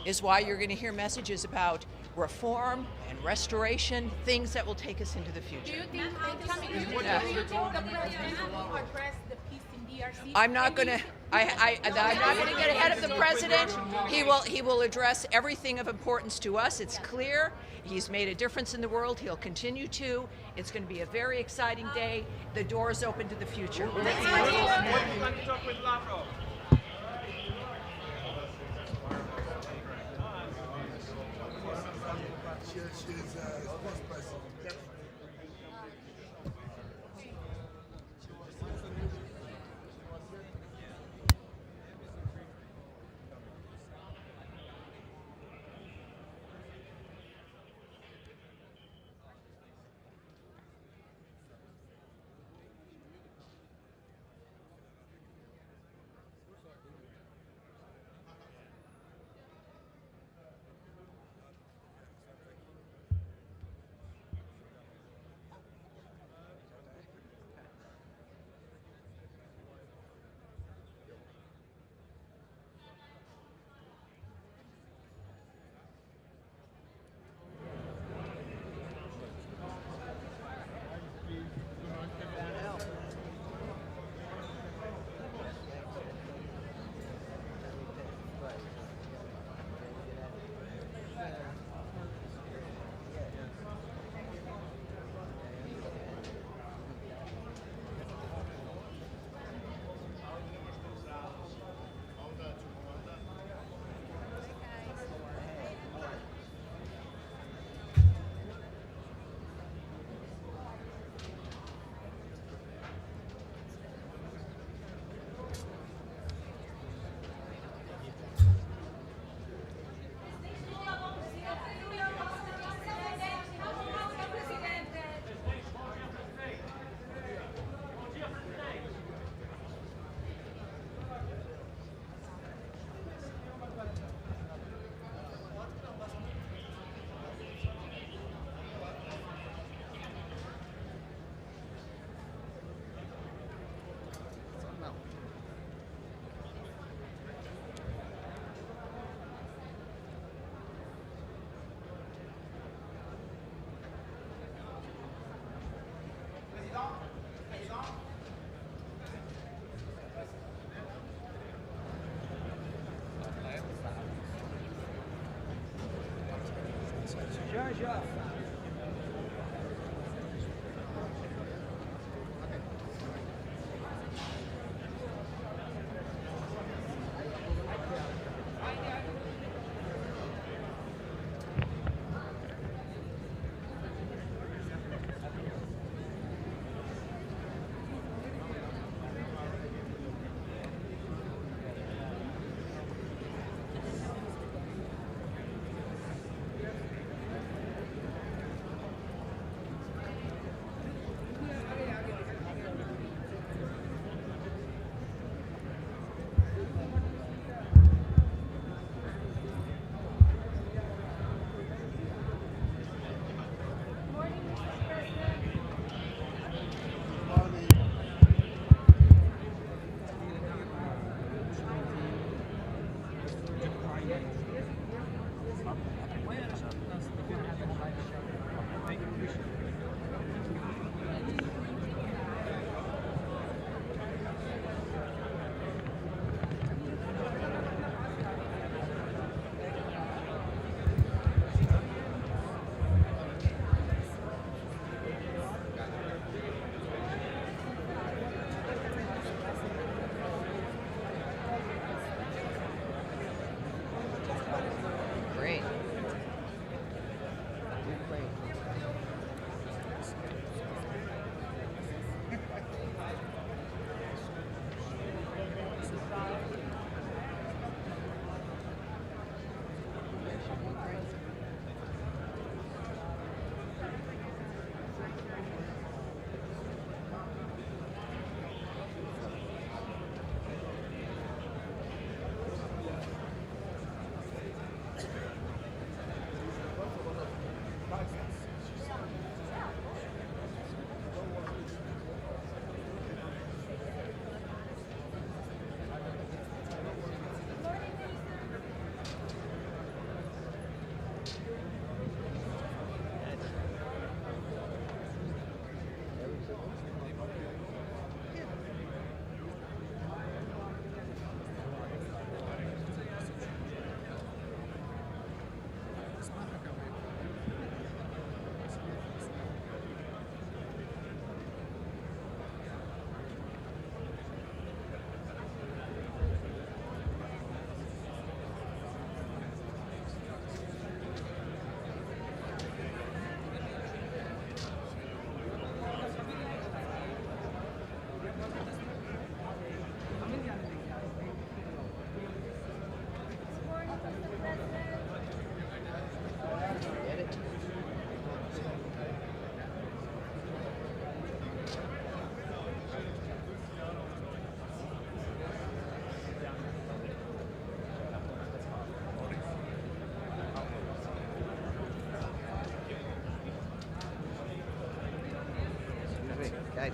is why you're going to hear messages about reform and restoration, things that will take us into the future. Do you think the president will address the peace in DRC? I'm not going to get ahead of the president. He will address everything of importance to us. It's clear. He's made a difference in the world. He'll continue to. It's going to be a very exciting day. The door is open to the future.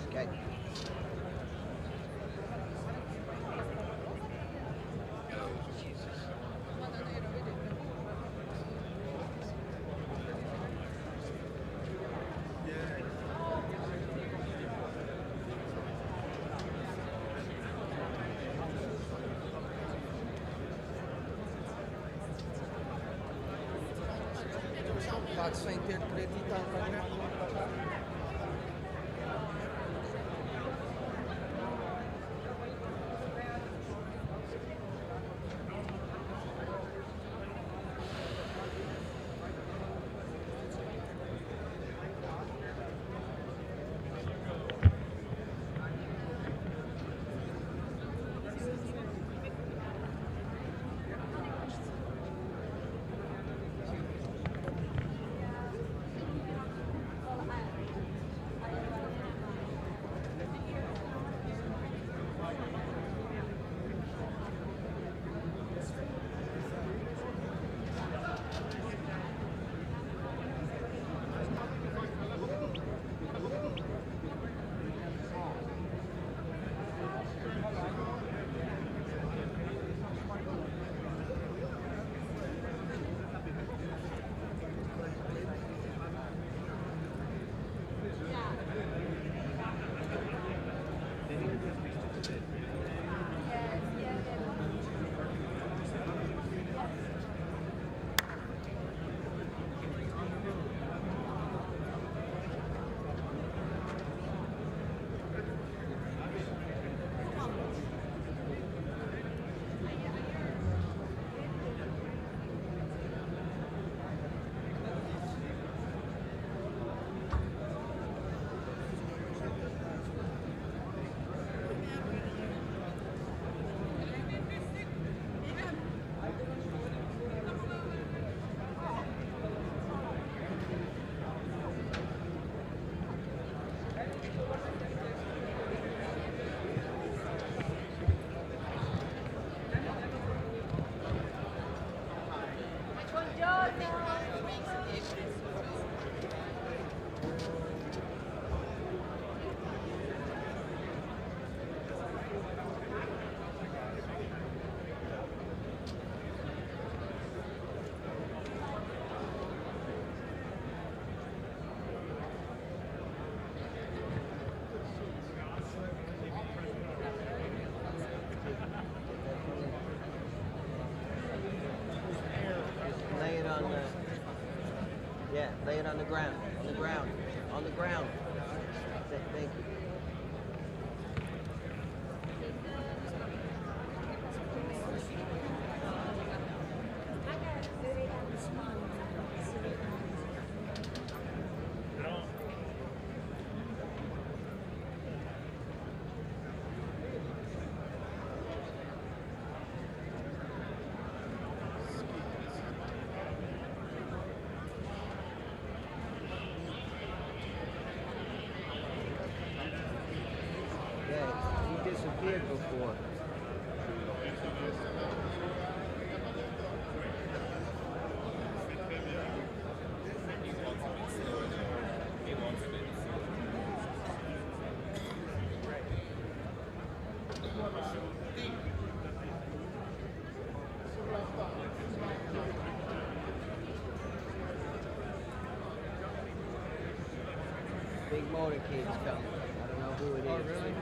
Okay. Pode ser interpretado também. Lay it on the ground. On the ground. On the ground. Thank you. Disappeared before. Big motorcade's coming. I don't know who it is. Oh, really?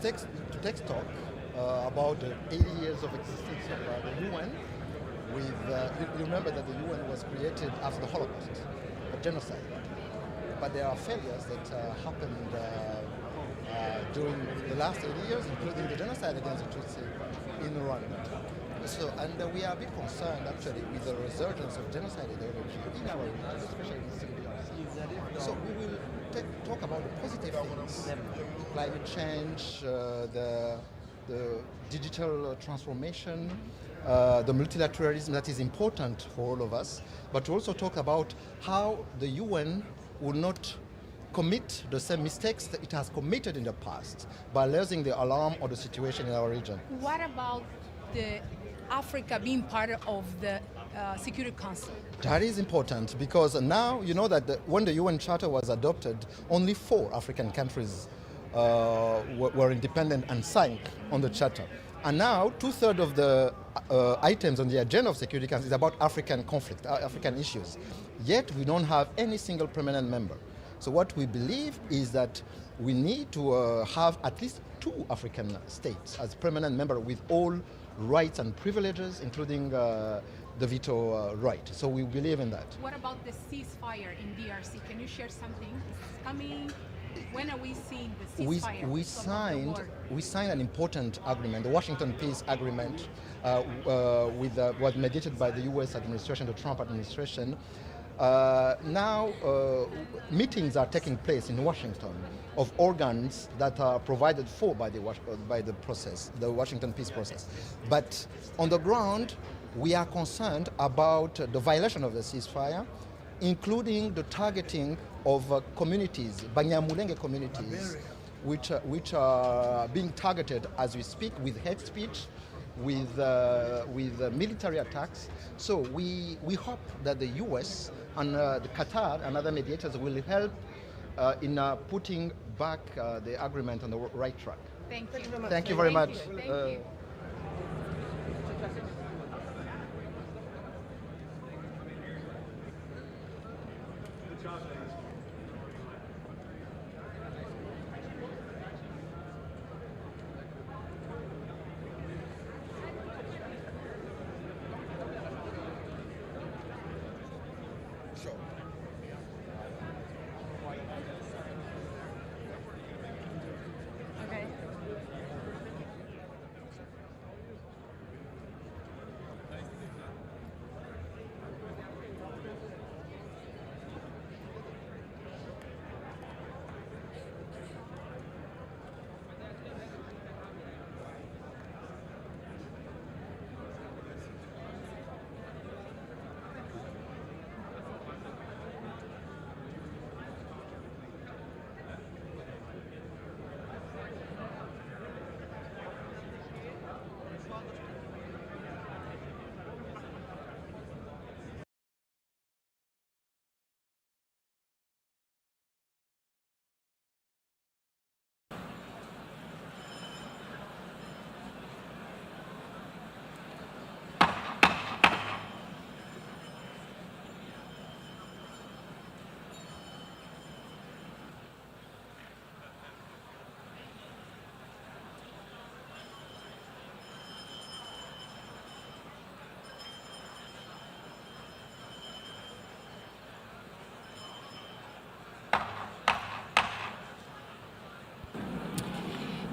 take stock about the 80 years of existence of the UN. You remember that the UN was created after the Holocaust, a genocide. But there are failures that happened during the last 80 years, including the genocide against the Tutsi in Rwanda. So, and we are a bit concerned actually with the resurgence of genocide ideology in our region, especially in Subianto. So we will talk about the positive things, climate change, the digital transformation, the multilateralism that is important for all of us, but to also talk about how the UN will not commit the same mistakes that it has committed in the past by raising the alarm on the situation in our region. What about the Africa being part of the Security Council? That is important because now you know that when the UN Charter was adopted, only 4 African countries were independent and signed on the Charter. And now 2/3 of the items on the agenda of Security Council is about African conflict, African issues. Yet we don't have any single permanent member. So what we believe is that we need to have at least 2 African states as permanent member with all rights and privileges, including the veto right. So we believe in that. What about the ceasefire in DRC? Can you share something? Is it coming? When are we seeing the ceasefire? We signed an important agreement, the Washington Peace Agreement, was mediated by the U.S. administration, the Trump administration. Now meetings are taking place in Washington of organs that are provided for by the process, the Washington peace process. But on the ground, we are concerned about the violation of the ceasefire, including the targeting of communities, Banyamulenge communities, which are being targeted as we speak with hate speech, with military attacks. So we hope that the U.S. and the Qatar and other mediators will help in putting back the agreement on the right track. Thank you. Thank you very much. Thank you. Sure. Okay.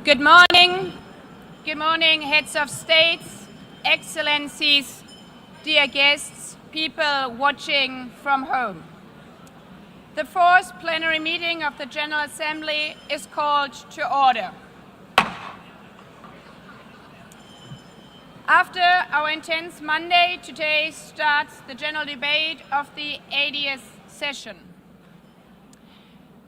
Good morning. Good morning, heads of states, excellencies, dear guests, people watching from home. The 4th plenary meeting of the General Assembly is called to order. After our intense Monday, today starts the general debate of the 80th session.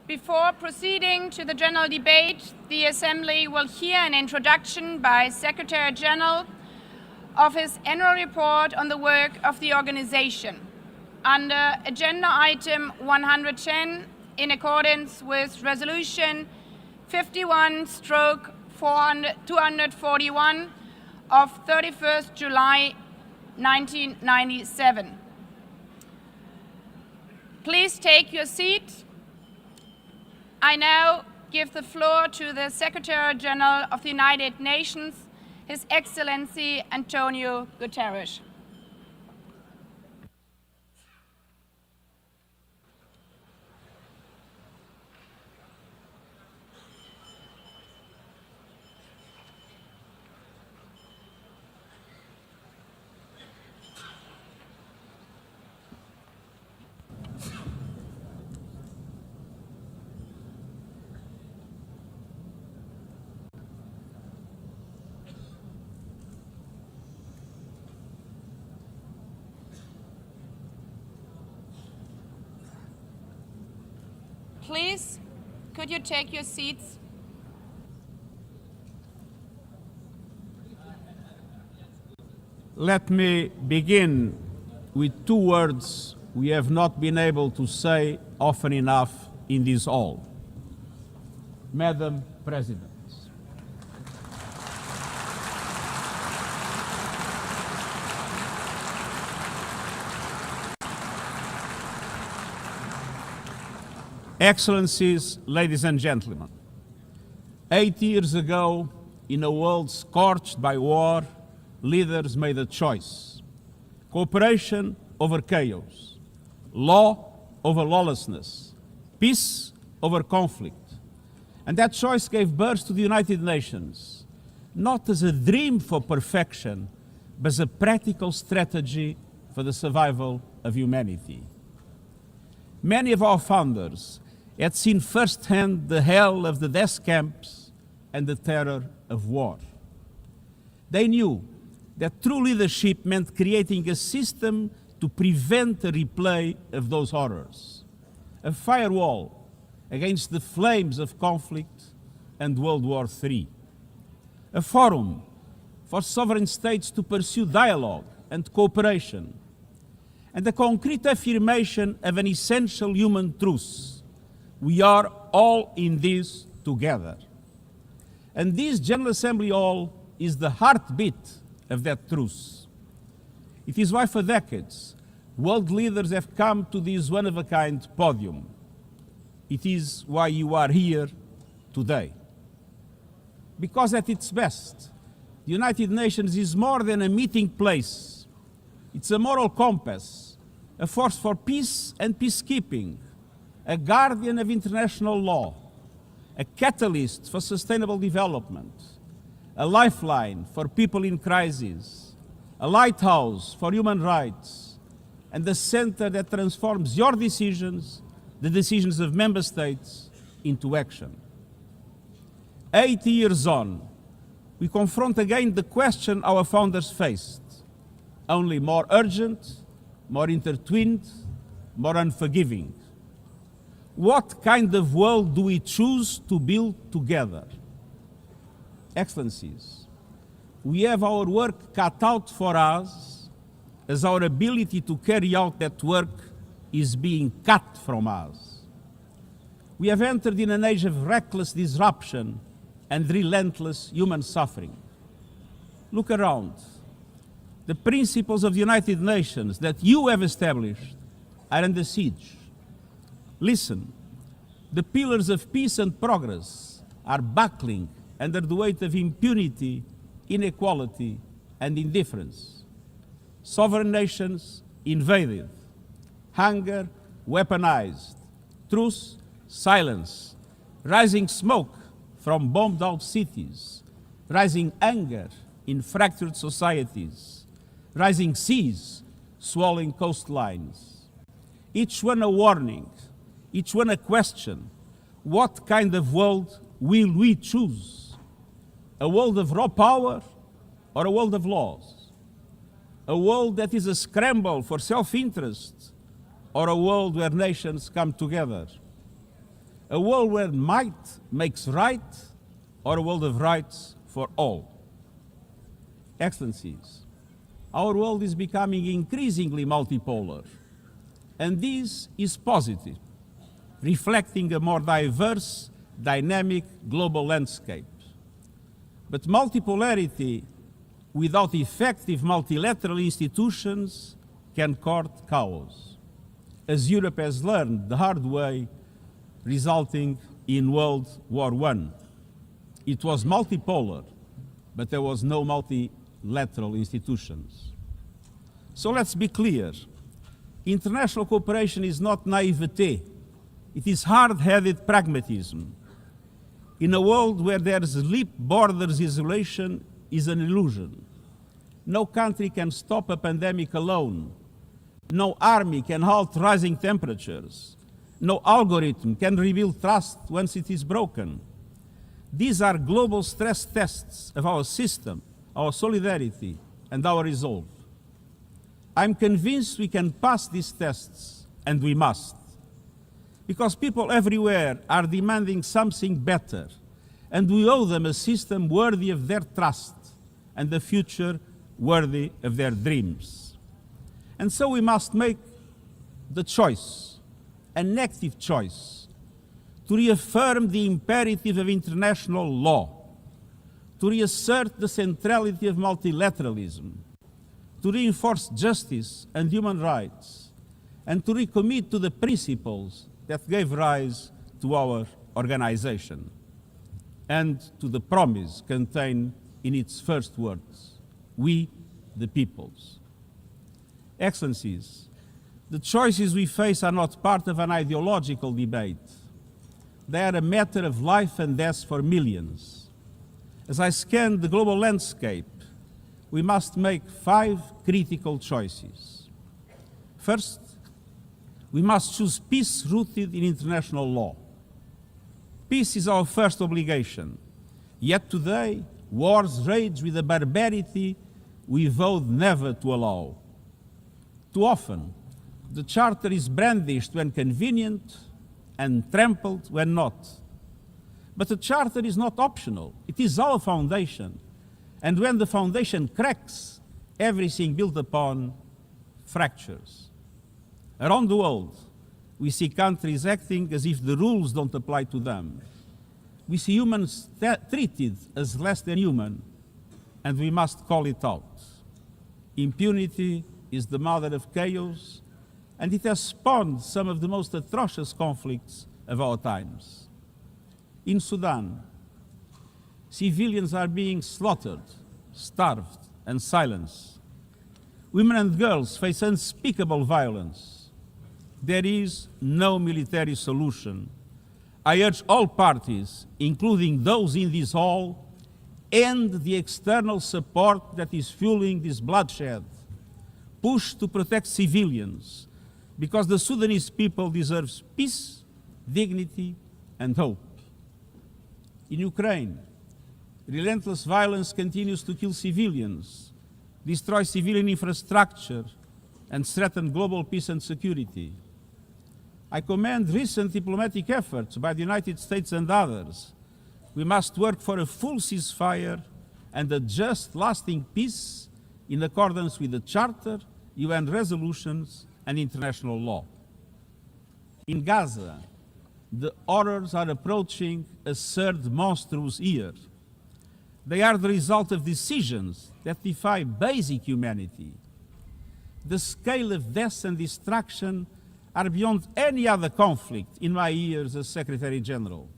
Before proceeding to the general debate, the Assembly will hear an introduction by Secretary General of his annual report on the work of the organization. Under Agenda Item 110, in accordance with Resolution 51/241 of 31st July 1997. Please take your seat. I now give the floor to the Secretary General of the United Nations, His Excellency Antonio Guterres. Please, could you take your seats? Let me begin with two words we have not been able to say often enough in this hall. Madam President. Excellencies, ladies and gentlemen, 8 years ago, in a world scorched by war, leaders made a choice: cooperation over chaos, law over lawlessness, peace over conflict. And that choice gave birth to the United Nations, not as a dream for perfection, but as a practical strategy for the survival of humanity. Many of our founders had seen firsthand the hell of the death camps and the terror of war. They knew that true leadership meant creating a system to prevent a replay of those horrors, a firewall against the flames of conflict and World War III, a forum for sovereign states to pursue dialogue and cooperation, and a concrete affirmation of an essential human truth: we are all in this together. And this General Assembly Hall is the heartbeat of that truth. It is why for decades, world leaders have come to this one-of-a-kind podium. It is why you are here today. Because at its best, the United Nations is more than a meeting place. It's a moral compass, a force for peace and peacekeeping, a guardian of international law, a catalyst for sustainable development, a lifeline for people in crisis, a lighthouse for human rights, and the center that transforms your decisions, the decisions of member states, into action. 80 years on, we confront again the question our founders faced, only more urgent, more intertwined, more unforgiving. What kind of world do we choose to build together? Excellencies, we have our work cut out for us, as our ability to carry out that work is being cut from us. We have entered in an age of reckless disruption and relentless human suffering. Look around. The principles of the United Nations that you have established are under siege. Listen, the pillars of peace and progress are buckling under the weight of impunity, inequality, and indifference. Sovereign nations invaded, hunger weaponized, truth silence, rising smoke from bombed-out cities, rising anger in fractured societies, rising seas swallowing coastlines. Each one a warning, each one a question: what kind of world will we choose? A world of raw power or a world of laws? A world that is a scramble for self-interest or a world where nations come together? A world where might makes right or a world of rights for all? Excellencies, our world is becoming increasingly multipolar, and this is positive, reflecting a more diverse, dynamic global landscape. But multipolarity without effective multilateral institutions can court chaos, as Europe has learned the hard way, resulting in World War I. It was multipolar, but there was no multilateral institutions. So let's be clear. International cooperation is not naivete. It is hard-headed pragmatism. In a world where there's leap borders, isolation is an illusion. No country can stop a pandemic alone. No army can halt rising temperatures. No algorithm can rebuild trust once it is broken. These are global stress tests of our system, our solidarity, and our resolve. I'm convinced we can pass these tests, and we must. Because people everywhere are demanding something better, and we owe them a system worthy of their trust and a future worthy of their dreams. And so we must make the choice, an active choice, to reaffirm the imperative of international law, to reassert the centrality of multilateralism, to reinforce justice and human rights, and to recommit to the principles that gave rise to our organization, and to the promise contained in its first words, we the peoples. Excellencies, the choices we face are not part of an ideological debate. They are a matter of life and death for millions. As I scan the global landscape, we must make 5 critical choices. First, we must choose peace rooted in international law. Peace is our first obligation. Yet today, wars rage with a barbarity we vowed never to allow. Too often, the Charter is brandished when convenient and trampled when not. But the Charter is not optional. It is our foundation. And when the foundation cracks, everything built upon fractures. Around the world, we see countries acting as if the rules don't apply to them. We see humans treated as less than human, and we must call it out. Impunity is the mother of chaos, and it has spawned some of the most atrocious conflicts of our times. In Sudan, civilians are being slaughtered, starved, and silenced. Women and girls face unspeakable violence. There is no military solution. I urge all parties, including those in this hall, end the external support that is fueling this bloodshed. Push to protect civilians, because the Sudanese people deserve peace, dignity, and hope. In Ukraine, relentless violence continues to kill civilians, destroy civilian infrastructure, and threaten global peace and security. I commend recent diplomatic efforts by the United States and others. We must work for a full ceasefire and a just, lasting peace in accordance with the Charter, UN resolutions, and international law. In Gaza, the horrors are approaching a third monstrous year. They are the result of decisions that defy basic humanity. The scale of death and destruction are beyond any other conflict in my years as Secretary General.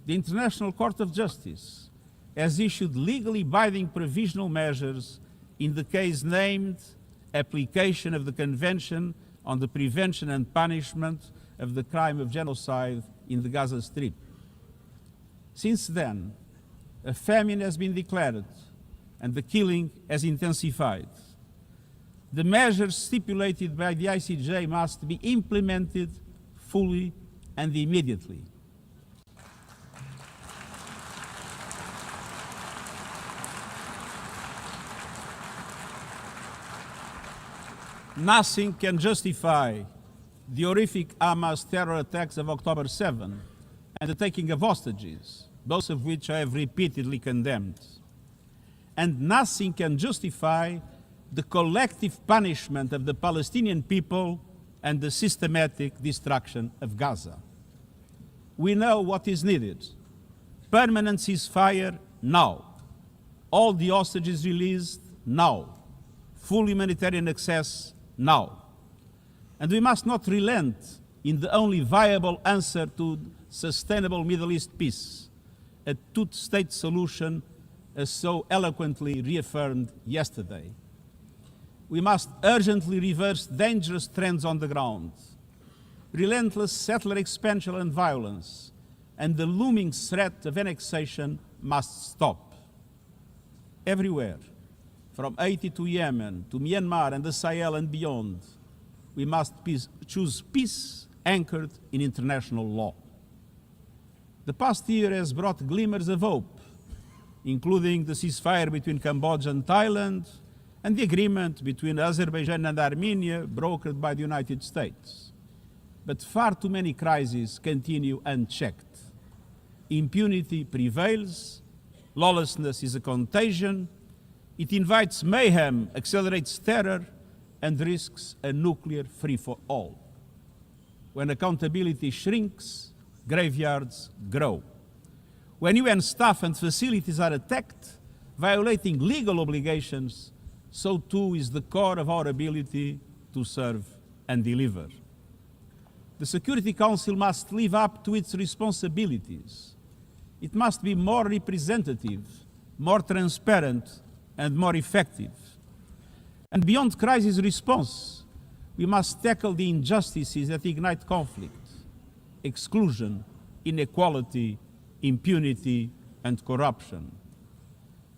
The International Court of Justice has issued legally binding provisional measures in the case named Application of the Convention on the Prevention and Punishment of the Crime of Genocide in the Gaza Strip. Since then, a famine has been declared and the killing has intensified. The measures stipulated by the ICJ must be implemented fully and immediately. Nothing can justify the horrific Hamas terror attacks of October 7 and the taking of hostages, both of which I have repeatedly condemned. And nothing can justify the collective punishment of the Palestinian people and the systematic destruction of Gaza. We know what is needed. Permanent ceasefire now. All the hostages released now. Full humanitarian access now. And we must not relent in the only viable answer to sustainable Middle East peace, a two-state solution as so eloquently reaffirmed yesterday. We must urgently reverse dangerous trends on the ground. Relentless settler expansion and violence, and the looming threat of annexation must stop. Everywhere, from Haiti to Yemen, to Myanmar and the Sahel and beyond, we must choose peace anchored in international law. The past year has brought glimmers of hope, including the ceasefire between Cambodia and Thailand, and the agreement between Azerbaijan and Armenia brokered by the United States. But far too many crises continue unchecked. Impunity prevails, lawlessness is a contagion, it invites mayhem, accelerates terror, and risks a nuclear free-for-all. When accountability shrinks, graveyards grow. When UN staff and facilities are attacked, violating legal obligations, so too is the core of our ability to serve and deliver. The Security Council must live up to its responsibilities. It must be more representative, more transparent, and more effective. And beyond crisis response, we must tackle the injustices that ignite conflict: exclusion, inequality, impunity, and corruption.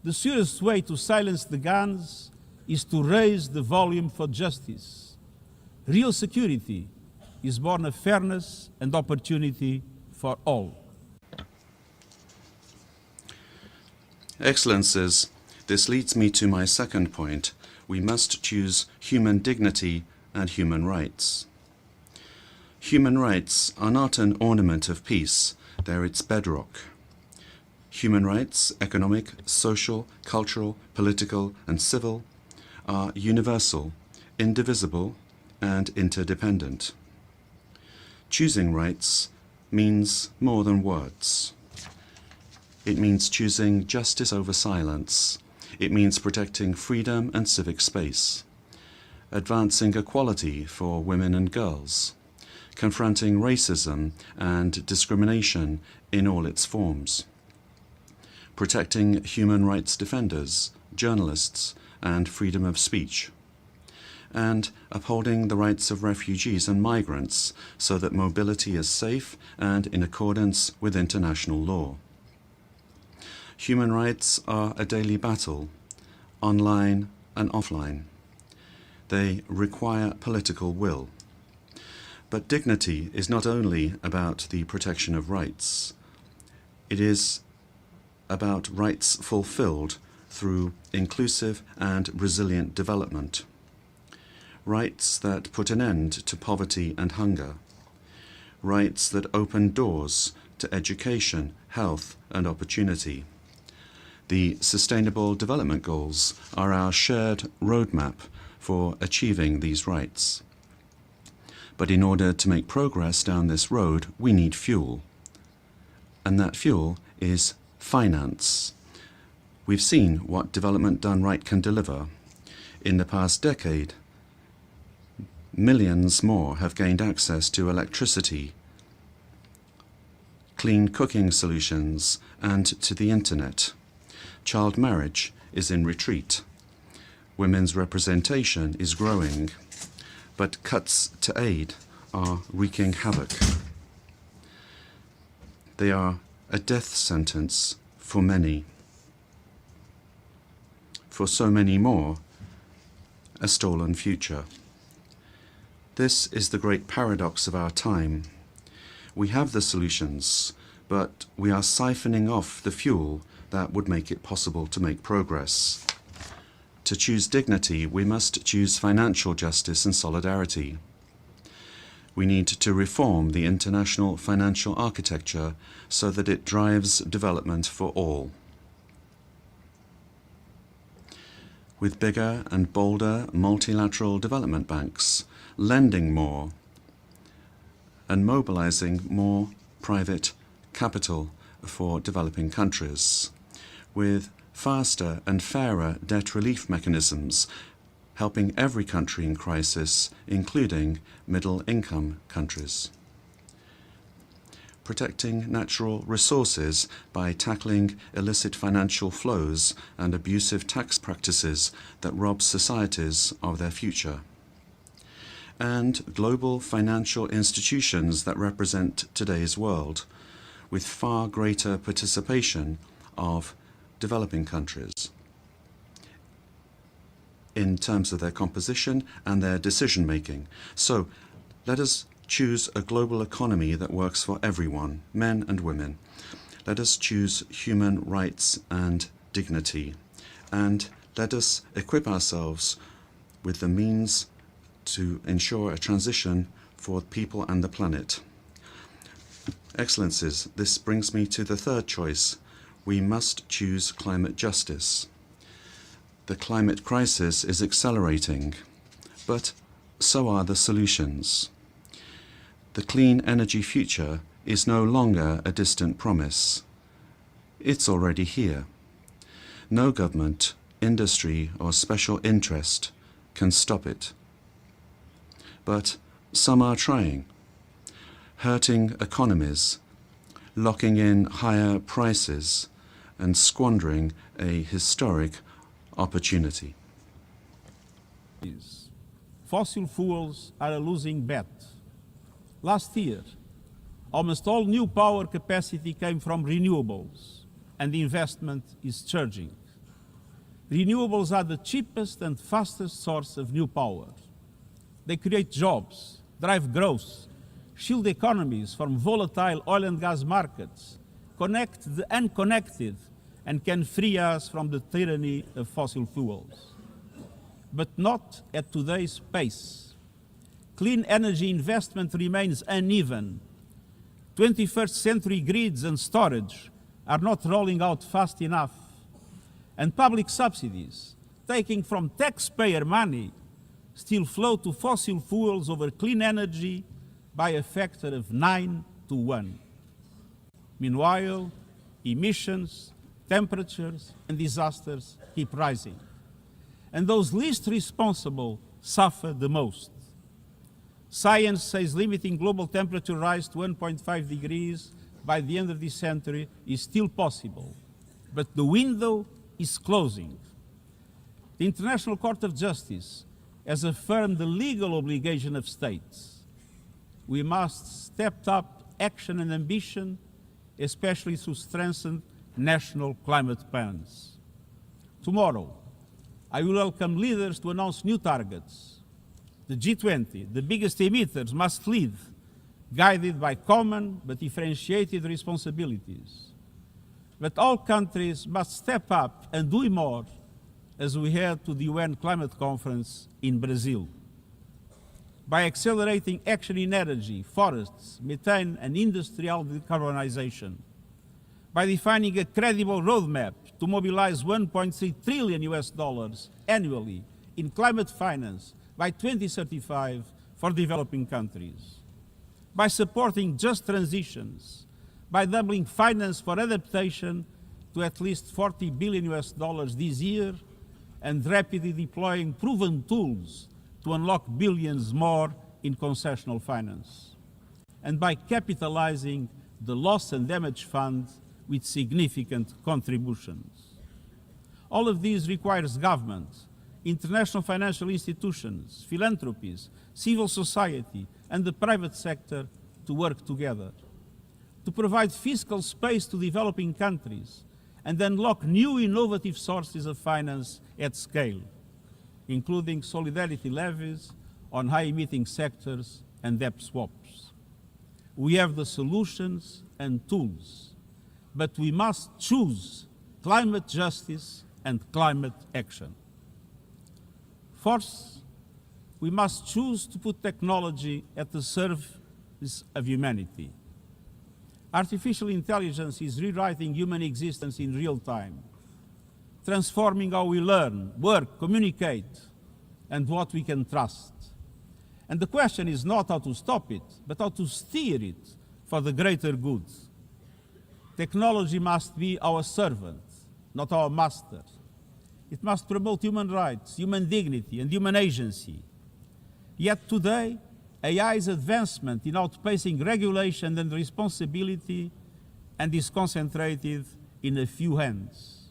The surest way to silence the guns is to raise the volume for justice. Real security is born of fairness and opportunity for all. Excellencies, this leads me to my second point. We must choose human dignity and human rights. Human rights are not an ornament of peace, they're its bedrock. Human rights, economic, social, cultural, political, and civil, are universal, indivisible, and interdependent. Choosing rights means more than words. It means choosing justice over silence. It means protecting freedom and civic space, advancing equality for women and girls, confronting racism and discrimination in all its forms, protecting human rights defenders, journalists, and freedom of speech, and upholding the rights of refugees and migrants so that mobility is safe and in accordance with international law. Human rights are a daily battle, online and offline. They require political will. But dignity is not only about the protection of rights. It is about rights fulfilled through inclusive and resilient development. Rights that put an end to poverty and hunger. Rights that open doors to education, health, and opportunity. The Sustainable Development Goals are our shared roadmap for achieving these rights. But in order to make progress down this road, we need fuel. And that fuel is finance. We've seen what development done right can deliver. In the past decade, millions more have gained access to electricity, clean cooking solutions, and to the internet. Child marriage is in retreat. Women's representation is growing, but cuts to aid are wreaking havoc. They are a death sentence for many. For so many more, a stolen future. This is the great paradox of our time. We have the solutions, but we are siphoning off the fuel that would make it possible to make progress. To choose dignity, we must choose financial justice and solidarity. We need to reform the international financial architecture so that it drives development for all. With bigger and bolder multilateral development banks, lending more, and mobilizing more private capital for developing countries, with faster and fairer debt relief mechanisms helping every country in crisis, including middle-income countries. Protecting natural resources by tackling illicit financial flows and abusive tax practices that rob societies of their future. And global financial institutions that represent today's world, with far greater participation of developing countries in terms of their composition and their decision-making. So let us choose a global economy that works for everyone, men and women. Let us choose human rights and dignity, and let us equip ourselves with the means to ensure a transition for people and the planet. Excellencies, this brings me to the third choice. We must choose climate justice. The climate crisis is accelerating, but so are the solutions. The clean energy future is no longer a distant promise. It's already here. No government, industry, or special interest can stop it. But some are trying, hurting economies, locking in higher prices, and squandering a historic opportunity. Fossil fuels are a losing bet. Last year, almost all new power capacity came from renewables, and the investment is surging. Renewables are the cheapest and fastest source of new power. They create jobs, drive growth, shield economies from volatile oil and gas markets, connect the unconnected, and can free us from the tyranny of fossil fuels. But not at today's pace. Clean energy investment remains uneven. 21st century grids and storage are not rolling out fast enough. And public subsidies, taking from taxpayer money, still flow to fossil fuels over clean energy by a factor of 9 to 1. Meanwhile, emissions, temperatures, and disasters keep rising. And those least responsible suffer the most. Science says limiting global temperature rise to 1.5 degrees by the end of this century is still possible, but the window is closing. The International Court of Justice has affirmed the legal obligation of states. We must step up action and ambition, especially through strengthened national climate plans. Tomorrow, I will welcome leaders to announce new targets. The G20, the biggest emitters, must lead, guided by common but differentiated responsibilities. But all countries must step up and do more as we head to the UN Climate Conference in Brazil. By accelerating action in energy, forests, methane, and industrial decarbonization. By defining a credible roadmap to mobilize $1.3 trillion annually in climate finance by 2035 for developing countries. By supporting just transitions, by doubling finance for adaptation to at least $40 billion this year, and rapidly deploying proven tools to unlock billions more in concessional finance. And by capitalizing the Loss and Damage Fund with significant contributions. All of these requires government, international financial institutions, philanthropies, civil society, and the private sector to work together, to provide fiscal space to developing countries and unlock new innovative sources of finance at scale, including solidarity levies on high-emitting sectors and debt swaps. We have the solutions and tools, but we must choose climate justice and climate action. First, we must choose to put technology at the service of humanity. Artificial intelligence is rewriting human existence in real time, transforming how we learn, work, communicate, and what we can trust. And the question is not how to stop it, but how to steer it for the greater good. Technology must be our servant, not our master. It must promote human rights, human dignity, and human agency. Yet today, AI's advancement in outpacing regulation and responsibility and is concentrated in a few hands.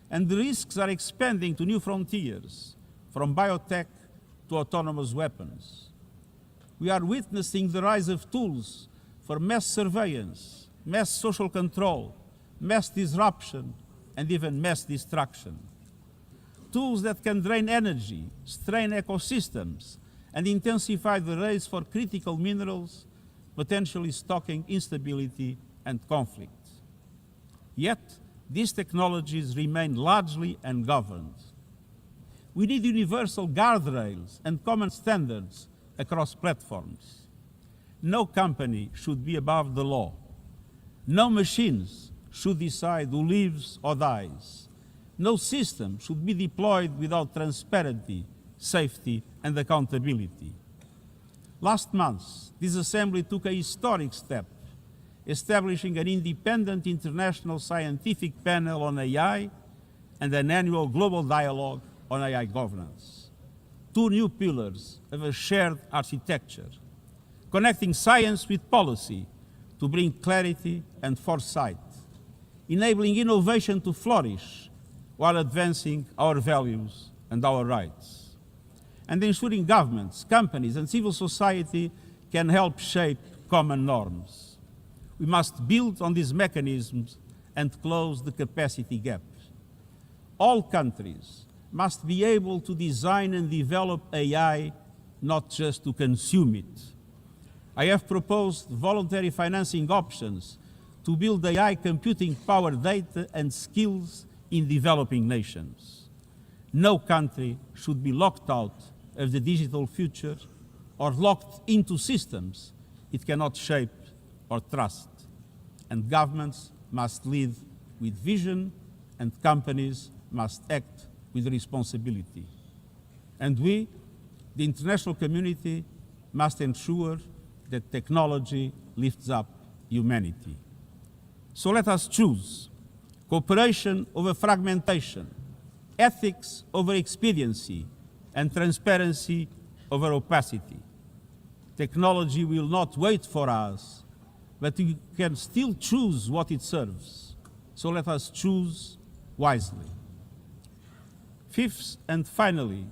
And the risks are expanding to new frontiers, from biotech to autonomous weapons. We are witnessing the rise of tools for mass surveillance, mass social control, mass disruption, and even mass destruction. Tools that can drain energy, strain ecosystems, and intensify the race for critical minerals, potentially stoking instability and conflict. Yet, these technologies remain largely ungoverned. We need universal guardrails and common standards across platforms. No company should be above the law. No machines should decide who lives or dies. No system should be deployed without transparency, safety, and accountability. Last month, this Assembly took a historic step, establishing an independent international scientific panel on AI and an annual global dialogue on AI governance. Two new pillars of a shared architecture, connecting science with policy to bring clarity and foresight, enabling innovation to flourish while advancing our values and our rights, and ensuring governments, companies, and civil society can help shape common norms. We must build on these mechanisms and close the capacity gap. All countries must be able to design and develop AI, not just to consume it. I have proposed voluntary financing options to build AI computing power, data, and skills in developing nations. No country should be locked out of the digital future or locked into systems it cannot shape or trust. And governments must lead with vision, and companies must act with responsibility. And we, the international community, must ensure that technology lifts up humanity. So let us choose cooperation over fragmentation, ethics over expediency, and transparency over opacity. Technology will not wait for us, but we can still choose what it serves. So let us choose wisely. Fifth and finally,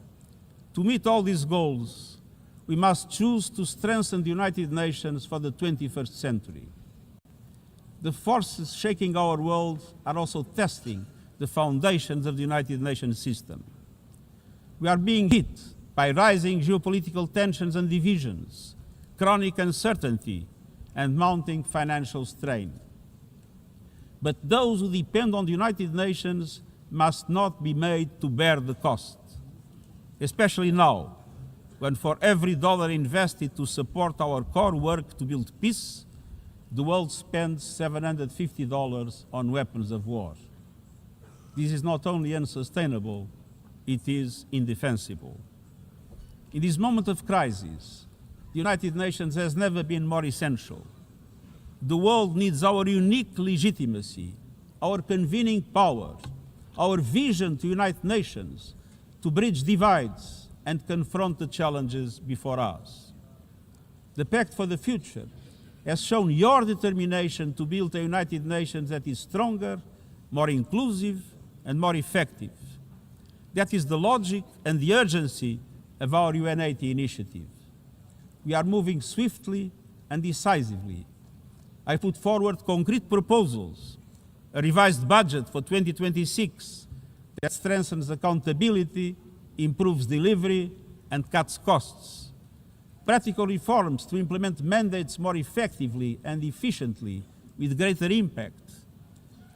to meet all these goals, we must choose to strengthen the United Nations for the 21st century. The forces shaking our world are also testing the foundations of the United Nations system. We are being hit by rising geopolitical tensions and divisions, chronic uncertainty, and mounting financial strain. But those who depend on the United Nations must not be made to bear the cost, especially now, when for every dollar invested to support our core work to build peace, the world spends $750 on weapons of war. This is not only unsustainable, it is indefensible. In this moment of crisis, the United Nations has never been more essential. The world needs our unique legitimacy, our convening power, our vision to unite nations, to bridge divides and confront the challenges before us. The Pact for the Future has shown your determination to build a United Nations that is stronger, more inclusive, and more effective. That is the logic and the urgency of our UN80 initiative. We are moving swiftly and decisively. I put forward concrete proposals, a revised budget for 2026 that strengthens accountability, improves delivery, and cuts costs. Practical reforms to implement mandates more effectively and efficiently with greater impact.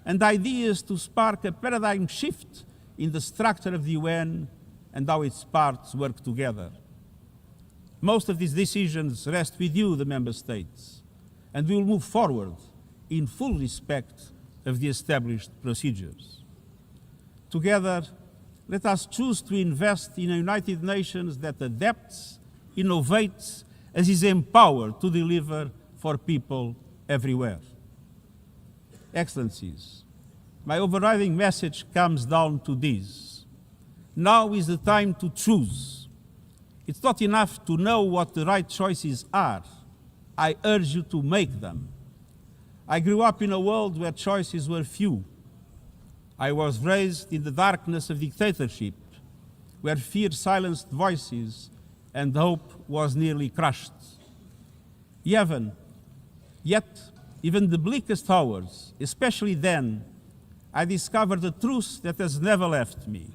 And ideas to spark a paradigm shift in the structure of the UN and how its parts work together. Most of these decisions rest with you, the Member States, and we will move forward in full respect of the established procedures. Together, let us choose to invest in a United Nations that adapts, innovates, and is empowered to deliver for people everywhere. Excellencies, my overriding message comes down to this. Now is the time to choose. It's not enough to know what the right choices are. I urge you to make them. I grew up in a world where choices were few. I was raised in the darkness of dictatorship, where fear silenced voices and hope was nearly crushed. Yet, even the bleakest hours, especially then, I discovered a truth that has never left me.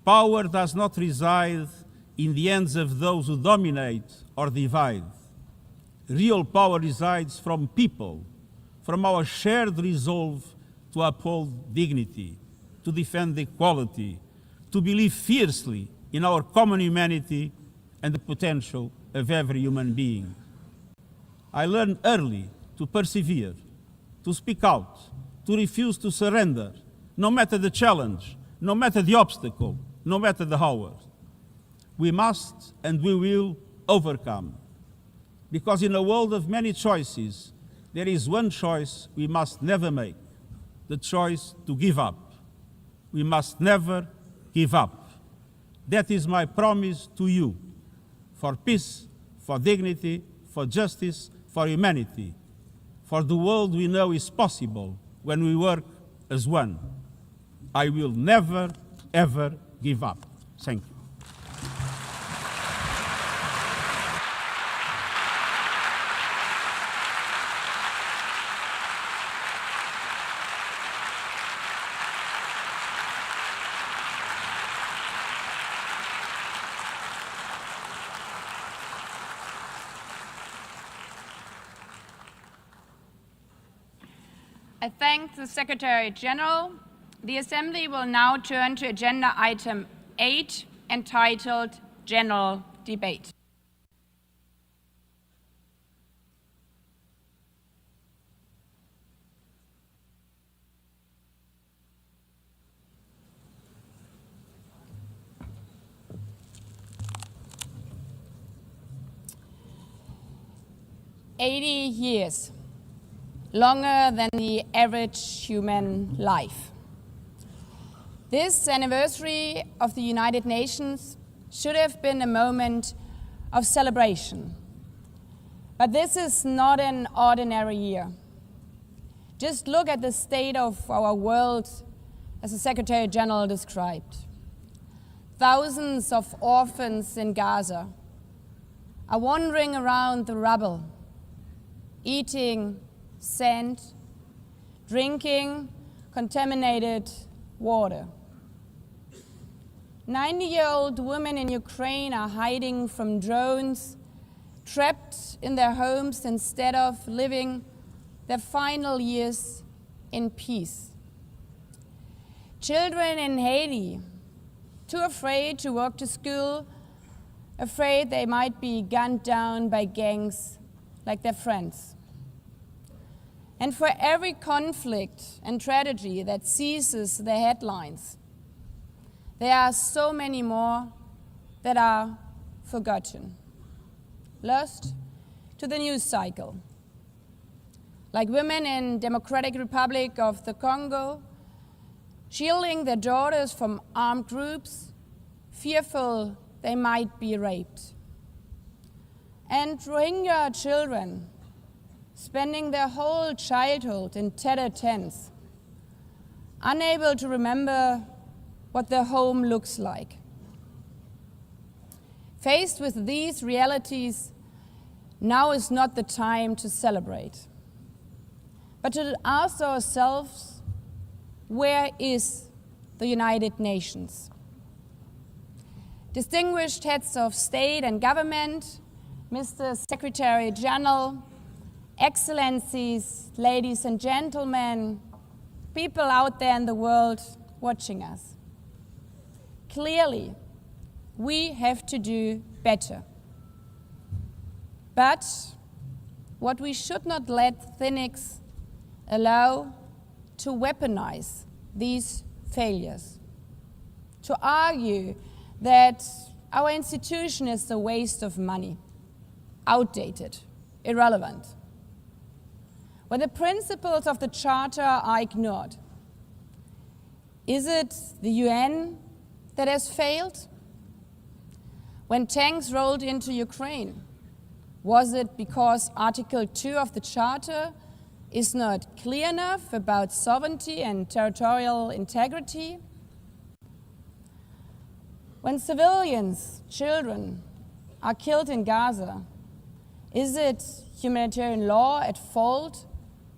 Power does not reside in the hands of those who dominate or divide. Real power resides from people, from our shared resolve to uphold dignity, to defend equality, to believe fiercely in our common humanity and the potential of every human being. I learned early to persevere, to speak out, to refuse to surrender, no matter the challenge, no matter the obstacle, no matter the hour. We must and we will overcome. Because in a world of many choices, there is one choice we must never make, the choice to give up. We must never give up. That is my promise to you, for peace, for dignity, for justice, for humanity, for the world we know is possible when we work as one. I will never, ever give up. Thank you. I thank the Secretary General. The Assembly will now turn to agenda item 8, entitled General Debate. "80 years. Longer than the average human life. This anniversary of the United Nations should have been a moment of celebration. But this is not an ordinary year. Just look at the state of our world, as the Secretary General described. Thousands of orphans in Gaza are wandering around the rubble, eating sand, drinking contaminated water. 90-year-old women in Ukraine are hiding from drones, trapped in their homes instead of living their final years in peace. Children in Haiti, too afraid to walk to school, afraid they might be gunned down by gangs like their friends. And for every conflict and tragedy that seizes the headlines, there are so many more that are forgotten, lost to the news cycle. Like women in Democratic Republic of the Congo, shielding their daughters from armed groups, fearful they might be raped. And Rohingya children, spending their whole childhood in tattered tents, unable to remember what their home looks like. Faced with these realities, now is not the time to celebrate, but to ask ourselves, where is the United Nations? Distinguished heads of state and government, Mr. Secretary General, Excellencies, ladies and gentlemen, people out there in the world watching us. Clearly, we have to do better. But what we should not let cynics allow to weaponize these failures, to argue that our institution is a waste of money, outdated, irrelevant. When the principles of the Charter are ignored, is it the UN that has failed? When tanks rolled into Ukraine, was it because Article 2 of the Charter is not clear enough about sovereignty and territorial integrity? When civilians, children, are killed in Gaza, is it humanitarian law at fault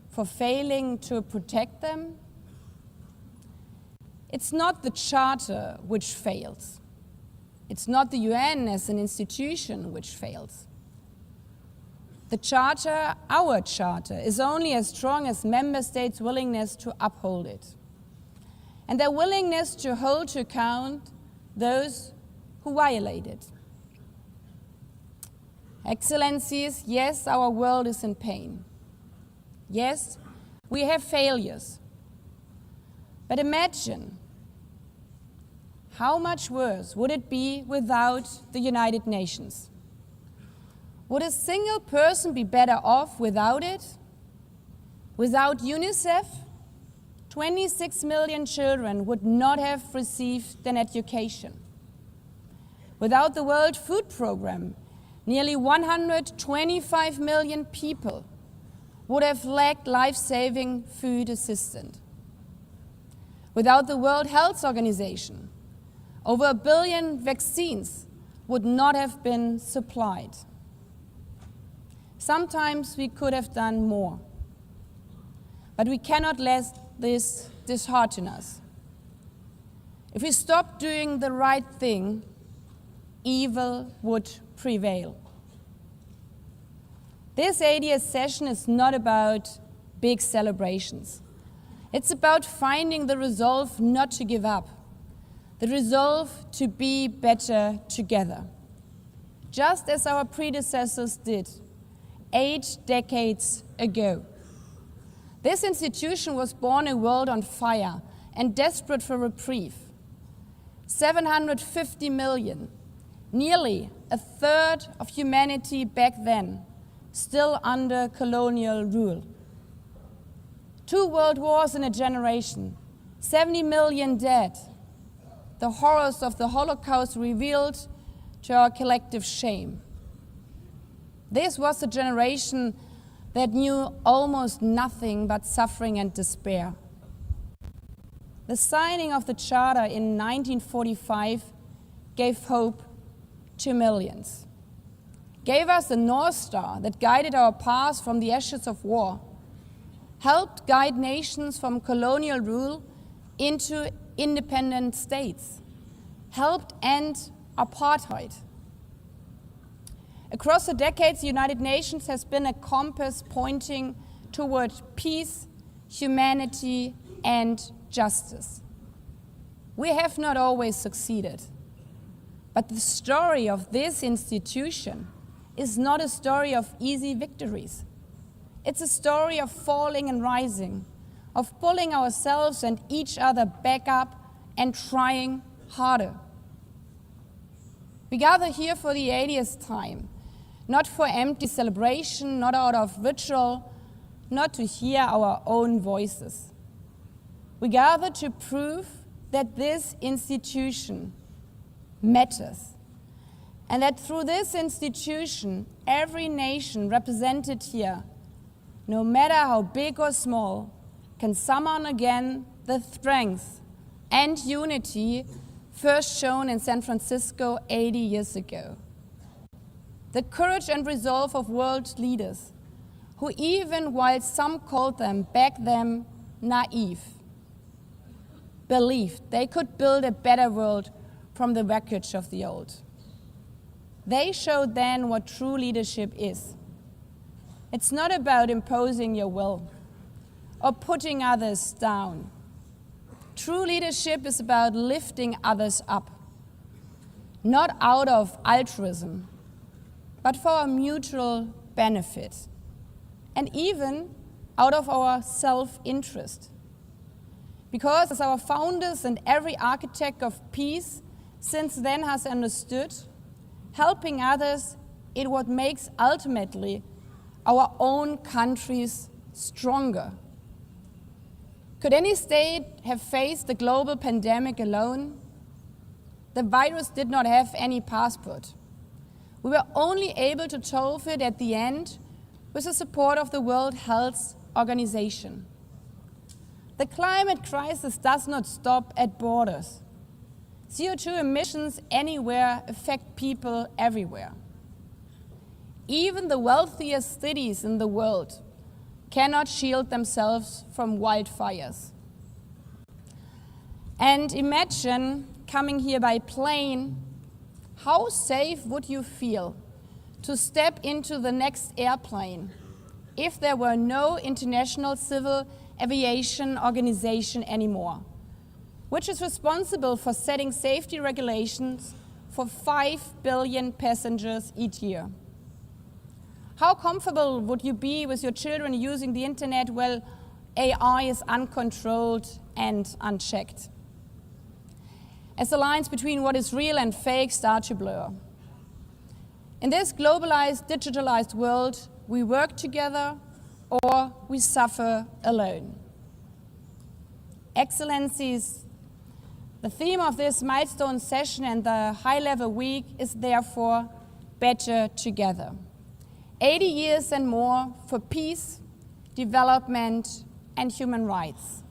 for failing to protect them? It's not the Charter which fails. It's not the UN as an institution which fails. The Charter, our Charter, is only as strong as member states' willingness to uphold it, and their willingness to hold to account those who violate it. Excellencies, yes, our world is in pain. Yes, we have failures. But imagine how much worse would it be without the United Nations? Would a single person be better off without it? Without UNICEF, 26 million children would not have received an education. Without the World Food Programme, nearly 125 million people would have lacked life-saving food assistance. Without the World Health Organization, over 1 billion vaccines would not have been supplied. Sometimes we could have done more, but we cannot let this dishearten us. If we stop doing the right thing, evil would prevail. This 80th session is not about big celebrations. It's about finding the resolve not to give up, the resolve to be better together, just as our predecessors did 8 decades ago. This institution was born in a world on fire and desperate for reprieve. 750 million, nearly a third of humanity back then, still under colonial rule. 2 world wars in a generation, 70 million dead. The horrors of the Holocaust revealed to our collective shame. This was a generation that knew almost nothing but suffering and despair. The signing of the Charter in 1945 gave hope to millions, gave us a North Star that guided our path from the ashes of war, helped guide nations from colonial rule into independent states, helped end apartheid. Across the decades, the United Nations has been a compass pointing toward peace, humanity, and justice. We have not always succeeded, but the story of this institution is not a story of easy victories. It's a story of falling and rising, of pulling ourselves and each other back up and trying harder. We gather here for the 80th time, not for empty celebration, not out of ritual, not to hear our own voices. We gather to prove that this institution matters, and that through this institution, every nation represented here, no matter how big or small, can summon again the strength and unity first shown in San Francisco 80 years ago. The courage and resolve of world leaders who, even while some called them back then naive, believed they could build a better world from the wreckage of the old. They showed then what true leadership is. It's not about imposing your will or putting others down. True leadership is about lifting others up, not out of altruism, but for our mutual benefit, and even out of our self-interest. Because as our founders and every architect of peace since then has understood, helping others is what makes ultimately our own countries stronger. Could any state have faced the global pandemic alone? the virus did not have any passport. We were only able to solve it at the end with the support of the World Health Organization. The climate crisis does not stop at borders. CO2 emissions anywhere affect people everywhere. Even the wealthiest cities in the world cannot shield themselves from wildfires. And imagine coming here by plane, how safe would you feel to step into the next airplane if there were no International Civil Aviation Organization anymore, which is responsible for setting safety regulations for 5 billion passengers each year? How comfortable would you be with your children using the internet while AI is uncontrolled and unchecked? As the lines between what is real and fake start to blur. In this globalized, digitalized world, we work together or we suffer alone. Excellencies, the theme of this milestone session and the high-level week is therefore better together. 80 years and more for peace, development, and human rights.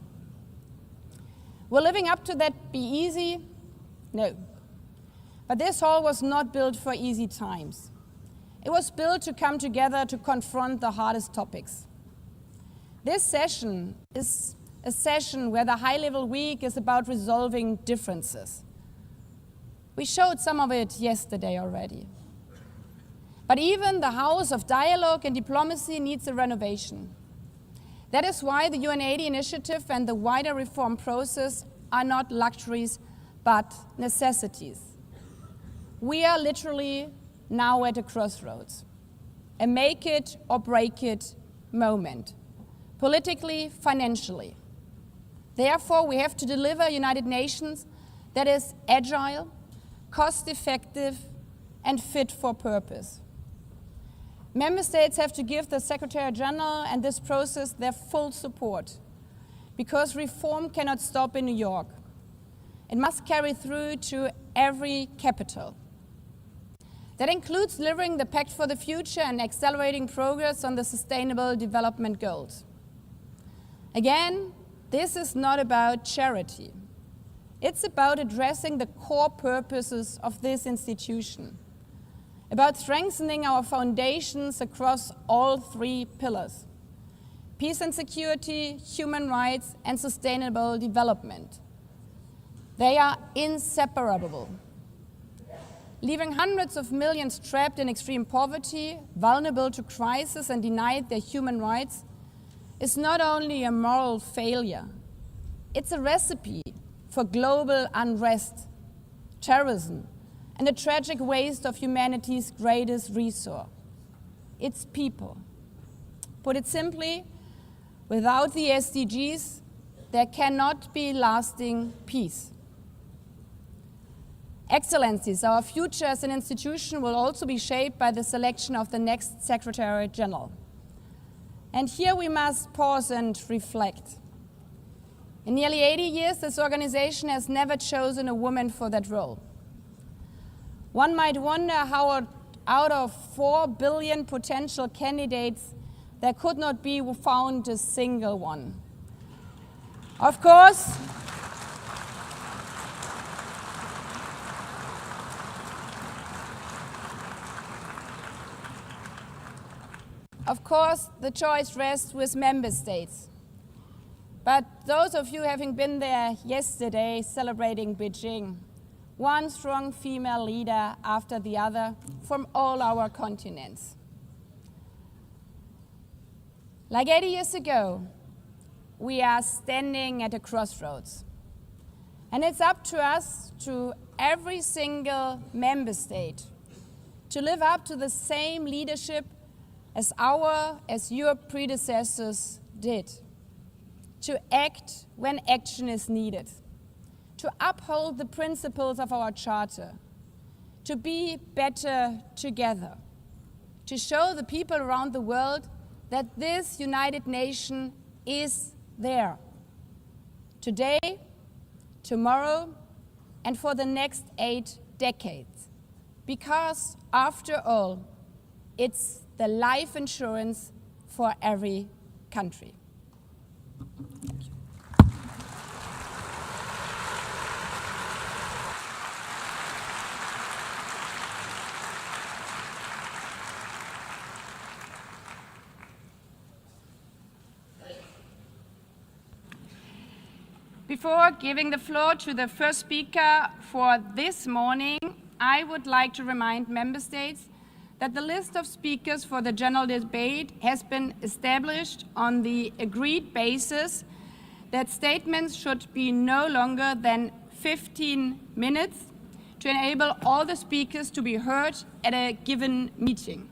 Will living up to that be easy? No. But this hall was not built for easy times. It was built to come together to confront the hardest topics. This session is a session where the high-level week is about resolving differences. We showed some of it yesterday already. But even the house of dialogue and diplomacy needs a renovation. That is why the UN80 initiative and the wider reform process are not luxuries, but necessities. We are literally now at a crossroads, a make it or break it moment, politically, financially. Therefore, we have to deliver a United Nations that is agile, cost-effective, and fit for purpose. Member states have to give the Secretary General and this process their full support, because reform cannot stop in New York. It must carry through to every capital. That includes delivering the Pact for the Future and accelerating progress on the Sustainable Development Goals. Again, this is not about charity. It's about addressing the core purposes of this institution, about strengthening our foundations across all 3 pillars: peace and security, human rights, and sustainable development. They are inseparable. Leaving hundreds of millions trapped in extreme poverty, vulnerable to crisis, and denied their human rights is not only a moral failure, it's a recipe for global unrest, terrorism, and a tragic waste of humanity's greatest resource, its people. Put it simply, without the SDGs, there cannot be lasting peace. Excellencies, our future as an institution will also be shaped by the selection of the next Secretary General. And here we must pause and reflect. In nearly 80 years, this organization has never chosen a woman for that role. One might wonder how out of 4 billion potential candidates, there could not be found a single one. Of course, the choice rests with member states. But those of you having been there yesterday celebrating Beijing, one strong female leader after the other from all our continents. Like 80 years ago, we are standing at a crossroads. And it's up to us, to every single member state, to live up to the same leadership as your predecessors did, to act when action is needed, to uphold the principles of our charter, to be better together, to show the people around the world that this United Nation is there. Today, tomorrow, and for the next 8 decades. Because, after all, it's the life insurance for every country. Before giving the floor to the first speaker for this morning, I would like to remind member states that the list of speakers for the general debate has been established on the agreed basis that statements should be no longer than 15 minutes to enable all the speakers to be heard at a given meeting.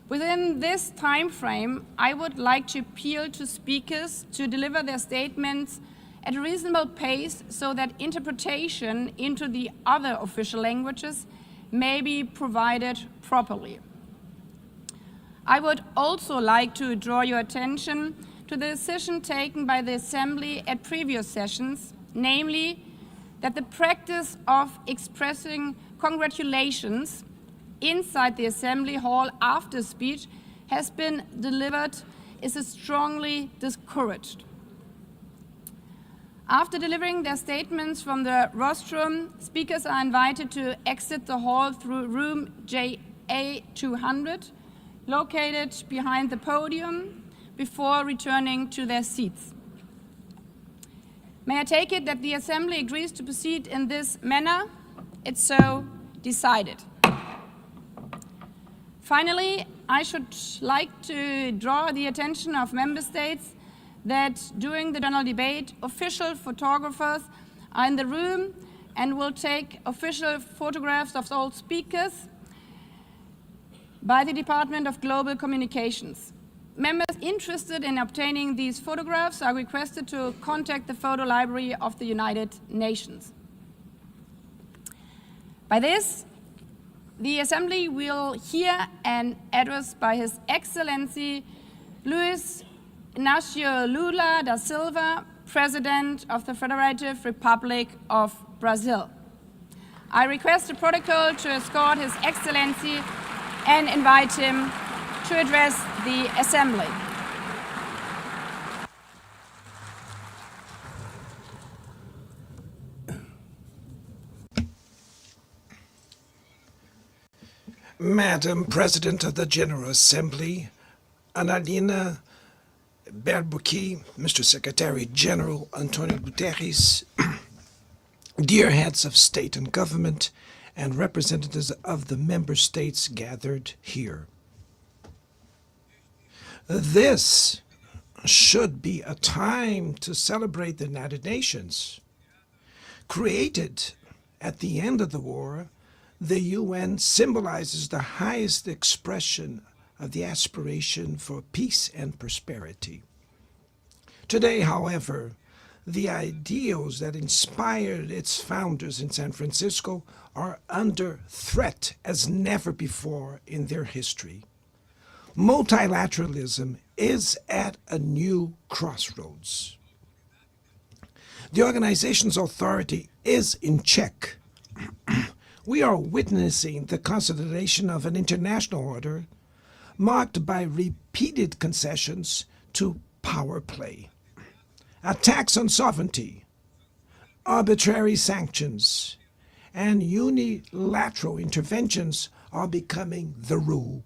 Within this time frame, I would like to appeal to speakers to deliver their statements at a reasonable pace so that interpretation into the other official languages may be provided properly. I would also like to draw your attention to the decision taken by the Assembly at previous sessions, namely that the practice of expressing congratulations inside the Assembly Hall after speech has been delivered is strongly discouraged. After delivering their statements from the rostrum, speakers are invited to exit the hall through room JA200, located behind the podium, before returning to their seats. May I take it that the Assembly agrees to proceed in this manner? It's so decided. Finally, I should like to draw the attention of member states that during the general debate, official photographers are in the room and will take official photographs of all speakers by the Department of Global Communications. Members interested in obtaining these photographs are requested to contact the Photo Library of the United Nations. By this, the Assembly will hear an address by His Excellency Luiz Inácio Lula da Silva, President of the Federative Republic of Brazil. I request the protocol to escort His Excellency and invite him to address the Assembly. Madam President of the General Assembly, Annalena Baerbock, Mr. Secretary General Antonio Guterres, dear heads of state and government, and representatives of the member states gathered here. This should be a time to celebrate the United Nations. Created at the end of the war, the UN symbolizes the highest expression of the aspiration for peace and prosperity. Today, however, the ideals that inspired its founders in San Francisco are under threat as never before in their history. Multilateralism is at a new crossroads. The organization's authority is in check. We are witnessing the consolidation of an international order marked by repeated concessions to power play. Attacks on sovereignty, arbitrary sanctions, and unilateral interventions are becoming the rule.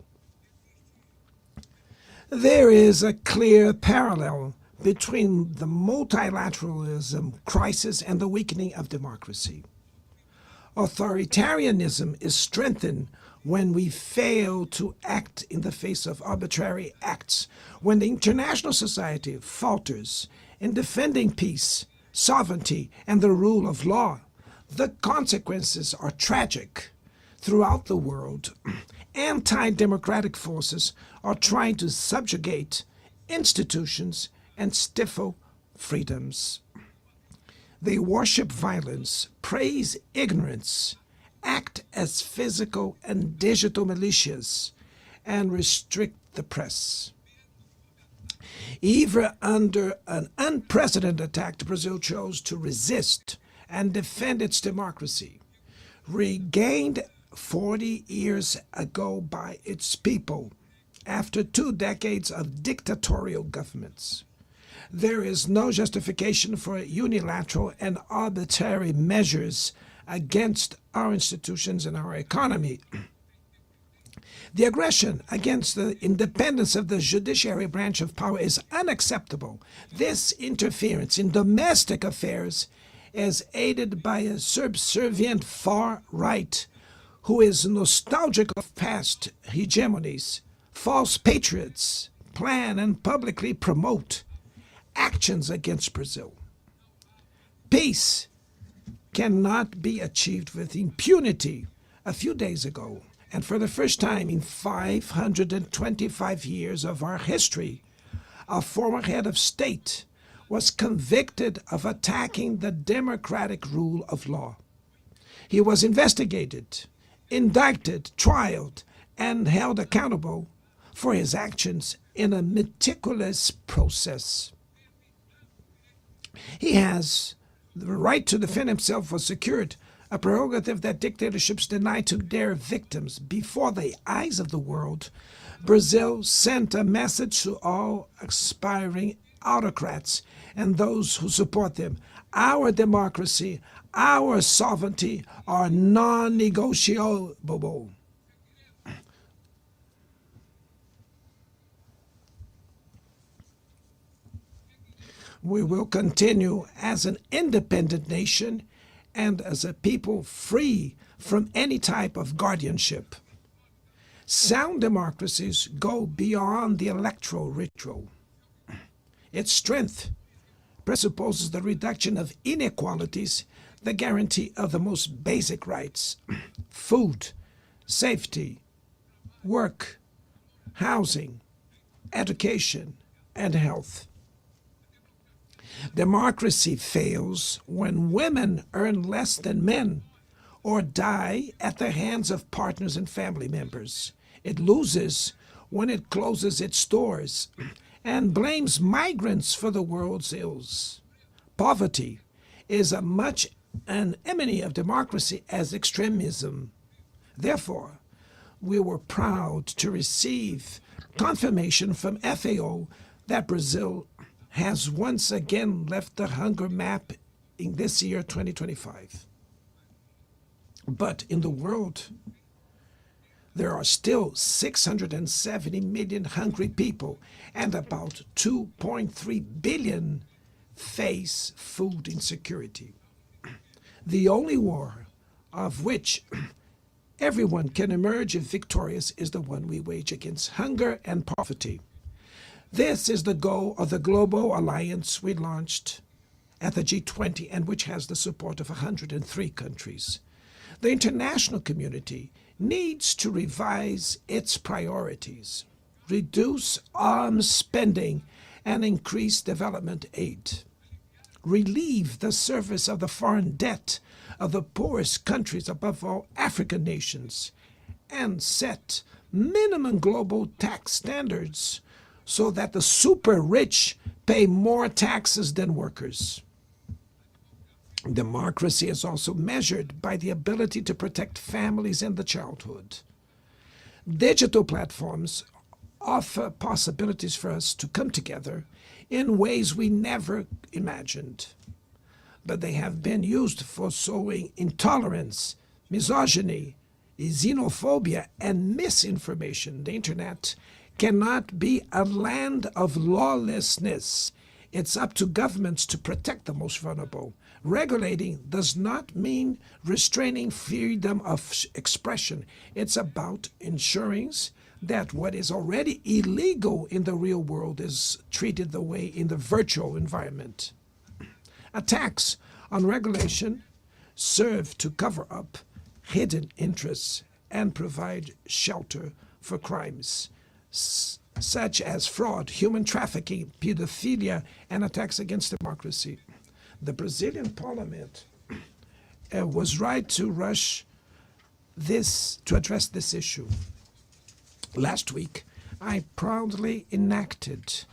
There is a clear parallel between the multilateralism crisis and the weakening of democracy. Authoritarianism is strengthened when we fail to act in the face of arbitrary acts, when the international society falters in defending peace, sovereignty, and the rule of law. The consequences are tragic. Throughout the world, anti-democratic forces are trying to subjugate institutions and stifle freedoms. They worship violence, praise ignorance, act as physical and digital militias, and restrict the press. Even under an unprecedented attack, Brazil chose to resist and defend its democracy, regained 40 years ago by its people after 2 decades of dictatorial governments. There is no justification for unilateral and arbitrary measures against our institutions and our economy. The aggression against the independence of the judiciary branch of power is unacceptable. This interference in domestic affairs is aided by a subservient far right who is nostalgic of past hegemonies. False patriots plan and publicly promote actions against Brazil. Peace cannot be achieved with impunity. A few days ago, and for the first time in 525 years of our history, a former head of state was convicted of attacking the democratic rule of law. He was investigated, indicted, trialed, and held accountable for his actions in a meticulous process. He has the right to defend himself was secured, a prerogative that dictatorships deny to their victims. Before the eyes of the world, Brazil sent a message to all aspiring autocrats and those who support them. Our democracy, our sovereignty are non-negotiable. We will continue as an independent nation and as a people free from any type of guardianship. Sound democracies go beyond the electoral ritual. Its strength presupposes the reduction of inequalities, the guarantee of the most basic rights: food, safety, work, housing, education, and health. Democracy fails when women earn less than men or die at the hands of partners and family members. It loses when it closes its doors and blames migrants for the world's ills. Poverty is as much an enemy of democracy as extremism. Therefore, we were proud to receive confirmation from FAO that Brazil has once again left the hunger map in this year, 2025. But in the world, there are still 670 million hungry people, and about 2.3 billion face food insecurity. The only war of which everyone can emerge victorious is the one we wage against hunger and poverty. This is the goal of the global alliance we launched at the G20 and which has the support of 103 countries. The international community needs to revise its priorities, reduce arms spending, and increase development aid. Relieve the service of the foreign debt of the poorest countries, above all African nations, and set minimum global tax standards so that the super rich pay more taxes than workers. Democracy is also measured by the ability to protect families and the childhood. Digital platforms offer possibilities for us to come together in ways we never imagined. But they have been used for sowing intolerance, misogyny, xenophobia, and misinformation. The internet cannot be a land of lawlessness. It's up to governments to protect the most vulnerable. Regulating does not mean restraining freedom of expression. It's about ensuring that what is already illegal in the real world is treated the way in the virtual environment. Attacks on regulation serve to cover up hidden interests and provide shelter for crimes such as fraud, human trafficking, pedophilia, and attacks against democracy. The Brazilian parliament was right to rush to address this issue. Last week, I proudly enacted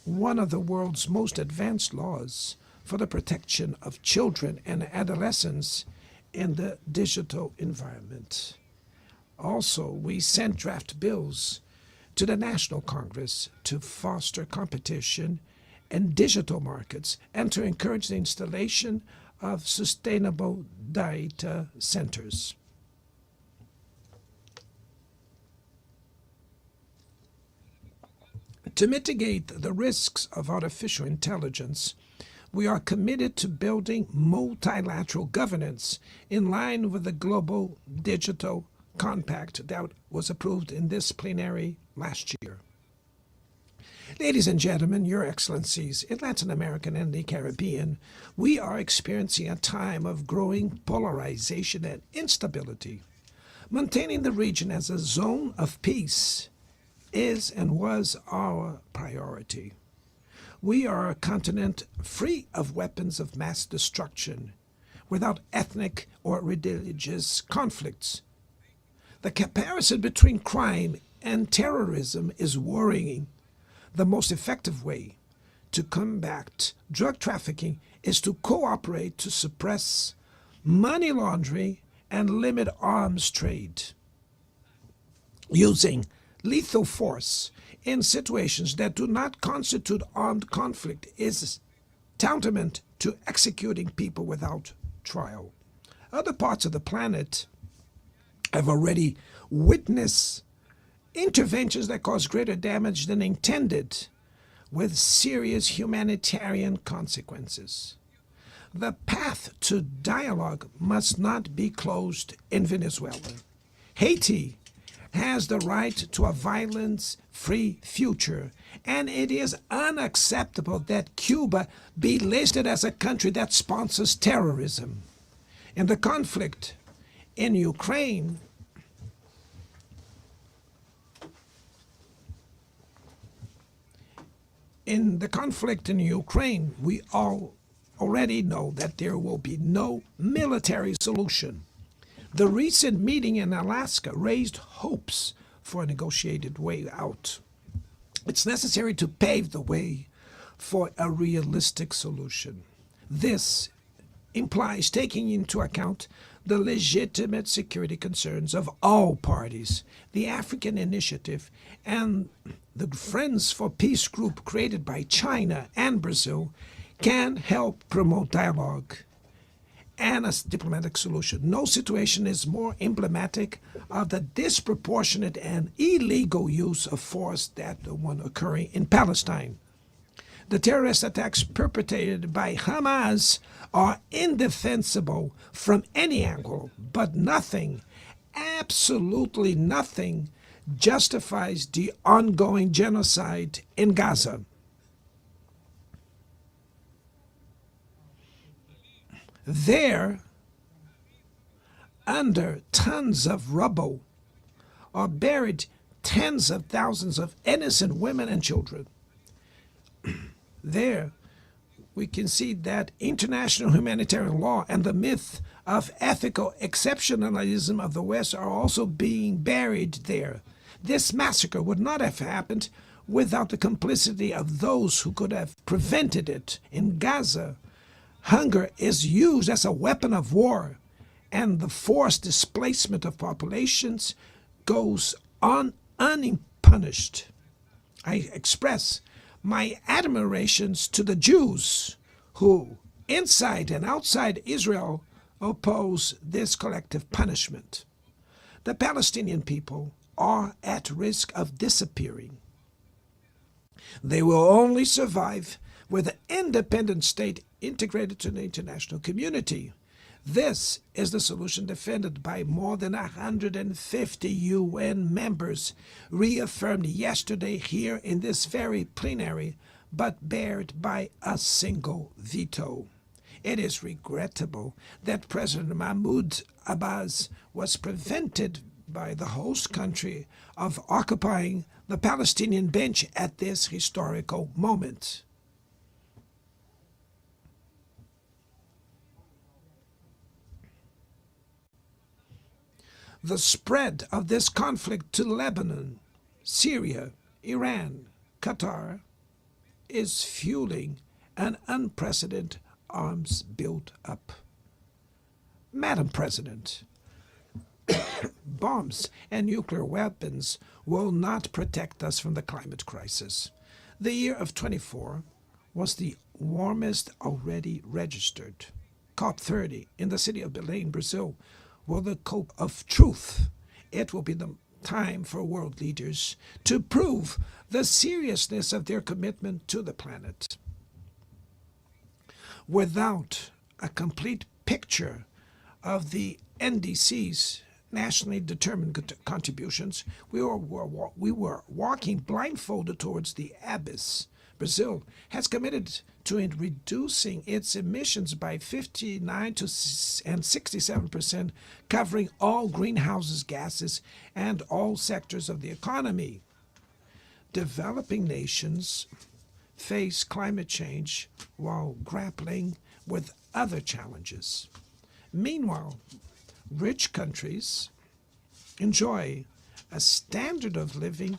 one of the world's most advanced laws for the protection of children and adolescents in the digital environment. Also, we sent draft bills to the National Congress to foster competition in digital markets and to encourage the installation of sustainable data centers. To mitigate the risks of artificial intelligence, we are committed to building multilateral governance in line with the Global Digital Compact that was approved in this plenary last year. Ladies and gentlemen, Your Excellencies, in Latin America and the Caribbean, we are experiencing a time of growing polarization and instability. Maintaining the region as a zone of peace is and was our priority. We are a continent free of weapons of mass destruction, without ethnic or religious conflicts. The comparison between crime and terrorism is worrying. The most effective way to combat drug trafficking is to cooperate to suppress money laundering and limit arms trade. Using lethal force in situations that do not constitute armed conflict is tantamount to executing people without trial. Other parts of the planet have already witnessed interventions that cause greater damage than intended, with serious humanitarian consequences. The path to dialogue must not be closed in Venezuela. Haiti has the right to a violence-free future, and it is unacceptable that Cuba be listed as a country that sponsors terrorism. In the conflict in Ukraine, we all already know that there will be no military solution. The recent meeting in Alaska raised hopes for a negotiated way out. It's necessary to pave the way for a realistic solution. This implies taking into account the legitimate security concerns of all parties. The African Initiative and the Friends for Peace group created by China and Brazil can help promote dialogue and a diplomatic solution. No situation is more emblematic of the disproportionate and illegal use of force than the one occurring in Palestine. The terrorist attacks perpetrated by Hamas are indefensible from any angle, but nothing, absolutely nothing, justifies the ongoing genocide in Gaza. There, under tons of rubble, are buried tens of thousands of innocent women and children. There, we can see that international humanitarian law and the myth of ethical exceptionalism of the West are also being buried there. This massacre would not have happened without the complicity of those who could have prevented it. In Gaza, hunger is used as a weapon of war, and the forced displacement of populations goes on unpunished. I express my admirations to the Jews who, inside and outside Israel, oppose this collective punishment. The Palestinian people are at risk of disappearing. They will only survive with an independent state integrated to the international community. This is the solution defended by more than 150 UN members, reaffirmed yesterday here in this very plenary, but bared by a single veto. It is regrettable that President Mahmoud Abbas was prevented by the host country of occupying the Palestinian bench at this historical moment. The spread of this conflict to Lebanon, Syria, Iran, Qatar is fueling an unprecedented arms build up. Madam President, bombs and nuclear weapons will not protect us from the climate crisis. The year of 24 was the warmest already registered. COP30 in the city of Belém, Brazil, will the COP of truth. It will be the time for world leaders to prove the seriousness of their commitment to the planet. Without a complete picture of the NDC's nationally determined contributions, we were walking blindfolded towards the abyss. Brazil has committed to reducing its emissions by 59% and 67%, covering all greenhouse gases and all sectors of the economy. Developing nations face climate change while grappling with other challenges. Meanwhile, rich countries enjoy a standard of living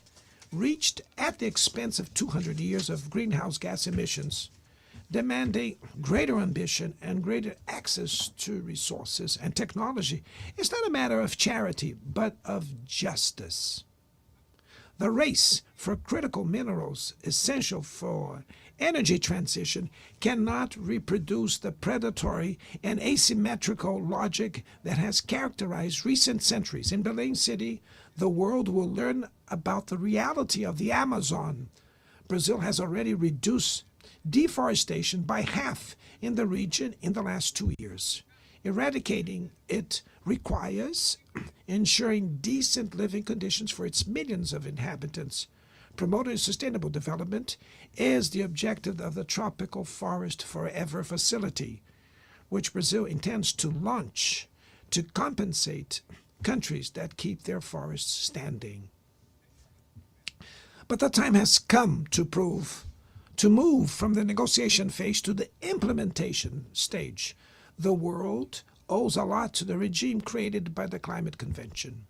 reached at the expense of 200 years of greenhouse gas emissions, demanding greater ambition and greater access to resources and technology. It's not a matter of charity, but of justice. The race for critical minerals essential for energy transition cannot reproduce the predatory and asymmetrical logic that has characterized recent centuries. In Belém City, the world will learn about the reality of the Amazon. Brazil has already reduced deforestation by half in the region in the last 2 years. Eradicating it requires ensuring decent living conditions for its millions of inhabitants. Promoting sustainable development is the objective of the Tropical Forest Forever facility, which Brazil intends to launch to compensate countries that keep their forests standing. But the time has come to move from the negotiation phase to the implementation stage. The world owes a lot to the regime created by the Climate Convention.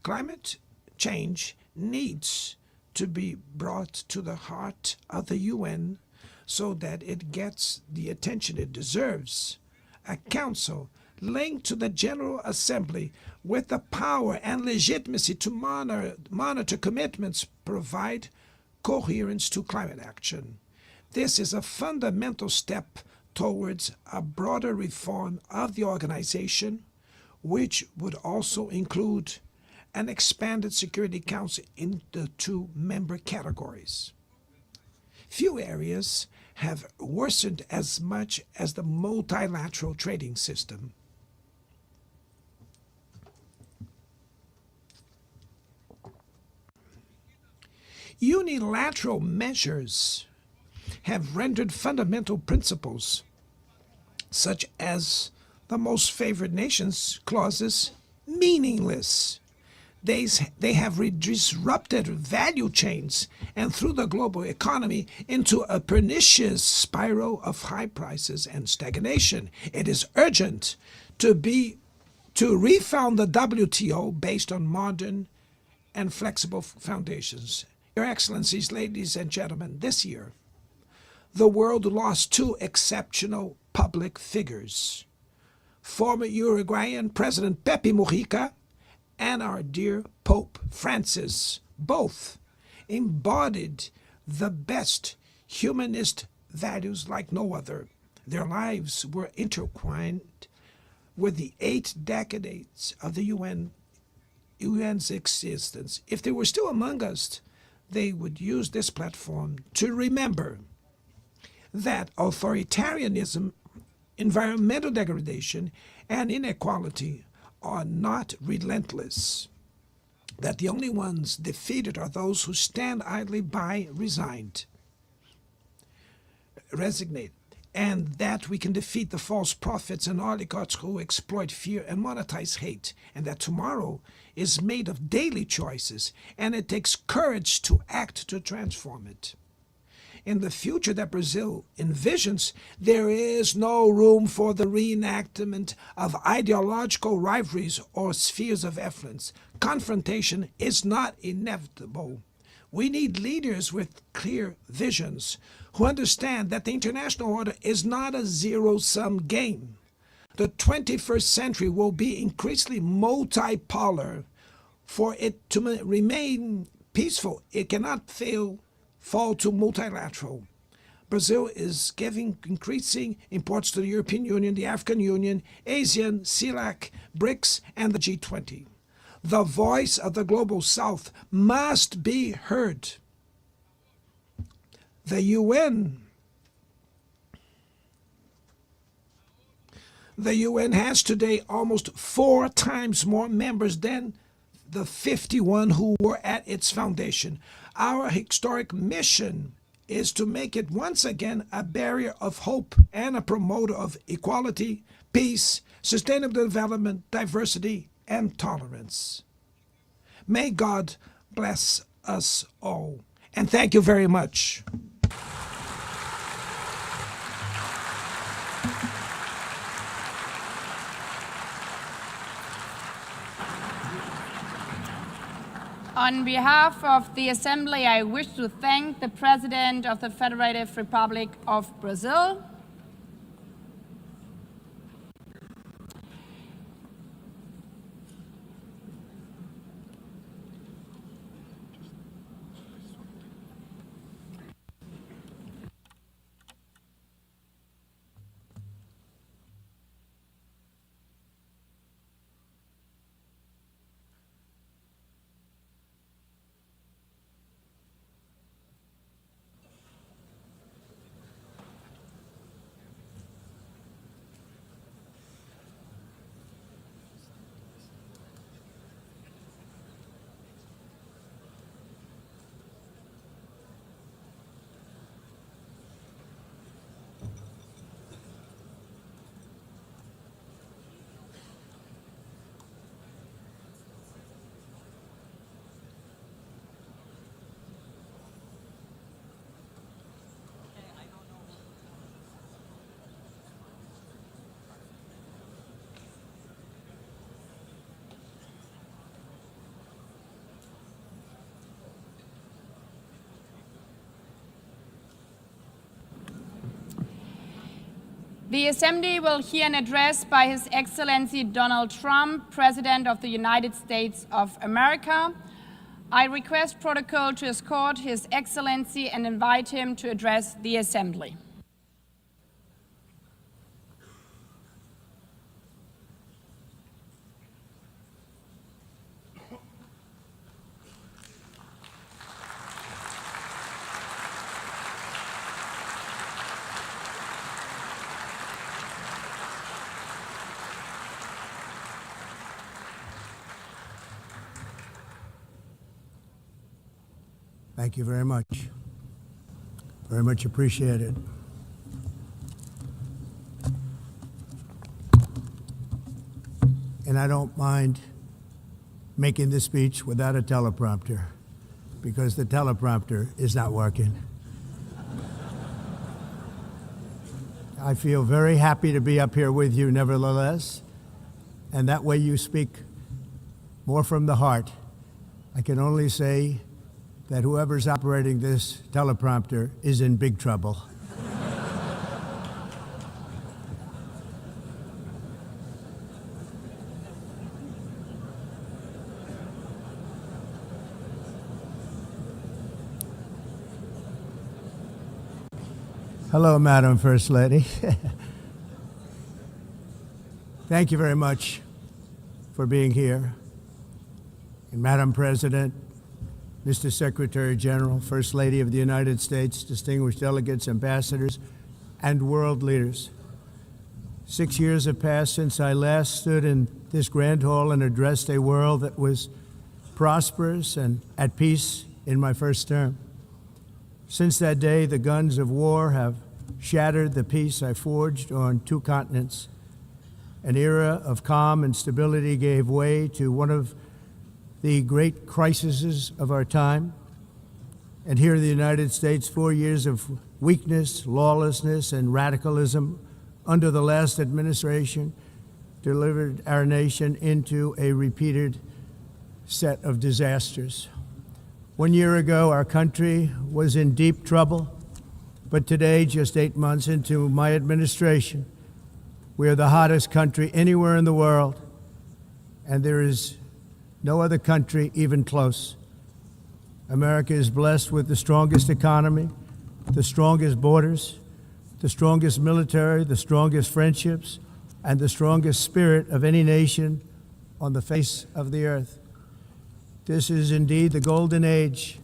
Climate change needs to be brought to the heart of the UN so that it gets the attention it deserves. A council linked to the General Assembly with the power and legitimacy to monitor commitments provide coherence to climate action. This is a fundamental step towards a broader reform of the organization, which would also include an expanded Security Council in the 2 member categories. Few areas have worsened as much as the multilateral trading system. Unilateral measures have rendered fundamental principles, such as the most favored nations clauses, meaningless. They have disrupted value chains and threw the global economy into a pernicious spiral of high prices and stagnation. It is urgent to refound the WTO based on modern and flexible foundations. Your Excellencies, ladies and gentlemen, this year, the world lost 2 exceptional public figures. Former Uruguayan President Pepe Mujica and our dear Pope Francis, both embodied the best humanist values like no other. Their lives were intertwined with the 8 decades of the UN's existence. If they were still among us, they would use this platform to remember that authoritarianism, environmental degradation, and inequality are not relentless, that the only ones defeated are those who stand idly by, resignate, and that we can defeat the false prophets and oligarchs who exploit fear and monetize hate, and that tomorrow is made of daily choices, and it takes courage to act to transform it. In the future that Brazil envisions, there is no room for the reenactment of ideological rivalries or spheres of influence. Confrontation is not inevitable. We need leaders with clear visions who understand that the international order is not a zero-sum game. The 21st century will be increasingly multipolar. For it to remain peaceful, it cannot fall to multilateral. Brazil is giving increasing importance to the European Union, the African Union, ASEAN, CELAC, BRICS, and the G20. The voice of the Global South must be heard. The UN has today almost 4 times more members than the 51 who were at its foundation. Our historic mission is to make it once again a barrier of hope and a promoter of equality, peace, sustainable development, diversity, and tolerance. May God bless us all. And thank you very much. On behalf of the Assembly, I wish to thank the President of the Federative Republic of Brazil, the Assembly will hear an address by His Excellency Donald Trump, President of the United States of America. I request protocol to escort His Excellency and invite him to address the Assembly. Thank you very much. Very much appreciated. And I don't mind making this speech without a teleprompter, because the teleprompter is not working. I feel very happy to be up here with you nevertheless, and that way you speak more from the heart. I can only say that whoever's operating this teleprompter is in big trouble. Hello, Madam First Lady. Thank you very much for being here. And Madam President, Mr. Secretary General, First Lady of the United States, distinguished delegates, ambassadors, and world leaders. 6 years have passed since I last stood in this grand hall and addressed a world that was prosperous and at peace in my first term. Since that day, the guns of war have shattered the peace I forged on 2 continents. An era of calm and stability gave way to one of the great crises of our time. And here in the United States, 4 years of weakness, lawlessness, and radicalism under the last administration delivered our nation into a repeated set of disasters. 1 year ago, our country was in deep trouble, but today, just 8 months into my administration, we are the hottest country anywhere in the world, and there is no other country even close. America is blessed with the strongest economy, the strongest borders, the strongest military, the strongest friendships, and the strongest spirit of any nation on the face of the earth. This is indeed the golden age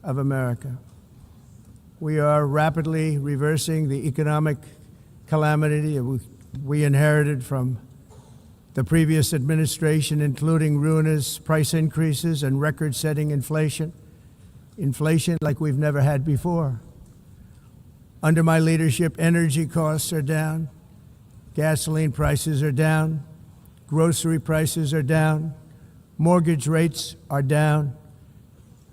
of America. We are rapidly reversing the economic calamity we inherited from the previous administration, including ruinous price increases and record-setting inflation like we've never had before. Under my leadership, energy costs are down, gasoline prices are down, grocery prices are down, mortgage rates are down,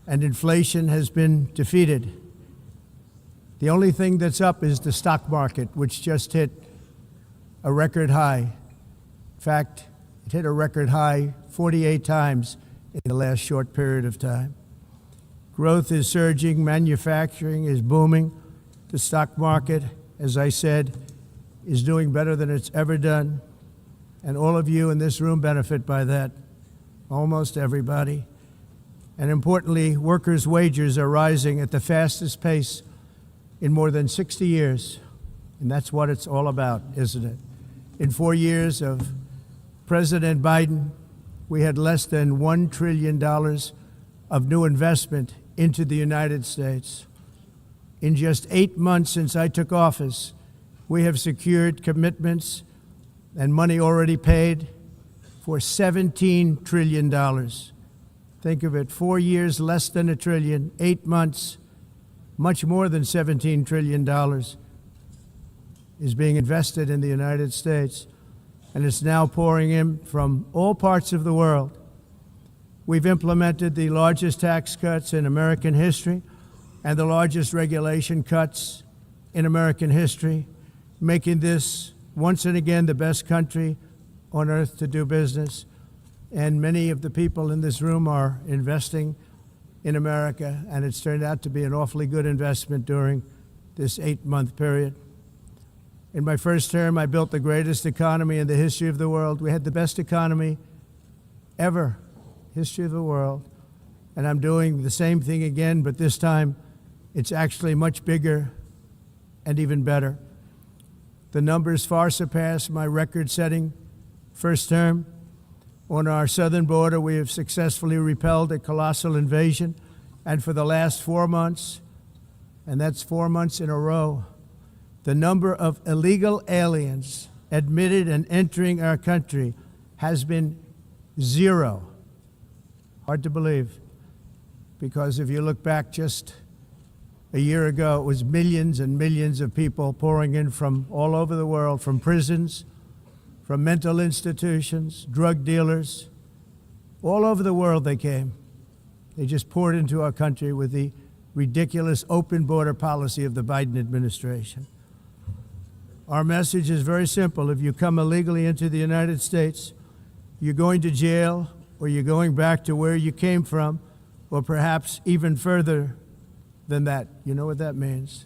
and inflation has been defeated. The only thing that's up is the stock market, which just hit a record high. In fact, it hit a record high 48 times in the last short period of time. Growth is surging, manufacturing is booming. The stock market, as I said, is doing better than it's ever done. And all of you in this room benefit by that, almost everybody. And importantly, workers' wages are rising at the fastest pace in more than 60 years. And that's what it's all about, isn't it? In 4 years of President Biden, we had less than $1 trillion of new investment into the United States. In just 8 months since I took office, we have secured commitments and money already paid for $17 trillion. Think of it, 4 years, less than $1 trillion, 8 months, much more than $17 trillion is being invested in the United States, and it's now pouring in from all parts of the world. We've implemented the largest tax cuts in American history and the largest regulation cuts in American history, making this once and again the best country on earth to do business. And many of the people in this room are investing in America, and it's turned out to be an awfully good investment during this 8-month period. In my first term, I built the greatest economy in the history of the world. We had the best economy ever, history of the world. And I'm doing the same thing again, but this time it's actually much bigger and even better. The numbers far surpass my record-setting first term. On our southern border, we have successfully repelled a colossal invasion. And for the last 4 months, and that's 4 months in a row, the number of illegal aliens admitted and entering our country has been 0. Hard to believe, because if you look back just a year ago, it was millions and millions of people pouring in from all over the world, from prisons, from mental institutions, drug dealers. All over the world they came. They just poured into our country with the ridiculous open border policy of the Biden administration. Our message is very simple. If you come illegally into the United States, you're going to jail, or you're going back to where you came from, or perhaps even further than that. You know what that means.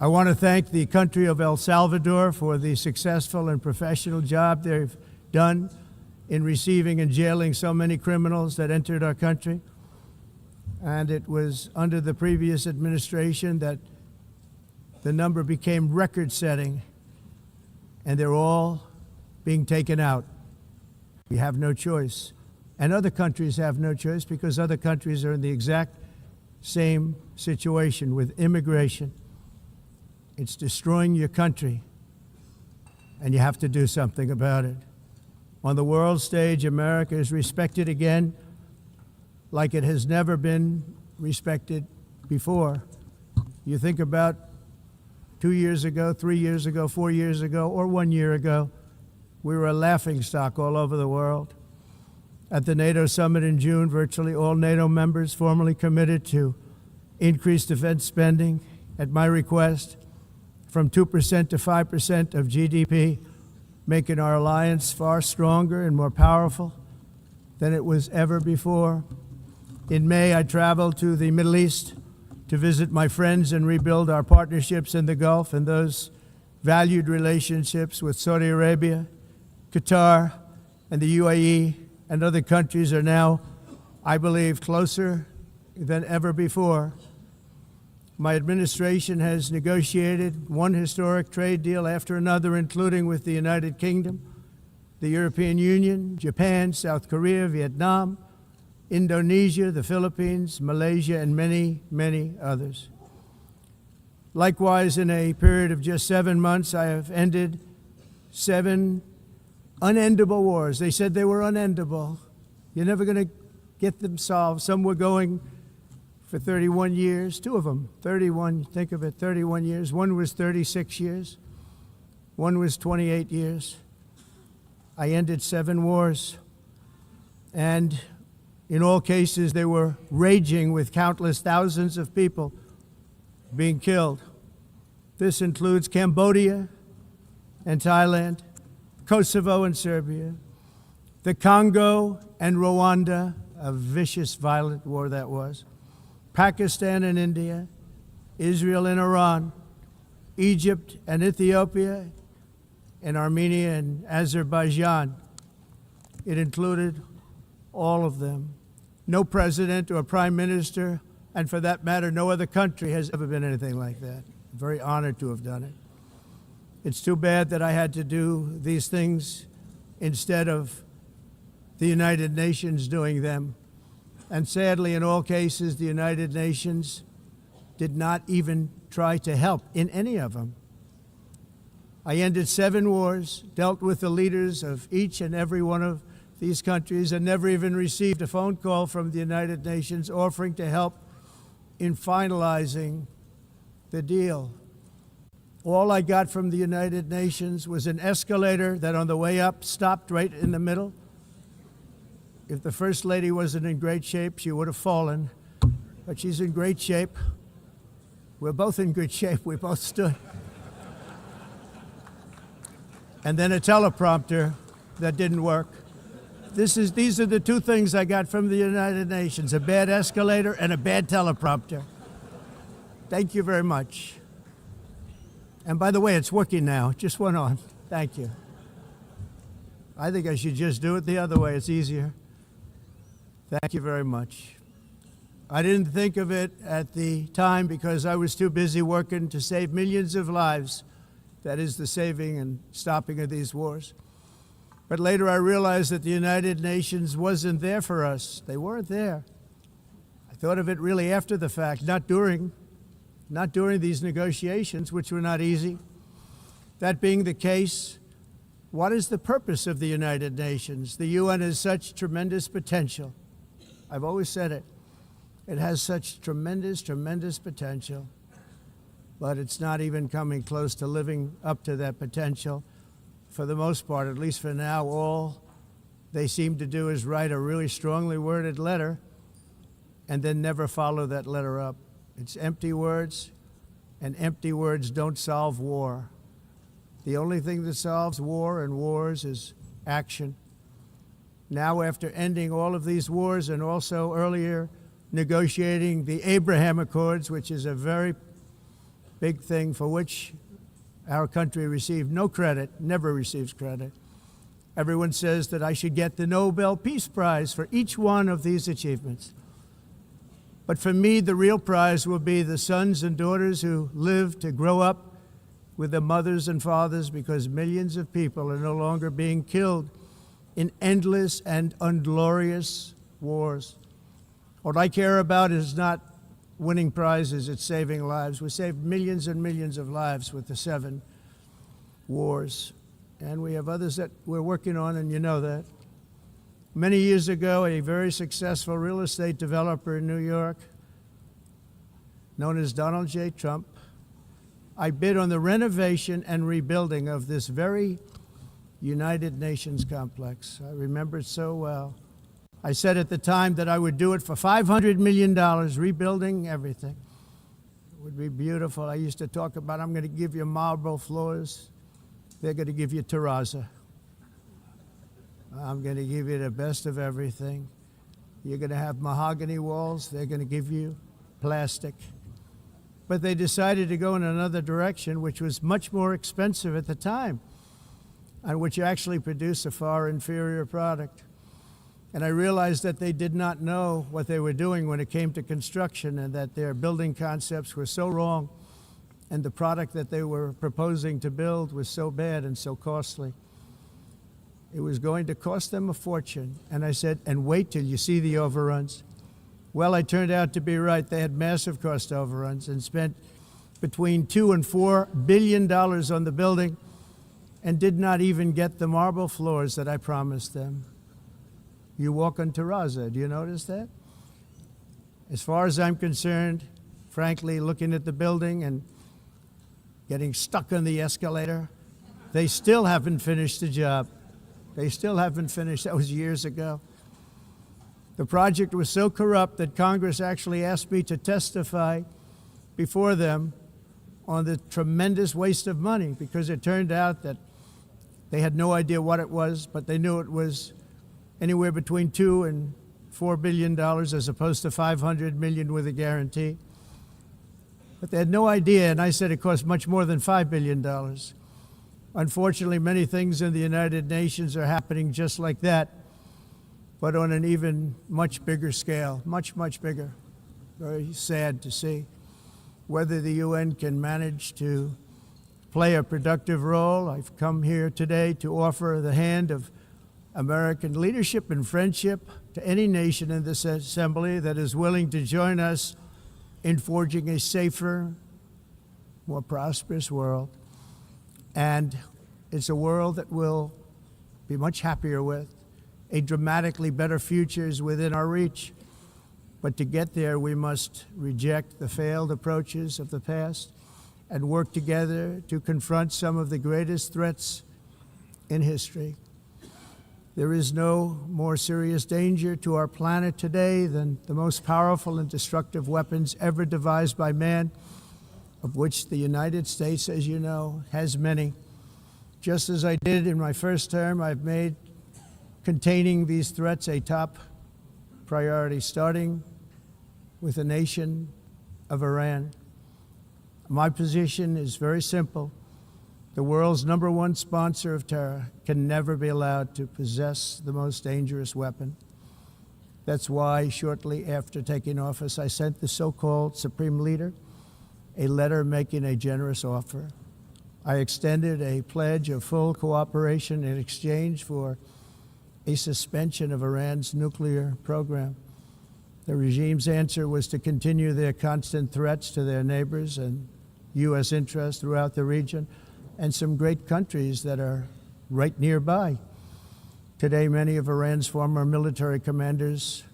I want to thank the country of El Salvador for the successful and professional job they've done in receiving and jailing so many criminals that entered our country. And it was under the previous administration that the number became record-setting, and they're all being taken out. We have no choice. And other countries have no choice, because other countries are in the exact same situation with immigration. It's destroying your country, and you have to do something about it. On the world stage, America is respected again like it has never been respected before. You think about 2 years ago, 3 years ago, 4 years ago, or 1 year ago, we were a laughingstock all over the world. At the NATO summit in June, virtually all NATO members formally committed to increase defense spending at my request from 2% to 5% of GDP, making our alliance far stronger and more powerful than it was ever before. In May, I traveled to the Middle East to visit my friends and rebuild our partnerships in the Gulf, and those valued relationships with Saudi Arabia, Qatar, and the UAE and other countries are now, I believe, closer than ever before. My administration has negotiated one historic trade deal after another, including with the United Kingdom, the European Union, Japan, South Korea, Vietnam, Indonesia, the Philippines, Malaysia, and many, many others. Likewise, in a period of just 7 months, I have ended 7 unendable wars. They said they were unendable. You're never going to get them solved. Some were going for 31 years, 2 of them, 31, think of it, 31 years. One was 36 years. One was 28 years. I ended 7 wars. And in all cases, they were raging with countless thousands of people being killed. This includes Cambodia and Thailand, Kosovo and Serbia, the Congo and Rwanda, a vicious, violent war that was, Pakistan and India, Israel and Iran, Egypt and Ethiopia, and Armenia and Azerbaijan. It included all of them. No president or prime minister, and for that matter, no other country has ever been anything like that. I'm very honored to have done it. It's too bad that I had to do these things instead of the United Nations doing them. And sadly, in all cases, the United Nations did not even try to help in any of them. I ended 7 wars, dealt with the leaders of each and every one of these countries, and never even received a phone call from the United Nations offering to help in finalizing the deal. All I got from the United Nations was an escalator that on the way up stopped right in the middle. If the First Lady wasn't in great shape, she would have fallen, but she's in great shape. We're both in good shape. We both stood. And then a teleprompter that didn't work. These are the 2 things I got from the United Nations, a bad escalator and a bad teleprompter. Thank you very much. And by the way, it's working now. It just went on. Thank you. I think I should just do it the other way. It's easier. Thank you very much. I didn't think of it at the time because I was too busy working to save millions of lives. That is the saving and stopping of these wars. But later I realized that the United Nations wasn't there for us. They weren't there. I thought of it really after the fact, not during these negotiations, which were not easy. That being the case, what is the purpose of the United Nations? The UN has such tremendous potential. I've always said it. It has such tremendous, tremendous potential, but it's not even coming close to living up to that potential. For the most part, at least for now, all they seem to do is write a really strongly worded letter and then never follow that letter up. It's empty words, and empty words don't solve war. The only thing that solves war and wars is action. Now, after ending all of these wars and also earlier negotiating the Abraham Accords, which is a very big thing for which our country received no credit, never receives credit. Everyone says that I should get the Nobel Peace Prize for each one of these achievements. But for me, the real prize will be the sons and daughters who live to grow up with their mothers and fathers, because millions of people are no longer being killed in endless and unglorious wars. What I care about is not winning prizes, it's saving lives. We saved millions and millions of lives with the 7 wars. And we have others that we're working on, and you know that. Many years ago, a very successful real estate developer in New York, known as Donald J. Trump, I bid on the renovation and rebuilding of this very United Nations complex. I remember it so well. I said at the time that I would do it for $500 million, rebuilding everything. It would be beautiful. I used to talk about, I'm going to give you marble floors. They're going to give you terrazzo. I'm going to give you the best of everything. You're going to have mahogany walls. They're going to give you plastic. But they decided to go in another direction, which was much more expensive at the time, and which actually produced a far inferior product. And I realized that they did not know what they were doing when it came to construction, and that their building concepts were so wrong, and the product that they were proposing to build was so bad and so costly. It was going to cost them a fortune. And I said, and wait till you see the overruns. Well, I turned out to be right. They had massive cost overruns and spent between $2 and $4 billion on the building and did not even get the marble floors that I promised them. You walk on terrazzo, do you notice that? As far as I'm concerned, frankly, looking at the building and getting stuck on the escalator, they still haven't finished the job. They still haven't finished. That was years ago. The project was so corrupt that Congress actually asked me to testify before them on the tremendous waste of money, because it turned out that they had no idea what it was, but they knew it was anywhere between $2 and $4 billion as opposed to $500 million with a guarantee. But they had no idea, and I said it cost much more than $5 billion. Unfortunately, many things in the United Nations are happening just like that, but on an even much bigger scale, much, much bigger. Very sad to see. Whether the UN can manage to play a productive role, I've come here today to offer the hand of American leadership and friendship to any nation in this assembly that is willing to join us in forging a safer, more prosperous world. And it's a world that we'll be much happier with. A dramatically better future is within our reach. But to get there, we must reject the failed approaches of the past and work together to confront some of the greatest threats in history. There is no more serious danger to our planet today than the most powerful and destructive weapons ever devised by man, of which the United States, as you know, has many. Just as I did in my first term, I've made containing these threats a top priority, starting with the nation of Iran. My position is very simple. The world's #1 sponsor of terror can never be allowed to possess the most dangerous weapon. That's why shortly after taking office, I sent the so-called Supreme Leader a letter making a generous offer. I extended a pledge of full cooperation in exchange for a suspension of Iran's nuclear program. The regime's answer was to continue their constant threats to their neighbors and U.S. interests throughout the region, and some great countries that are right nearby. Today, many of Iran's former military commanders,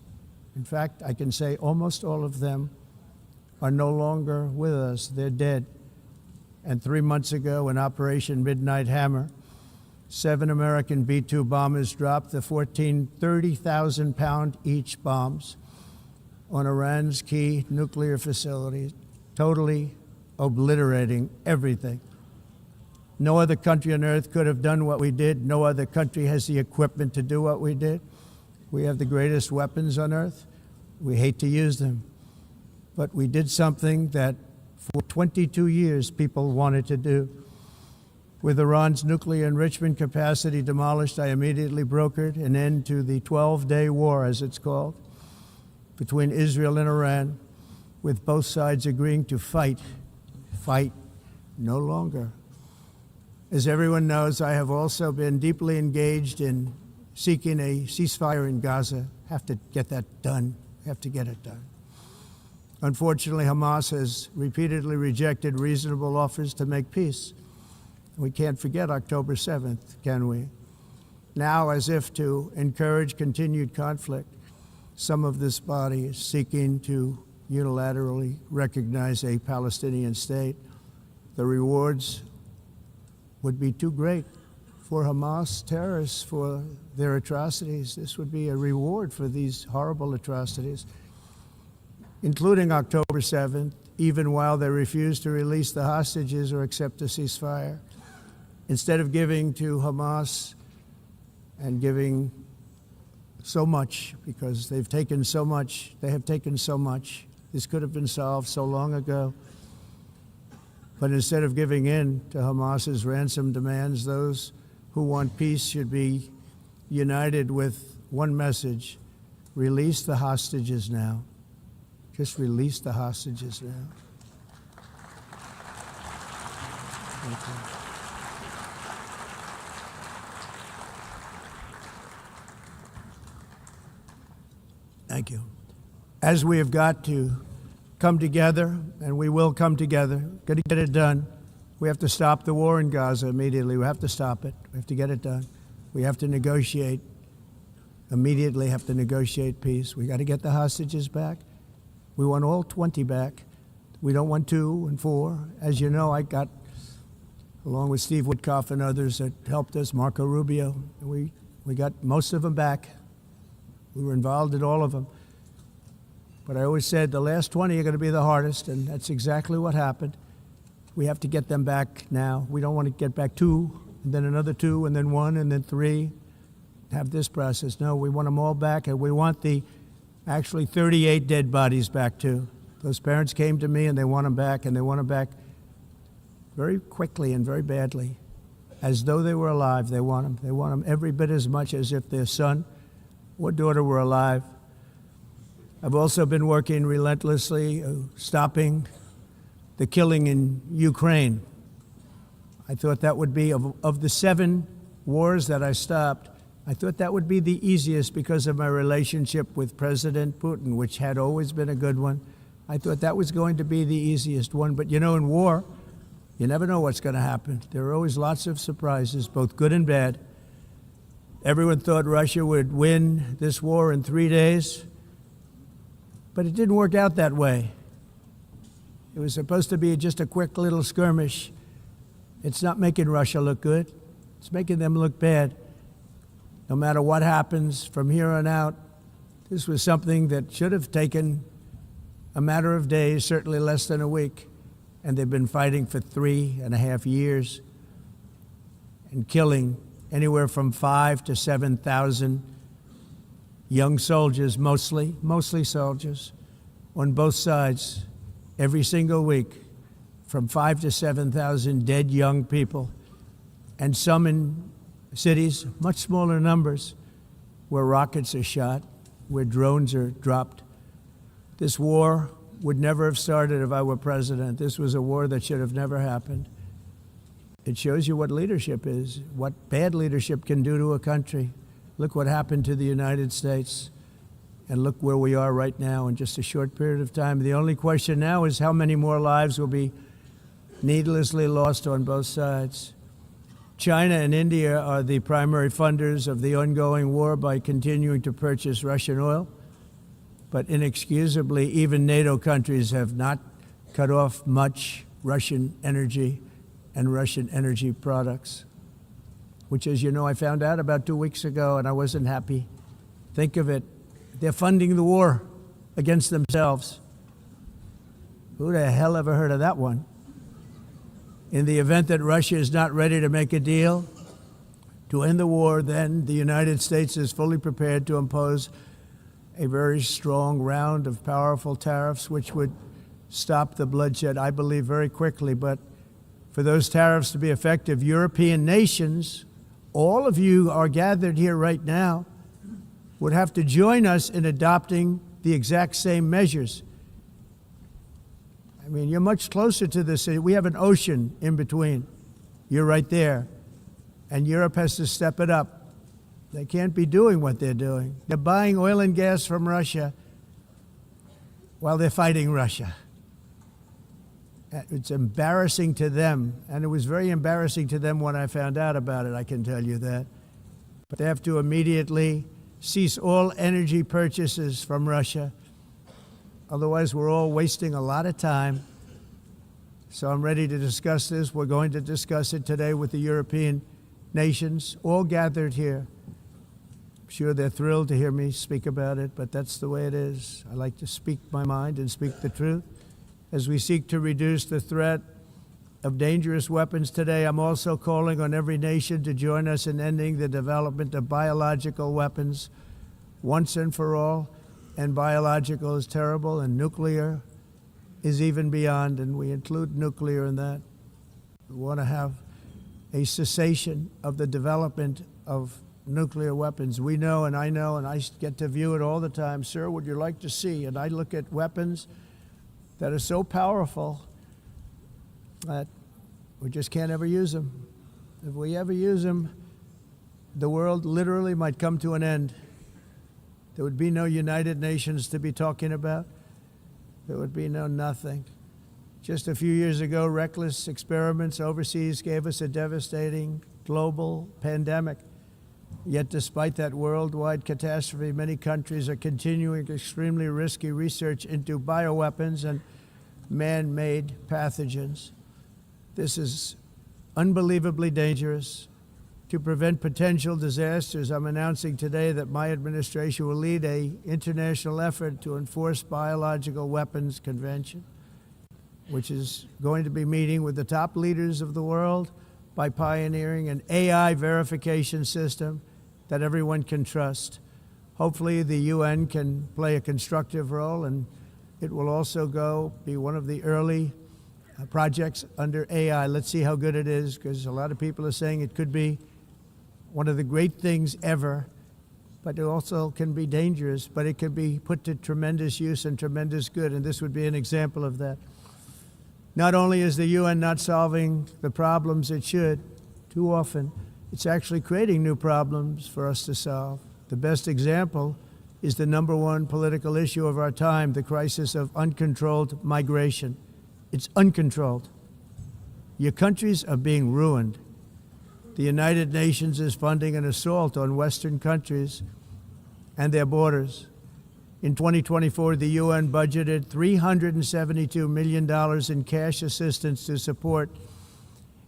in fact, I can say almost all of them, are no longer with us. They're dead. And 3 months ago, in Operation Midnight Hammer, 7 American B-2 bombers dropped the 14 30,000-pound each bombs on Iran's key nuclear facilities, totally obliterating everything. No other country on earth could have done what we did. No other country has the equipment to do what we did. We have the greatest weapons on earth. We hate to use them. But we did something that for 22 years people wanted to do. With Iran's nuclear enrichment capacity demolished, I immediately brokered an end to the 12-day war, as it's called, between Israel and Iran, with both sides agreeing to fight no longer. As everyone knows, I have also been deeply engaged in seeking a ceasefire in Gaza. Have to get that done. Have to get it done. Unfortunately, Hamas has repeatedly rejected reasonable offers to make peace. We can't forget October 7th, can we? Now, as if to encourage continued conflict, some of this body is seeking to unilaterally recognize a Palestinian state. The rewards would be too great for Hamas terrorists for their atrocities. This would be a reward for these horrible atrocities, including October 7th, even while they refuse to release the hostages or accept a ceasefire. Instead of giving to Hamas and giving so much because they've taken so much. They have taken so much. This could have been solved so long ago. But instead of giving in to Hamas's ransom demands, those who want peace should be united with one message: release the hostages now. Just release the hostages now. Thank you. Thank you. As we have got to come together, and we will come together, got to get it done. We have to stop the war in Gaza immediately. We have to stop it. We have to get it done. We have to negotiate, immediately have to negotiate peace. We got to get the hostages back. We want all 20 back. We don't want 2 and 4. As you know, I got, along with Steve Witkoff and others that helped us, Marco Rubio, we got most of them back. We were involved in all of them. But I always said the last 20 are going to be the hardest, and that's exactly what happened. We have to get them back now. We don't want to get back 2, and then another 2, and then 1, and then 3. Have this process. No, we want them all back, and we want the actually 38 dead bodies back too. Those parents came to me, and they want them back, and they want them back very quickly and very badly. As though they were alive, they want them. They want them every bit as much as if their son or daughter were alive. I've also been working relentlessly, stopping the killing in Ukraine. I thought that would be, of the 7 wars that I stopped, I thought that would be the easiest because of my relationship with President Putin, which had always been a good one. I thought that was going to be the easiest one. But you know, in war, you never know what's going to happen. There are always lots of surprises, both good and bad. Everyone thought Russia would win this war in 3 days, but it didn't work out that way. It was supposed to be just a quick little skirmish. It's not making Russia look good. It's making them look bad. No matter what happens from here on out, this was something that should have taken a matter of days, certainly less than a week. And they've been fighting for 3.5 years and killing anywhere from 5,000 to 7,000 young soldiers, mostly soldiers, on both sides, every single week, from 5,000 to 7,000 dead young people, and some in cities, much smaller numbers, where rockets are shot, where drones are dropped. This war would never have started if I were president. This was a war that should have never happened. It shows you what leadership is, what bad leadership can do to a country. Look what happened to the United States, and look where we are right now in just a short period of time. The only question now is how many more lives will be needlessly lost on both sides. China and India are the primary funders of the ongoing war by continuing to purchase Russian oil. But inexcusably, even NATO countries have not cut off much Russian energy and Russian energy products, which, as you know, I found out about 2 weeks ago, and I wasn't happy. Think of it. They're funding the war against themselves. Who the hell ever heard of that one? In the event that Russia is not ready to make a deal to end the war, then the United States is fully prepared to impose a very strong round of powerful tariffs, which would stop the bloodshed, I believe, very quickly. But for those tariffs to be effective, European nations, all of you are gathered here right now, would have to join us in adopting the exact same measures. I mean, you're much closer to this. We have an ocean in between. You're right there. And Europe has to step it up. They can't be doing what they're doing. They're buying oil and gas from Russia while they're fighting Russia. It's embarrassing to them, and it was very embarrassing to them when I found out about it, I can tell you that. But they have to immediately cease all energy purchases from Russia. Otherwise, we're all wasting a lot of time. So I'm ready to discuss this. We're going to discuss it today with the European nations, all gathered here. I'm sure they're thrilled to hear me speak about it, but that's the way it is. I like to speak my mind and speak the truth. As we seek to reduce the threat of dangerous weapons today, I'm also calling on every nation to join us in ending the development of biological weapons, once and for all, and biological is terrible, and nuclear is even beyond, and we include nuclear in that. We want to have a cessation of the development of nuclear weapons. We know, and I get to view it all the time. Sir, would you like to see? And I look at weapons that are so powerful that we just can't ever use them. If we ever use them, the world literally might come to an end. There would be no United Nations to be talking about. There would be no nothing. Just a few years ago, reckless experiments overseas gave us a devastating global pandemic. Yet despite that worldwide catastrophe, many countries are continuing extremely risky research into bioweapons and man-made pathogens. This is unbelievably dangerous. To prevent potential disasters, I'm announcing today that my administration will lead an international effort to enforce biological weapons convention, which is going to be meeting with the top leaders of the world by pioneering an AI verification system that everyone can trust. Hopefully the UN can play a constructive role, and it will also be one of the early projects under AI. Let's see how good it is, because a lot of people are saying it could be one of the great things ever, but it also can be dangerous, but it can be put to tremendous use and tremendous good, and this would be an example of that. Not only is the UN not solving the problems it should, too often, it's actually creating new problems for us to solve. The best example is the #1 political issue of our time, the crisis of uncontrolled migration. It's uncontrolled. Your countries are being ruined. The United Nations is funding an assault on Western countries and their borders. In 2024, the UN budgeted $372 million in cash assistance to support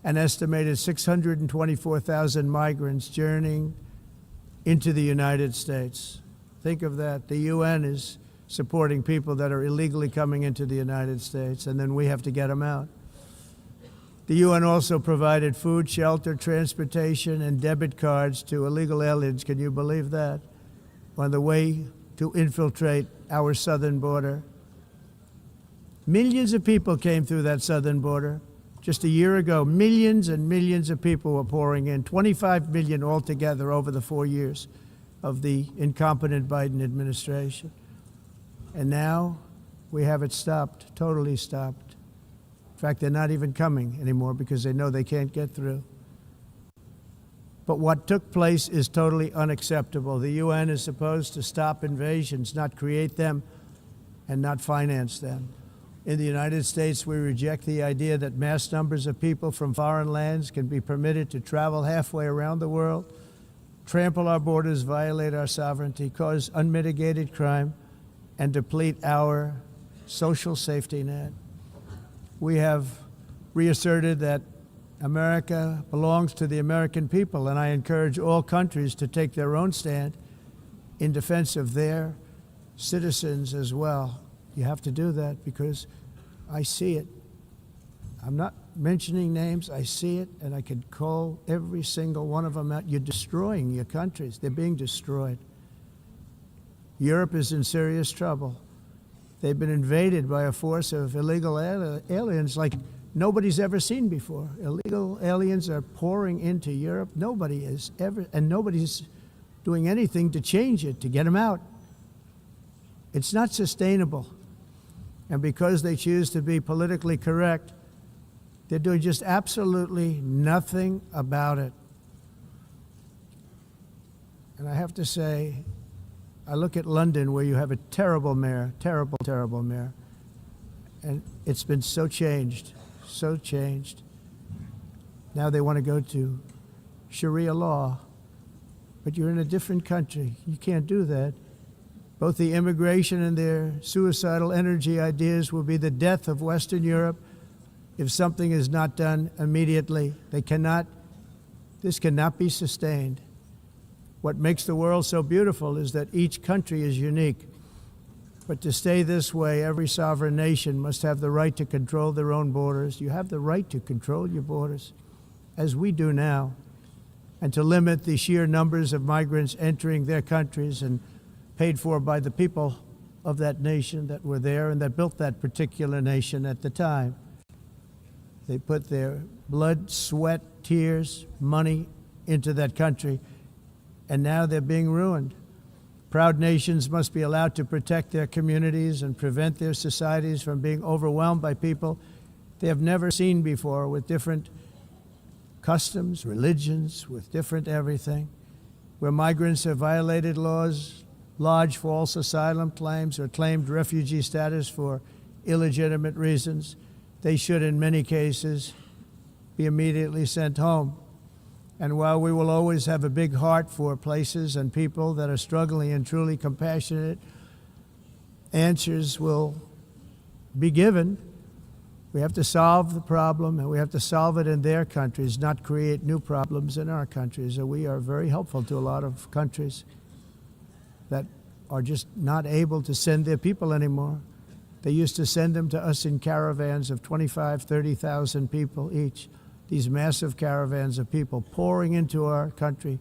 an estimated 624,000 migrants journeying into the United States. Think of that. The UN is supporting people that are illegally coming into the United States, and then we have to get them out. The UN also provided food, shelter, transportation, and debit cards to illegal aliens. Can you believe that? On the way to infiltrate our southern border. Millions of people came through that southern border. Just a year ago, millions and millions of people were pouring in, 25 million altogether over the 4 years of the incompetent Biden administration. And now we have it stopped, totally stopped. In fact, they're not even coming anymore because they know they can't get through. But what took place is totally unacceptable. The UN is supposed to stop invasions, not create them and not finance them. In the United States, we reject the idea that mass numbers of people from foreign lands can be permitted to travel halfway around the world, trample our borders, violate our sovereignty, cause unmitigated crime, and deplete our social safety net. We have reasserted that America belongs to the American people, and I encourage all countries to take their own stand in defense of their citizens as well. You have to do that because I see it. I'm not mentioning names. I see it, and I could call every single one of them out. You're destroying your countries. They're being destroyed. Europe is in serious trouble. They've been invaded by a force of illegal aliens like nobody's ever seen before. Illegal aliens are pouring into Europe. Nobody is ever, and nobody's doing anything to change it, to get them out. It's not sustainable. And because they choose to be politically correct, they're doing just absolutely nothing about it. And I have to say, I look at London, where you have a terrible mayor, terrible, terrible mayor, and it's been so changed, so changed. Now they want to go to Sharia law, but you're in a different country. You can't do that. Both the immigration and their suicidal energy ideas will be the death of Western Europe if something is not done immediately. This cannot be sustained. What makes the world so beautiful is that each country is unique. But to stay this way, every sovereign nation must have the right to control their own borders. You have the right to control your borders, as we do now, and to limit the sheer numbers of migrants entering their countries and paid for by the people of that nation that were there and that built that particular nation at the time. They put their blood, sweat, tears, money into that country, and now they're being ruined. Proud nations must be allowed to protect their communities and prevent their societies from being overwhelmed by people they have never seen before, with different customs, religions, with different everything. Where migrants have violated laws, lodged false asylum claims, or claimed refugee status for illegitimate reasons, they should, in many cases, be immediately sent home. And while we will always have a big heart for places and people that are struggling and truly compassionate, answers will be given. We have to solve the problem, and we have to solve it in their countries, not create new problems in our countries. And we are very helpful to a lot of countries that are just not able to send their people anymore. They used to send them to us in caravans of 25,000, 30,000 people each. These massive caravans of people pouring into our country,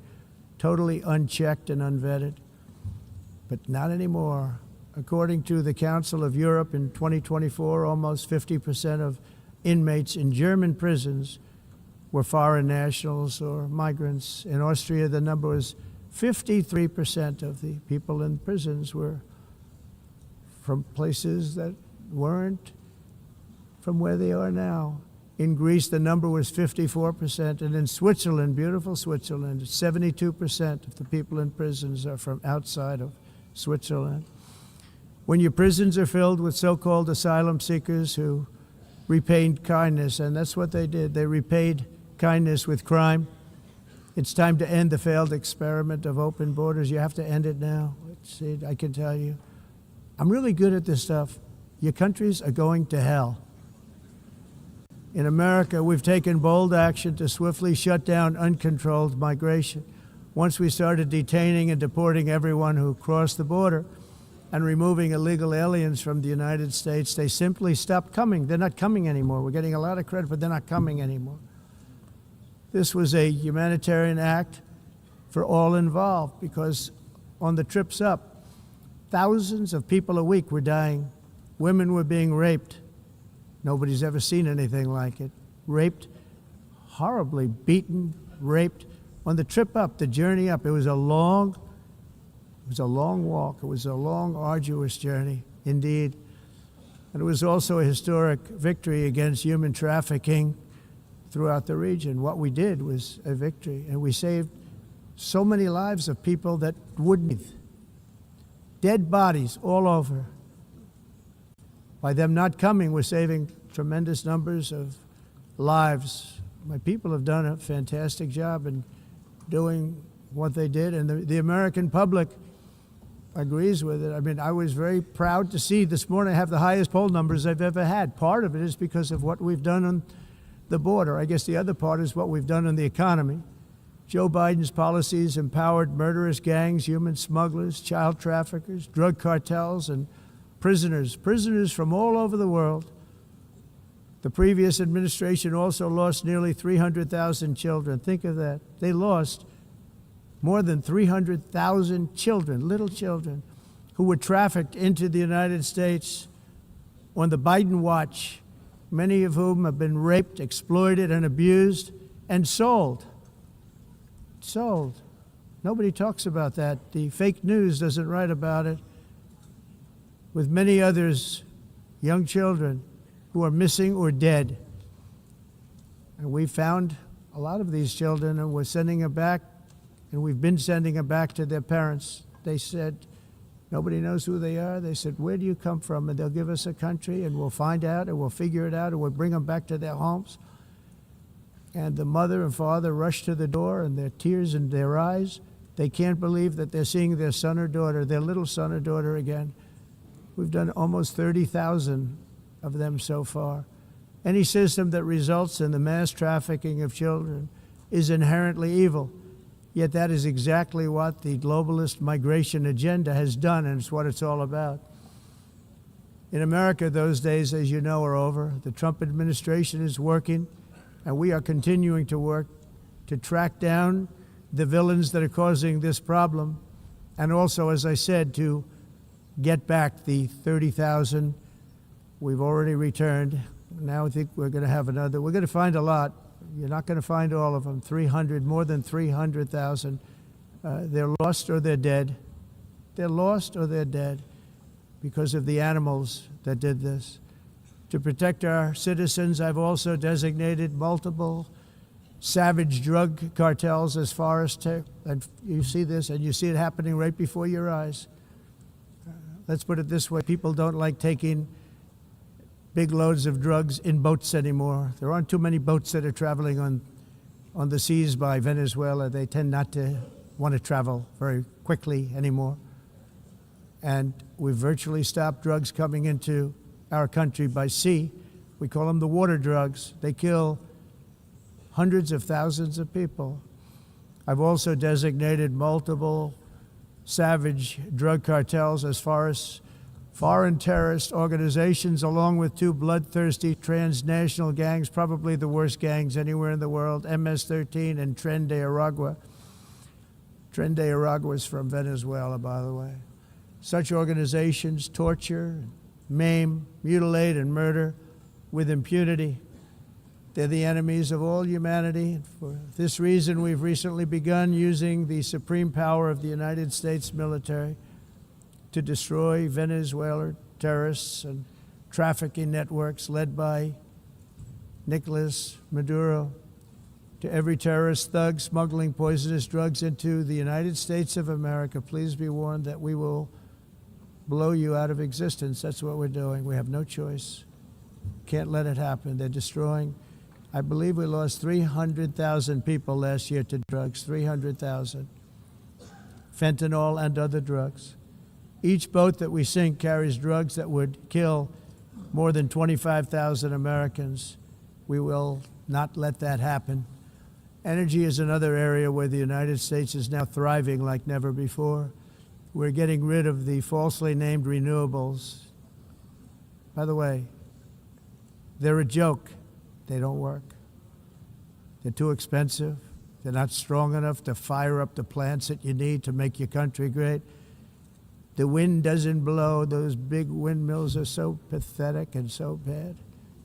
totally unchecked and unvetted. But not anymore. According to the Council of Europe in 2024, almost 50% of inmates in German prisons were foreign nationals or migrants. In Austria, the number was 53% of the people in prisons were from places that weren't from where they are now. In Greece, the number was 54%, and in Switzerland, beautiful Switzerland, 72% of the people in prisons are from outside of Switzerland. When your prisons are filled with so-called asylum seekers who repaid kindness, and that's what they did, they repaid kindness with crime. It's time to end the failed experiment of open borders. You have to end it now. I can tell you. I'm really good at this stuff. Your countries are going to hell. In America, we've taken bold action to swiftly shut down uncontrolled migration. Once we started detaining and deporting everyone who crossed the border and removing illegal aliens from the United States, they simply stopped coming. They're not coming anymore. We're getting a lot of credit, but they're not coming anymore. This was a humanitarian act for all involved, because on the trips up, thousands of people a week were dying. Women were being raped. Nobody's ever seen anything like it. Raped, horribly beaten, raped. On the trip up, the journey up, it was a long walk. It was a long, arduous journey, indeed. And it was also a historic victory against human trafficking throughout the region. What we did was a victory, and we saved so many lives of people that wouldn't. Dead bodies all over. By them not coming, we're saving tremendous numbers of lives. My people have done a fantastic job in doing what they did, and the American public agrees with it. I mean, I was very proud to see this morning I have the highest poll numbers I've ever had. Part of it is because of what we've done on the border. I guess the other part is what we've done in the economy. Joe Biden's policies empowered murderous gangs, human smugglers, child traffickers, drug cartels, and prisoners from all over the world. The previous administration also lost nearly 300,000 children. Think of that. They lost more than 300,000 children, little children, who were trafficked into the United States on the Biden watch, many of whom have been raped, exploited, and abused, and sold. Sold. Nobody talks about that. The fake news doesn't write about it. With many others, young children who are missing or dead. And we found a lot of these children, and we're sending them back, and we've been sending them back to their parents. They said, nobody knows who they are. They said, where do you come from? And they'll give us a country, and we'll find out, and we'll figure it out, and we'll bring them back to their homes. And the mother and father rush to the door, and their tears in their eyes. They can't believe that they're seeing their son or daughter, their little son or daughter again. We've done almost 30,000 of them so far. Any system that results in the mass trafficking of children is inherently evil. Yet that is exactly what the globalist migration agenda has done, and it's what it's all about. In America, those days, as you know, are over. The Trump administration is working, and we are continuing to work to track down the villains that are causing this problem and also, as I said, to get back the 30,000 we've already returned. Now I think we're going to have another. We're going to find a lot. You're not going to find all of them. 300, more than 300,000. They're lost or they're dead. They're lost or they're dead because of the animals that did this. To protect our citizens, I've also designated multiple savage drug cartels as far as and you see this, and you see it happening right before your eyes. Let's put it this way, people don't like taking big loads of drugs in boats anymore. There aren't too many boats that are traveling on the seas by Venezuela. They tend not to want to travel very quickly anymore. And we've virtually stopped drugs coming into our country by sea. We call them the water drugs. They kill hundreds of thousands of people. I've also designated multiple savage drug cartels as far as foreign terrorist organizations, along with two bloodthirsty transnational gangs, probably the worst gangs anywhere in the world, MS-13 and Tren de Aragua. Tren de Aragua is from Venezuela, by the way. Such organizations torture, maim, mutilate, and murder with impunity. They're the enemies of all humanity. For this reason, we've recently begun using the supreme power of the United States military to destroy Venezuelan terrorists and trafficking networks led by Nicolas Maduro. To every terrorist thug smuggling poisonous drugs into the United States of America, please be warned that we will blow you out of existence. That's what we're doing. We have no choice. Can't let it happen. They're destroying. I believe we lost 300,000 people last year to drugs, 300,000. Fentanyl and other drugs. Each boat that we sink carries drugs that would kill more than 25,000 Americans. We will not let that happen. Energy is another area where the United States is now thriving like never before. We're getting rid of the falsely named renewables. By the way, they're a joke. They don't work. They're too expensive. They're not strong enough to fire up the plants that you need to make your country great. The wind doesn't blow. Those big windmills are so pathetic and so bad,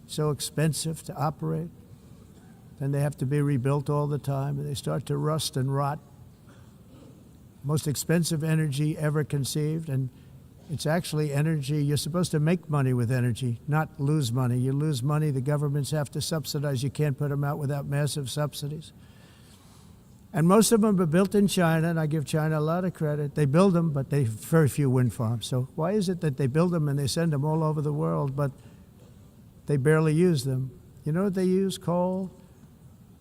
so expensive to operate. Then they have to be rebuilt all the time, and they start to rust and rot. Most expensive energy ever conceived, and it's actually energy. You're supposed to make money with energy, not lose money. You lose money, the governments have to subsidize. You can't put them out without massive subsidies. And most of them are built in China, and I give China a lot of credit. They build them, but they have very few wind farms. So why is it that they build them and they send them all over the world, but they barely use them? You know what they use? Coal.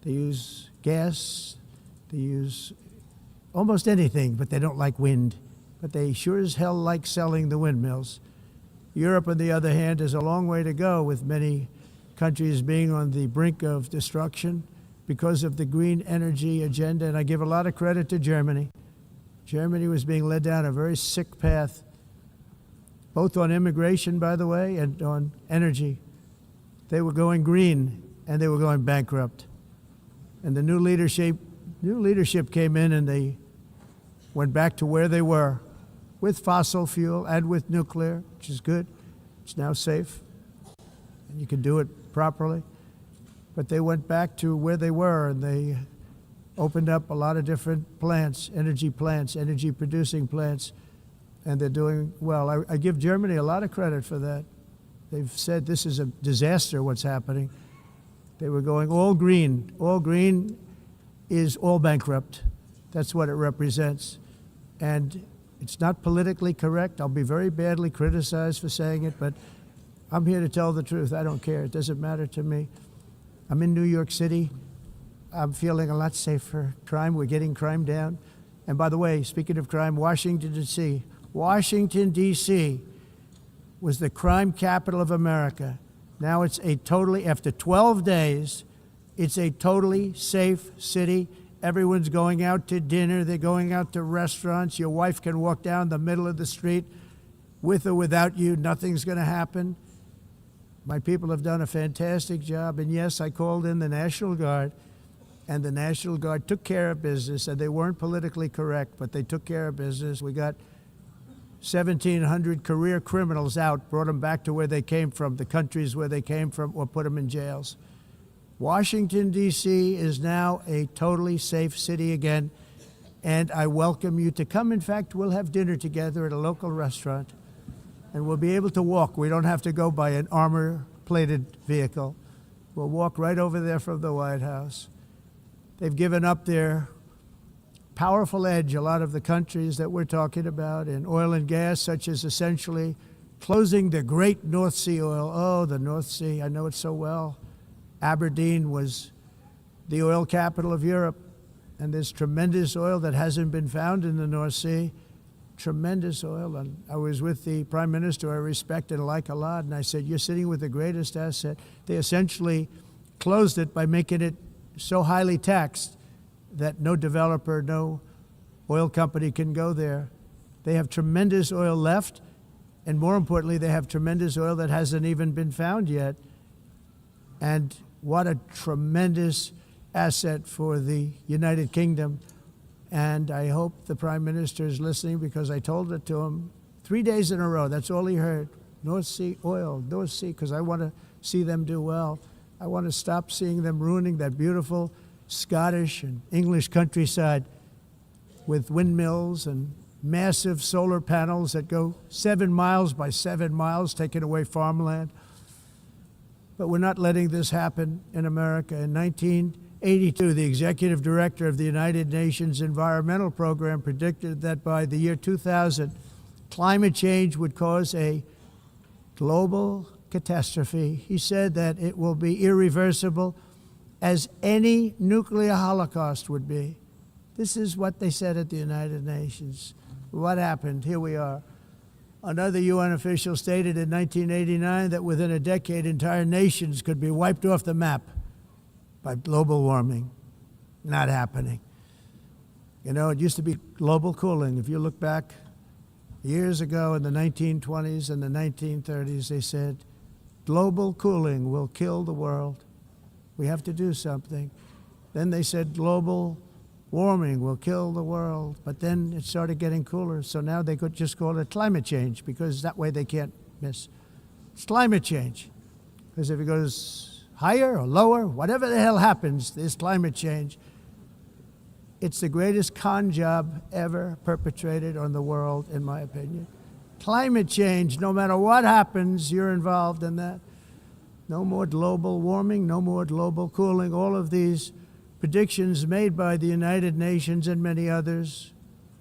They use gas. They use almost anything, but they don't like wind. But they sure as hell like selling the windmills. Europe, on the other hand, has a long way to go, with many countries being on the brink of destruction because of the green energy agenda. And I give a lot of credit to Germany. Germany was being led down a very sick path, both on immigration, by the way, and on energy. They were going green, and they were going bankrupt. And the new leadership came in, and they went back to where they were, with fossil fuel and with nuclear, which is good. It's now safe, and you can do it properly. But they went back to where they were, and they opened up a lot of different plants, energy-producing plants, and they're doing well. I give Germany a lot of credit for that. They've said this is a disaster, what's happening. They were going all green. All green is all bankrupt. That's what it represents. And it's not politically correct. I'll be very badly criticized for saying it, but I'm here to tell the truth. I don't care. It doesn't matter to me. I'm in New York City. I'm feeling a lot safer. Crime, we're getting crime down. And by the way, speaking of crime, Washington, D.C. Washington, D.C. was the crime capital of America. Now it's after 12 days, it's a totally safe city. Everyone's going out to dinner. They're going out to restaurants. Your wife can walk down the middle of the street with or without you. Nothing's going to happen. My people have done a fantastic job. And yes, I called in the National Guard. and the National Guard took care of business, and they weren't politically correct, but they took care of business. We got 1,700 career criminals out, brought them back to where they came from, the countries where they came from, or put them in jails. Washington, D.C. is now a totally safe city again, and I welcome you to come. In fact, we'll have dinner together at a local restaurant, and we'll be able to walk. We don't have to go by an armor-plated vehicle. We'll walk right over there from the White House. They've given up their powerful edge, a lot of the countries that we're talking about, in oil and gas, such as essentially closing the great North Sea oil. Oh, the North Sea, I know it so well. Aberdeen was the oil capital of Europe, and there's tremendous oil that hasn't been found in the North Sea. Tremendous oil. And I was with the Prime Minister I respect and like a lot, and I said, you're sitting with the greatest asset. They essentially closed it by making it so highly taxed that no developer, no oil company can go there. They have tremendous oil left, and more importantly, they have tremendous oil that hasn't even been found yet. And what a tremendous asset for the United Kingdom. And I hope the Prime Minister is listening, because I told it to him 3 days in a row. That's all he heard. North Sea oil, North Sea, because I want to see them do well. I want to stop seeing them ruining that beautiful Scottish and English countryside with windmills and massive solar panels that go 7 miles by 7 miles, taking away farmland. But we're not letting this happen in America. In 1982, the executive director of the United Nations Environmental Program predicted that by the year 2000, climate change would cause a global catastrophe. He said that it will be irreversible, as any nuclear holocaust would be. This is what they said at the United Nations. What happened? Here we are. Another UN official stated in 1989 that within a decade, entire nations could be wiped off the map by global warming. Not happening. You know, it used to be global cooling. If you look back years ago in the 1920s and the 1930s, they said, global cooling will kill the world. We have to do something. Then they said global warming will kill the world, but then it started getting cooler, so now they could just call it climate change, because that way they can't miss. It's climate change, because if it goes higher or lower, whatever the hell happens, there's climate change. It's the greatest con job ever perpetrated on the world, in my opinion. Climate change, no matter what happens, you're involved in that. No more global warming, no more global cooling. All of these predictions made by the United Nations and many others,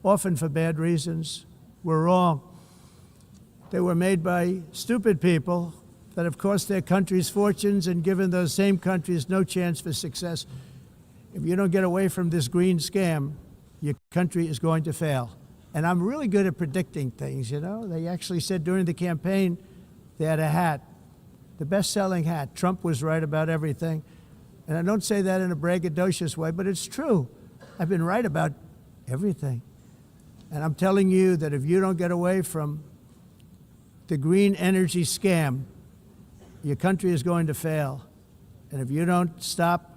often for bad reasons, were wrong. They were made by stupid people that have cost their countries fortunes and given those same countries no chance for success. If you don't get away from this green scam, your country is going to fail. And I'm really good at predicting things, you know. They actually said during the campaign, they had a hat, the best-selling hat. Trump was right about everything. And I don't say that in a braggadocious way, but it's true. I've been right about everything. And I'm telling you that if you don't get away from the green energy scam, your country is going to fail. And if you don't stop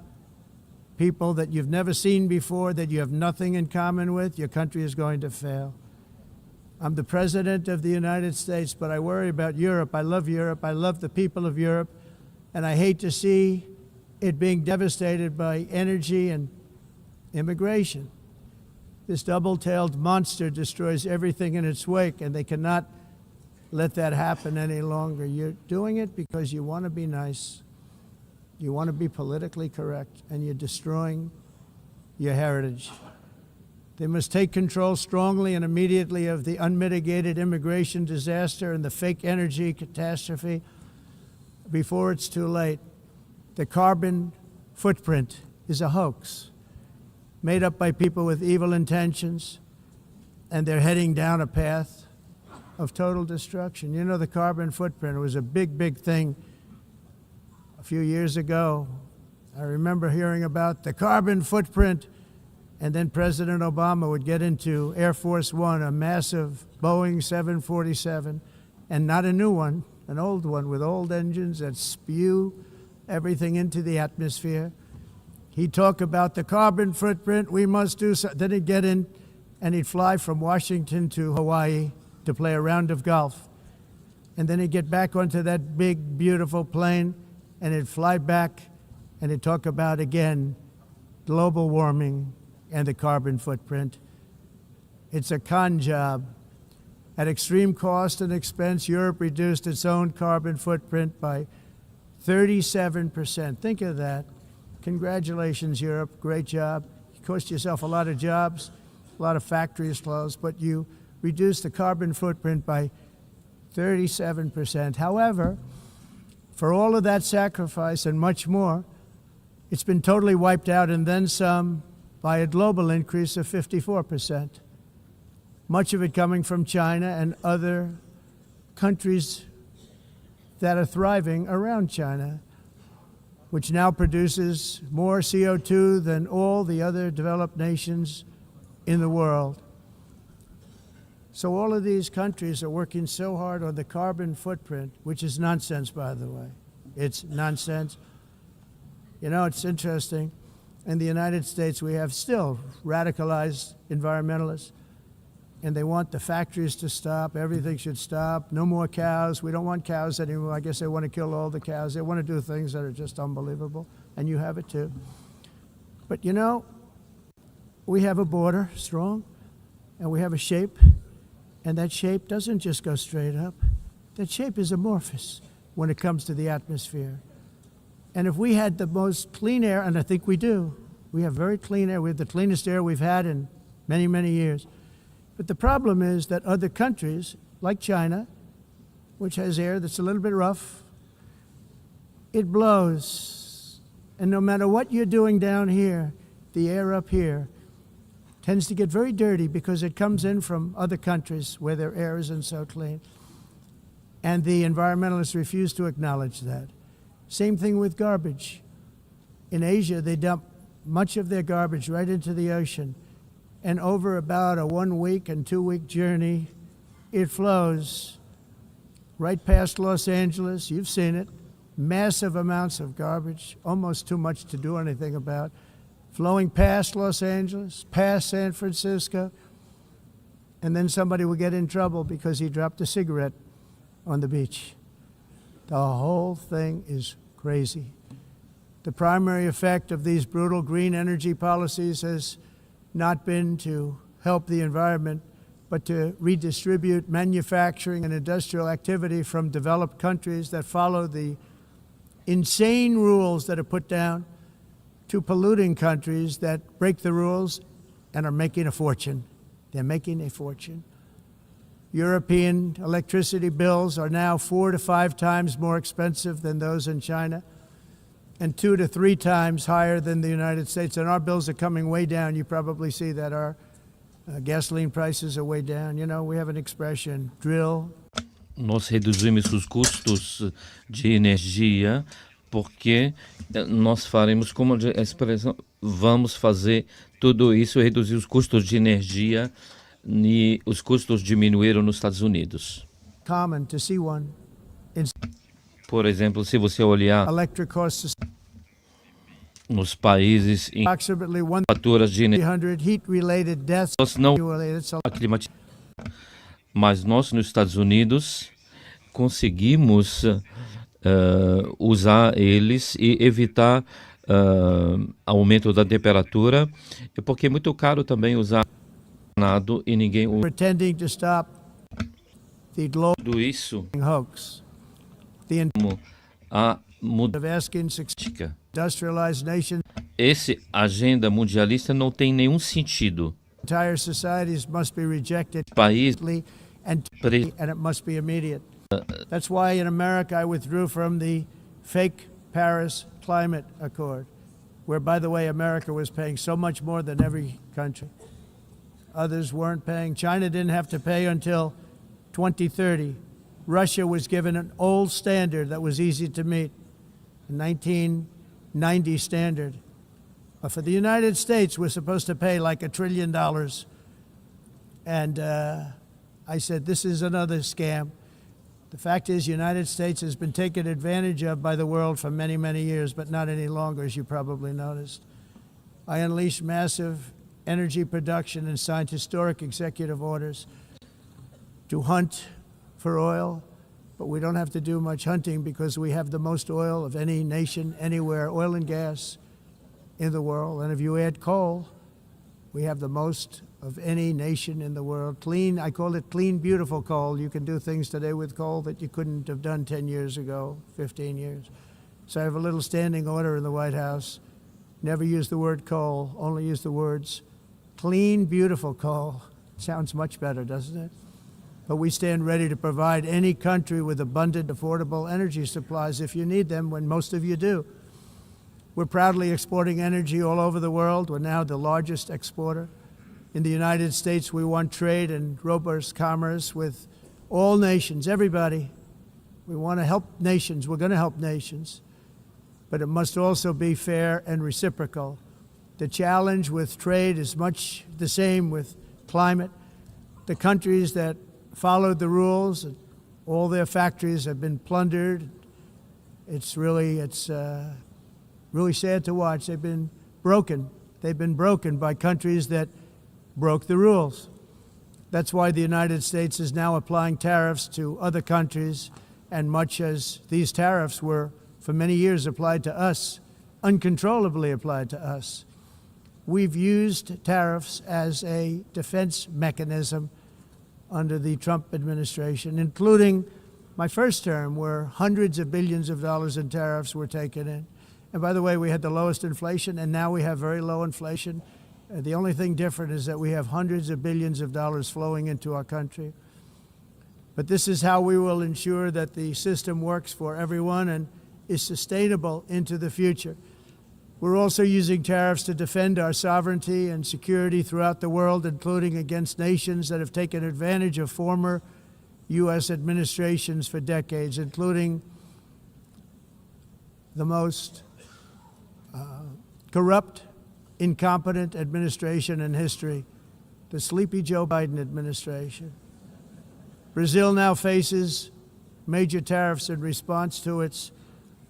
people that you've never seen before, that you have nothing in common with, your country is going to fail. I'm the President of the United States, but I worry about Europe. I love Europe. I love the people of Europe. And I hate to see it being devastated by energy and immigration. This double-tailed monster destroys everything in its wake, and they cannot let that happen any longer. You're doing it because you want to be nice. You want to be politically correct, and you're destroying your heritage. They must take control strongly and immediately of the unmitigated immigration disaster and the fake energy catastrophe before it's too late. The carbon footprint is a hoax made up by people with evil intentions, and they're heading down a path of total destruction. You know, the carbon footprint was a big, big thing a few years ago. I remember hearing about the carbon footprint, and then President Obama would get into Air Force One, a massive Boeing 747, and not a new one, an old one with old engines that spew everything into the atmosphere. He'd talk about the carbon footprint, we must do so. Then he'd get in and he'd fly from Washington to Hawaii to play a round of golf. And then he'd get back onto that big, beautiful plane and he'd fly back and he'd talk about, again, global warming and the carbon footprint. It's a con job. At extreme cost and expense, Europe reduced its own carbon footprint by 37%. Think of that. Congratulations, Europe. Great job. You cost yourself a lot of jobs, a lot of factories closed, but you reduced the carbon footprint by 37%. However, for all of that sacrifice and much more, it's been totally wiped out and then some by a global increase of 54%. Much of it coming from China and other countries that are thriving around China, which now produces more CO2 than all the other developed nations in the world. So all of these countries are working so hard on the carbon footprint, which is nonsense, by the way. It's nonsense. You know, it's interesting. In the United States, we have still radicalized environmentalists, and they want the factories to stop. Everything should stop. No more cows. We don't want cows anymore. I guess they want to kill all the cows. They want to do things that are just unbelievable, and you have it too. But you know, we have a border, strong, and we have a shape, and that shape doesn't just go straight up. That shape is amorphous when it comes to the atmosphere. And if we had the most clean air, and I think we do, we have very clean air. We have the cleanest air we've had in many, many years. But the problem is that other countries, like China, which has air that's a little bit rough, it blows. And no matter what you're doing down here, the air up here tends to get very dirty because it comes in from other countries where their air isn't so clean. And the environmentalists refuse to acknowledge that. Same thing with garbage. In Asia, they dump much of their garbage right into the ocean. And over about a 1 week and 2 week journey, it flows right past Los Angeles. You've seen it. Massive amounts of garbage, almost too much to do anything about, flowing past Los Angeles, past San Francisco, and then somebody will get in trouble because he dropped a cigarette on the beach. The whole thing is crazy. The primary effect of these brutal green energy policies has not been to help the environment, but to redistribute manufacturing and industrial activity from developed countries that follow the insane rules that are put down to polluting countries that break the rules and are making a fortune. They're making a fortune. European electricity bills are now 4 to 5 times more expensive than those in China, and 2 to 3 times higher than the United States. And our bills are coming way down. You probably see that our gasoline prices are way down. You know, we have an expression, drill. Nós reduzimos os custos de energia porque nós faremos, como a expressão, vamos fazer tudo isso, reduzir os custos de energia, e os custos diminuíram nos Estados Unidos. Common to see one. Por exemplo, se você olhar nos países em faturas de energia, nós não mas nós nos Estados Unidos conseguimos usar eles e evitar aumento da temperatura, porque é muito caro também usar e ninguém usa. Tudo isso a mudança. Esse agenda mundialista não tem nenhum sentido. País and it must be immediate. That's why in America I withdrew from the fake Paris Climate Accord, where, by the way, America was paying so much more than every country. Others weren't paying. China didn't have to pay until 2030. Russia was given an old standard that was easy to meet, a 1990 standard. But for the United States, we're supposed to pay like $1 trillion. And I said, this is another scam. The fact is, the United States has been taken advantage of by the world for many, many years, but not any longer, as you probably noticed. I unleashed massive energy production and signed historic executive orders to hunt for oil, but we don't have to do much hunting because we have the most oil of any nation anywhere, oil and gas in the world. And if you add coal, we have the most of any nation in the world. Clean, I call it clean, beautiful coal. You can do things today with coal that you couldn't have done 10 years ago, 15 years. So I have a little standing order in the White House. Never use the word coal, only use the words clean, beautiful coal. Sounds much better, doesn't it? But we stand ready to provide any country with abundant, affordable energy supplies if you need them, when most of you do. We're proudly exporting energy all over the world. We're now the largest exporter. In the United States, we want trade and robust commerce with all nations, everybody. We want to help nations. We're going to help nations. But it must also be fair and reciprocal. The challenge with trade is much the same with climate. The countries that followed the rules, all their factories have been plundered. It's really sad to watch. They've been broken. They've been broken by countries that broke the rules. That's why the United States is now applying tariffs to other countries, and much as these tariffs were for many years applied to us, uncontrollably applied to us. We've used tariffs as a defense mechanism under the Trump administration, including my first term, where hundreds of billions of dollars in tariffs were taken in. And by the way, we had the lowest inflation, and now we have very low inflation. The only thing different is that we have hundreds of billions of dollars flowing into our country. But this is how we will ensure that the system works for everyone and is sustainable into the future. We're also using tariffs to defend our sovereignty and security throughout the world, including against nations that have taken advantage of former U.S. administrations for decades, including the most corrupt, incompetent administration in history, the sleepy Joe Biden administration. Brazil now faces major tariffs in response to its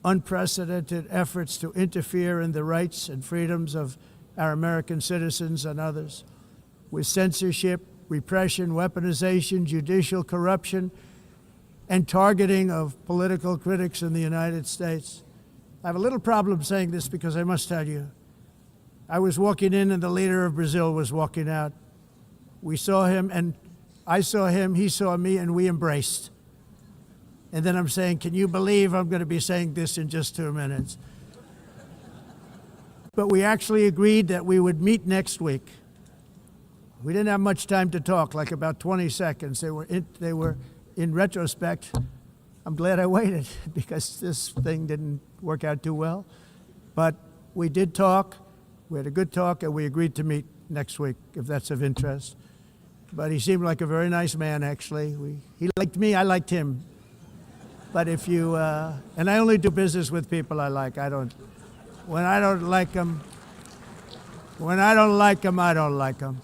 unprecedented efforts to interfere in the rights and freedoms of our American citizens and others, with censorship, repression, weaponization, judicial corruption, and targeting of political critics in the United States. I have a little problem saying this because I must tell you, I was walking in and the leader of Brazil was walking out. We saw him and I saw him, he saw me, and we embraced. And then I'm saying, can you believe I'm going to be saying this in just 2 minutes? But we actually agreed that we would meet next week. We didn't have much time to talk, like about 20 seconds. They were in retrospect, I'm glad I waited because this thing didn't work out too well. But we did talk, we had a good talk, and we agreed to meet next week, if that's of interest. But he seemed like a very nice man, actually. He liked me, I liked him. But if you, and I only do business with people I like. When I don't like them, I don't like them.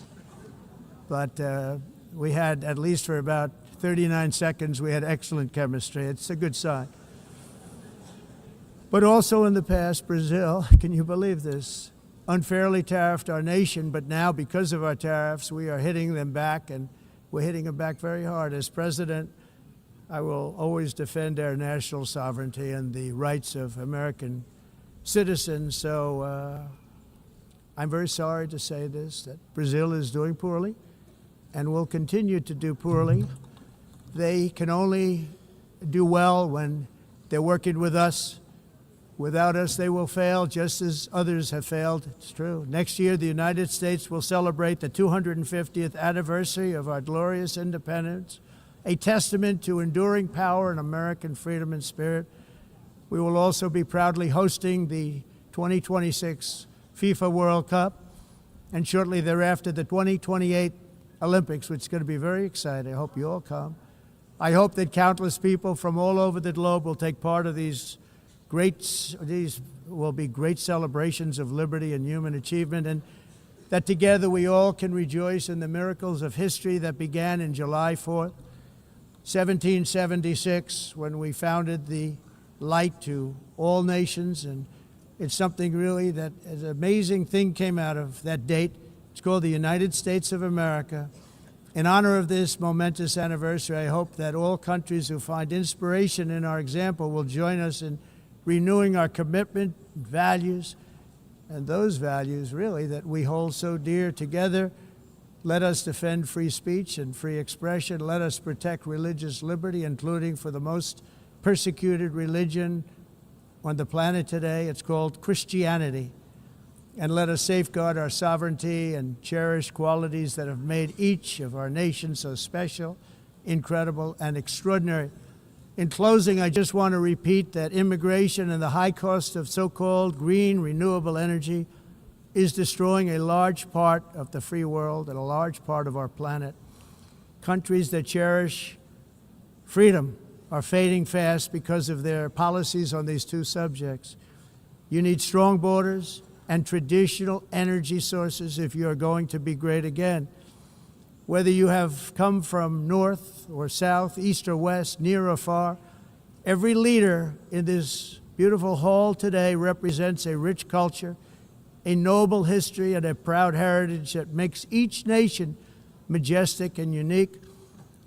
But we had, at least for about 39 seconds, we had excellent chemistry. It's a good sign. But also in the past, Brazil, can you believe this, unfairly tariffed our nation, but now because of our tariffs, we are hitting them back, and we're hitting them back very hard. As president, I will always defend our national sovereignty and the rights of American citizens. So I'm very sorry to say this, that Brazil is doing poorly and will continue to do poorly. They can only do well when they're working with us. Without us, they will fail, just as others have failed. It's true. Next year, the United States will celebrate the 250th anniversary of our glorious independence, a testament to enduring power and American freedom and spirit. We will also be proudly hosting the 2026 FIFA World Cup, and shortly thereafter, the 2028 Olympics, which is going to be very exciting. I hope you all come. I hope that countless people from all over the globe will take part of these will be great celebrations of liberty and human achievement, and that together we all can rejoice in the miracles of history that began in July 4th, 1776, when we founded the light to all nations and It's something really that is an amazing thing came out of that date. It's called the United States of America. In honor of this momentous anniversary, I hope that all countries who find inspiration in our example will join us in renewing our commitment, values, and those values really that we hold so dear together. Let us defend free speech and free expression. Let us protect religious liberty, including for the most persecuted religion on the planet today. It's called Christianity. And let us safeguard our sovereignty and cherish qualities that have made each of our nations so special, incredible, and extraordinary. In closing, I just want to repeat that immigration and the high cost of so-called green renewable energy is destroying a large part of the free world and a large part of our planet. Countries that cherish freedom are fading fast because of their policies on these two subjects. You need strong borders and traditional energy sources if you are going to be great again. Whether you have come from north or south, east or west, near or far, every leader in this beautiful hall today represents a rich culture, a noble history, and a proud heritage that makes each nation majestic and unique,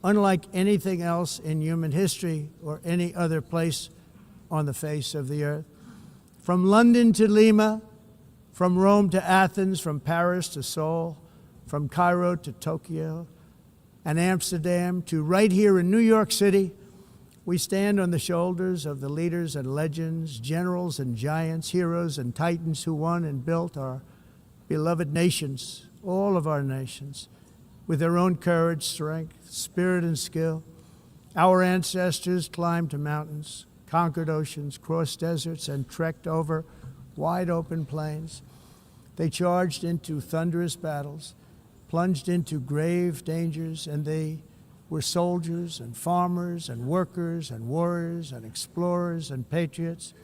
unlike anything else in human history or any other place on the face of the earth. From London to Lima, from Rome to Athens, from Paris to Seoul, from Cairo to Tokyo and Amsterdam to right here in New York City, we stand on the shoulders of the leaders and legends, generals and giants, heroes and titans who won and built our beloved nations, all of our nations, with their own courage, strength, spirit, and skill. Our ancestors climbed mountains, conquered oceans, crossed deserts, and trekked over wide open plains. They charged into thunderous battles, plunged into grave dangers, and they were soldiers and farmers and workers and warriors and explorers and patriots.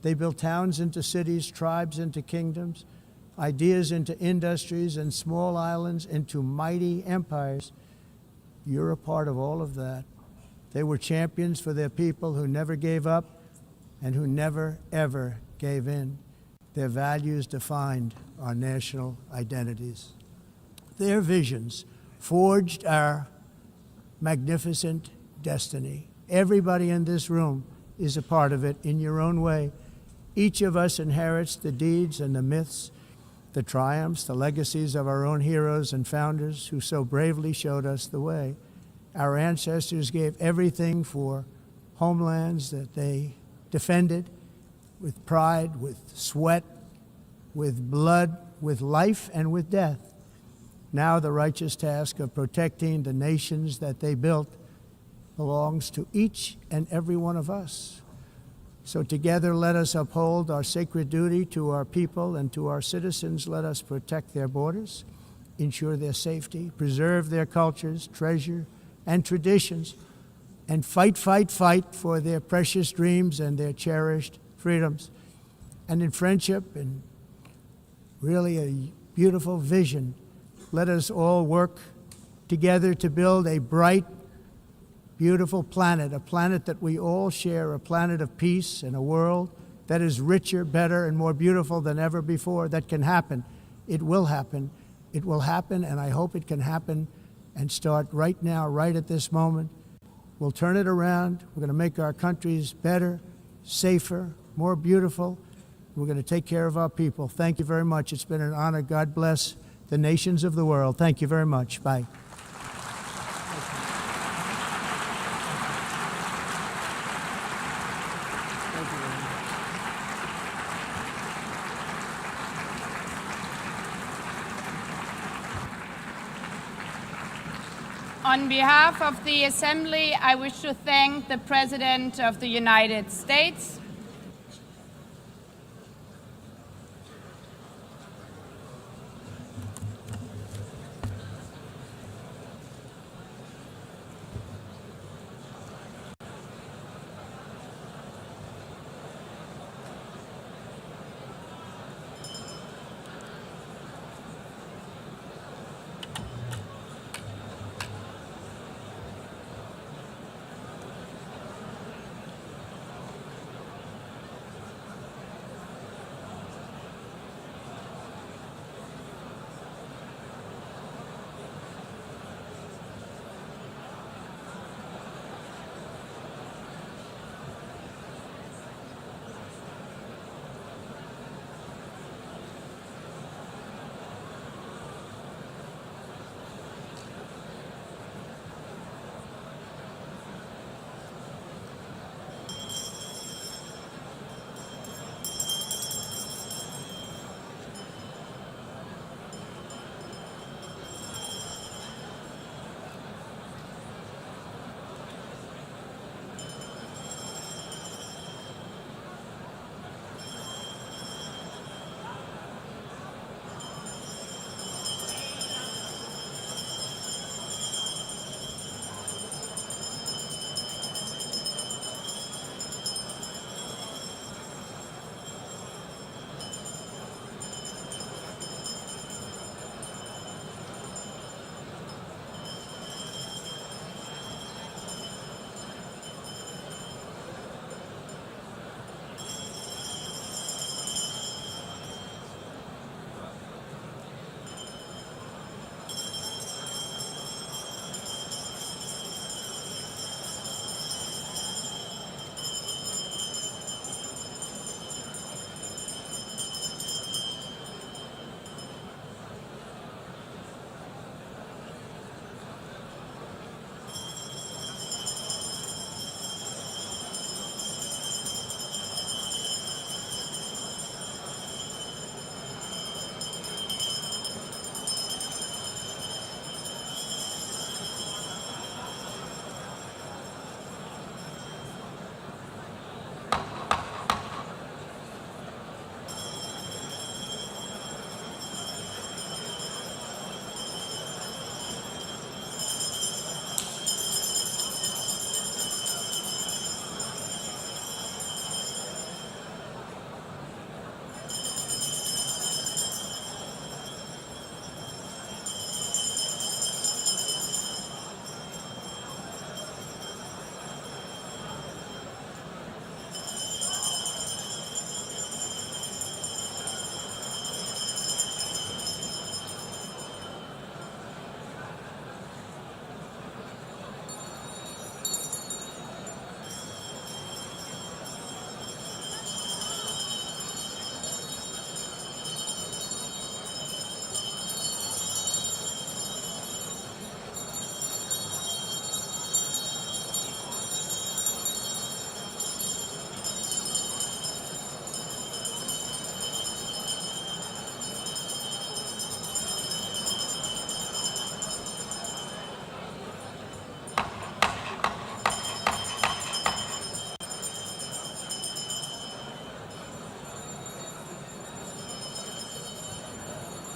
They built towns into cities, tribes into kingdoms, ideas into industries, and small islands into mighty empires. You're a part of all of that. They were champions for their people who never gave up and who never, ever gave in. Their values defined our national identities. Their visions forged our magnificent destiny. Everybody in this room is a part of it in your own way. Each of us inherits the deeds and the myths, the triumphs, the legacies of our own heroes and founders who so bravely showed us the way. Our ancestors gave everything for homelands that they defended with pride, with sweat, with blood, with life, and with death. Now the righteous task of protecting the nations that they built belongs to each and every one of us. So together let us uphold our sacred duty to our people and to our citizens. Let us protect their borders, ensure their safety, preserve their cultures, treasure, and traditions, and fight for their precious dreams and their cherished freedoms. And in friendship and really a beautiful vision, let us all work together to build a bright, beautiful planet, a planet that we all share, a planet of peace and a world that is richer, better, and more beautiful than ever before. That can happen. It will happen. It will happen, and I hope it can happen and start right now, right at this moment. We'll turn it around. We're going to make our countries better, safer, more beautiful. We're going to take care of our people. Thank you very much. It's been an honor. God bless the nations of the world. Thank you very much. Bye. On behalf of the Assembly, I wish to thank the President of the United States,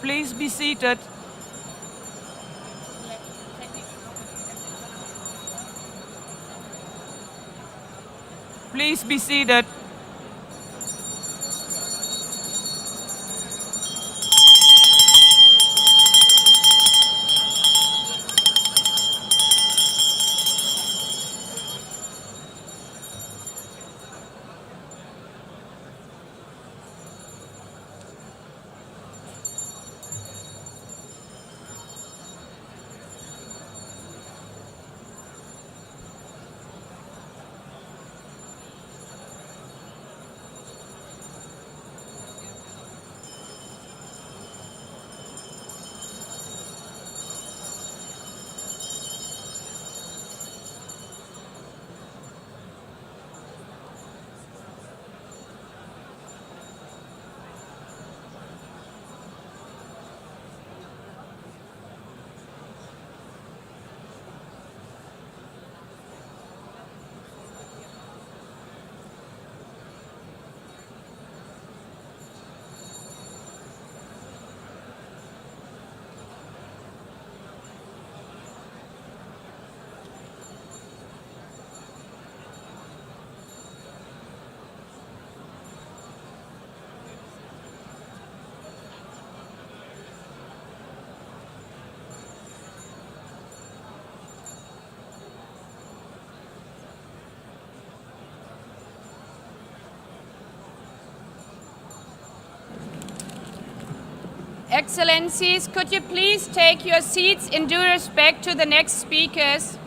Please be seated. Please be seated. Excellencies, could you please take your seats in due respect to the next speakers?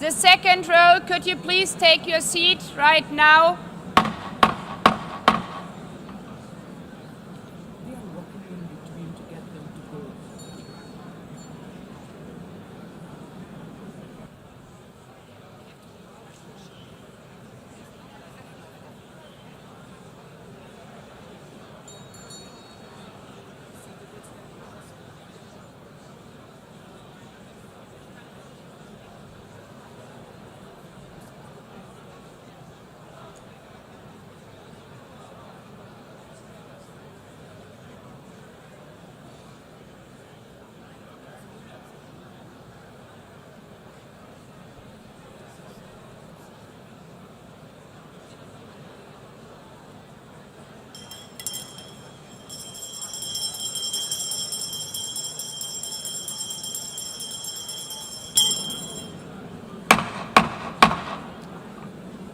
The second row, could you please take your seat right now?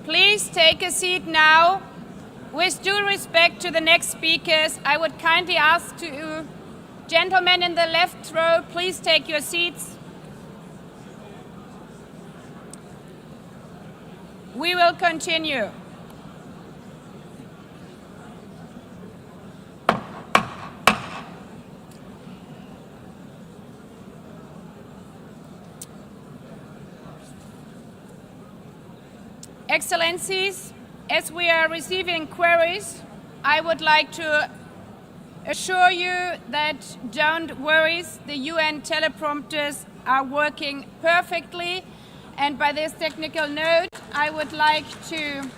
Please take a seat now. With due respect to the next speakers, I would kindly ask you, gentlemen in the left row, please take your seats. We will continue. Excellencies, as we are receiving queries, I would like to assure you that don't worry, the UN teleprompters are working perfectly. And by this technical note, I would like to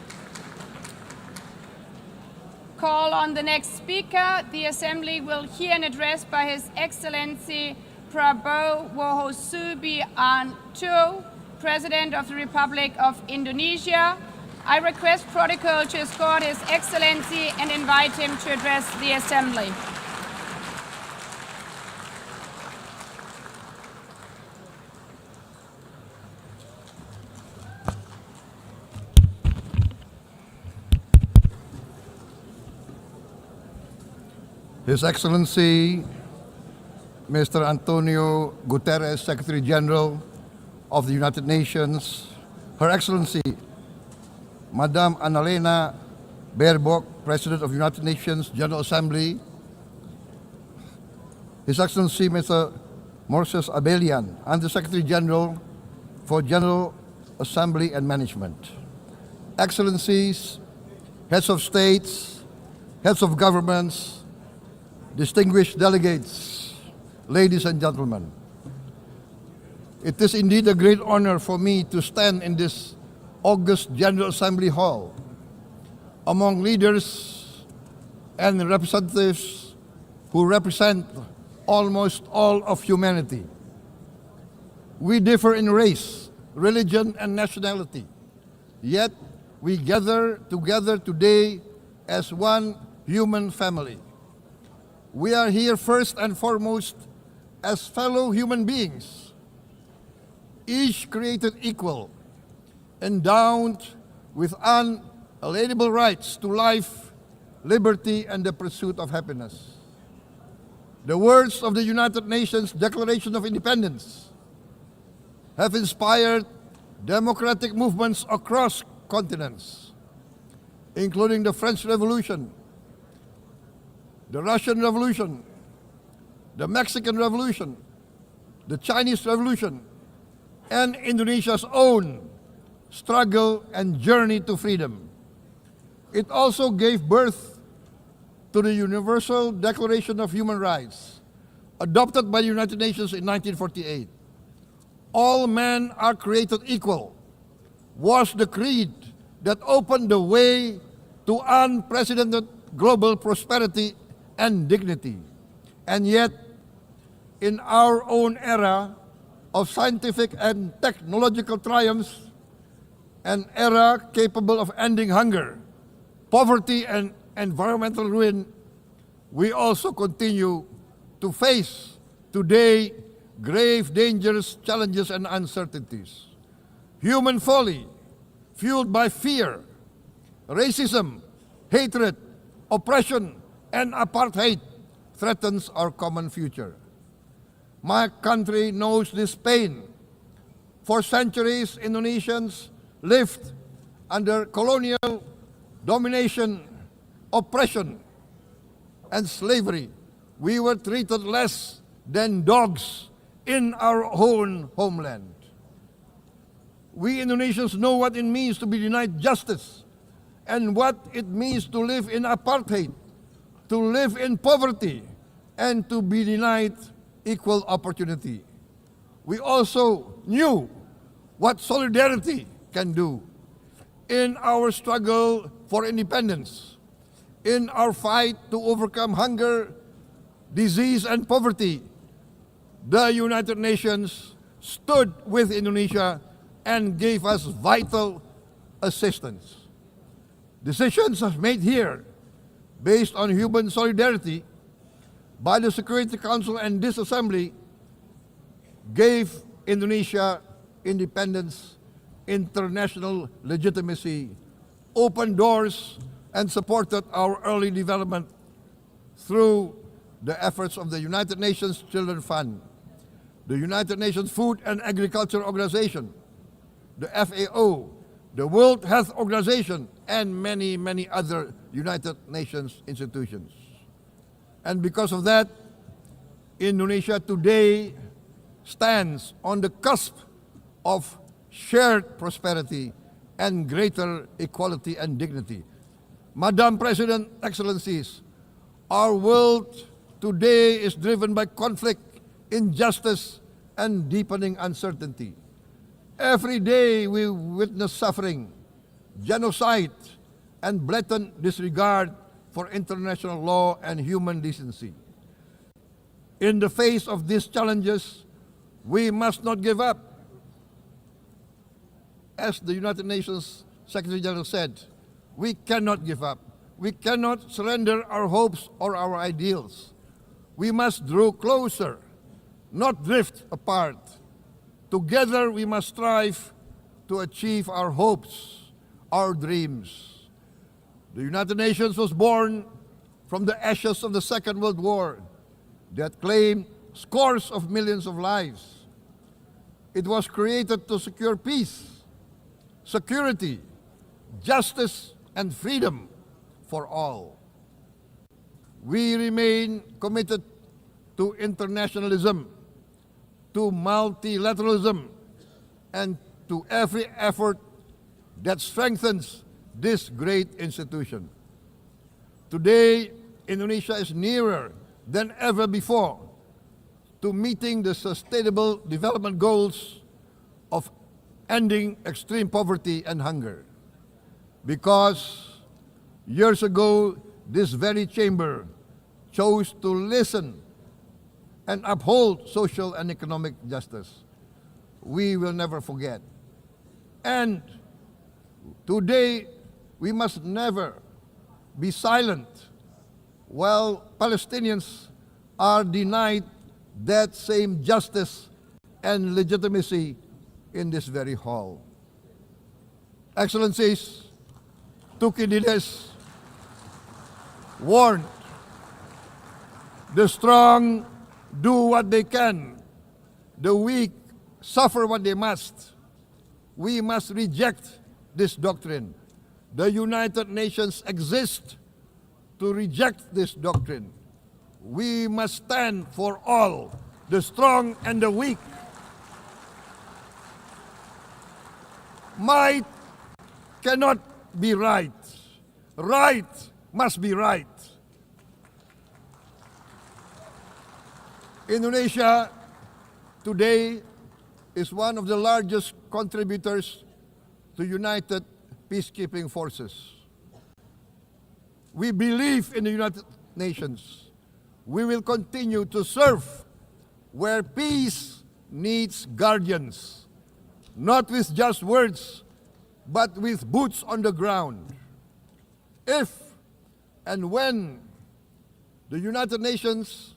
call on the next speaker. The Assembly will hear an address by His Excellency Prabowo Subianto, President of the Republic of Indonesia. I request protocol to escort His Excellency and invite him to address the Assembly. His Excellency, Mr. Antonio Guterres, Secretary General of the United Nations, Her Excellency, Madame Annalena Baerbock, President of the United Nations General Assembly, His Excellency, Mr. Moses Abelian, Under-Secretary General for General Assembly and Management, Excellencies, Heads of States, Heads of Governments, distinguished delegates, ladies and gentlemen. It is indeed a great honor for me to stand in this august General Assembly Hall among leaders and representatives who represent almost all of humanity. We differ in race, religion, and nationality, yet we gather together today as one human family. We are here first and foremost as fellow human beings, each created equal, endowed with unalienable rights to life, liberty, and the pursuit of happiness. The words of the United Nations Declaration of Independence have inspired democratic movements across continents, including the French Revolution, the Russian Revolution, the Mexican Revolution, the Chinese Revolution, and Indonesia's own struggle and journey to freedom. It also gave birth to the Universal Declaration of Human Rights, adopted by the United Nations in 1948. All men are created equal was the creed that opened the way to unprecedented global prosperity and dignity. And yet, in our own era of scientific and technological triumphs, an era capable of ending hunger, poverty, and environmental ruin, we also continue to face today grave dangers, challenges, and uncertainties. Human folly, fueled by fear, racism, hatred, oppression, and apartheid, threatens our common future. My country knows this pain. For centuries, Indonesians lived under colonial domination, oppression, and slavery. We were treated less than dogs in our own homeland. We Indonesians know what it means to be denied justice and what it means to live in apartheid, to live in poverty, and to be denied equal opportunity. We also knew what solidarity can do in our struggle for independence, in our fight to overcome hunger, disease, and poverty. The United Nations stood with Indonesia and gave us vital assistance. Decisions made here based on human solidarity by the Security Council and this Assembly gave Indonesia independence, international legitimacy, opened doors, and supported our early development through the efforts of the United Nations Children Fund, the United Nations Food and Agriculture Organization, the FAO, the World Health Organization, and many, many other United Nations institutions. And because of that, Indonesia today stands on the cusp of shared prosperity and greater equality and dignity. Madam President, Excellencies, our world today is driven by conflict, injustice, and deepening uncertainty. Every day we witness suffering, genocide, and blatant disregard for international law and human decency. In the face of these challenges, we must not give up. As the United Nations Secretary General said, we cannot give up. We cannot surrender our hopes or our ideals. We must draw closer, not drift apart. Together we must strive to achieve our hopes, our dreams. The United Nations was born from the ashes of the Second World War that claimed scores of millions of lives. It was created to secure peace, security, justice, and freedom for all. We remain committed to internationalism, to multilateralism, and to every effort that strengthens this great institution. Today, Indonesia is nearer than ever before to meeting the sustainable development goals of ending extreme poverty and hunger. Because years ago, this very chamber chose to listen and uphold social and economic justice, we will never forget. And today, we must never be silent while Palestinians are denied that same justice and legitimacy in this very hall. Excellencies, Thucydides warned, the strong do what they can, the weak suffer what they must. We must reject this doctrine. The United Nations exist to reject this doctrine. We must stand for all, the strong and the weak. Might cannot be right. Right must be right. Indonesia today is one of the largest contributors to United Peacekeeping Forces. We believe in the United Nations. We will continue to serve where peace needs guardians, not with just words, but with boots on the ground. If and when the United Nations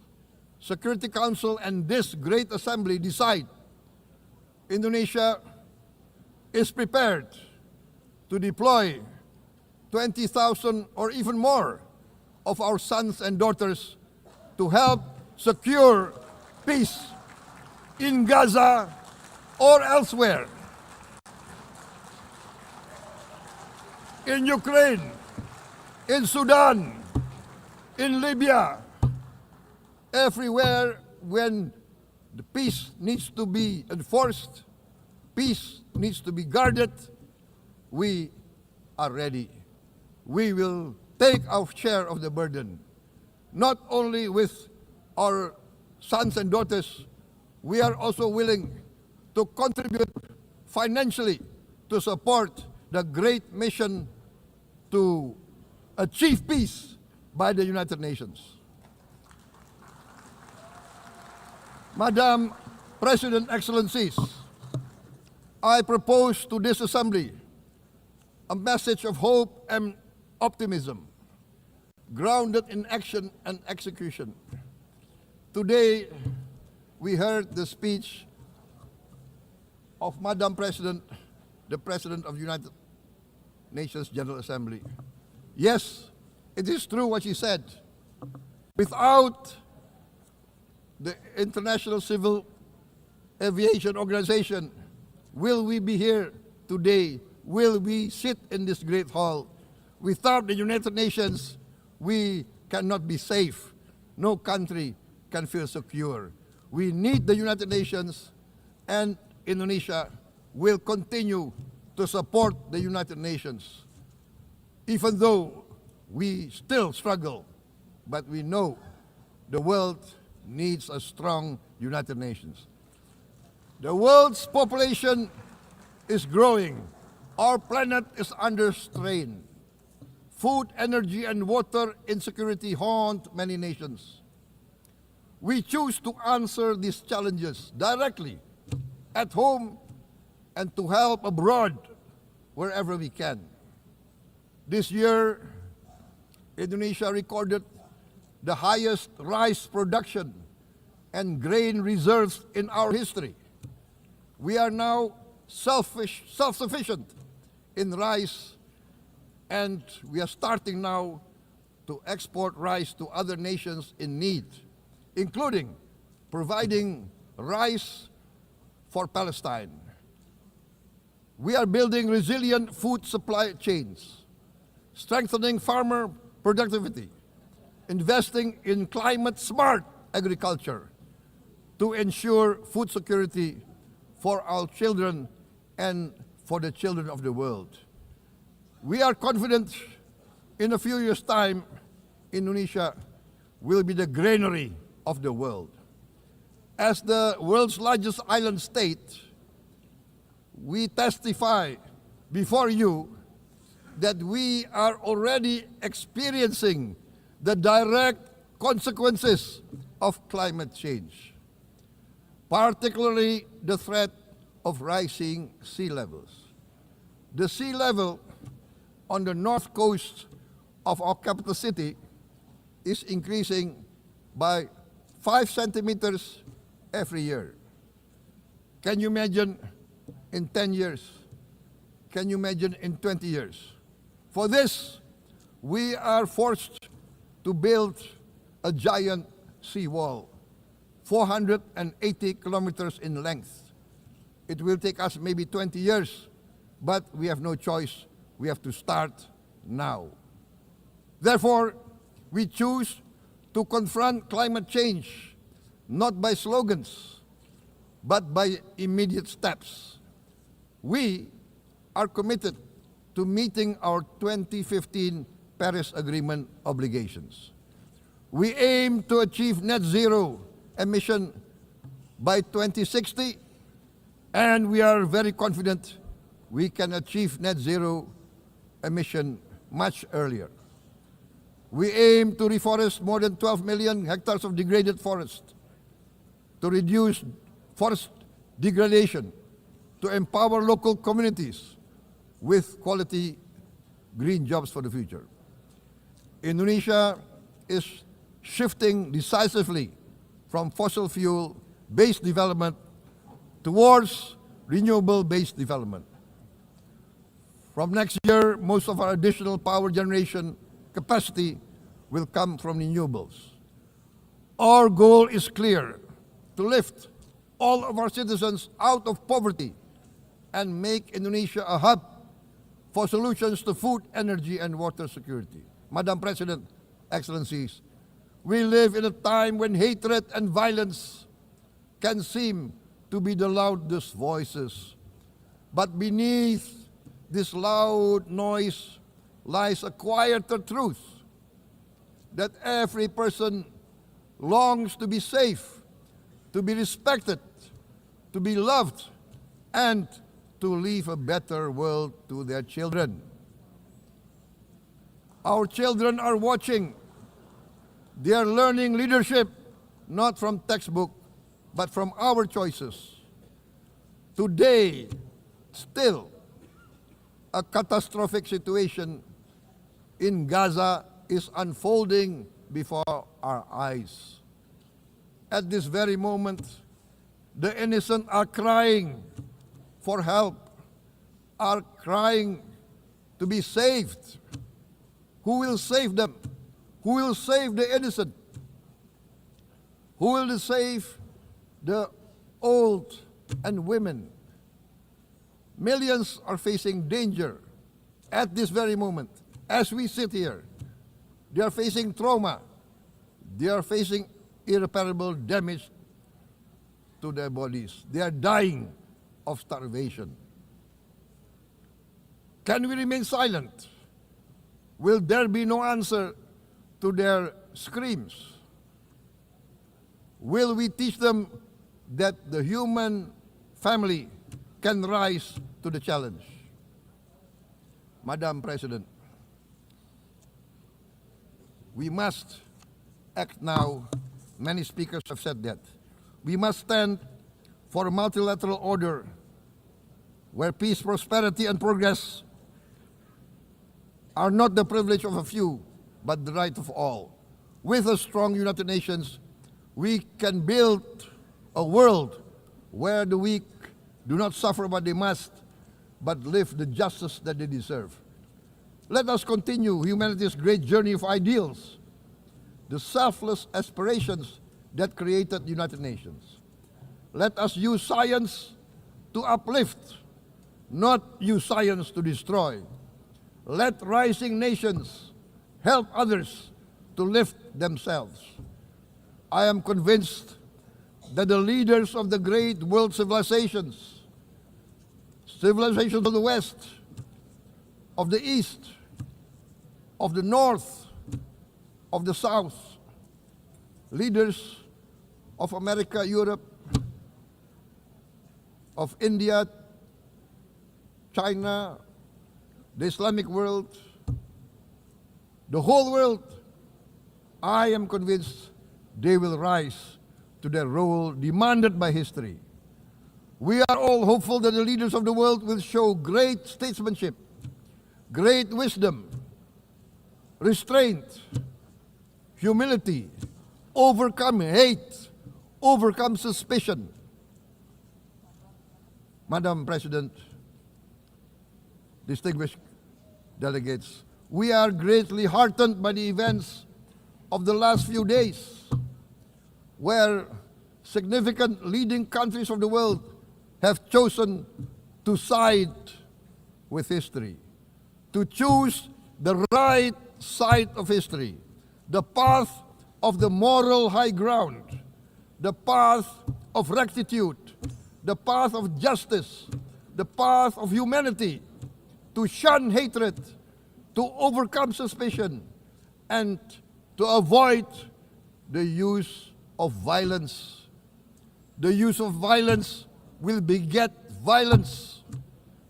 Security Council and this great assembly decide Indonesia is prepared to deploy 20,000 or even more of our sons and daughters to help secure peace in Gaza or elsewhere, in Ukraine, in Sudan, in Libya, everywhere when the peace needs to be enforced, peace needs to be guarded, we are ready. We will take our share of the burden, not only with our sons and daughters, we are also willing to contribute financially to support the great mission to achieve peace by the United Nations. Madam President, Excellencies, I propose to this Assembly a message of hope and optimism, grounded in action and execution. Today, we heard the speech of Madam President, the President of the United Nations General Assembly. Yes, it is true what she said. Without the International Civil Aviation Organization, will we be here today? Will we sit in this great hall? Without the United Nations, we cannot be safe. No country can feel secure. We need the United Nations, and Indonesia will continue to support the United Nations. Even though we still struggle, but we know the world needs a strong United Nations. The world's population is growing. Our planet is under strain. Food, energy, and water insecurity haunt many nations. We choose to answer these challenges directly at home and to help abroad wherever we can. This year, Indonesia recorded the highest rice production and grain reserves in our history. We are now self-sufficient in rice, and we are starting now to export rice to other nations in need, including providing rice for Palestine. We are building resilient food supply chains, strengthening farmer productivity, investing in climate-smart agriculture to ensure food security for our children and for the children of the world. We are confident in a few years' time, Indonesia will be the granary of the world. As the world's largest island state, we testify before you that we are already experiencing the direct consequences of climate change, particularly the threat of rising sea levels. The sea level on the north coast of our capital city is increasing by 5 centimeters every year. Can you imagine in 10 years? Can you imagine in 20 years? For this, we are forced to build a giant seawall, 480 kilometers in length. It will take us maybe 20 years, but we have no choice. We have to start now. Therefore, we choose to confront climate change, not by slogans, but by immediate steps. We are committed to meeting our 2015 Paris Agreement obligations. We aim to achieve net zero emission by 2060, and we are very confident we can achieve net zero emission much earlier. We aim to reforest more than 12 million hectares of degraded forest, to reduce forest degradation, to empower local communities with quality green jobs for the future. Indonesia is shifting decisively from fossil fuel-based development towards renewable-based development. From next year, most of our additional power generation capacity will come from renewables. Our goal is clear: to lift all of our citizens out of poverty and make Indonesia a hub for solutions to food, energy, and water security. Madam President, Excellencies, we live in a time when hatred and violence can seem to be the loudest voices. But beneath this loud noise lies a quieter truth, that every person longs to be safe, to be respected, to be loved, and to leave a better world to their children. Our children are watching. They are learning leadership, not from textbook, but from our choices. Today, still, a catastrophic situation in Gaza is unfolding before our eyes. At this very moment, the innocent are crying for help, are crying to be saved. Who will save them? Who will save the innocent? Who will save the old and women? Millions are facing danger at this very moment. As we sit here, they are facing trauma. They are facing irreparable damage to their bodies. They are dying of starvation. Can we remain silent? Will there be no answer to their screams? Will we teach them that the human family can rise to the challenge? Madam President, we must act now. Many speakers have said that. We must stand for a multilateral order where peace, prosperity, and progress are not the privilege of a few, but the right of all. With a strong United Nations, we can build a world where the weak do not suffer what they must, but live the justice that they deserve. Let us continue humanity's great journey of ideals, the selfless aspirations that created the United Nations. Let us use science to uplift, not use science to destroy. Let rising nations help others to lift themselves. I am convinced that the leaders of the great world civilizations of the West, of the East, of the North, of the South, leaders of America, Europe, of India, China, the Islamic world, the whole world, I am convinced they will rise to their role demanded by history. We are all hopeful that the leaders of the world will show great statesmanship, great wisdom, restraint, humility, overcome hate, overcome suspicion. Madam President, distinguished delegates, we are greatly heartened by the events of the last few days, where significant leading countries of the world have chosen to side with history, to choose the right side of history, the path of the moral high ground, the path of rectitude, the path of justice, the path of humanity, to shun hatred, to overcome suspicion, and to avoid the use of violence. The use of violence will beget violence.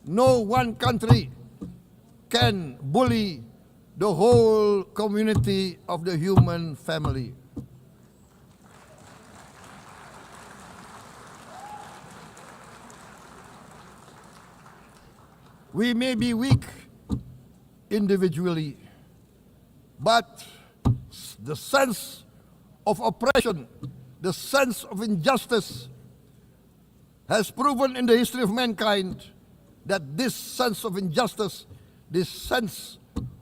No one country can bully the whole community of the human family. We may be weak individually, but the sense of oppression, the sense of injustice has proven in the history of mankind that this sense of injustice, this sense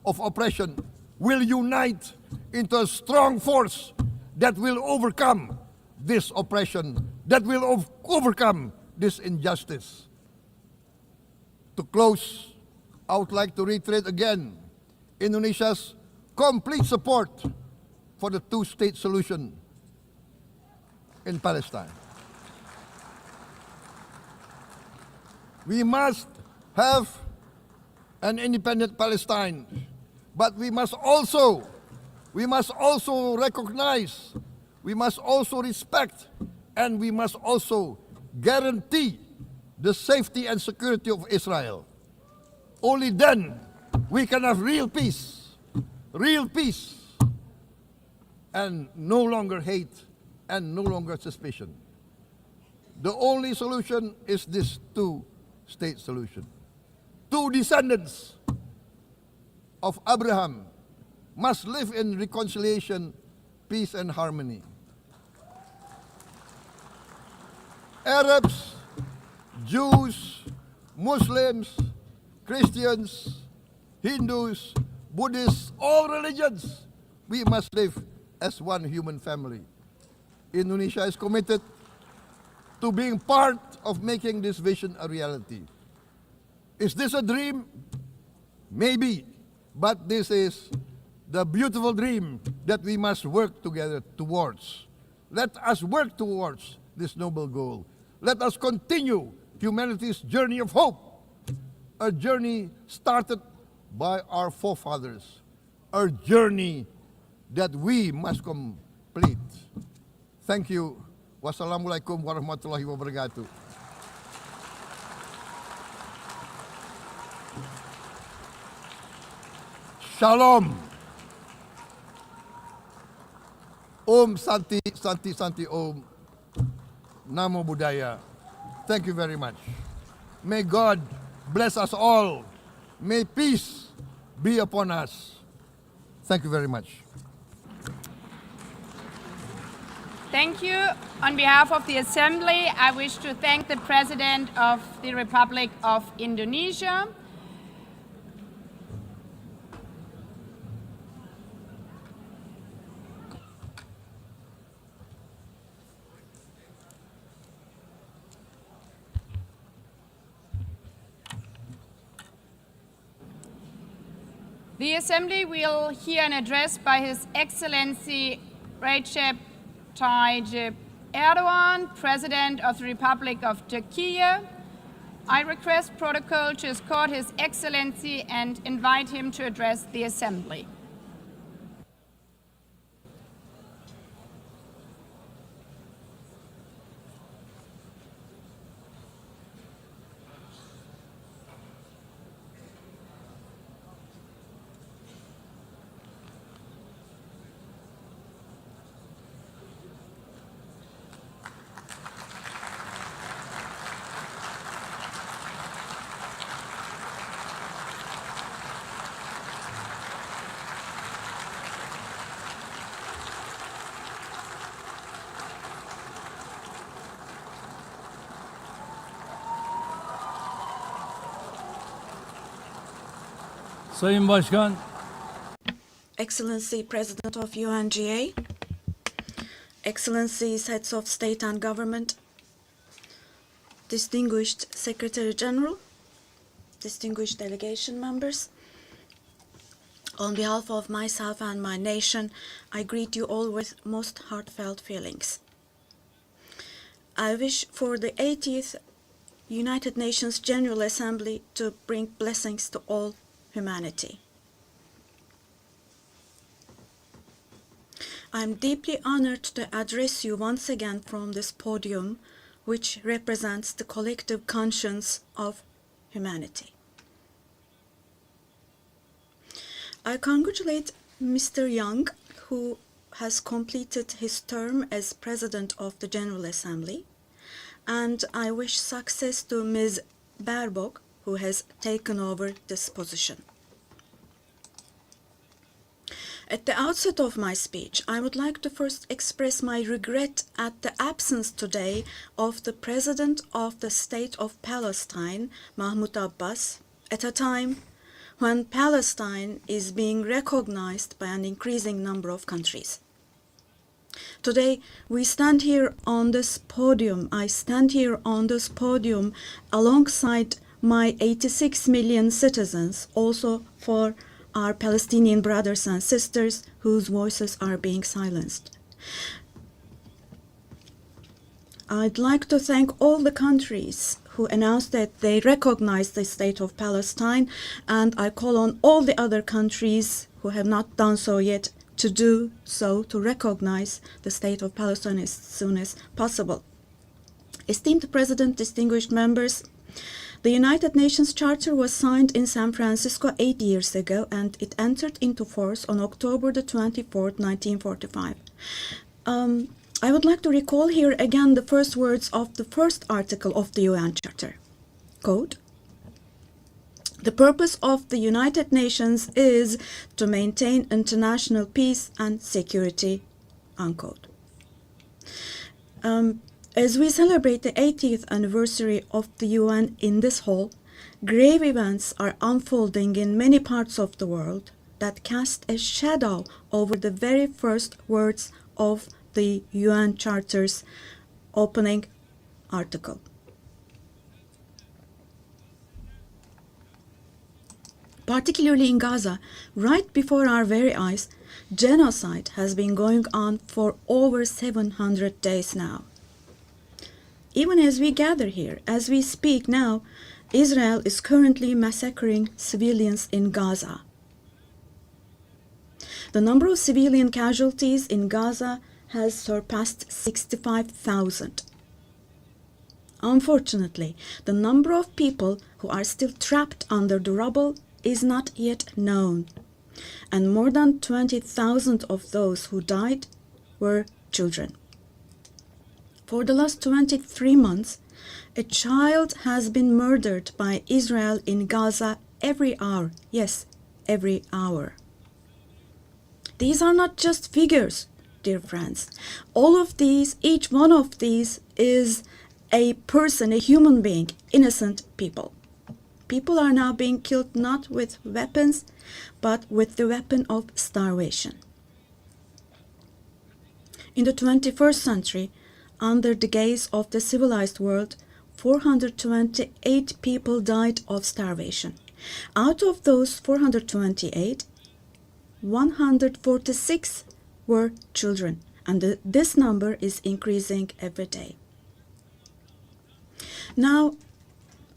of oppression will unite into a strong force that will overcome this oppression, that will overcome this injustice. To close, I would like to reiterate again Indonesia's complete support for the two-state solution in Palestine. We must have an independent Palestine, but we must also recognize, we must also respect, and we must also guarantee the safety and security of Israel. Only then we can have real peace, and no longer hate and no longer suspicion. The only solution is this two-state solution. Two descendants of Abraham must live in reconciliation, peace, and harmony. Arabs, Jews, Muslims, Christians, Hindus, Buddhists, all religions, we must live as one human family. Indonesia is committed to being part of making this vision a reality. Is this a dream? Maybe, but this is the beautiful dream that we must work together towards. Let us work towards this noble goal. Let us continue humanity's journey of hope, a journey started by our forefathers, a journey that we must complete. Thank you. Wassalamualaikum warahmatullahi wabarakatuh. Shalom. Om Santi, Santi, Santi Om. Namo Buddhaya. Thank you very much. May God bless us all. May peace be upon us. Thank you very much. Thank you. On behalf of the Assembly, I wish to thank the President of the Republic of Indonesia. The Assembly will hear an address by His Excellency Recep Tayyip Erdogan, President of the Republic of Turkey. I request protocol to escort His Excellency and invite him to address the Assembly. Sayın Başkan, Excellency President of UNGA, Excellencies Heads of State and Government, Distinguished Secretary General, distinguished delegation members, on behalf of myself and my nation, I greet you all with most heartfelt feelings. I wish for the 80th United Nations General Assembly to bring blessings to all humanity. I am deeply honored to address you once again from this podium, which represents the collective conscience of humanity. I congratulate Mr. Young, who has completed his term as President of the General Assembly, and I wish success to Ms. Baerbock, who has taken over this position. At the outset of my speech, I would like to first express my regret at the absence today of the President of the State of Palestine, Mahmoud Abbas, at a time when Palestine is being recognized by an increasing number of countries. Today, we stand here on this podium. I stand here on this podium alongside my 86 million citizens, also for our Palestinian brothers and sisters whose voices are being silenced. I'd like to thank all the countries who announced that they recognize the state of Palestine, and I call on all the other countries who have not done so yet to do so, to recognize the state of Palestine as soon as possible. Esteemed President, distinguished members, the United Nations Charter was signed in San Francisco 8 years ago, and it entered into force on October the 24th, 1945. I would like to recall here again the first words of the first article of the UN Charter. Quote, "The purpose of the United Nations is to maintain international peace and security," unquote. As we celebrate the 80th anniversary of the UN in this hall, grave events are unfolding in many parts of the world that cast a shadow over the very first words of the UN Charter's opening article. Particularly in Gaza, right before our very eyes, genocide has been going on for over 700 days now. Even as we gather here, as we speak now, Israel is currently massacring civilians in Gaza. The number of civilian casualties in Gaza has surpassed 65,000. Unfortunately, the number of people who are still trapped under the rubble is not yet known, and more than 20,000 of those who died were children. For the last 23 months, a child has been murdered by Israel in Gaza every hour. Yes, every hour. These are not just figures, dear friends. All of these, each one of these is a person, a human being, innocent people. People are now being killed not with weapons, but with the weapon of starvation. In the 21st century, under the gaze of the civilized world, 428 people died of starvation. Out of those 428, 146 were children, and this number is increasing every day. Now,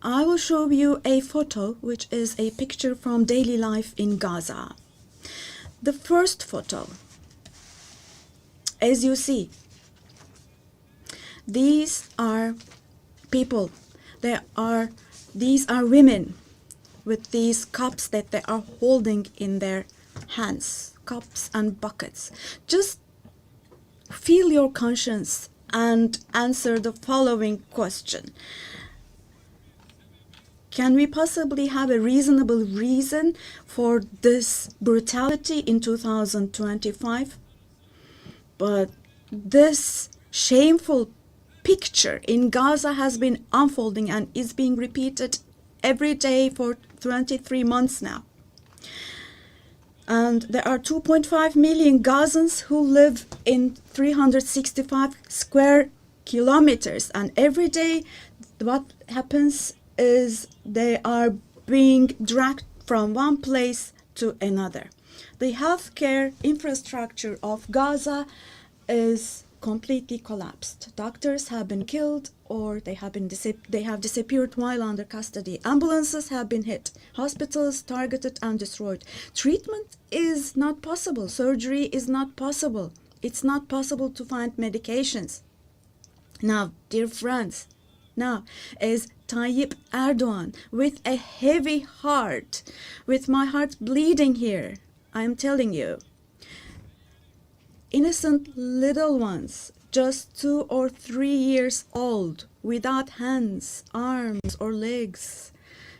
I will show you a photo, which is a picture from daily life in Gaza. The first photo, as you see, these are people. These are women with these cups that they are holding in their hands, cups and buckets. Just feel your conscience and answer the following question. Can we possibly have a reasonable reason for this brutality in 2025? But this shameful picture in Gaza has been unfolding and is being repeated every day for 23 months now. And there are 2.5 million Gazans who live in 365 square kilometers. And every day what happens is they are being dragged from one place to another. The healthcare infrastructure of Gaza is completely collapsed. Doctors have been killed or they have disappeared while under custody. Ambulances have been hit. Hospitals targeted and destroyed. Treatment is not possible. Surgery is not possible. It's not possible to find medications. Now, dear friends, now as Tayyip Erdogan, with a heavy heart, with my heart bleeding here, I am telling you, innocent little ones, just 2 or 3 years old, without hands, arms, or legs,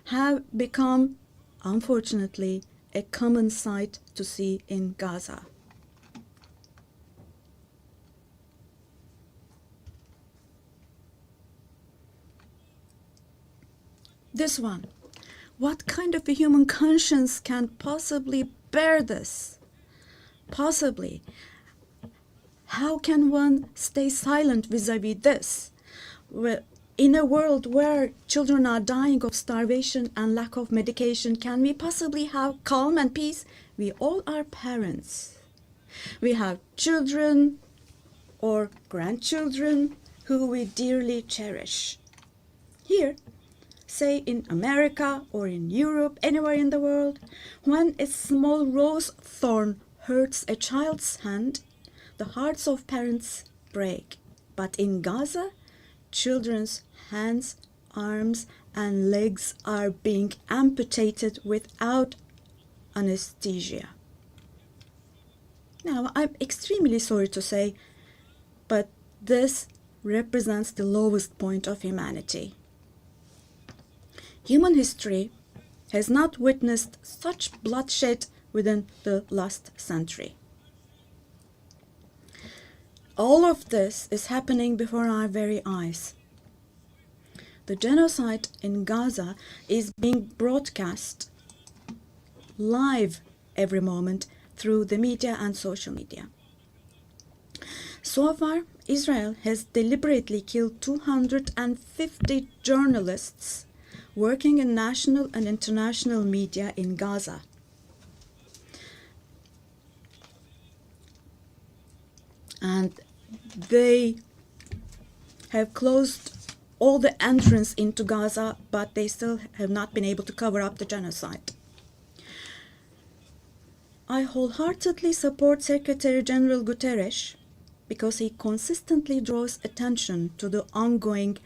have become, unfortunately, a common sight to see in Gaza. This one. What kind of a human conscience can possibly bear this? Possibly. How can one stay silent vis-à-vis this? Well, in a world where children are dying of starvation and lack of medication, can we possibly have calm and peace? We all are parents. We have children or grandchildren who we dearly cherish. Here, say in America or in Europe, anywhere in the world, when a small rose thorn hurts a child's hand, the hearts of parents break. But in Gaza, children's hands, arms, and legs are being amputated without anesthesia. Now, I'm extremely sorry to say, but this represents the lowest point of humanity. Human history has not witnessed such bloodshed within the last century. All of this is happening before our very eyes. The genocide in Gaza is being broadcast live every moment through the media and social media. So far, Israel has deliberately killed 250 journalists working in national and international media in Gaza. And they have closed all the entrance into Gaza, but they still have not been able to cover up the genocide. I wholeheartedly support Secretary General Guterres because he consistently draws attention to the ongoing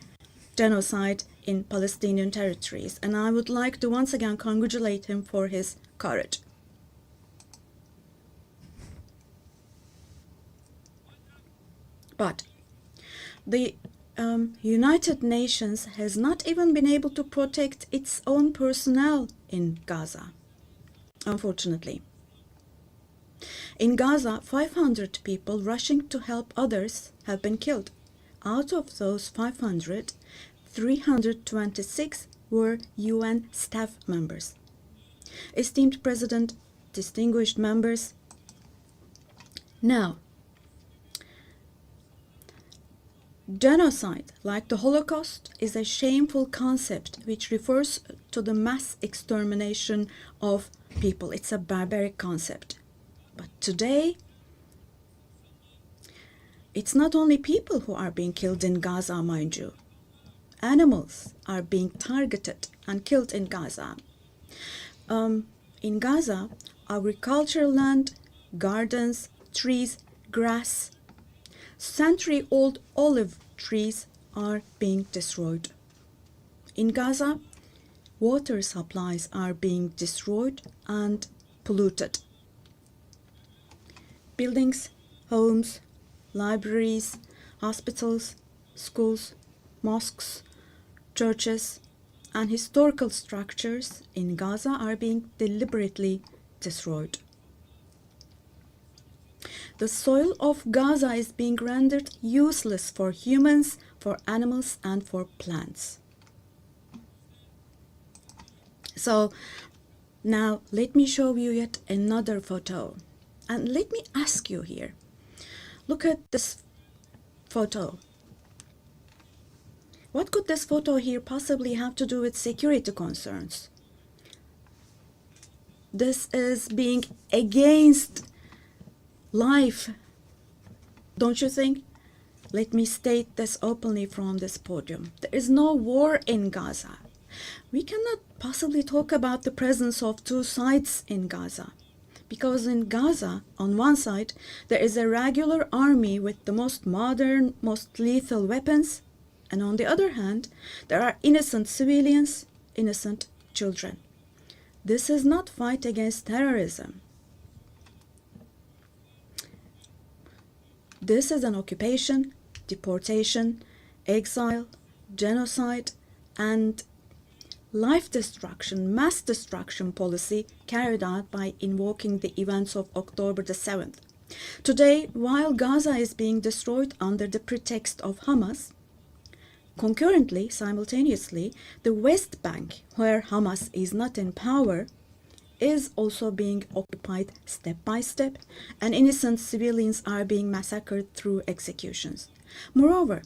genocide in Palestinian territories, and I would like to once again congratulate him for his courage. But the United Nations has not even been able to protect its own personnel in Gaza, unfortunately. In Gaza, 500 people rushing to help others have been killed. Out of those 500, 326 were UN staff members. Esteemed President, distinguished members, now, genocide, like the Holocaust, is a shameful concept which refers to the mass extermination of people. It's a barbaric concept. But today, it's not only people who are being killed in Gaza, mind you. Animals are being targeted and killed in Gaza. In Gaza, agricultural land, gardens, trees, grass, century-old olive trees are being destroyed. In Gaza, water supplies are being destroyed and polluted. Buildings, homes, libraries, hospitals, schools, mosques, churches, and historical structures in Gaza are being deliberately destroyed. The soil of Gaza is being rendered useless for humans, for animals, and for plants. So Now, let me show you yet another photo. And let me ask you here. Look at this photo. What could this photo here possibly have to do with security concerns? This is being against life, don't you think? Let me state this openly from this podium. There is no war in Gaza. We cannot possibly talk about the presence of two sides in Gaza. Because in Gaza, on one side, there is a regular army with the most modern, most lethal weapons, and on the other hand, there are innocent civilians, innocent children. This is not fight against terrorism. This is an occupation, deportation, exile, genocide, and life destruction, mass destruction policy carried out by invoking the events of October the 7th. Today, while Gaza is being destroyed under the pretext of Hamas, concurrently, simultaneously, the West Bank, where Hamas is not in power, is also being occupied step by step, and innocent civilians are being massacred through executions. Moreover,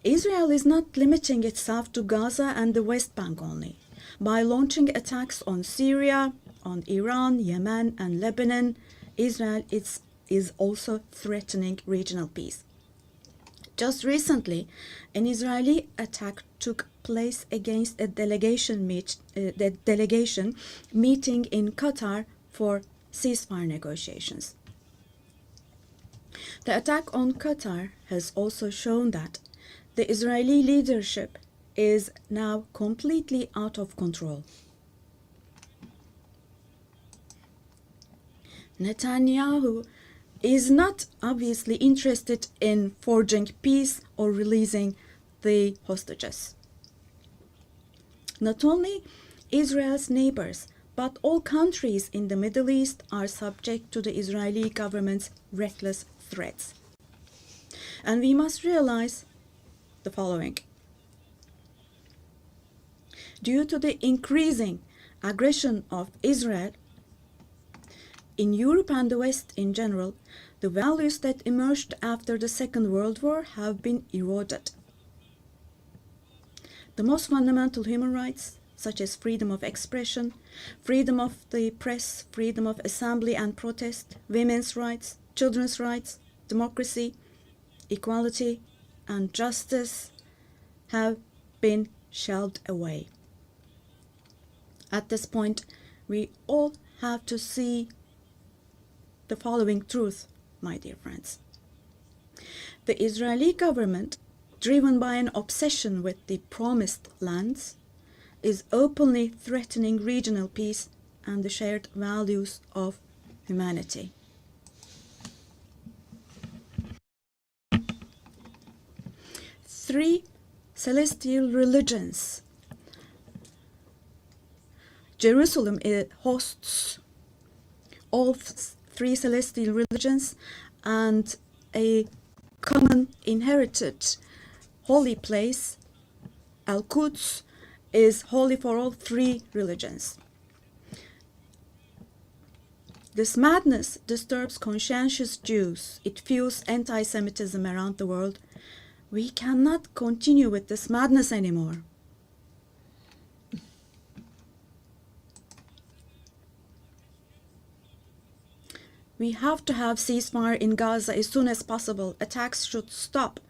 Israel is not limiting itself to Gaza and the West Bank only. By launching attacks on Syria, on Iran, Yemen, and Lebanon, Israel is also threatening regional peace. Just recently, an Israeli attack took place against a delegation meeting in Qatar for ceasefire negotiations. The attack on Qatar has also shown that the Israeli leadership is now completely out of control. Netanyahu is not obviously interested in forging peace or releasing the hostages. Not only Israel's neighbors, but all countries in the Middle East are subject to the Israeli government's reckless threats. And we must realize the following. Due to the increasing aggression of Israel, in Europe and the West in general, the values that emerged after the Second World War have been eroded. The most fundamental human rights, such as freedom of expression, freedom of the press, freedom of assembly and protest, women's rights, children's rights, democracy, equality, and justice, have been shelved away. At this point, we all have to see the following truth, my dear friends. The Israeli government, driven by an obsession with the promised lands, is openly threatening regional peace and the shared values of humanity. Three celestial religions. Jerusalem hosts all three celestial religions, and a common inherited holy place, Al-Quds, is holy for all three religions. This madness disturbs conscientious Jews. It fuels anti-Semitism around the world. We cannot continue with this madness anymore. We have to have ceasefire in Gaza as soon as possible. Attacks should stop.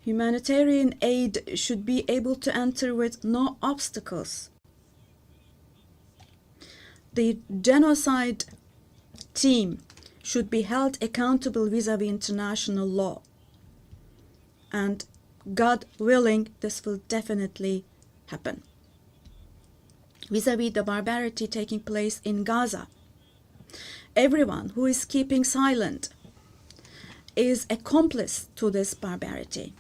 Humanitarian aid should be able to enter with no obstacles. The genocide team should be held accountable vis-à-vis international law. And God willing, this will definitely happen. Vis-à-vis the barbarity taking place in Gaza, everyone who is keeping silent is accomplice to this barbarity.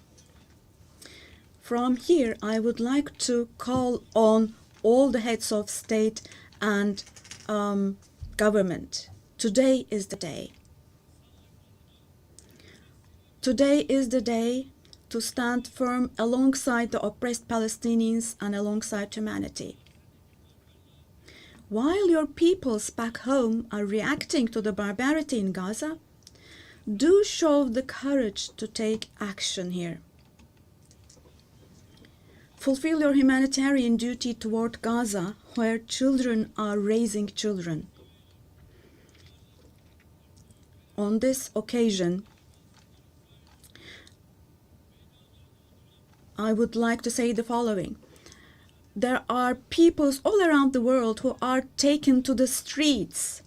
From here, I would like to call on all the heads of state and government. Today is the day. Today is the day to stand firm alongside the oppressed Palestinians and alongside humanity. while your peoples back home are reacting to the barbarity in Gaza, do show the courage to take action here. Fulfill your humanitarian duty toward Gaza, where children are raising children. On this occasion, I would like to say the following. There are peoples all around the world who are taken to the streets.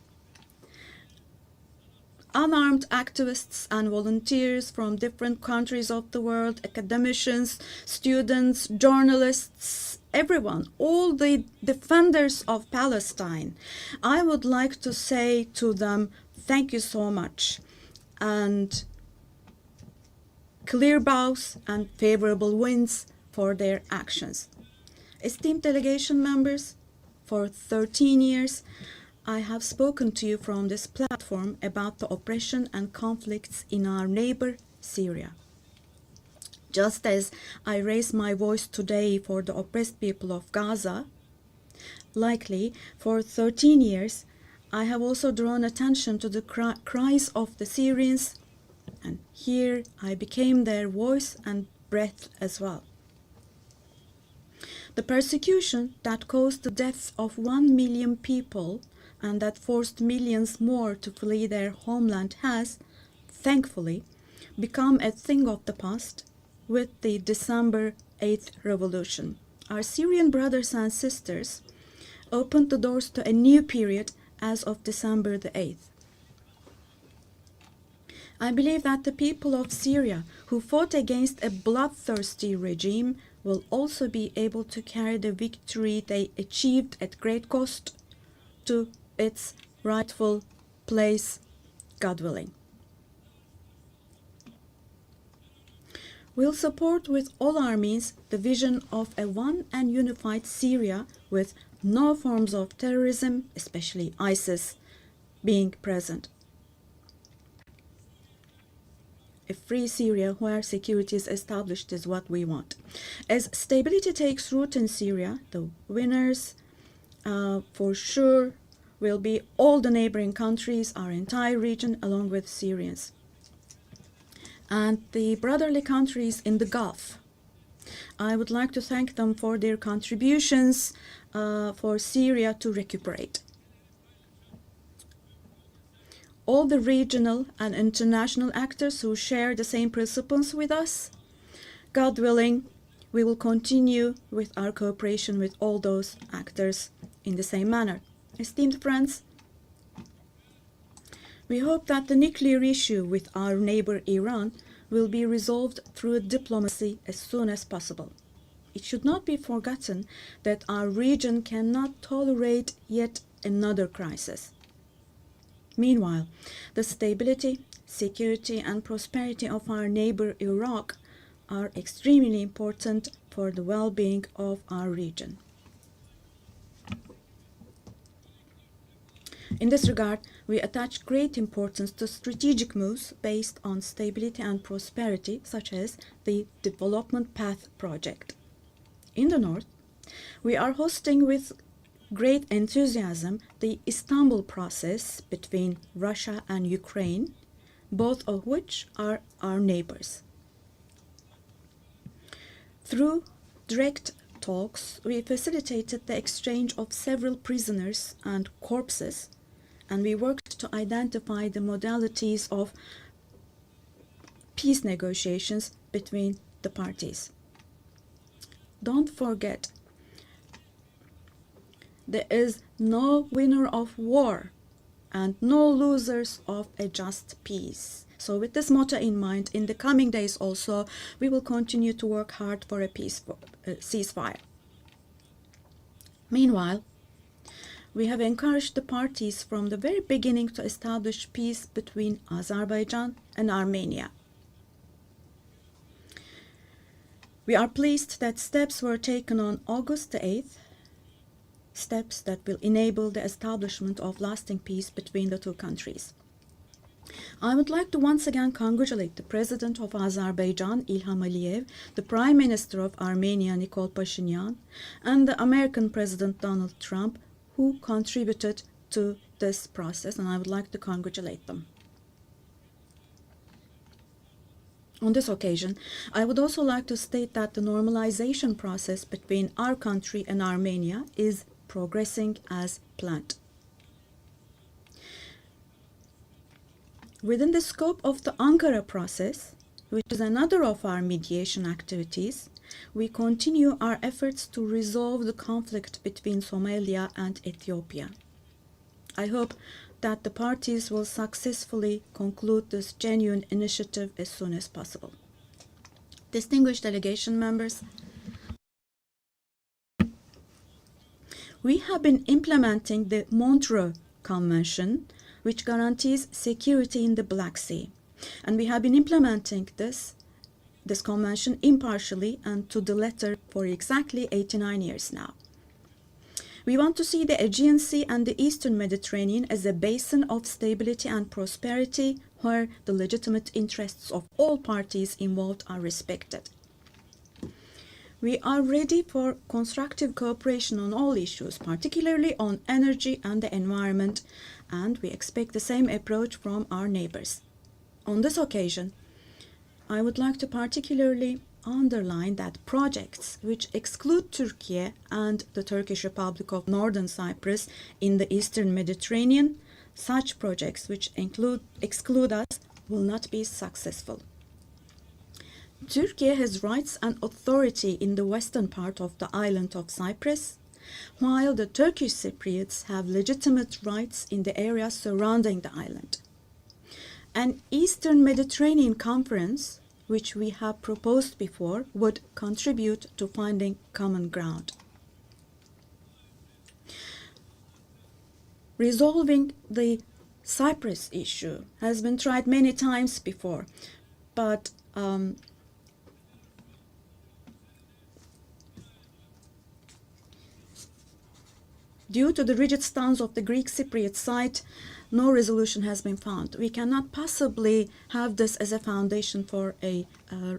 Unarmed activists and volunteers from different countries of the world, academicians, students, journalists, everyone, all the defenders of Palestine. I would like to say to them, thank you so much, and clear bows and favorable winds for their actions. Esteemed delegation members, for 13 years, I have spoken to you from this platform about the oppression and conflicts in our neighbor, Syria. Just as I raise my voice today for the oppressed people of Gaza, likely for 13 years, I have also drawn attention to the cries of the Syrians, and here I became their voice and breath as well. The persecution that caused the death of 1 million people and that forced millions more to flee their homeland has, thankfully, become a thing of the past with the December 8th revolution. Our Syrian brothers and sisters opened the doors to a new period as of December the 8th. I believe that the people of Syria who fought against a bloodthirsty regime will also be able to carry the victory they achieved at great cost to its rightful place, God willing. We'll support with all our means the vision of a one and unified Syria with no forms of terrorism, especially ISIS, being present. A free Syria where security is established is what we want. As stability takes root in Syria, the winners for sure will be all the neighboring countries, our entire region, along with Syrians. And the brotherly countries in the Gulf. I would like to thank them for their contributions for Syria to recuperate. All the regional and international actors who share the same principles with us, God willing, we will continue with our cooperation with all those actors in the same manner. Esteemed friends, we hope that the nuclear issue with our neighbor Iran will be resolved through diplomacy as soon as possible. It should not be forgotten that our region cannot tolerate yet another crisis. Meanwhile, the stability, security, and prosperity of our neighbor Iraq are extremely important for the well-being of our region. In this regard, we attach great importance to strategic moves based on stability and prosperity, such as the Development Path Project. In the north, we are hosting with great enthusiasm the Istanbul process between Russia and Ukraine, both of which are our neighbors. Through direct talks, we facilitated the exchange of several prisoners and corpses, and we worked to identify the modalities of peace negotiations between the parties. Don't forget, there is no winner of war and no losers of a just peace. So with this motto in mind, in the coming days also, we will continue to work hard for a peaceful ceasefire. Meanwhile, we have encouraged the parties from the very beginning to establish peace between Azerbaijan and Armenia. We are pleased that steps were taken on August the 8th, steps that will enable the establishment of lasting peace between the two countries. I would like to once again congratulate the President of Azerbaijan, Ilham Aliyev, the Prime Minister of Armenia, Nikol Pashinyan, and the American President Donald Trump, who contributed to this process, and I would like to congratulate them. On this occasion, I would also like to state that the normalization process between our country and Armenia is progressing as planned. Within the scope of the Ankara process, which is another of our mediation activities, we continue our efforts to resolve the conflict between Somalia and Ethiopia. I hope that the parties will successfully conclude this genuine initiative as soon as possible. Distinguished delegation members, we have been implementing the Montreux Convention, which guarantees security in the Black Sea. And we have been implementing this convention impartially and to the letter for exactly 89 years now. We want to see the Aegean Sea and the Eastern Mediterranean as a basin of stability and prosperity where the legitimate interests of all parties involved are respected. We are ready for constructive cooperation on all issues, particularly on energy and the environment, and we expect the same approach from our neighbors. On this occasion, I would like to particularly underline that projects which exclude Turkey and the Turkish Republic of Northern Cyprus in the Eastern Mediterranean, such projects which exclude us will not be successful. Turkey has rights and authority in the western part of the island of Cyprus, while the Turkish Cypriots have legitimate rights in the areas surrounding the island. An Eastern Mediterranean Conference, which we have proposed before, would contribute to finding common ground. Resolving the Cyprus issue has been tried many times before, but due to the rigid stance of the Greek Cypriot side, no resolution has been found. We cannot possibly have this as a foundation for a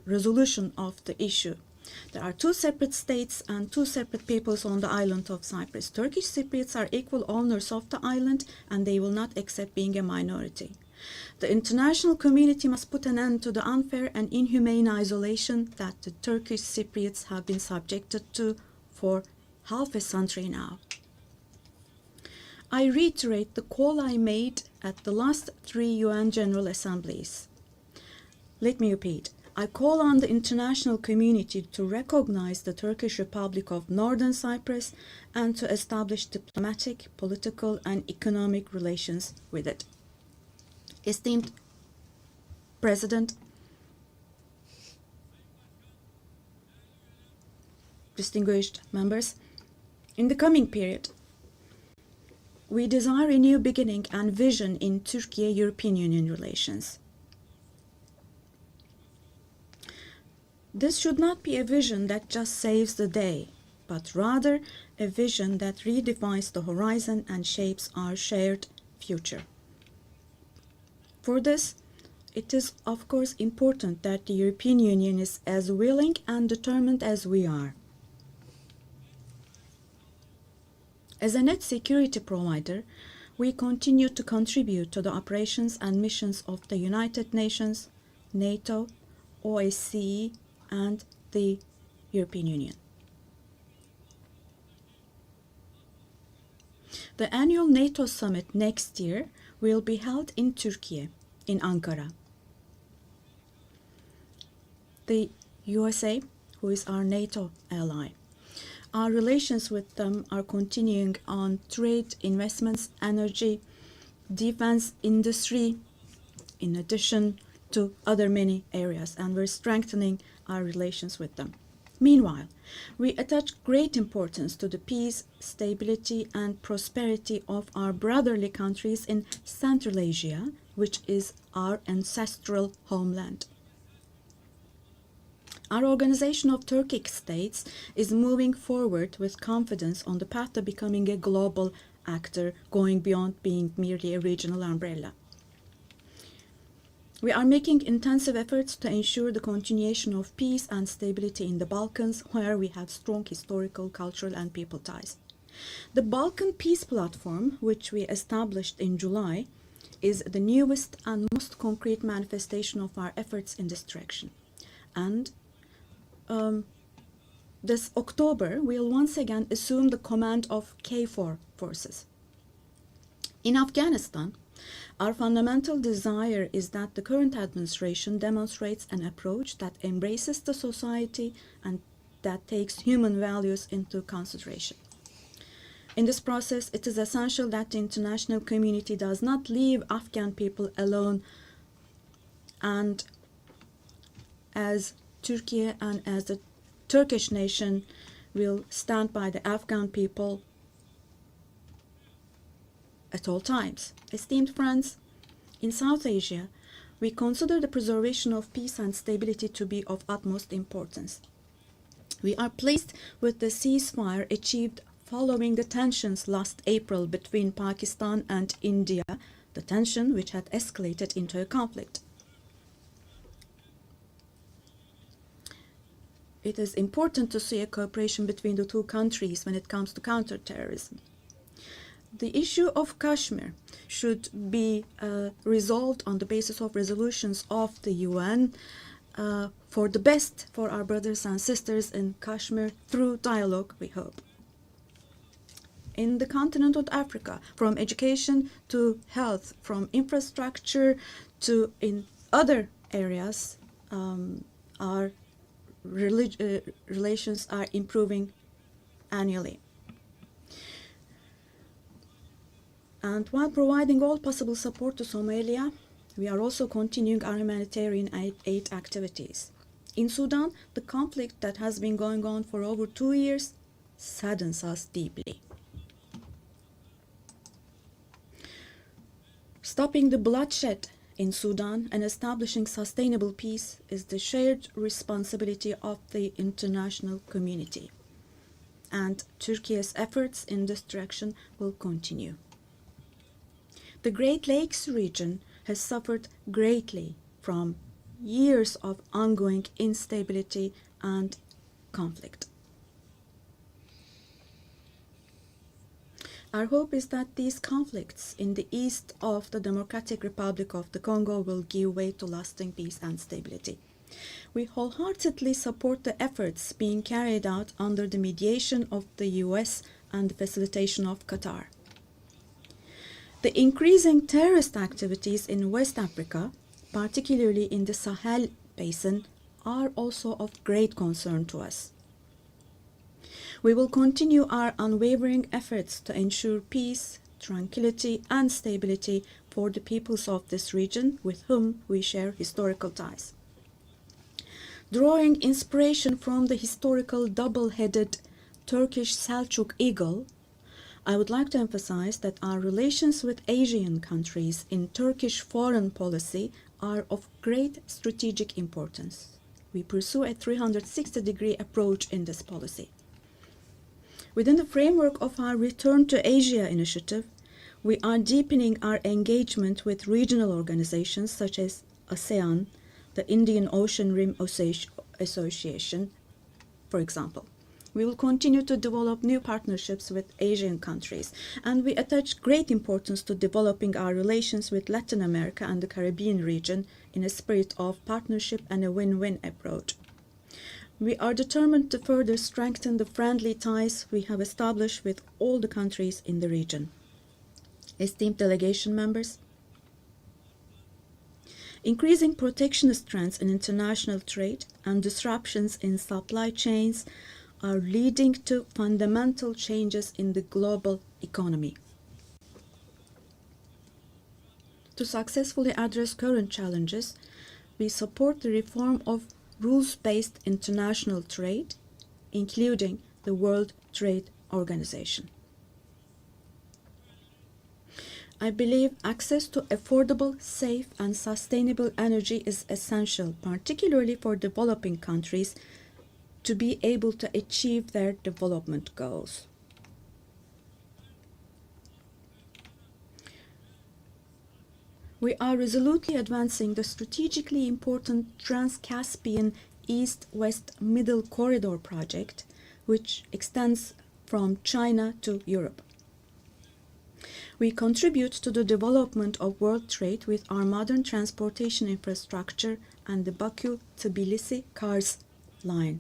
resolution of the issue. There are two separate states and two separate peoples on the island of Cyprus. Turkish Cypriots are equal owners of the island, and they will not accept being a minority. The international community must put an end to the unfair and inhumane isolation that the Turkish Cypriots have been subjected to for half a century now. I reiterate the call I made at the last 3 UN General Assemblies. Let me repeat. I call on the international community to recognize the Turkish Republic of Northern Cyprus and to establish diplomatic, political, and economic relations with it. Esteemed President, distinguished members, in the coming period, we desire a new beginning and vision in Turkey-European Union relations. This should not be a vision that just saves the day, but rather a vision that redefines the horizon and shapes our shared future. For this, it is of course important that the European Union is as willing and determined as we are. As a net security provider, we continue to contribute to the operations and missions of the United Nations, NATO, OSCE, and the European Union. The annual NATO summit next year will be held in Turkey, in Ankara. The USA, who is our NATO ally, our relations with them are continuing on trade, investments, energy, defense industry, in addition to other many areas, and we're strengthening our relations with them. Meanwhile, we attach great importance to the peace, stability, and prosperity of our brotherly countries in Central Asia, which is our ancestral homeland. Our Organization of Turkic States is moving forward with confidence on the path to becoming a global actor, going beyond being merely a regional umbrella. We are making intensive efforts to ensure the continuation of peace and stability in the Balkans, where we have strong historical, cultural, and people ties. The Balkan Peace Platform, which we established in July, is the newest and most concrete manifestation of our efforts in this direction. And this October, we'll once again assume the command of KFOR forces. In Afghanistan, our fundamental desire is that the current administration demonstrates an approach that embraces the society and that takes human values into consideration. In this process, it is essential that the international community does not leave Afghan people alone, and as Turkey and as the Turkish nation will stand by the Afghan people at all times. Esteemed friends, in South Asia, we consider the preservation of peace and stability to be of utmost importance. We are pleased with the ceasefire achieved following the tensions last April between Pakistan and India, the tension which had escalated into a conflict. It is important to see a cooperation between the two countries when it comes to counterterrorism. The issue of Kashmir should be resolved on the basis of resolutions of the UN for the best for our brothers and sisters in Kashmir through dialogue, we hope. In the continent of Africa, from education to health, from infrastructure to in other areas, our relations are improving annually. And while providing all possible support to Somalia, we are also continuing our humanitarian aid activities. In Sudan, the conflict that has been going on for over 2 years saddens us deeply. Stopping the bloodshed in Sudan and establishing sustainable peace is the shared responsibility of the international community. And Turkey's efforts in this direction will continue. The Great Lakes region has suffered greatly from years of ongoing instability and conflict. Our hope is that these conflicts in the east of the Democratic Republic of the Congo will give way to lasting peace and stability. We wholeheartedly support the efforts being carried out under the mediation of the US and the facilitation of Qatar. The increasing terrorist activities in West Africa, particularly in the Sahel Basin, are also of great concern to us. We will continue our unwavering efforts to ensure peace, tranquility, and stability for the peoples of this region with whom we share historical ties. Drawing inspiration from the historical double-headed Turkish Selçuk eagle, I would like to emphasize that our relations with Asian countries in Turkish foreign policy are of great strategic importance. We pursue a 360-degree approach in this policy. Within the framework of our Return to Asia initiative, we are deepening our engagement with regional organizations such as ASEAN, the Indian Ocean Rim Association, for example. We will continue to develop new partnerships with Asian countries, and we attach great importance to developing our relations with Latin America and the Caribbean region in a spirit of partnership and a win-win approach. We are determined to further strengthen the friendly ties we have established with all the countries in the region. Esteemed delegation members, increasing protectionist trends in international trade and disruptions in supply chains are leading to fundamental changes in the global economy. To successfully address current challenges, we support the reform of rules-based international trade, including the World Trade Organization. I believe access to affordable, safe, and sustainable energy is essential, particularly for developing countries, to be able to achieve their development goals. We are resolutely advancing the strategically important Trans-Caspian East-West Middle Corridor project, which extends from China to Europe. We contribute to the development of world trade with our modern transportation infrastructure and the Baku-Tbilisi Kars line.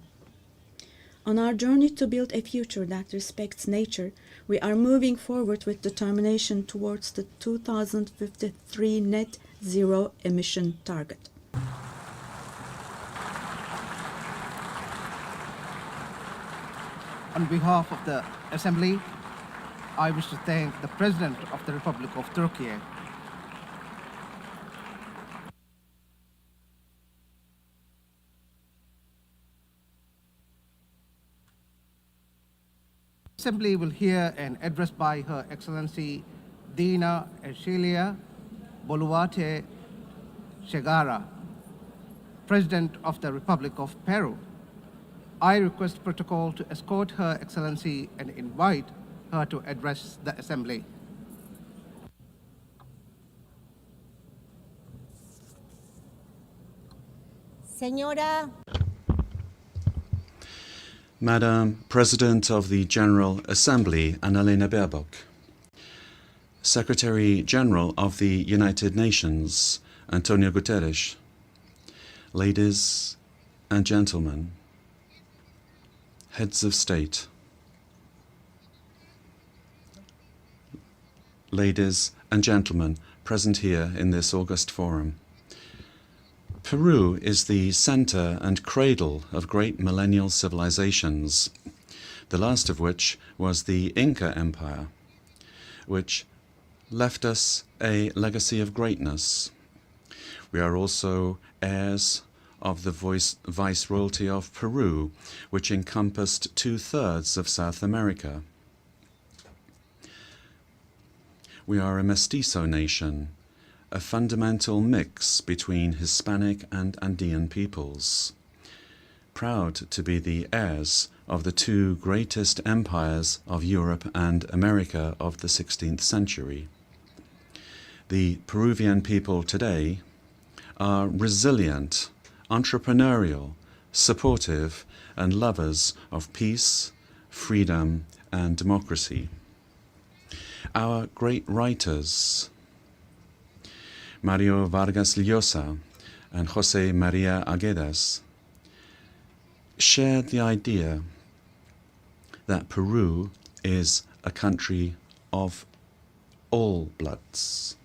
On our journey to build a future that respects nature, we are moving forward with determination towards the 2053 net zero emission target. On behalf of the Assembly, I wish to thank the President of the Republic of Turkey, Assembly will hear an address by Her Excellency Dina Ercilia Boluarte Segara, President of the Republic of Peru. I request protocol to escort Her Excellency and invite her to address the Assembly. Señora Madam President of the General Assembly, Annalena Baerbock, Secretary General of the United Nations, Antonio Guterres, ladies and gentlemen, heads of state, ladies and gentlemen present here in this august forum. Peru is the center and cradle of great millennial civilizations, the last of which was the Inca Empire, which left us a legacy of greatness. We are also heirs of the Viceroyalty of Peru, which encompassed 2/3 of South America. We are a mestizo nation, a fundamental mix between Hispanic and Andean peoples, proud to be the heirs of the two greatest empires of Europe and America of the 16th century. The Peruvian people today are resilient, entrepreneurial, supportive, and lovers of peace, freedom, and democracy. Our great writers, Mario Vargas Llosa and José María Aguedas, shared the idea that Peru is a country of all bloods.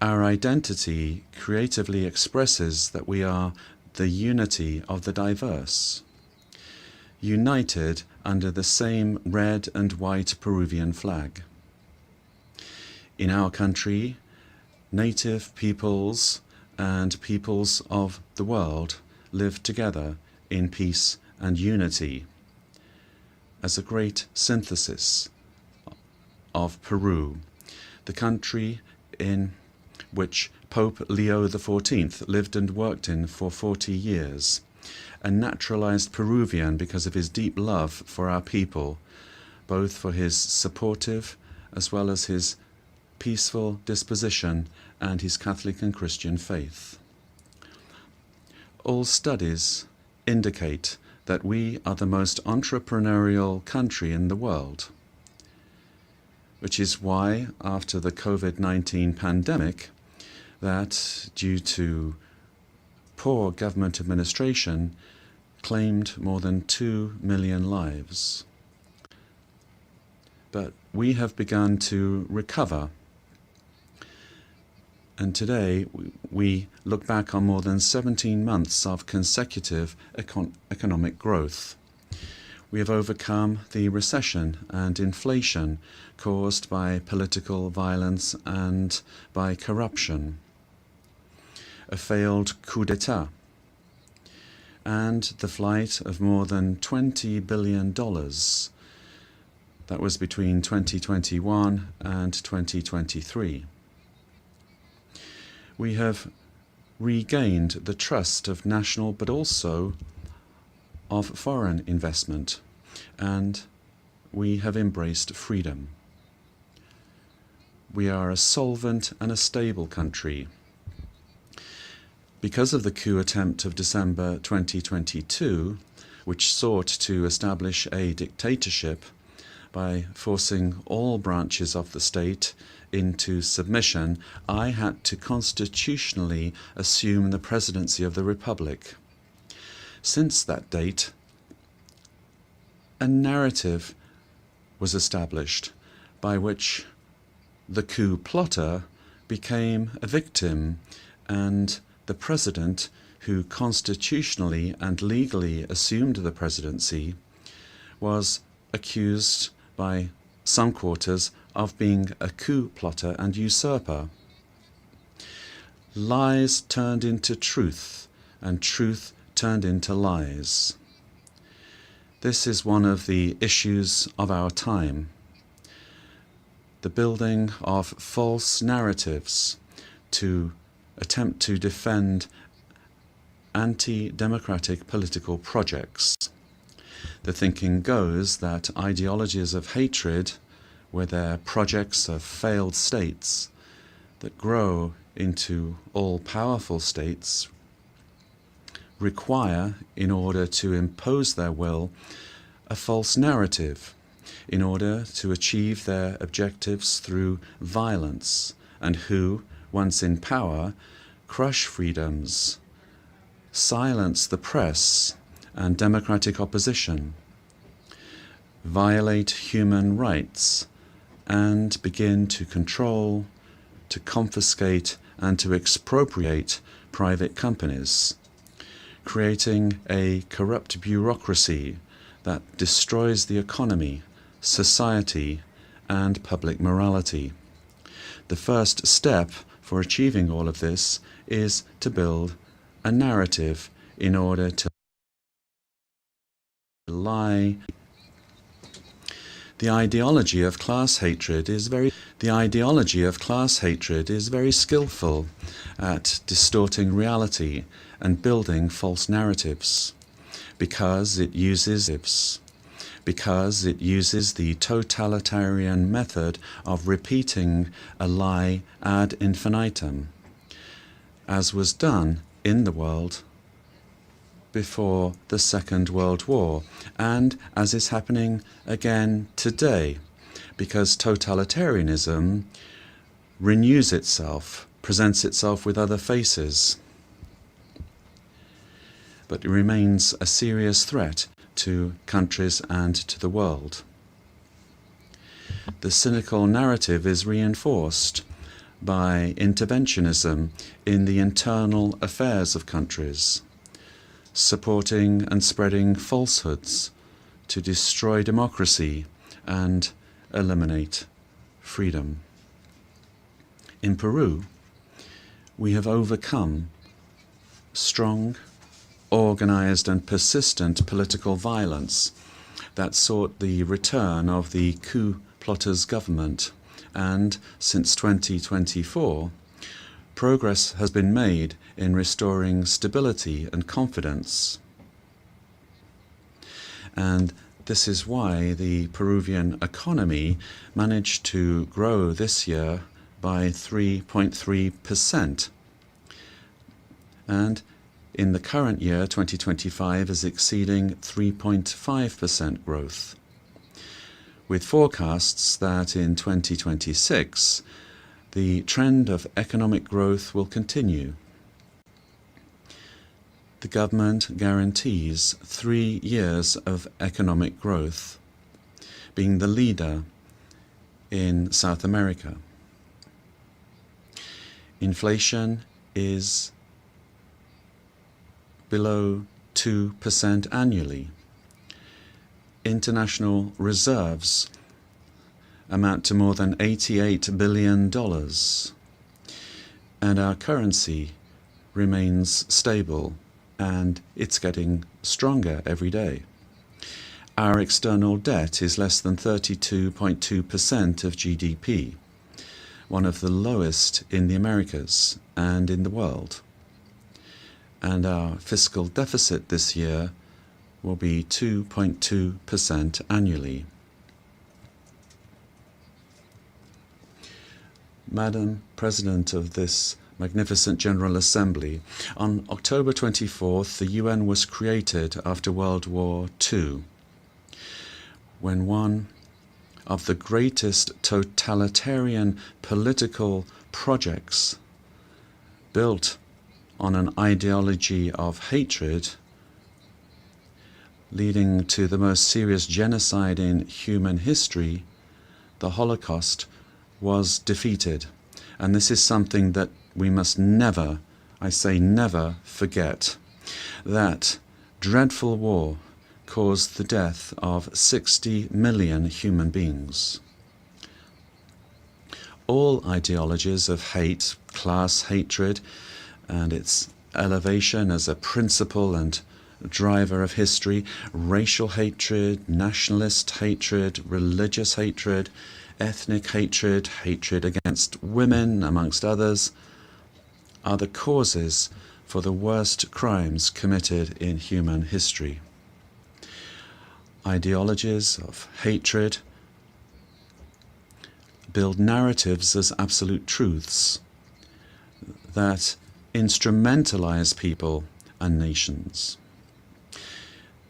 Our identity creatively expresses that we are the unity of the diverse, united under the same red and white Peruvian flag. In our country, native peoples and peoples of the world live together in peace and unity as a great synthesis of Peru, the country in which Pope Leo XIV lived and worked in for 40 years, a naturalized Peruvian because of his deep love for our people, both for his supportive as well as his peaceful disposition and his Catholic and Christian faith. All studies indicate that we are the most entrepreneurial country in the world, which is why, after the COVID-19 pandemic, that due to poor government administration, claimed more than 2 million lives. But we have begun to recover. And today we look back on more than 17 months of consecutive economic growth. We have overcome the recession and inflation caused by political violence and by corruption, a failed coup d'etat, and the flight of more than $20 billion. That was between 2021 and 2023. We have regained the trust of national but also of foreign investment, and we have embraced freedom. We are a solvent and a stable country. Because of the coup attempt of December 2022, which sought to establish a dictatorship by forcing all branches of the state into submission, I had to constitutionally assume the presidency of the Republic. Since that date, a narrative was established by which the coup plotter became a victim and the president, who constitutionally and legally assumed the presidency, was accused by some quarters of being a coup plotter and usurper. Lies turned into truth, and truth turned into lies. This is one of the issues of our time. The building of false narratives to attempt to defend anti-democratic political projects. The thinking goes that ideologies of hatred, where they're projects of failed states that grow into all-powerful states, require, in order to impose their will, a false narrative, in order to achieve their objectives through violence, and who, once in power, crush freedoms, silence the press and democratic opposition, violate human rights, and begin to control, to confiscate, and to expropriate private companies, creating a corrupt bureaucracy that destroys the economy, society, and public morality. The first step for achieving all of this is to build a narrative in order to lie. The ideology of class hatred is very skillful at distorting reality and building false narratives, because it uses the totalitarian method of repeating a lie ad infinitum, as was done in the world before the Second World War, and as is happening again today, because totalitarianism renews itself, presents itself with other faces, but it remains a serious threat to countries and to the world. The cynical narrative is reinforced by interventionism in the internal affairs of countries, supporting and spreading falsehoods to destroy democracy and eliminate freedom. In Peru, we have overcome strong, organized and persistent political violence that sought the return of the coup plotters' government, and since 2024, progress has been made in restoring stability and confidence. And this is why the Peruvian economy managed to grow this year by 3.3%. And in the current year, 2025, is exceeding 3.5% growth, with forecasts that in 2026, the trend of economic growth will continue. The government guarantees 3 years of economic growth, being the leader in South America. Inflation is below 2% annually. International reserves amount to more than $88 billion, and our currency remains stable, and it's getting stronger every day. Our external debt is less than 32.2% of GDP, one of the lowest in the Americas and in the world. And our fiscal deficit this year will be 2.2% annually. Madam President of this magnificent General Assembly. On October 24th, the UN was created after World War II, when one of the greatest totalitarian political projects built on an ideology of hatred, leading to the most serious genocide in human history, the Holocaust, was defeated. And this is something that we must never, I say never, forget. That dreadful war caused the death of 60 million human beings. All ideologies of hate, class hatred, and its elevation as a principle and driver of history, racial hatred, nationalist hatred, religious hatred, ethnic hatred, hatred against women, amongst others, are the causes for the worst crimes committed in human history. Ideologies of hatred build narratives as absolute truths that instrumentalize people and nations.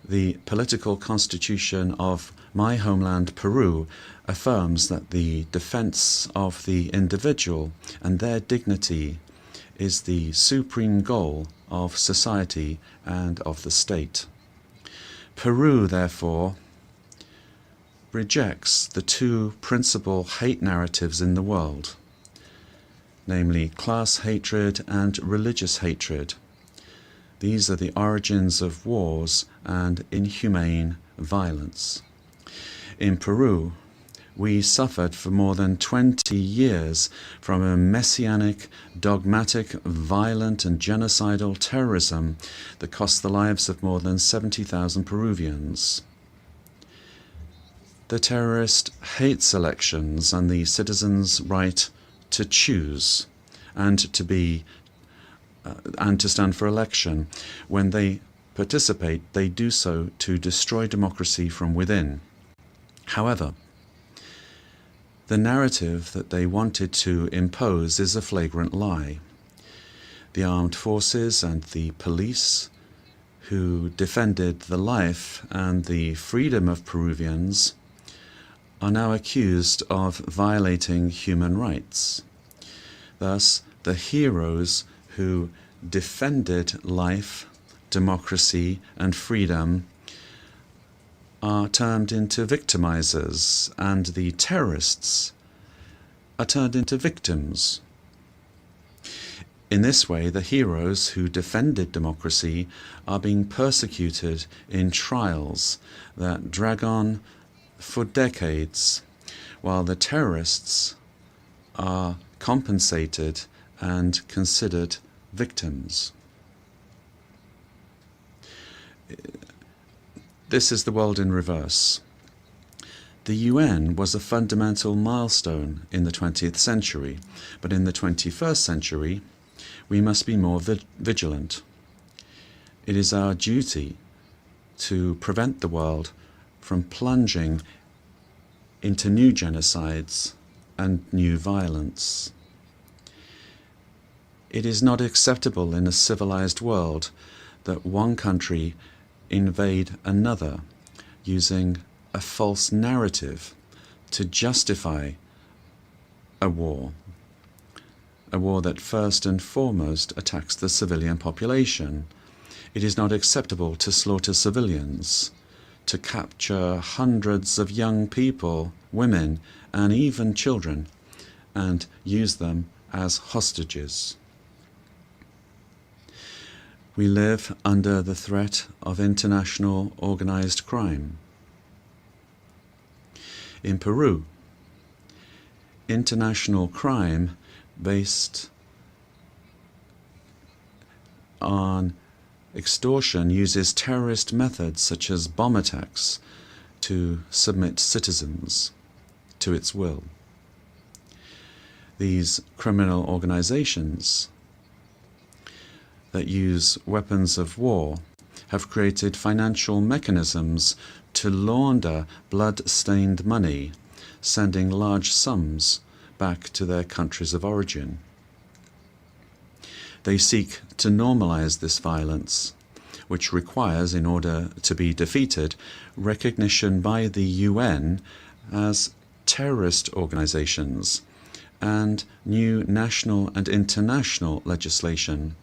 The political constitution of my homeland, Peru, affirms that the defense of the individual and their dignity is the supreme goal of society and of the state. Peru, therefore, rejects the two principal hate narratives in the world, namely class hatred and religious hatred. These are the origins of wars and inhumane violence. In Peru, we suffered for more than 20 years from a messianic, dogmatic, violent and genocidal terrorism that cost the lives of more than 70,000 Peruvians. The terrorist hates elections and the citizens' right to choose and to stand for election. When they participate, they do so to destroy democracy from within. However, the narrative that they wanted to impose is a flagrant lie. The armed forces and the police, who defended the life and the freedom of Peruvians, are now accused of violating human rights. Thus, the heroes who defended life, democracy, and freedom are turned into victimizers, and the terrorists are turned into victims. In this way, the heroes who defended democracy are being persecuted in trials that drag on for decades, while the terrorists are compensated and considered victims. This is the world in reverse. The UN was a fundamental milestone in the 20th century, but in the 21st century, we must be more vigilant. It is our duty to prevent the world from plunging into new genocides and new violence. It is not acceptable in a civilized world that one country invade another using a false narrative to justify a war that first and foremost attacks the civilian population. It is not acceptable to slaughter civilians, to capture hundreds of young people, women, and even children, and use them as hostages. We live under the threat of international organized crime. In Peru, international crime based on extortion uses terrorist methods such as bomb attacks to submit citizens to its will. These criminal organizations that use weapons of war have created financial mechanisms to launder blood-stained money, sending large sums back to their countries of origin. They seek to normalize this violence, which requires, in order to be defeated, recognition by the UN as terrorist organizations and new national and international legislation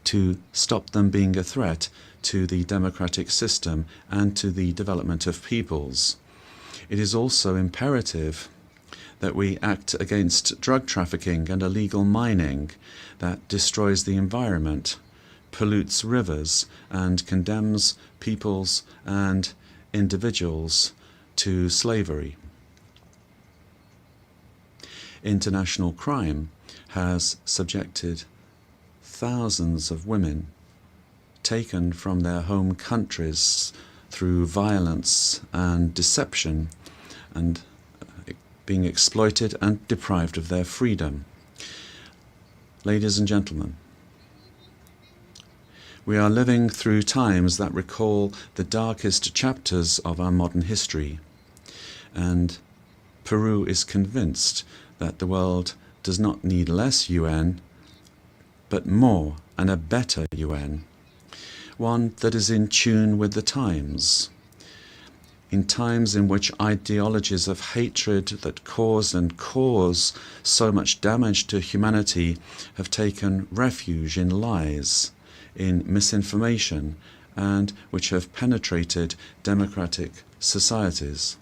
to stop them being a threat to the democratic system and to the development of peoples. It is also imperative that we act against drug trafficking and illegal mining that destroys the environment, pollutes rivers, and condemns peoples and individuals to slavery. International crime has subjected thousands of women taken from their home countries through violence and deception and being exploited and deprived of their freedom. Ladies and gentlemen, we are living through times that recall the darkest chapters of our modern history, and Peru is convinced that the world does not need less UN, but more and a better UN, one that is in tune with the times. In times in which ideologies of hatred that cause and cause so much damage to humanity have taken refuge in lies, in misinformation, and which have penetrated democratic societies.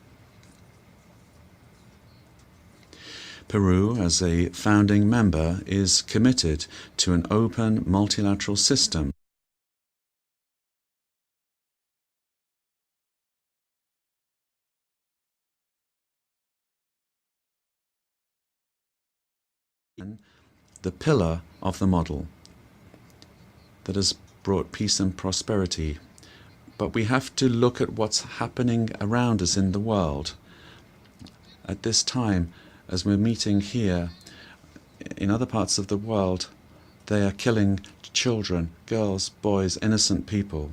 Peru, as a founding member, is committed to an open multilateral system the pillar of the model that has brought peace and prosperity. But we have to look at what's happening around us in the world. At this time, as we're meeting here, in other parts of the world, they are killing children, girls, boys, innocent people.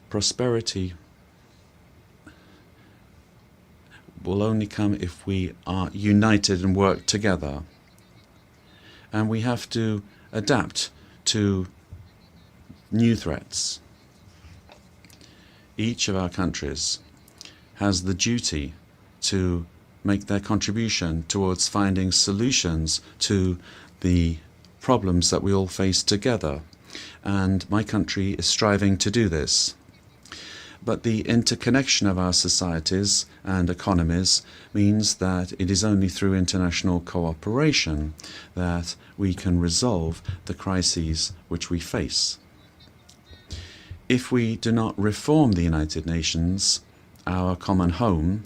Prosperity will only come if we are united and work together. And we have to adapt to new threats. Each of our countries has the duty to make their contribution towards finding solutions to the problems that we all face together. And my country is striving to do this. But the interconnection of our societies and economies means that it is only through international cooperation that we can resolve the crises which we face. If we do not reform the United Nations, our common home,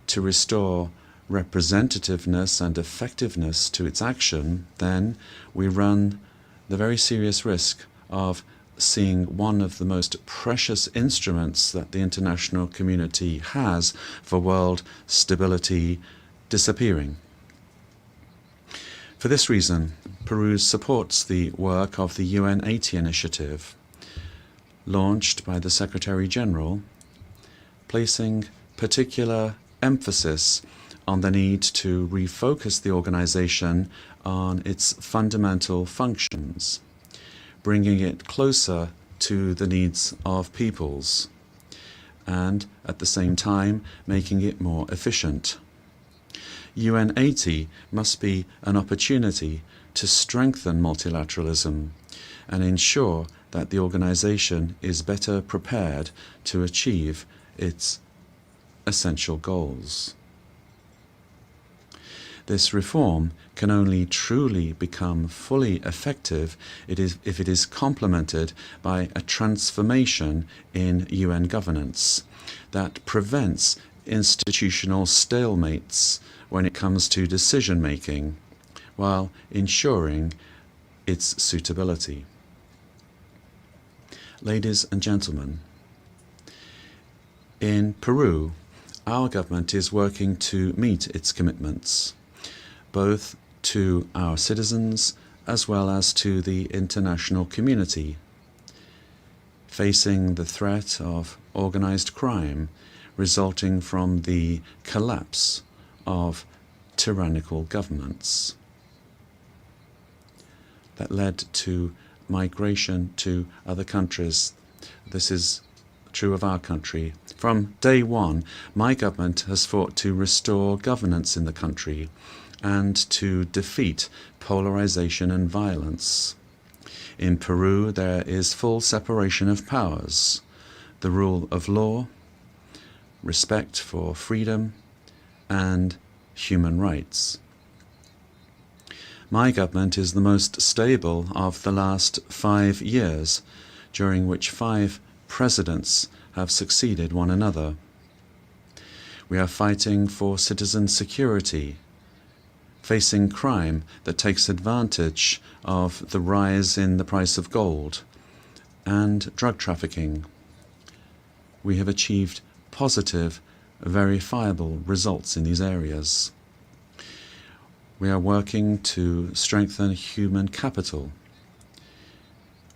to restore representativeness and effectiveness to its action, then we run the very serious risk of seeing one of the most precious instruments that the international community has for world stability disappearing. For this reason, Peru supports the work of the UN 80 initiative, launched by the Secretary General, placing particular emphasis on the need to refocus the organization on its fundamental functions, bringing it closer to the needs of peoples, and at the same time making it more efficient. UN 80 must be an opportunity to strengthen multilateralism and ensure that the organization is better prepared to achieve its essential goals. This reform can only truly become fully effective if it is complemented by a transformation in UN governance that prevents institutional stalemates when it comes to decision-making, while ensuring its suitability. Ladies and gentlemen, in Peru, our government is working to meet its commitments, both to our citizens as well as to the international community, facing the threat of organized crime, resulting from the collapse of tyrannical governments that led to migration to other countries. This is true of our country. From day one, my government has fought to restore governance in the country and to defeat polarization and violence. In Peru, there is full separation of powers, the rule of law, respect for freedom, and human rights. My government is the most stable of the last 5 years, during which 5 presidents have succeeded one another. We are fighting for citizen security, facing crime that takes advantage of the rise in the price of gold, and drug trafficking. We have achieved positive, verifiable results in these areas. We are working to strengthen human capital.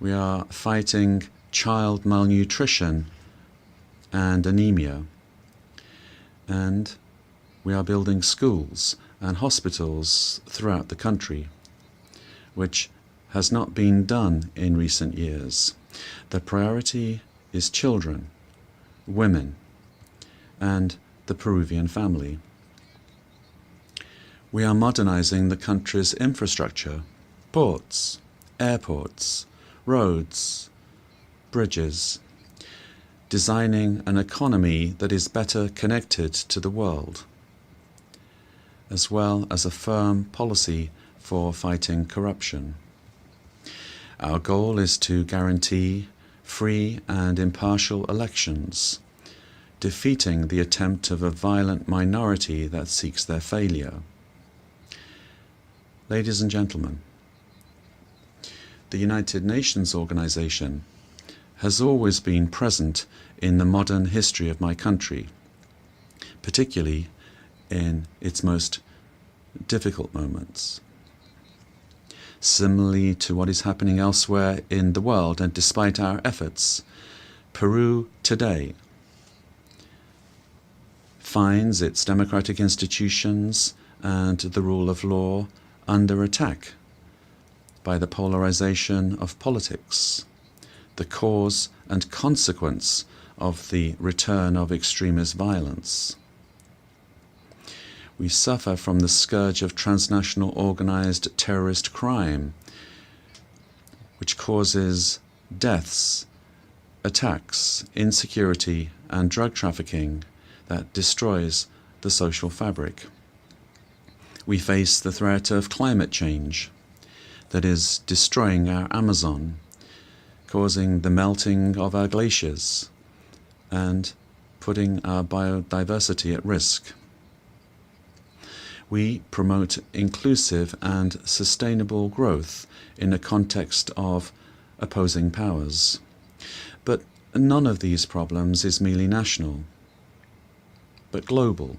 We are fighting child malnutrition and anemia. And we are building schools and hospitals throughout the country, which has not been done in recent years. The priority is children, women, and the Peruvian family. We are modernizing the country's infrastructure, ports, airports, roads, bridges, designing an economy that is better connected to the world, as well as a firm policy for fighting corruption. Our goal is to guarantee free and impartial elections, defeating the attempt of a violent minority that seeks their failure. Ladies and gentlemen, the United Nations organization has always been present in the modern history of my country, particularly in its most difficult moments. Similarly to what is happening elsewhere in the world, and despite our efforts, Peru today finds its democratic institutions and the rule of law under attack by the polarization of politics, the cause and consequence of the return of extremist violence. We suffer from the scourge of transnational organized terrorist crime, which causes deaths, attacks, insecurity, and drug trafficking that destroys the social fabric. We face the threat of climate change that is destroying our Amazon, causing the melting of our glaciers, and putting our biodiversity at risk. We promote inclusive and sustainable growth in a context of opposing powers. But none of these problems is merely national, but global.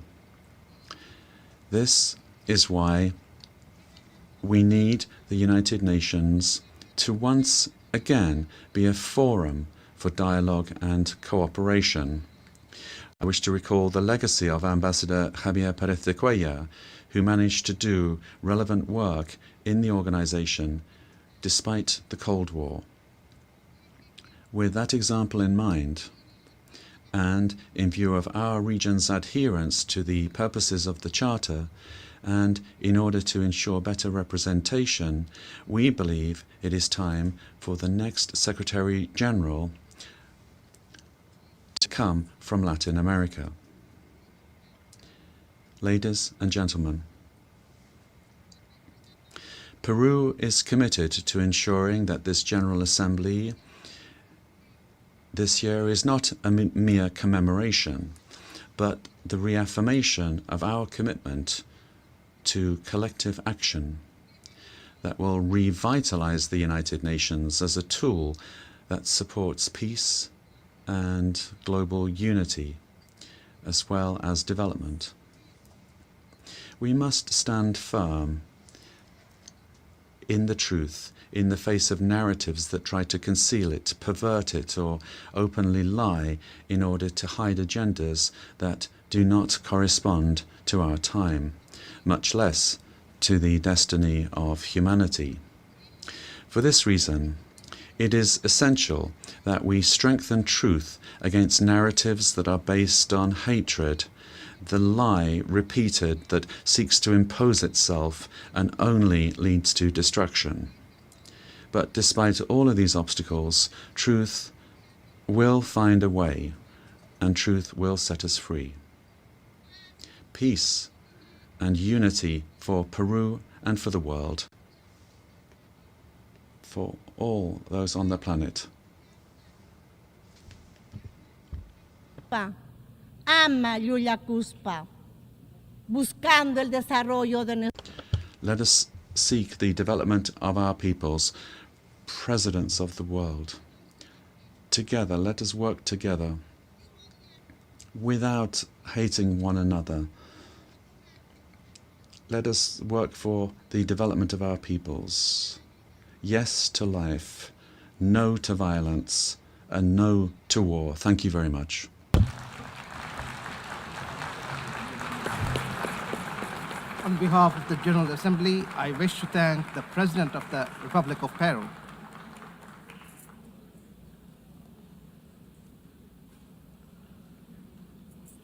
This is why we need the United Nations to once again be a forum for dialogue and cooperation. I wish to recall the legacy of Ambassador Javier Pérez de Cuellar, who managed to do relevant work in the organization despite the Cold War. With that example in mind, and in view of our region's adherence to the purposes of the Charter, and in order to ensure better representation, we believe it is time for the next Secretary General to come from Latin America. Ladies and gentlemen, Peru is committed to ensuring that this General Assembly this year is not a mere commemoration, but the reaffirmation of our commitment to collective action that will revitalize the United Nations as a tool that supports peace and global unity, as well as development. We must stand firm in the truth in the face of narratives that try to conceal it, pervert it, or openly lie in order to hide agendas that do not correspond to our time, much less to the destiny of humanity. For this reason, it is essential that we strengthen truth against narratives that are based on hatred, the lie repeated that seeks to impose itself and only leads to destruction. But despite all of these obstacles, truth will find a way, and truth will set us free. Peace and unity for Peru and for the world, for all those on the planet. Ama Yulia Cuspa, buscando el desarrollo de nuestro. Let us seek the development of our peoples, presidents of the world. Together, let us work together without hating one another. Let us work for the development of our peoples. Yes to life, no to violence, and no to war. Thank you very much. On behalf of the General Assembly, I wish to thank the President of the Republic of Peru.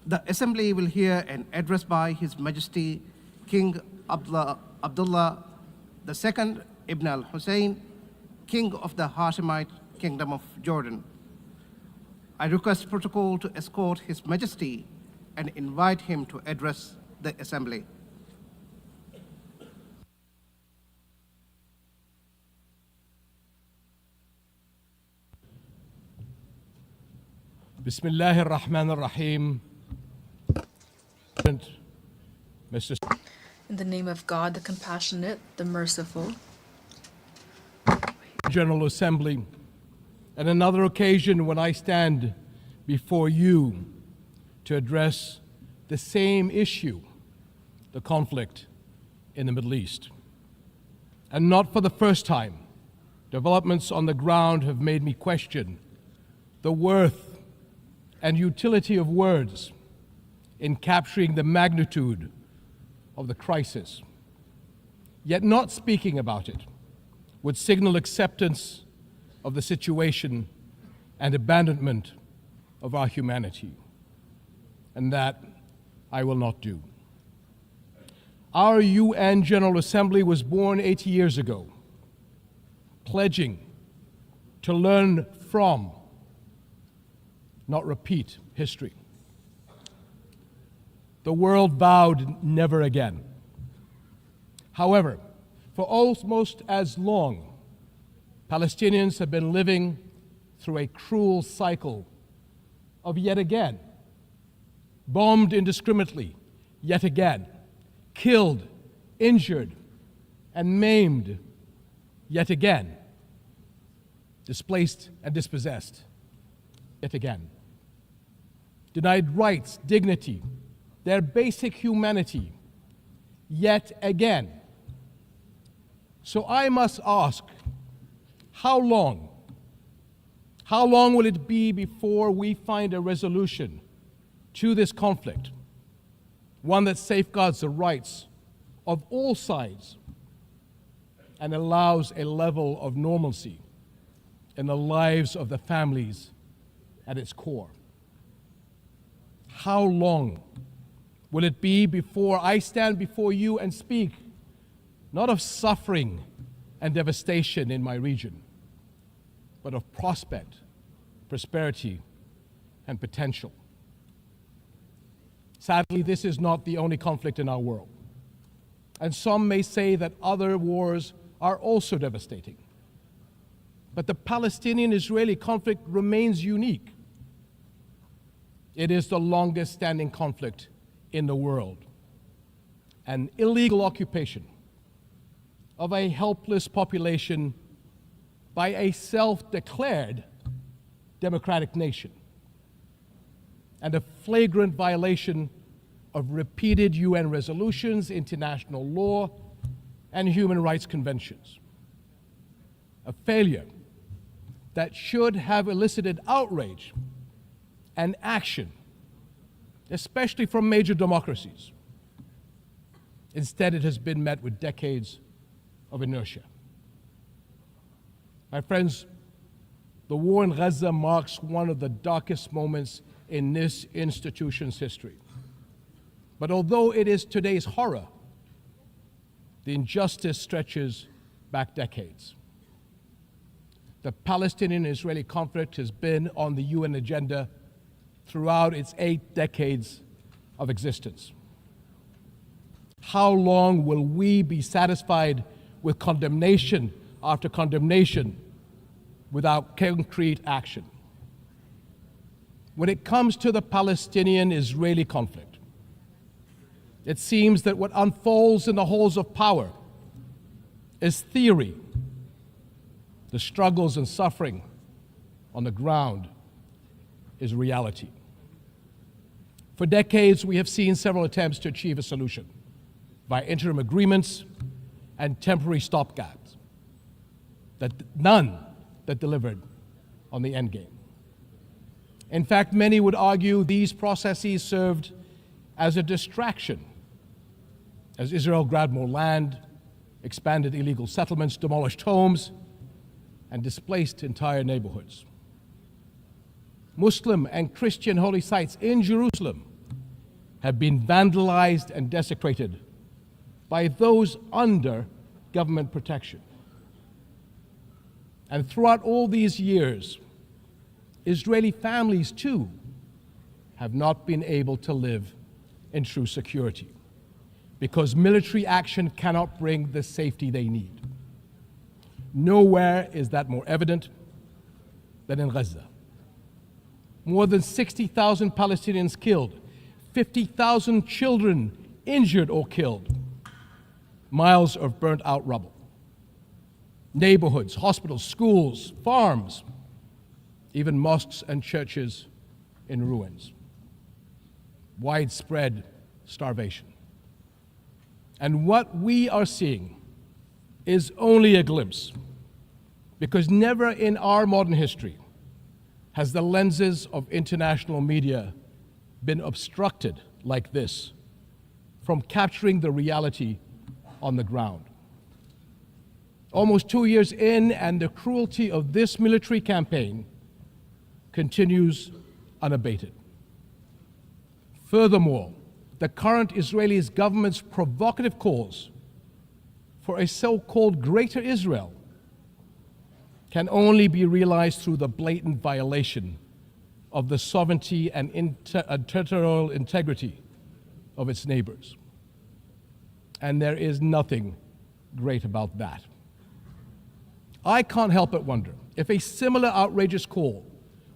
The Assembly will hear an address by His Majesty King Abdullah II Ibn al-Hussein, King of the Hashemite Kingdom of Jordan. I request protocol to escort His Majesty and invite him to address the Assembly. Bismillah ar-Rahman ar-Rahim. Mr. In the name of God, the compassionate, the merciful. General Assembly, and another occasion when I stand before you to address the same issue, the conflict in the Middle East. And not for the first time, developments on the ground have made me question the worth and utility of words in capturing the magnitude of the crisis. Yet not speaking about it would signal acceptance of the situation and abandonment of our humanity. And that I will not do. Our UN General Assembly was born 80 years ago, pledging to learn from, not repeat, history. The world vowed never again. However, for almost as long, Palestinians have been living through a cruel cycle of yet again, bombed indiscriminately, yet again, killed, injured, and maimed, yet again, displaced and dispossessed, yet again, denied rights, dignity, their basic humanity, yet again. So I must ask, how long? How long will it be before we find a resolution to this conflict, one that safeguards the rights of all sides and allows a level of normalcy in the lives of the families at its core? How long will it be before I stand before you and speak not of suffering and devastation in my region, but of prospect, prosperity, and potential? Sadly, this is not the only conflict in our world. And some may say that other wars are also devastating. But the Palestinian-Israeli conflict remains unique. It is the longest standing conflict in the world. An illegal occupation of a helpless population by a self-declared democratic nation, and a flagrant violation of repeated UN resolutions, international law, and human rights conventions. a failure that should have elicited outrage and action, especially from major democracies. Instead, it has been met with decades of inertia. My friends, the war in Gaza marks one of the darkest moments in this institution's history. But although it is today's horror, the injustice stretches back decades. The Palestinian-Israeli conflict has been on the UN agenda throughout its 8 decades of existence. How long will we be satisfied with condemnation after condemnation without concrete action? When it comes to the Palestinian-Israeli conflict, it seems that what unfolds in the halls of power is theory. The struggles and suffering on the ground is reality. For decades, we have seen several attempts to achieve a solution by interim agreements and temporary stopgaps, none that delivered on the end game. In fact, many would argue these processes served as a distraction as Israel grabbed more land, expanded illegal settlements, demolished homes, and displaced entire neighborhoods. Muslim and Christian holy sites in Jerusalem have been vandalized and desecrated by those under government protection. And throughout all these years, Israeli families too have not been able to live in true security because military action cannot bring the safety they need. Nowhere is that more evident than in Gaza. More than 60,000 Palestinians killed, 50,000 children injured or killed, miles of burnt out rubble. Neighborhoods, hospitals, schools, farms, even mosques and churches in ruins. Widespread starvation. And what we are seeing is only a glimpse, because never in our modern history has the lenses of international media been obstructed like this from capturing the reality on the ground. Almost 2 years in, and the cruelty of this military campaign continues unabated. Furthermore, the current Israeli government's provocative calls for a so-called Greater Israel can only be realized through the blatant violation of the sovereignty and territorial integrity of its neighbors. And there is nothing great about that. I can't help but wonder if a similar outrageous call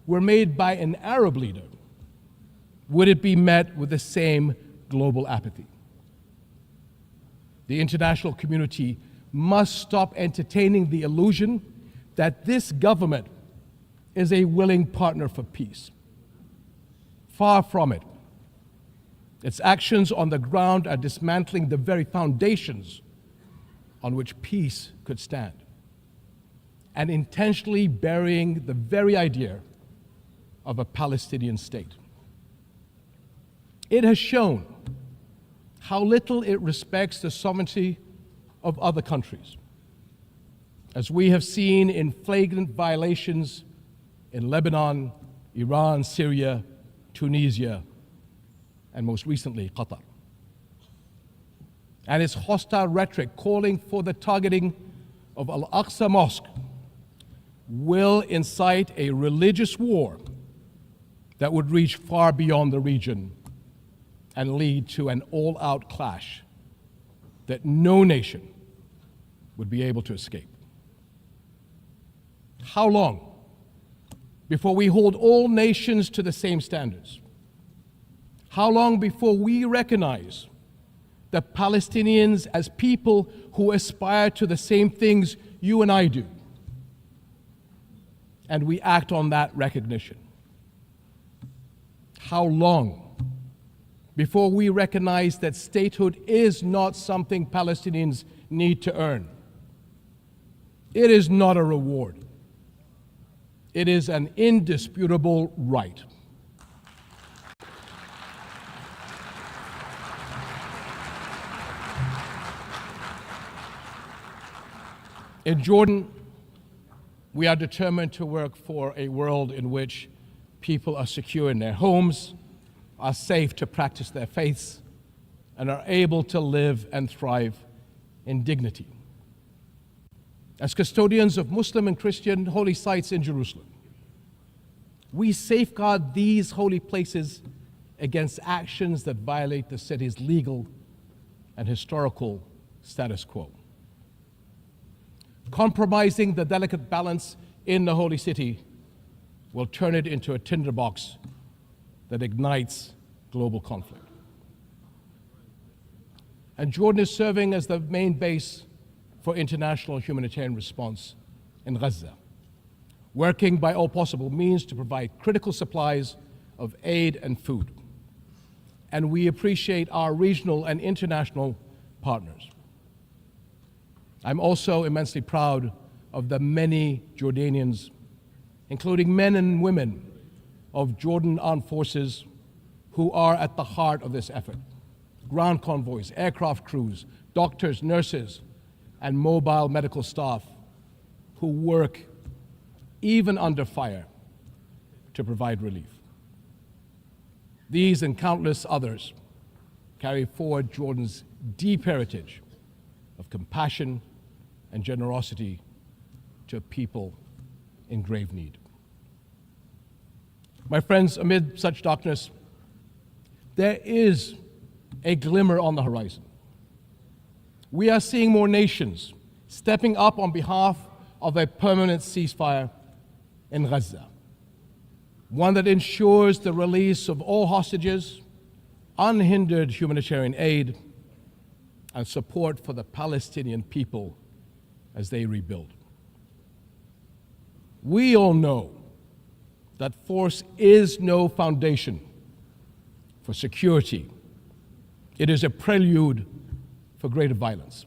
were made by an Arab leader, would it be met with the same global apathy? The international community must stop entertaining the illusion that this government is a willing partner for peace. Far from it. Its actions on the ground are dismantling the very foundations on which peace could stand, and intentionally burying the very idea of a Palestinian state. It has shown how little it respects the sovereignty of other countries, as we have seen in flagrant violations in Lebanon, Iran, Syria, Tunisia, and most recently, Qatar. And its hostile rhetoric calling for the targeting of Al-Aqsa Mosque will incite a religious war that would reach far beyond the region and lead to an all-out clash that no nation would be able to escape. How long before we hold all nations to the same standards? How long before we recognize the Palestinians as people who aspire to the same things you and I do, and we act on that recognition? How long before we recognize that statehood is not something Palestinians need to earn? It is not a reward. It is an indisputable right. In Jordan, we are determined to work for a world in which people are secure in their homes, are safe to practice their faiths, and are able to live and thrive in dignity. As custodians of Muslim and Christian holy sites in Jerusalem, we safeguard these holy places against actions that violate the city's legal and historical status quo. Compromising the delicate balance in the holy city will turn it into a tinderbox that ignites global conflict. And Jordan is serving as the main base for international humanitarian response in Gaza, working by all possible means to provide critical supplies of aid and food. And we appreciate our regional and international partners. I'm also immensely proud of the many Jordanians, including men and women of Jordan Armed Forces, who are at the heart of this effort. Ground convoys, aircraft crews, doctors, nurses, and mobile medical staff who work even under fire to provide relief. These and countless others carry forward Jordan's deep heritage of compassion and generosity to a people in grave need. My friends, amid such darkness, there is a glimmer on the horizon. We are seeing more nations stepping up on behalf of a permanent ceasefire in Gaza, one that ensures the release of all hostages, unhindered humanitarian aid, and support for the Palestinian people as they rebuild. We all know that force is no foundation for security. It is a prelude for greater violence.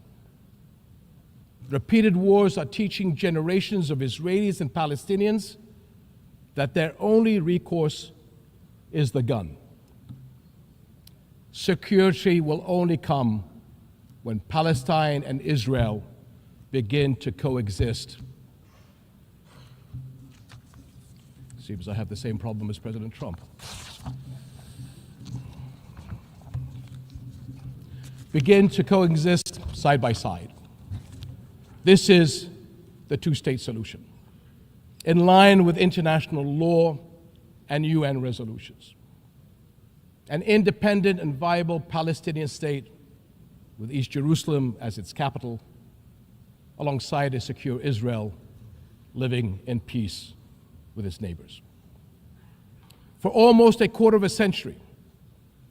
Repeated wars are teaching generations of Israelis and Palestinians that their only recourse is the gun. Security will only come when Palestine and Israel begin to coexist. Seems I have the same problem as President Trump. Begin to coexist side by side. This is the two-state solution, in line with international law and UN resolutions. An independent and viable Palestinian state with East Jerusalem as its capital, alongside a secure Israel living in peace with its neighbors. For almost a quarter of a century,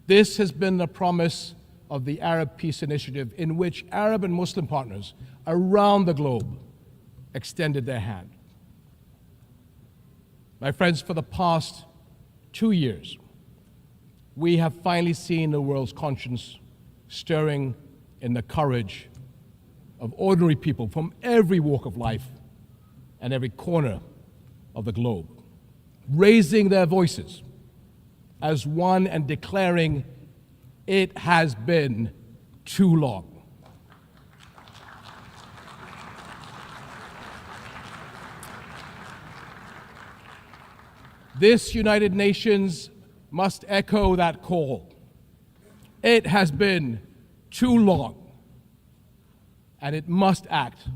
this has been the promise of the Arab Peace Initiative, in which Arab and Muslim partners around the globe extended their hand. My friends, for the past 2 years, we have finally seen the world's conscience stirring in the courage of ordinary people from every walk of life and every corner of the globe, raising their voices as one and declaring, "It has been too long." This United Nations must echo that call. It has been too long, and it must act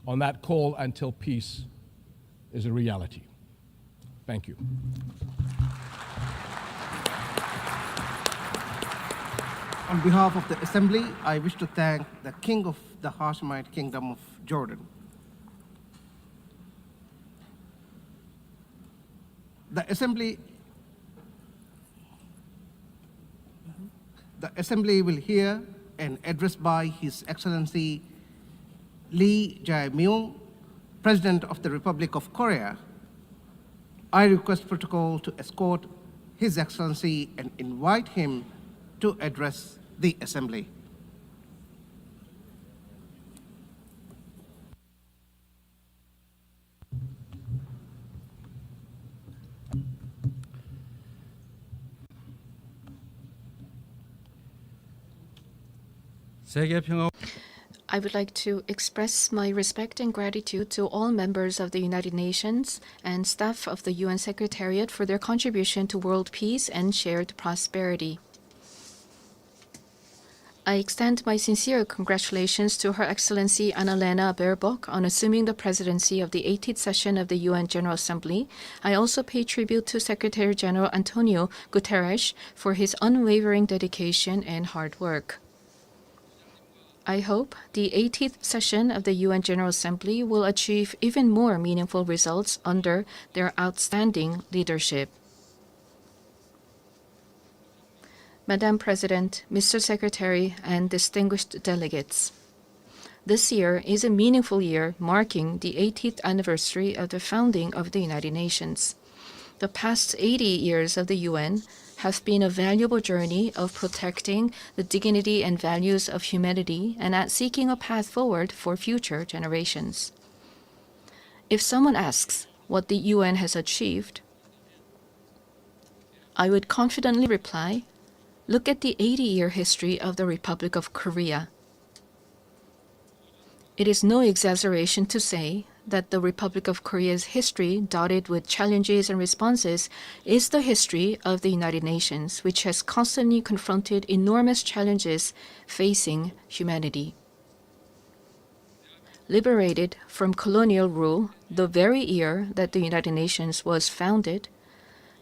on that call until peace is a reality. Thank you. On behalf of the Assembly, I wish to thank the King of the Hashemite Kingdom of Jordan. The Assembly will hear an address by His Excellency Lee Jae-myung, President of the Republic of Korea. I request protocol to escort His Excellency and invite him to address the Assembly. I would like to express my respect and gratitude to all members of the United Nations and staff of the UN Secretariat for their contribution to world peace and shared prosperity. I extend my sincere congratulations to Her Excellency Annalena Baerbock on assuming the presidency of the 80th session of the UN General Assembly. I also pay tribute to Secretary General Antonio Guterres for his unwavering dedication and hard work. I hope the 80th session of the UN General Assembly will achieve even more meaningful results under their outstanding leadership. Madam President, Mr. Secretary, and distinguished delegates, this year is a meaningful year marking the 80th anniversary of the founding of the United Nations. The past 80 years of the UN have been a valuable journey of protecting the dignity and values of humanity and at seeking a path forward for future generations. If someone asks what the UN has achieved, I would confidently reply, look at the 80-year history of the Republic of Korea. It is no exaggeration to say that the Republic of Korea's history, dotted with challenges and responses, is the history of the United Nations, which has constantly confronted enormous challenges facing humanity. Liberated from colonial rule the very year that the United Nations was founded,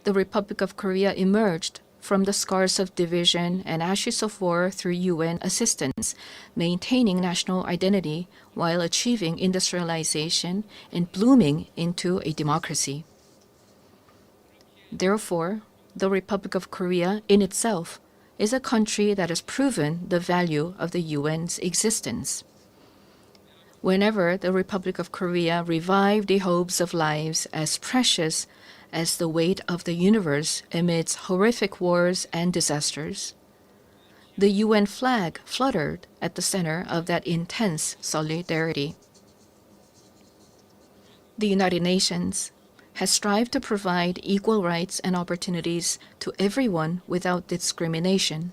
the Republic of Korea emerged from the scars of division and ashes of war through UN assistance, maintaining national identity while achieving industrialization and blooming into a democracy. Therefore, the Republic of Korea in itself is a country that has proven the value of the UN's existence. Whenever the Republic of Korea revived the hopes of lives as precious as the weight of the universe amidst horrific wars and disasters, the UN flag fluttered at the center of that intense solidarity. The United Nations has strived to provide equal rights and opportunities to everyone without discrimination,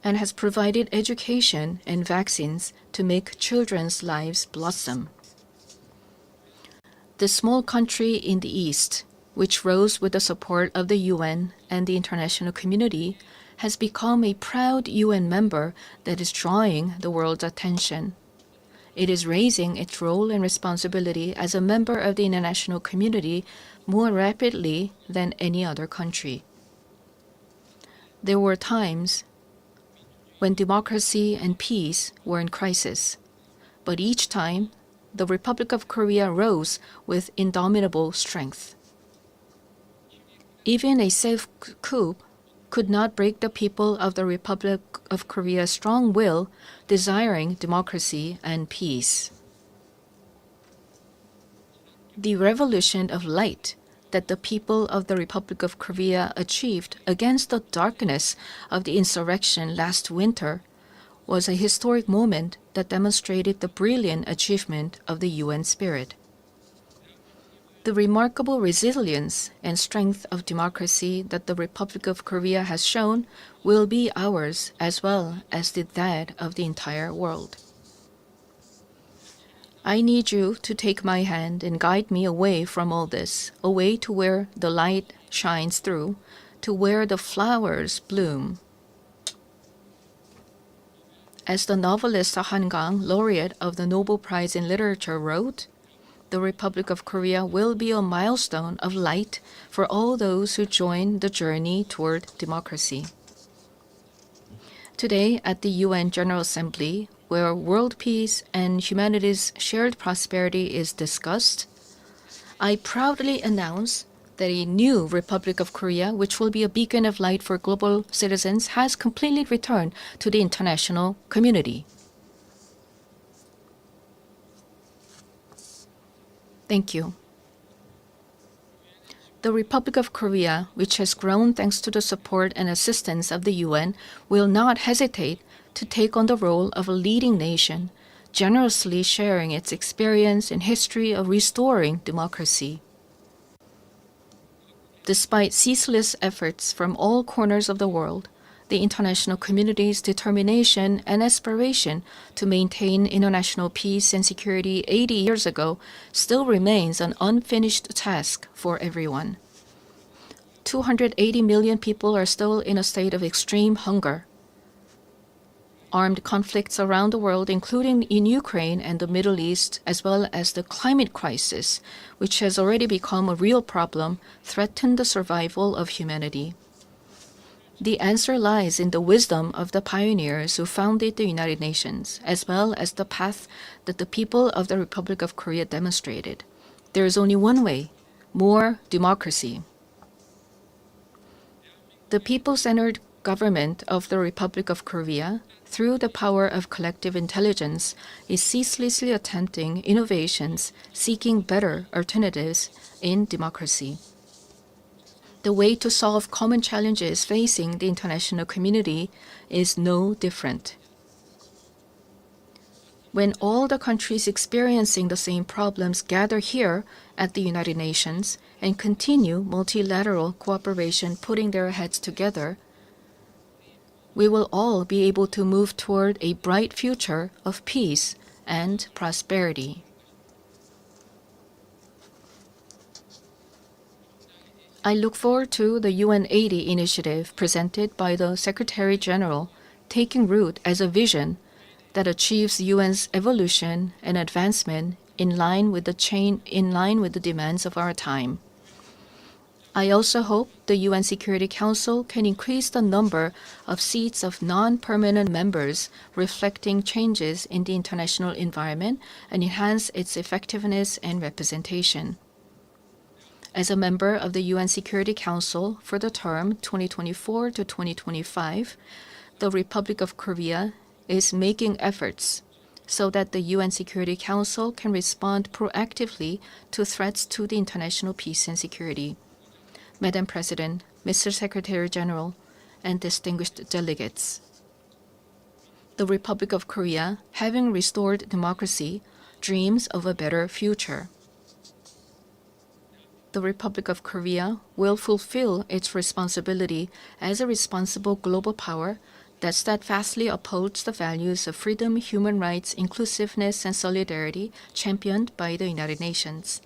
and has provided education and vaccines to make children's lives blossom. The small country in the East, which rose with the support of the UN and the international community, has become a proud UN member that is drawing the world's attention. It is raising its role and responsibility as a member of the international community more rapidly than any other country. There were times when democracy and peace were in crisis, but each time the Republic of Korea rose with indomitable strength. Even a safe coup could not break the people of the Republic of Korea's strong will, desiring democracy and peace. The revolution of light that the people of the Republic of Korea achieved against the darkness of the insurrection last winter was a historic moment that demonstrated the brilliant achievement of the UN spirit. The remarkable resilience and strength of democracy that the Republic of Korea has shown will be ours as well as that of the entire world. I need you to take my hand and guide me away from all this, away to where the light shines through, to where the flowers bloom. As the novelist Han Gang, laureate of the Nobel Prize in Literature, wrote, the Republic of Korea will be a milestone of light for all those who join the journey toward democracy. Today, at the UN General Assembly, where world peace and humanity's shared prosperity is discussed, I proudly announce that a new Republic of Korea, which will be a beacon of light for global citizens, has completely returned to the international community. Thank you. The Republic of Korea, which has grown thanks to the support and assistance of the UN, will not hesitate to take on the role of a leading nation, generously sharing its experience and history of restoring democracy. Despite ceaseless efforts from all corners of the world, the international community's determination and aspiration to maintain international peace and security 80 years ago still remains an unfinished task for everyone. 280 million people are still in a state of extreme hunger. Armed conflicts around the world, including in Ukraine and the Middle East, as well as the climate crisis, which has already become a real problem, threaten the survival of humanity. The answer lies in the wisdom of the pioneers who founded the United Nations, as well as the path that the people of the Republic of Korea demonstrated. There is only one way: more democracy. The people-centered government of the Republic of Korea, through the power of collective intelligence, is ceaselessly attempting innovations, seeking better alternatives in democracy. The way to solve common challenges facing the international community is no different. When all the countries experiencing the same problems gather here at the United Nations and continue multilateral cooperation, putting their heads together, we will all be able to move toward a bright future of peace and prosperity. I look forward to the UN 80 initiative presented by the Secretary General, taking root as a vision that achieves UN's evolution and advancement in line with the demands of our time. I also hope the UN Security Council can increase the number of seats of non-permanent members, reflecting changes in the international environment, and enhance its effectiveness and representation. As a member of the UN Security Council for the term 2024 to 2025, the Republic of Korea is making efforts so that the UN Security Council can respond proactively to threats to the international peace and security. Madam President, Mr. Secretary General, and distinguished delegates, the Republic of Korea, having restored democracy, dreams of a better future. The Republic of Korea will fulfill its responsibility as a responsible global power that steadfastly upholds the values of freedom, human rights, inclusiveness, and solidarity championed by the United Nations.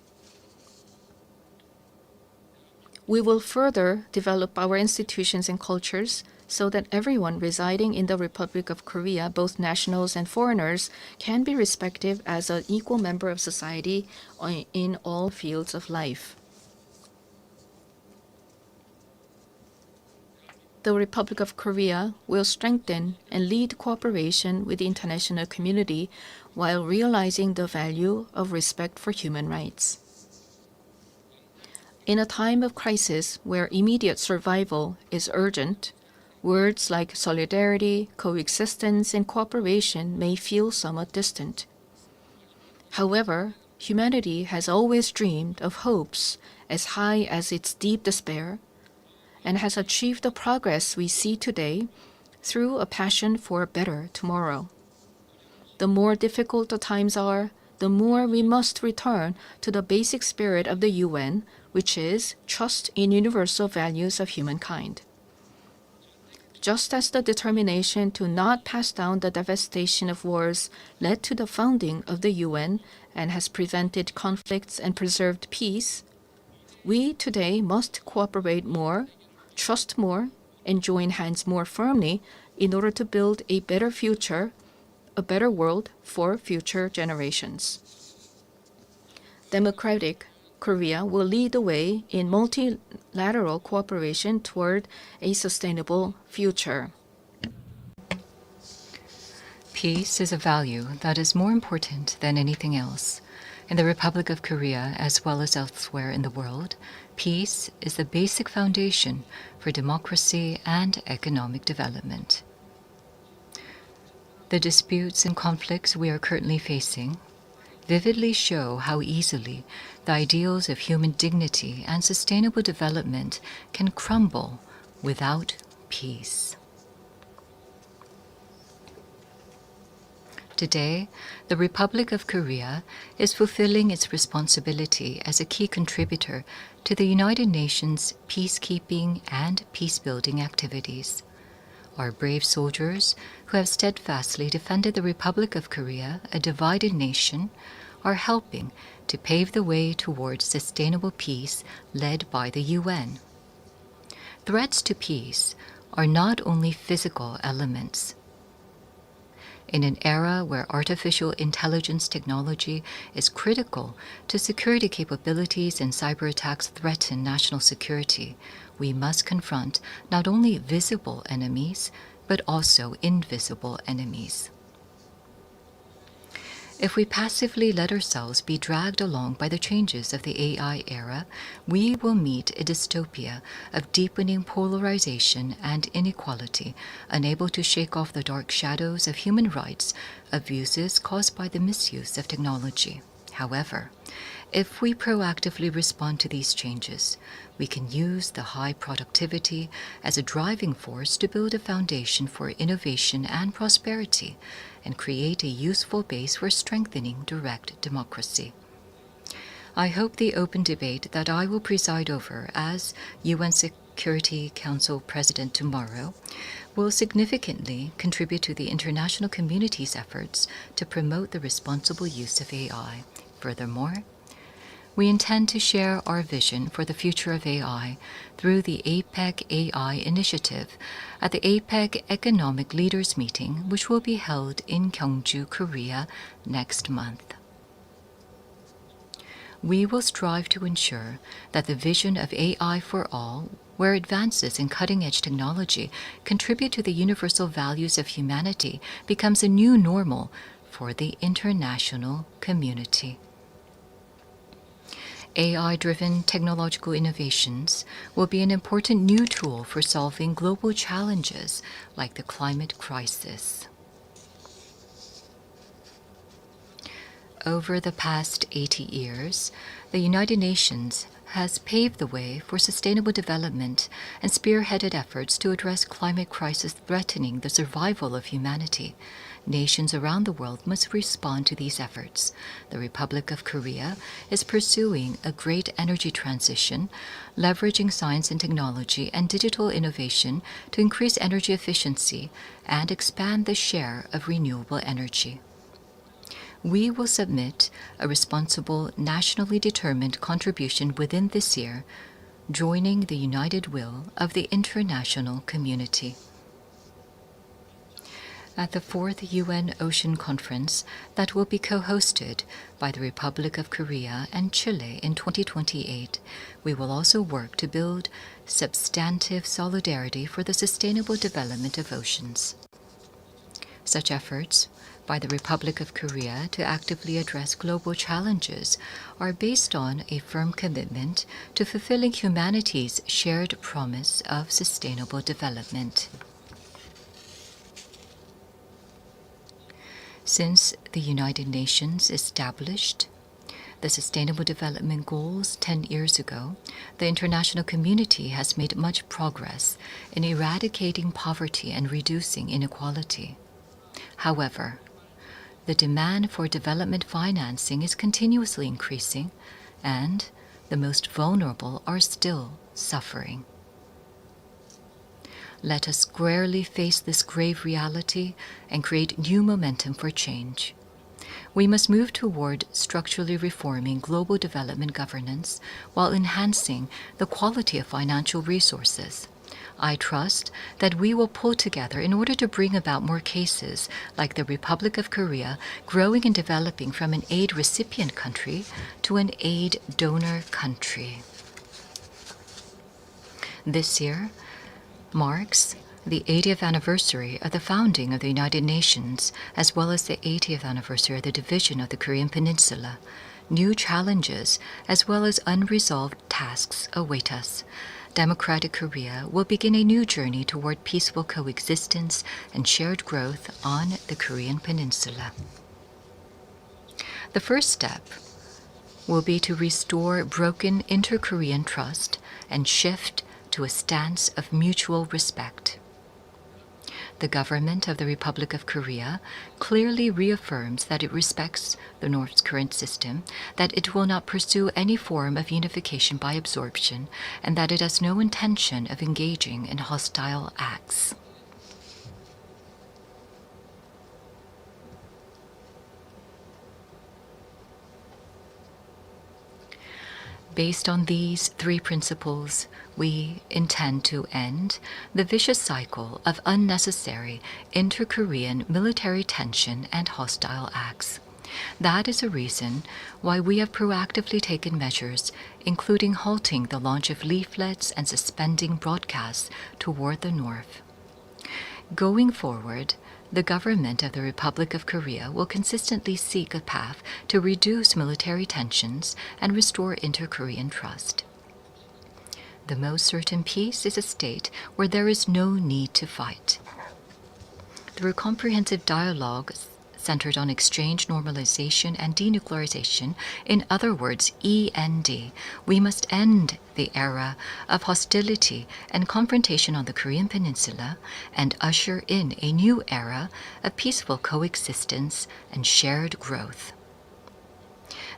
We will further develop our institutions and cultures so that everyone residing in the Republic of Korea, both nationals and foreigners, can be respected as an equal member of society in all fields of life. The Republic of Korea will strengthen and lead cooperation with the international community while realizing the value of respect for human rights. In a time of crisis where immediate survival is urgent, words like solidarity, coexistence, and cooperation may feel somewhat distant. However, humanity has always dreamed of hopes as high as its deep despair, and has achieved the progress we see today through a passion for a better tomorrow. The more difficult the times are, the more we must return to the basic spirit of the UN, which is trust in universal values of humankind. Just as the determination to not pass down the devastation of wars led to the founding of the UN and has prevented conflicts and preserved peace, we today must cooperate more, trust more, and join hands more firmly in order to build a better future, a better world for future generations. Democratic Korea will lead the way in multilateral cooperation toward a sustainable future. Peace is a value that is more important than anything else. In the Republic of Korea, as well as elsewhere in the world, peace is the basic foundation for democracy and economic development. The disputes and conflicts we are currently facing vividly show how easily the ideals of human dignity and sustainable development can crumble without peace. Today, the Republic of Korea is fulfilling its responsibility as a key contributor to the United Nations peacekeeping and peacebuilding activities. Our brave soldiers, who have steadfastly defended the Republic of Korea, a divided nation, are helping to pave the way towards sustainable peace led by the UN. Threats to peace are not only physical elements. In an era where artificial intelligence technology is critical to security capabilities and cyber attacks threaten national security, we must confront not only visible enemies, but also invisible enemies. If we passively let ourselves be dragged along by the changes of the AI era, we will meet a dystopia of deepening polarization and inequality, unable to shake off the dark shadows of human rights abuses caused by the misuse of technology. However, if we proactively respond to these changes, we can use the high productivity as a driving force to build a foundation for innovation and prosperity, and create a useful base for strengthening direct democracy. I hope the open debate that I will preside over as UN Security Council President tomorrow will significantly contribute to the international community's efforts to promote the responsible use of AI. Furthermore, we intend to share our vision for the future of AI through the APEC AI initiative at the APEC Economic Leaders Meeting, which will be held in Gyeongju, Korea next month. We will strive to ensure that the vision of AI for all, where advances in cutting-edge technology contribute to the universal values of humanity, becomes a new normal for the international community. AI-driven technological innovations will be an important new tool for solving global challenges like the climate crisis. Over the past 80 years, the United Nations has paved the way for sustainable development and spearheaded efforts to address climate crisis threatening the survival of humanity. Nations around the world must respond to these efforts. The Republic of Korea is pursuing a great energy transition, leveraging science and technology and digital innovation to increase energy efficiency and expand the share of renewable energy. We will submit a responsible, nationally determined contribution within this year, joining the united will of the international community. At the 4th UN Ocean Conference that will be co-hosted by the Republic of Korea and Chile in 2028, we will also work to build substantive solidarity for the sustainable development of oceans. Such efforts by the Republic of Korea to actively address global challenges are based on a firm commitment to fulfilling humanity's shared promise of sustainable development. Since the United Nations established the Sustainable Development Goals 10 years ago, the international community has made much progress in eradicating poverty and reducing inequality. However, the demand for development financing is continuously increasing, and the most vulnerable are still suffering. Let us squarely face this grave reality and create new momentum for change. We must move toward structurally reforming global development governance while enhancing the quality of financial resources. I trust that we will pull together in order to bring about more cases like the Republic of Korea growing and developing from an aid recipient country to an aid donor country. This year marks the 80th anniversary of the founding of the United Nations, as well as the 80th anniversary of the division of the Korean Peninsula. New challenges, as well as unresolved tasks, await us. Democratic Korea will begin a new journey toward peaceful coexistence and shared growth on the Korean Peninsula. The first step will be to restore broken inter-Korean trust and shift to a stance of mutual respect. The government of the Republic of Korea clearly reaffirms that it respects the North's current system, that it will not pursue any form of unification by absorption, and that it has no intention of engaging in hostile acts. Based on these three principles, we intend to end the vicious cycle of unnecessary inter-Korean military tension and hostile acts. That is a reason why we have proactively taken measures, including halting the launch of leaflets and suspending broadcasts toward the north. Going forward, the government of the Republic of Korea will consistently seek a path to reduce military tensions and restore inter-Korean trust. The most certain peace is a state where there is no need to fight. Through comprehensive dialogue centered on exchange, normalization, and denuclearization, in other words, END, we must end the era of hostility and confrontation on the Korean Peninsula and usher in a new era of peaceful coexistence and shared growth.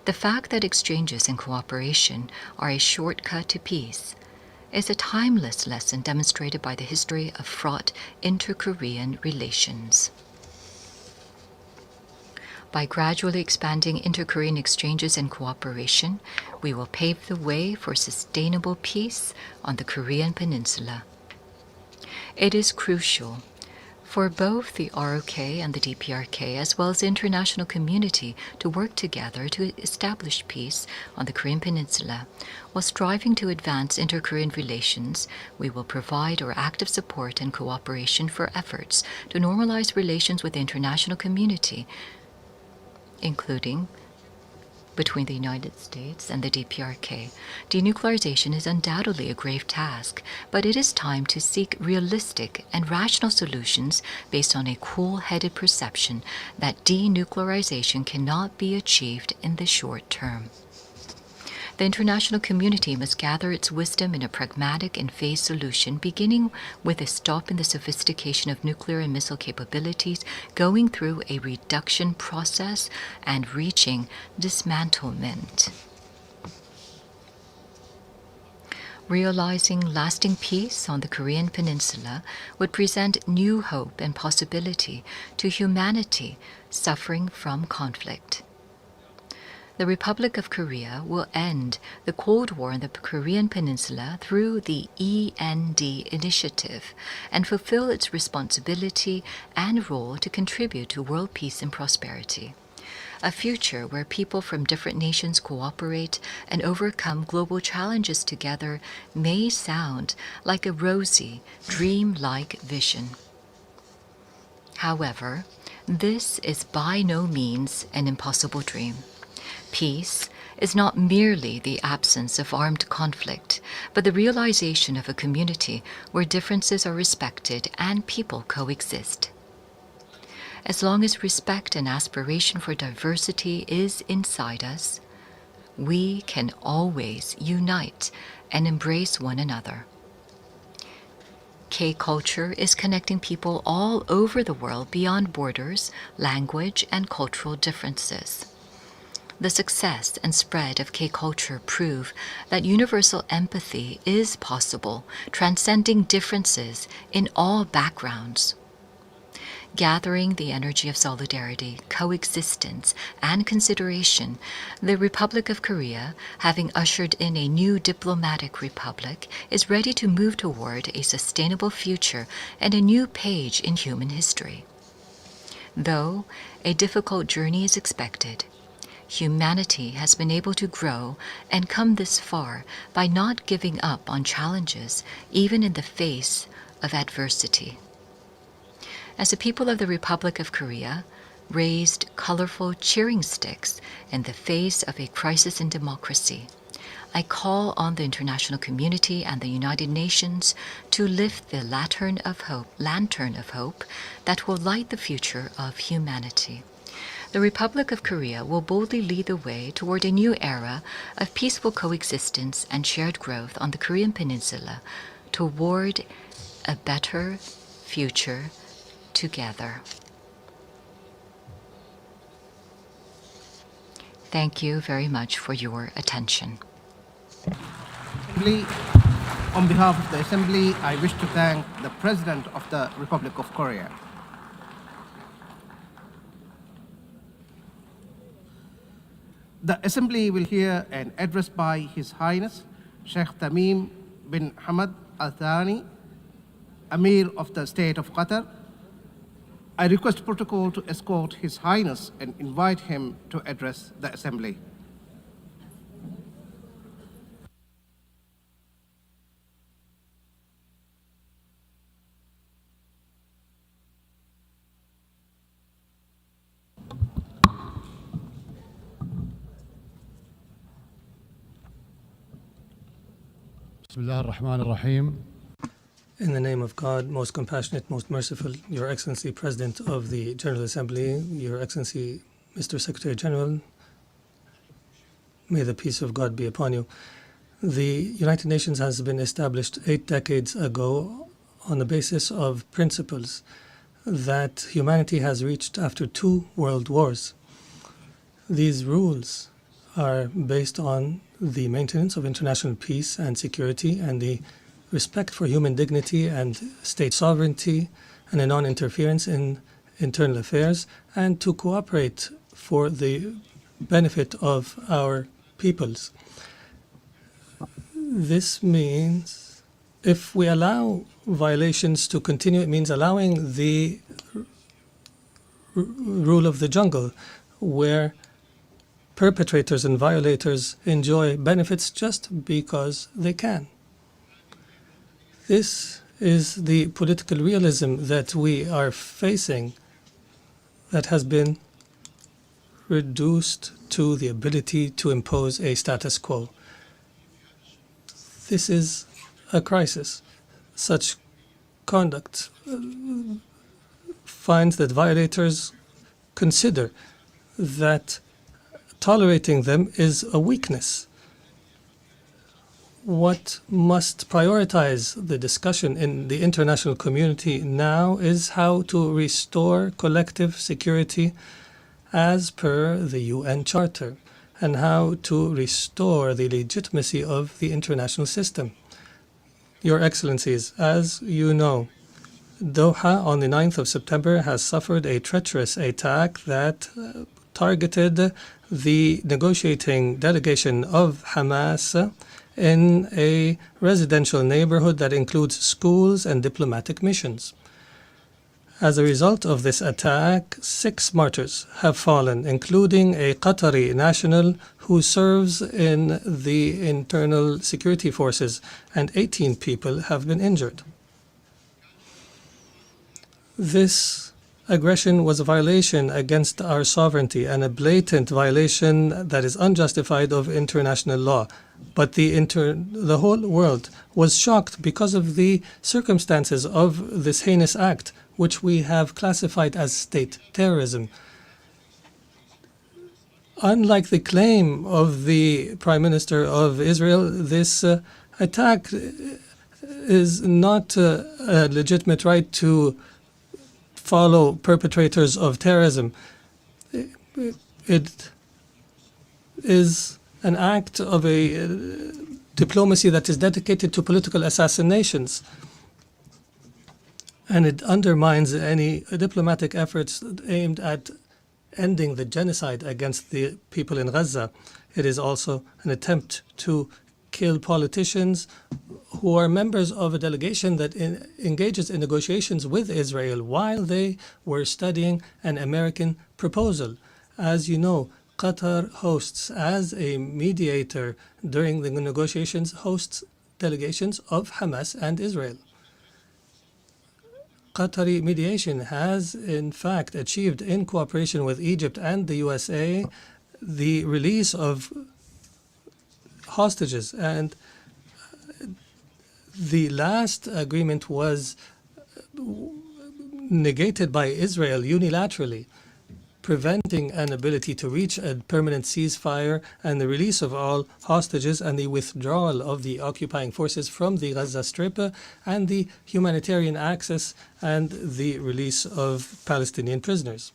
The fact that exchanges and cooperation are a shortcut to peace is a timeless lesson demonstrated by the history of fraught inter-Korean relations. By gradually expanding inter-Korean exchanges and cooperation, we will pave the way for sustainable peace on the Korean Peninsula. It is crucial for both the ROK and the DPRK, as well as the international community, to work together to establish peace on the Korean Peninsula. While striving to advance inter-Korean relations, we will provide our active support and cooperation for efforts to normalize relations with the international community, including between the United States and the DPRK. Denuclearization is undoubtedly a grave task, but it is time to seek realistic and rational solutions based on a cool-headed perception that denuclearization cannot be achieved in the short term. The international community must gather its wisdom in a pragmatic and phased solution, beginning with a stop in the sophistication of nuclear and missile capabilities, going through a reduction process, and reaching dismantlement. Realizing lasting peace on the Korean Peninsula would present new hope and possibility to humanity suffering from conflict. The Republic of Korea will end the Cold War on the Korean Peninsula through the END initiative and fulfill its responsibility and role to contribute to world peace and prosperity. A future where people from different nations cooperate and overcome global challenges together may sound like a rosy, dream-like vision. However, this is by no means an impossible dream. Peace is not merely the absence of armed conflict, but the realization of a community where differences are respected and people coexist. As long as respect and aspiration for diversity is inside us, we can always unite and embrace one another. K-culture is connecting people all over the world beyond borders, language, and cultural differences. The success and spread of K-culture prove that universal empathy is possible, transcending differences in all backgrounds. Gathering the energy of solidarity, coexistence, and consideration, the Republic of Korea, having ushered in a new diplomatic republic, is ready to move toward a sustainable future and a new page in human history. Though a difficult journey is expected, humanity has been able to grow and come this far by not giving up on challenges, even in the face of adversity. As the people of the Republic of Korea raised colorful cheering sticks in the face of a crisis in democracy, I call on the international community and the United Nations to lift the lantern of hope that will light the future of humanity. The Republic of Korea will boldly lead the way toward a new era of peaceful coexistence and shared growth on the Korean Peninsula, toward a better future together. Thank you very much for your attention. On behalf of the Assembly, I wish to thank the President of the Republic of Korea. The Assembly will hear an address by His Highness Sheikh Tamim bin Hamad Al Thani, Amir of the State of Qatar. I request protocol to escort His Highness and invite him to address the Assembly. Bismillah ar-Rahman ar-Rahim. In the name of God, most compassionate, most merciful, Your Excellency, President of the General Assembly, Your Excellency, Mr. Secretary General, may the peace of God be upon you. The United Nations has been established 8 decades ago on the basis of principles that humanity has reached after 2 world wars. These rules are based on the maintenance of international peace and security and the respect for human dignity and state sovereignty and a non-interference in internal affairs, and to cooperate for the benefit of our peoples. This means if we allow violations to continue, it means allowing the rule of the jungle, where perpetrators and violators enjoy benefits just because they can. This is the political realism that we are facing, that has been reduced to the ability to impose a status quo. This is a crisis. Such conduct finds that violators consider that tolerating them is a weakness. What must prioritize the discussion in the international community now is how to restore collective security as per the UN Charter, and how to restore the legitimacy of the international system. Your Excellencies, as you know, Doha on the 9th of September has suffered a treacherous attack that targeted the negotiating delegation of Hamas in a residential neighborhood that includes schools and diplomatic missions. As a result of this attack, 6 martyrs have fallen, including a Qatari national who serves in the internal security forces, and 18 people have been injured. This aggression was a violation against our sovereignty and a blatant violation that is unjustified of international law. But the whole world was shocked because of the circumstances of this heinous act, which we have classified as state terrorism. Unlike the claim of the Prime Minister of Israel, this attack is not a legitimate right to follow perpetrators of terrorism. It is an act of a diplomacy that is dedicated to political assassinations, and it undermines any diplomatic efforts aimed at ending the genocide against the people in Gaza. It is also an attempt to kill politicians who are members of a delegation that engages in negotiations with Israel while they were studying an American proposal. As you know, Qatar hosts, as a mediator during the negotiations, hosts delegations of Hamas and Israel. Qatari mediation has, in fact, achieved, in cooperation with Egypt and the USA, the release of hostages. And the last agreement was negated by Israel unilaterally, preventing an ability to reach a permanent ceasefire and the release of all hostages and the withdrawal of the occupying forces from the Gaza Strip and the humanitarian access and the release of Palestinian prisoners.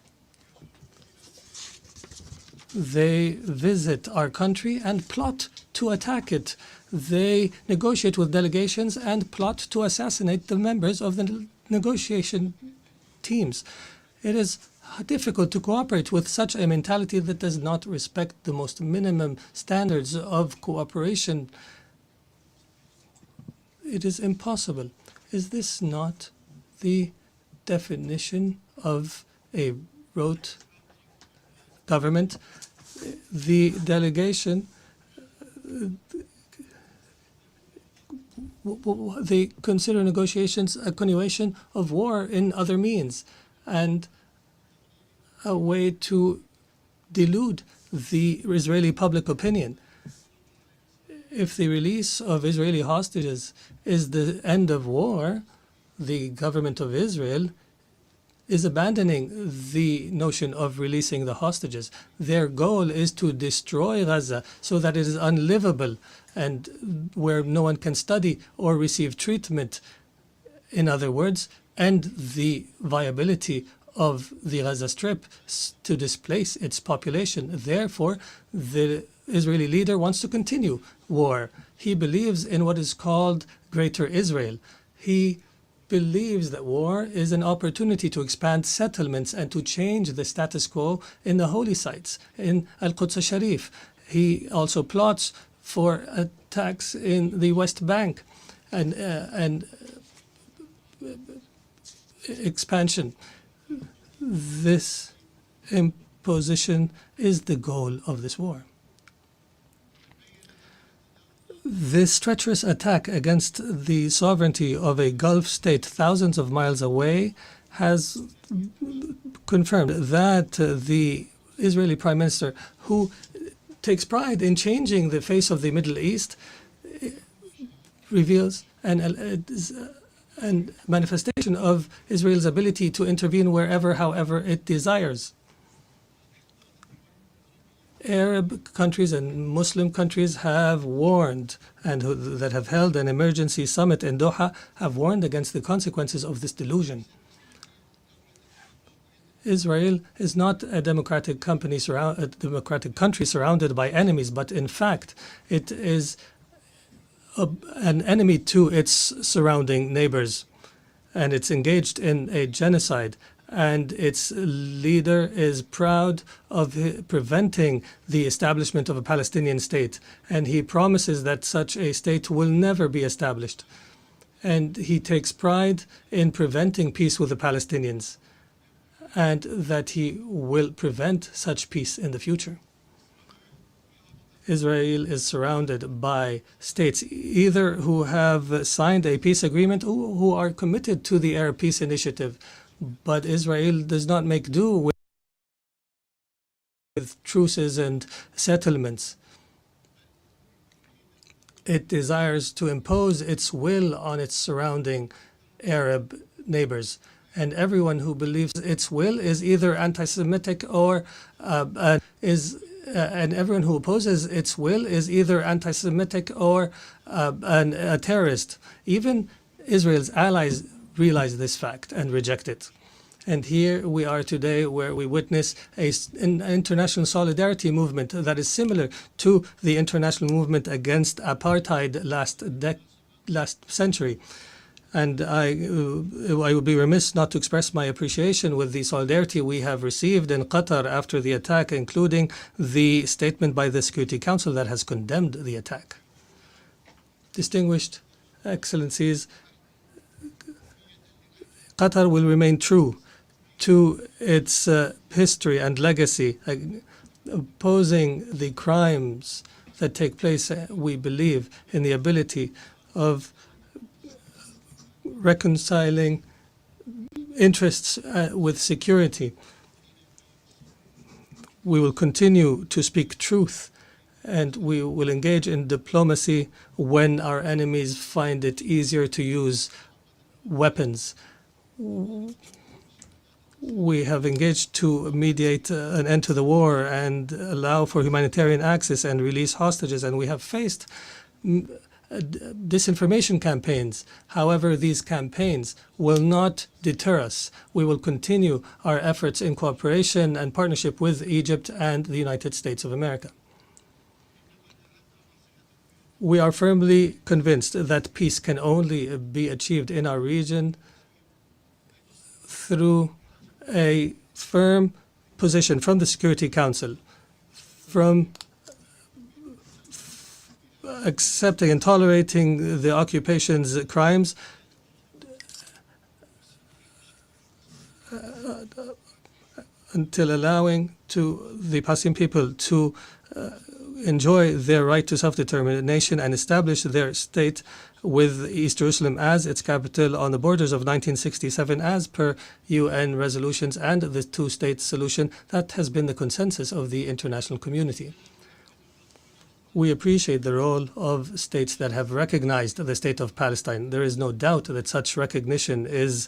They visit our country and plot to attack it. They negotiate with delegations and plot to assassinate the members of the negotiation teams. It is difficult to cooperate with such a mentality that does not respect the most minimum standards of cooperation. It is impossible. Is this not the definition of a rote government? The delegation, they consider negotiations a continuation of war in other means and a way to delude the Israeli public opinion. If the release of Israeli hostages is the end of war, the government of Israel is abandoning the notion of releasing the hostages. Their goal is to destroy Gaza so that it is unlivable and where no one can study or receive treatment. In other words, end the viability of the Gaza Strip to displace its population. Therefore, the Israeli leader wants to continue war. He believes in what is called Greater Israel. He believes that war is an opportunity to expand settlements and to change the status quo in the holy sites, in Al-Quds Sharif. He also plots for attacks in the West Bank and expansion. This imposition is the goal of this war. This treacherous attack against the sovereignty of a Gulf state thousands of miles away has confirmed that the Israeli Prime Minister, who takes pride in changing the face of the Middle East, reveals and manifestation of Israel's ability to intervene wherever, however it desires. Arab countries and Muslim countries have warned, and that have held an emergency summit in Doha, have warned against the consequences of this delusion. Israel is not a democratic country surrounded by enemies, but in fact, it is an enemy to its surrounding neighbors, and it's engaged in a genocide. And its leader is proud of preventing the establishment of a Palestinian state. And he promises that such a state will never be established. And he takes pride in preventing peace with the Palestinians, and that he will prevent such peace in the future. Israel is surrounded by states either who have signed a peace agreement or who are committed to the Arab Peace Initiative. But Israel does not make do with truces and settlements. It desires to impose its will on its surrounding Arab neighbors. And everyone who believes its will is either anti-Semitic or and everyone who opposes its will is either anti-Semitic or a terrorist. Even Israel's allies realize this fact and reject it. And here we are today, where we witness an international solidarity movement that is similar to the international movement against apartheid last century. And I would be remiss not to express my appreciation with the solidarity we have received in Qatar after the attack, including the statement by the Security Council that has condemned the attack. Distinguished Excellencies, Qatar will remain true to its history and legacy, opposing the crimes that take place. We believe in the ability of reconciling interests with security. We will continue to speak truth, and we will engage in diplomacy when our enemies find it easier to use weapons. We have engaged to mediate an end to the war and allow for humanitarian access and release hostages, and we have faced disinformation campaigns. However, these campaigns will not deter us. We will continue our efforts in cooperation and partnership with Egypt and the United States of America. We are firmly convinced that peace can only be achieved in our region through a firm position from the Security Council, from accepting and tolerating the occupation's crimes, until allowing to the Palestinian people to enjoy their right to self-determination and establish their state with East Jerusalem as its capital on the borders of 1967 as per UN resolutions and the two-state solution. That has been the consensus of the international community. We appreciate the role of states that have recognized the state of Palestine. There is no doubt that such recognition is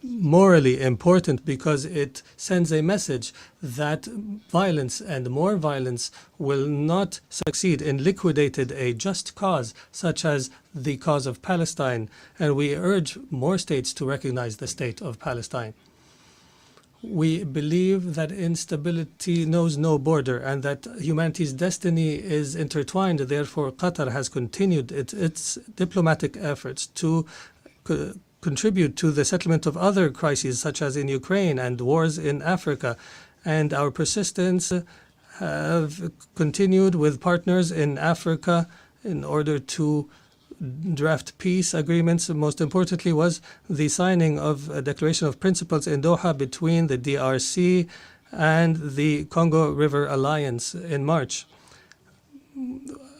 morally important because it sends a message that violence and more violence will not succeed in liquidating a just cause such as the cause of Palestine, and we urge more states to recognize the state of Palestine. We believe that instability knows no border and that humanity's destiny is intertwined. Therefore, Qatar has continued its diplomatic efforts to contribute to the settlement of other crises, such as in Ukraine and wars in Africa. And our persistence have continued with partners in Africa in order to draft peace agreements. Most importantly was the signing of a declaration of principles in Doha between the DRC and the Congo River Alliance in March.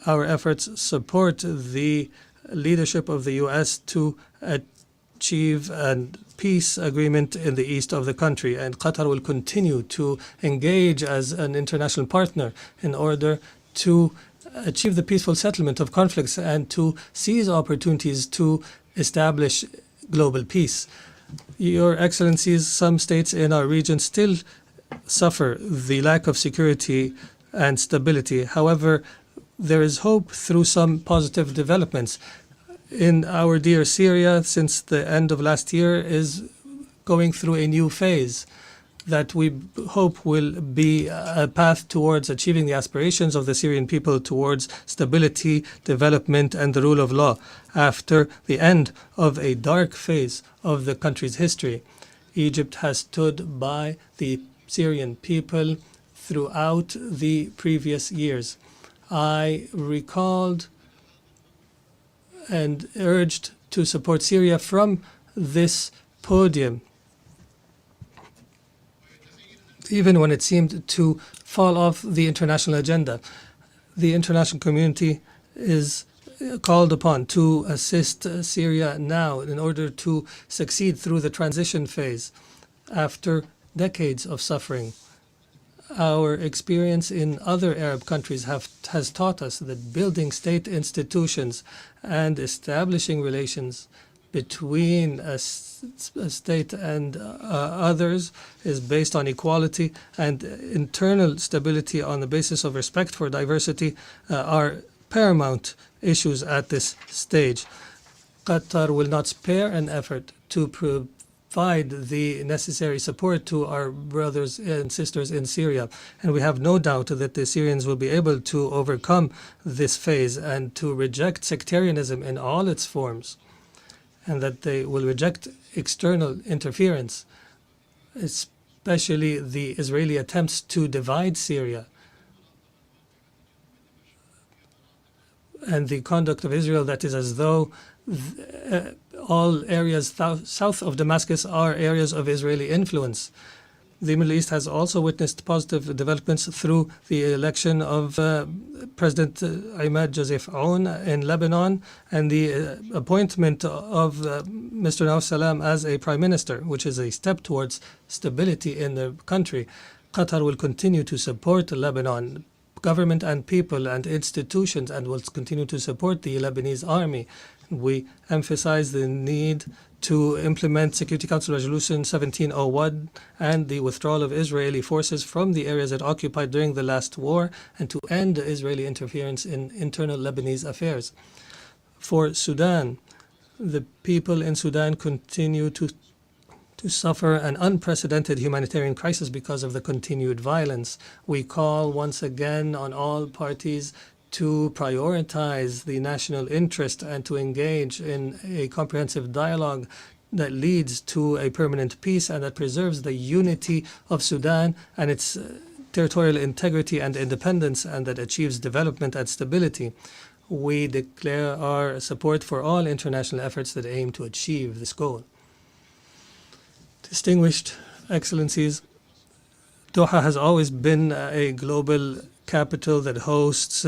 Our efforts support the leadership of the U.S. to achieve a peace agreement in the east of the country, and Qatar will continue to engage as an international partner in order to achieve the peaceful settlement of conflicts and to seize opportunities to establish global peace. Your Excellencies, some states in our region still suffer the lack of security and stability. However, there is hope through some positive developments. In our dear Syria, since the end of last year, is going through a new phase that we hope will be a path towards achieving the aspirations of the Syrian people towards stability, development, and the rule of law after the end of a dark phase of the country's history. Egypt has stood by the Syrian people throughout the previous years. I recalled and urged to support Syria from this podium, even when it seemed to fall off the international agenda. The international community is called upon to assist Syria now in order to succeed through the transition phase after decades of suffering. Our experience in other Arab countries has taught us that building state institutions and establishing relations between a state and others is based on equality, and internal stability on the basis of respect for diversity are paramount issues at this stage. Qatar will not spare an effort to provide the necessary support to our brothers and sisters in Syria. And we have no doubt that the Syrians will be able to overcome this phase and to reject sectarianism in all its forms, and that they will reject external interference, especially the Israeli attempts to divide Syria and the conduct of Israel that is as though all areas south of Damascus are areas of Israeli influence. The Middle East has also witnessed positive developments through the election of President Ahmed Joseph Aoun in Lebanon and the appointment of Mr. Nawaf Salam as a prime minister, which is a step towards stability in the country. Qatar will continue to support Lebanon government and people and institutions and will continue to support the Lebanese army. We emphasize the need to implement Security Council Resolution 1701 and the withdrawal of Israeli forces from the areas it occupied during the last war, and to end Israeli interference in internal Lebanese affairs. For Sudan, the people in Sudan continue to suffer an unprecedented humanitarian crisis because of the continued violence. We call once again on all parties to prioritize the national interest and to engage in a comprehensive dialogue that leads to a permanent peace and that preserves the unity of Sudan and its territorial integrity and independence, and that achieves development and stability. We declare our support for all international efforts that aim to achieve this goal. Distinguished Excellencies, Doha has always been a global capital that hosts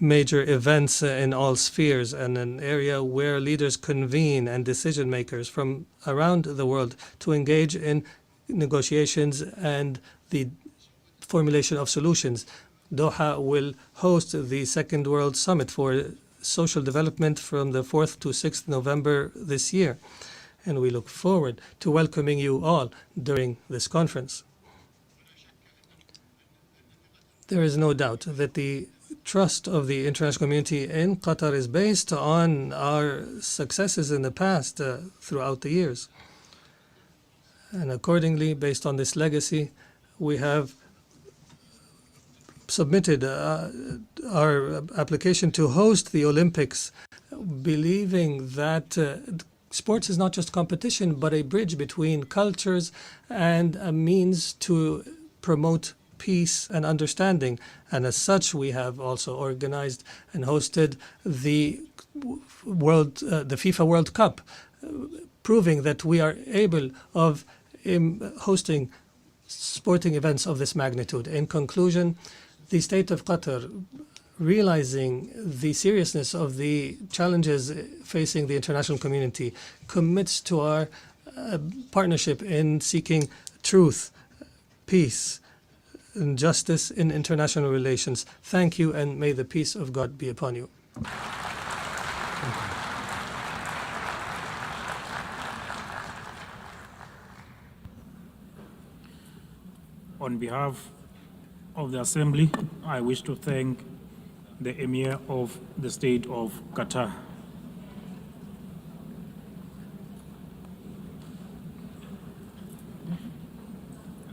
major events in all spheres, and an area where leaders convene and decision makers from around the world to engage in negotiations and the formulation of solutions. Doha will host the Second World Summit for Social Development from the 4th to 6th November this year, and we look forward to welcoming you all during this conference. There is no doubt that the trust of the international community in Qatar is based on our successes in the past throughout the years. And accordingly, based on this legacy, we have submitted our application to host the Olympics, believing that sports is not just competition, but a bridge between cultures and a means to promote peace and understanding. And as such, we have also organized and hosted the FIFA World Cup, proving that we are able of hosting sporting events of this magnitude. In conclusion, the state of Qatar, realizing the seriousness of the challenges facing the international community, commits to our partnership in seeking truth, peace, and justice in international relations. Thank you, and may the peace of God be upon you. On behalf of the Assembly, I wish to thank the Emir of the State of Qatar.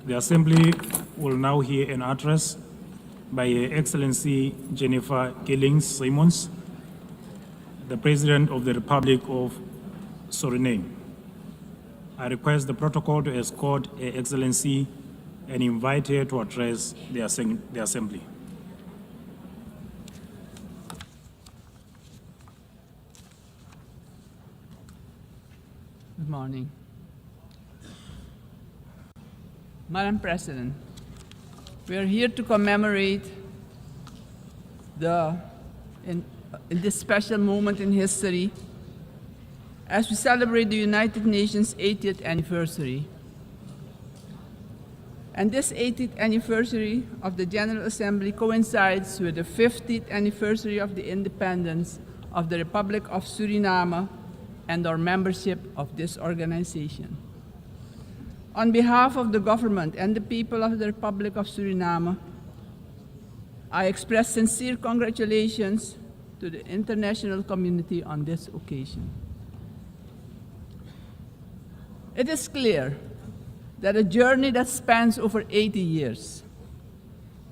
The Assembly will now hear an address by Her Excellency Jennifer Gillings-Simons, the President of the Republic of Suriname. I request the protocol to escort Her Excellency and invite her to address the Assembly. Good morning. Madam President, we are here to commemorate in this special moment in history as we celebrate the United Nations 80th anniversary. And this 80th anniversary of the General Assembly coincides with the 50th anniversary of the independence of the Republic of Suriname and our membership of this organization. On behalf of the government and the people of the Republic of Suriname, I express sincere congratulations to the international community on this occasion. It is clear that a journey that spans over 80 years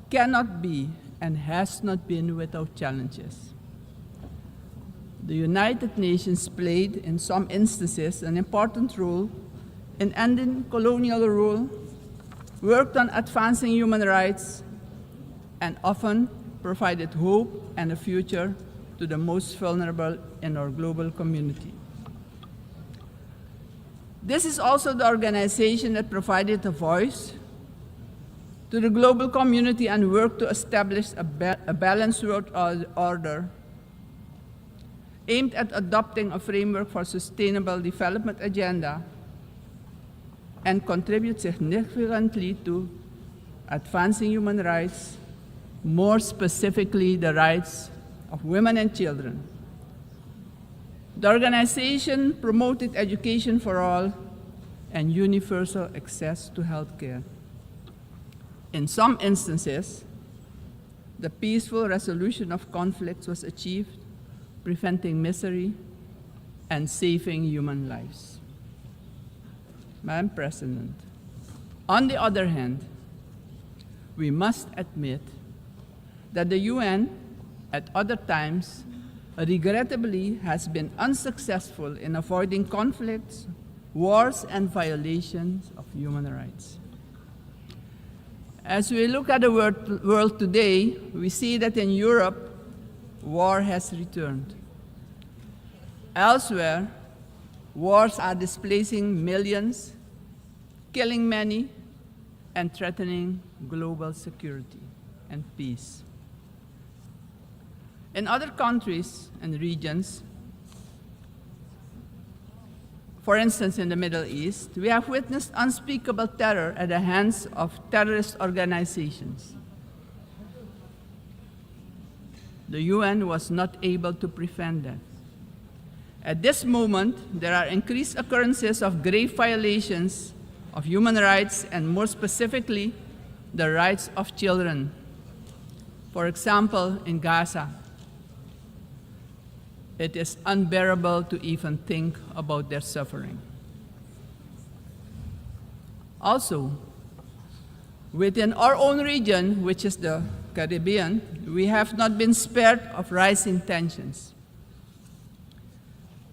cannot be and has not been without challenges. The United Nations played, in some instances, an important role in ending colonial rule, worked on advancing human rights, and often provided hope and a future to the most vulnerable in our global community. This is also the organization that provided a voice to the global community and worked to establish a balanced world order aimed at adopting a framework for sustainable development agenda and contribute significantly to advancing human rights, more specifically the rights of women and children. The organization promoted education for all and universal access to health care. In some instances, the peaceful resolution of conflicts was achieved, preventing misery and saving human lives. Madam President, on the other hand, we must admit that the UN at other times regrettably has been unsuccessful in avoiding conflicts, wars, and violations of human rights. As we look at the world today, we see that in Europe, war has returned. Elsewhere, wars are displacing millions, killing many, and threatening global security and peace. In other countries and regions, for instance in the Middle East, we have witnessed unspeakable terror at the hands of terrorist organizations. The UN was not able to prevent that. At this moment, there are increased occurrences of grave violations of human rights, and more specifically, the rights of children. For example, in Gaza, it is unbearable to even think about their suffering. Also, within our own region, which is the Caribbean, we have not been spared of rising tensions.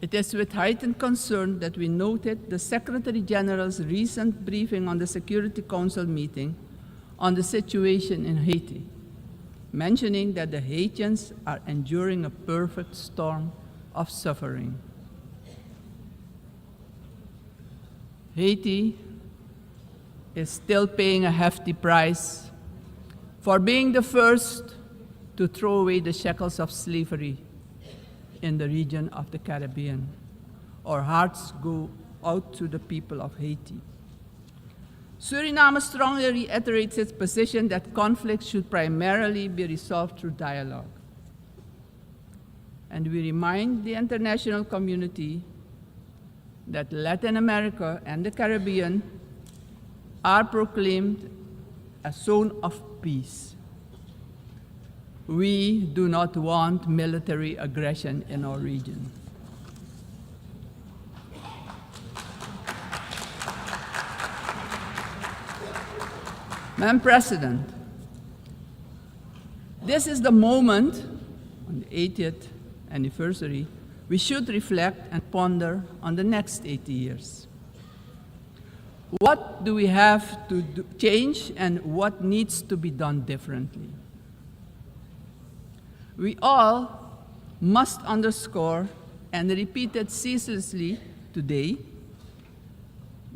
It is with heightened concern that we noted the Secretary General's recent briefing on the Security Council meeting on the situation in Haiti, mentioning that the Haitians are enduring a perfect storm of suffering. Haiti is still paying a hefty price for being the first to throw away the shackles of slavery in the region of the Caribbean. Our hearts go out to the people of Haiti. Suriname strongly reiterates its position that conflicts should primarily be resolved through dialogue. And we remind the international community that Latin America and the Caribbean are proclaimed a zone of peace. We do not want military aggression in our region. Madam President, this is the moment, on the 80th anniversary, we should reflect and ponder on the next 80 years. What do we have to change and what needs to be done differently? We all must underscore and repeat it ceaselessly today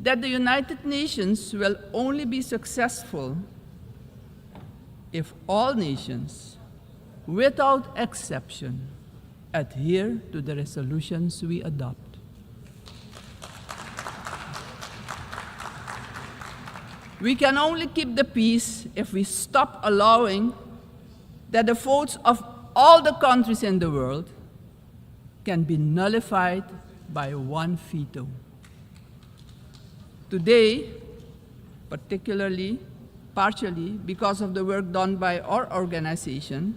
that the United Nations will only be successful if all nations, without exception, adhere to the resolutions we adopt. We can only keep the peace if we stop allowing that the votes of all the countries in the world can be nullified by one veto. Today, partially because of the work done by our organization,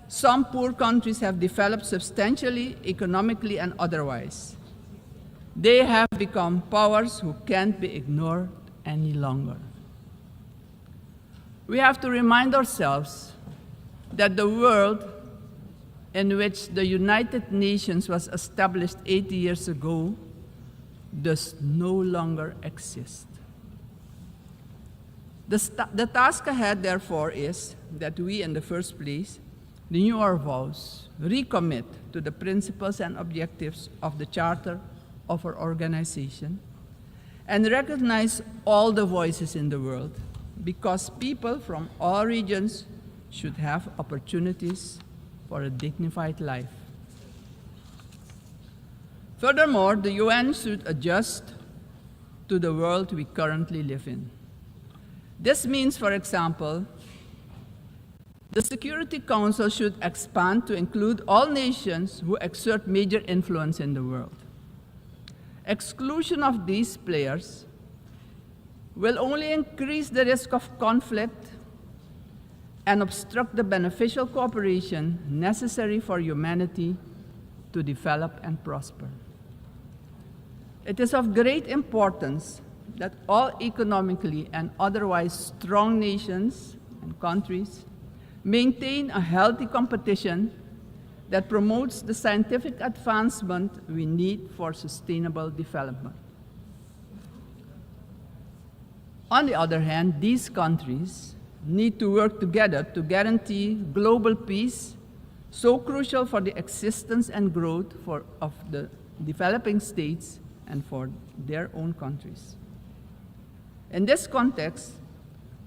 some poor countries have developed substantially, economically and otherwise. They have become powers who can't be ignored any longer. We have to remind ourselves that the world in which the United Nations was established 80 years ago does no longer exist. The task ahead, therefore, is that we, in the first place, renew our vows, recommit to the principles and objectives of the charter of our organization, and recognize all the voices in the world, because people from all regions should have opportunities for a dignified life. Furthermore, the UN should adjust to the world we currently live in. This means, for example, the Security Council should expand to include all nations who exert major influence in the world. Exclusion of these players will only increase the risk of conflict and obstruct the beneficial cooperation necessary for humanity to develop and prosper. It is of great importance that all economically and otherwise strong nations and countries maintain a healthy competition that promotes the scientific advancement we need for sustainable development. On the other hand, these countries need to work together to guarantee global peace, so crucial for the existence and growth of the developing states and for their own countries. In this context,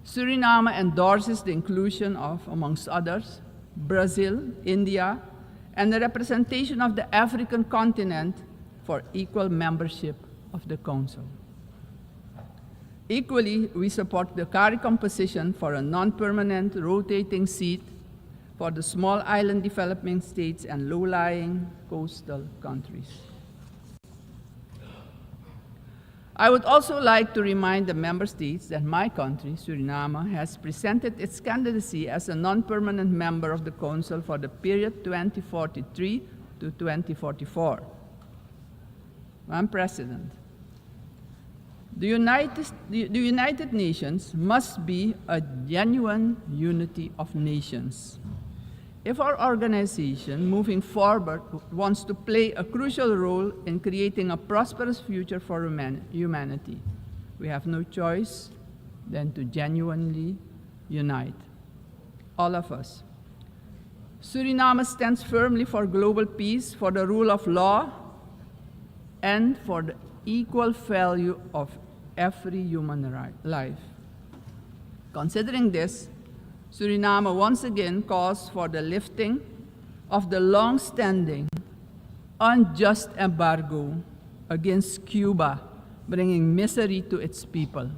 Suriname endorses the inclusion of, amongst others, Brazil, India, and the representation of the African continent for equal membership of the Council. Equally, we support the CARI composition for a non-permanent rotating seat for the small island developing states and low-lying coastal countries. I would also like to remind the member states that my country, Suriname, has presented its candidacy as a non-permanent member of the Council for the period 2043 to 2044. Madam President, the United Nations must be a genuine unity of nations. If our organization moving forward wants to play a crucial role in creating a prosperous future for humanity, we have no choice than to genuinely unite, all of us. Suriname stands firmly for global peace, for the rule of law, and for the equal value of every human life. Considering this, Suriname once again calls for the lifting of the long-standing, unjust embargo against Cuba, bringing misery to its people.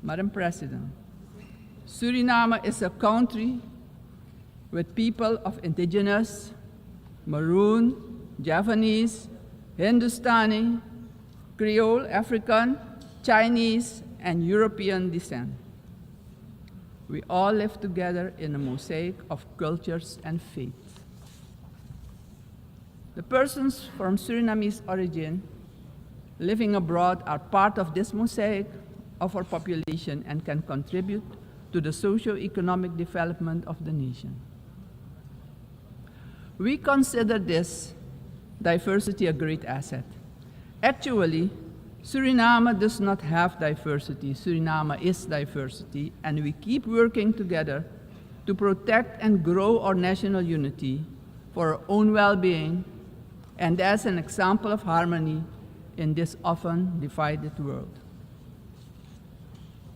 Madam President, Suriname is a country with people of indigenous, Maroon, Javanese, Hindustani, Creole, African, Chinese, and European descent. We all live together in a mosaic of cultures and faiths. The persons from Surinamese origin living abroad are part of this mosaic of our population and can contribute to the socio-economic development of the nation. We consider this diversity a great asset. Actually, Suriname does not have diversity. Suriname is diversity, and we keep working together to protect and grow our national unity for our own well-being and as an example of harmony in this often divided world.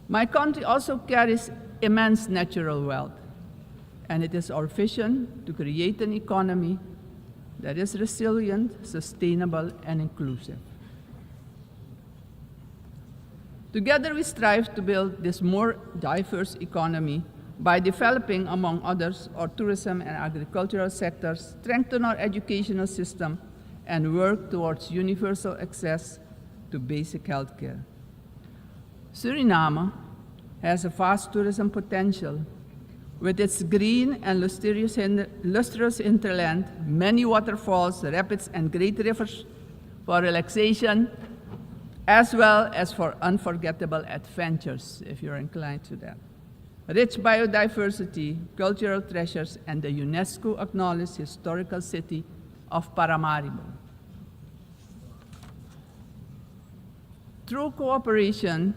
My country also carries immense natural wealth, and it is our vision to create an economy that is resilient, sustainable, and inclusive. Together, we strive to build this more diverse economy by developing, among others, our tourism and agricultural sectors, strengthen our educational system, and work towards universal access to basic health care. Suriname has a vast tourism potential with its green and lustrous hinterland, many waterfalls, rapids, and great rivers for relaxation, as well as for unforgettable adventures, if you're inclined to that. Rich biodiversity, cultural treasures, and the UNESCO-acknowledged historical city of Paramaribo. Through cooperation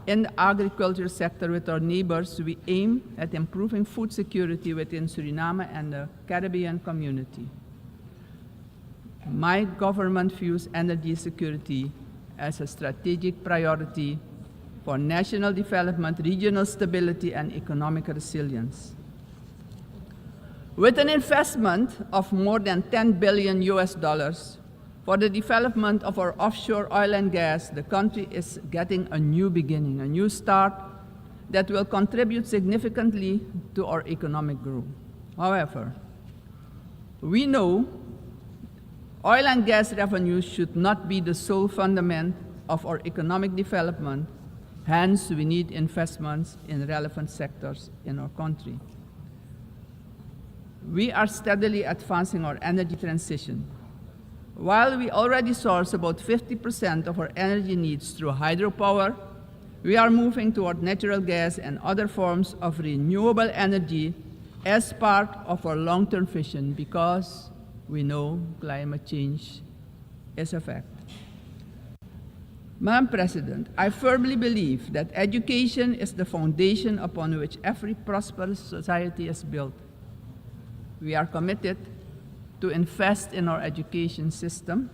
in the agriculture sector with our neighbors, we aim at improving food security within Suriname and the Caribbean community. My government views energy security as a strategic priority for national development, regional stability, and economic resilience. With an investment of more than $10 billion for the development of our offshore oil and gas, the country is getting a new beginning, a new start that will contribute significantly to our economic growth. However, we know oil and gas revenues should not be the sole fundament of our economic development. Hence, we need investments in relevant sectors in our country. We are steadily advancing our energy transition. While we already source about 50% of our energy needs through hydropower, we are moving toward natural gas and other forms of renewable energy as part of our long-term vision because we know climate change is a fact. Madam President, I firmly believe that education is the foundation upon which every prosperous society is built. We are committed to invest in our education system,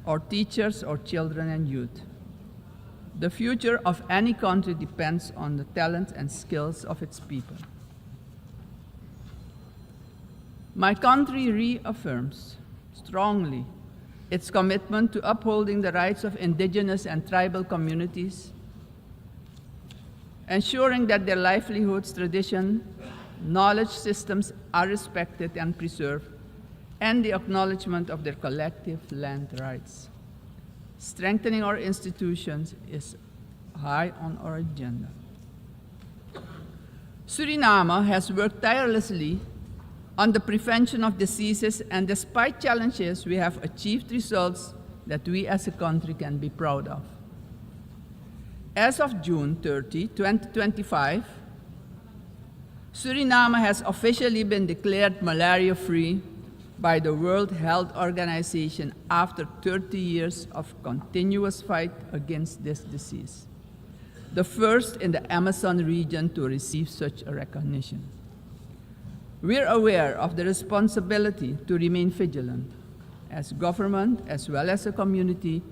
our teachers, our children and youth. The future of any country depends on the talent and skills of its people. My country reaffirms strongly its commitment to upholding the rights of indigenous and tribal communities, ensuring that their livelihoods, tradition, knowledge systems are respected and preserved, and the acknowledgement of their collective land rights. Strengthening our institutions is high on our agenda. Suriname has worked tirelessly on the prevention of diseases, and despite challenges, we have achieved results that we as a country can be proud of. As of June 30, 2025, Suriname has officially been declared malaria-free by the World Health Organization after 30 years of continuous fight against this disease, the first in the Amazon region to receive such a recognition. We're aware of the responsibility to remain vigilant as government as well as a community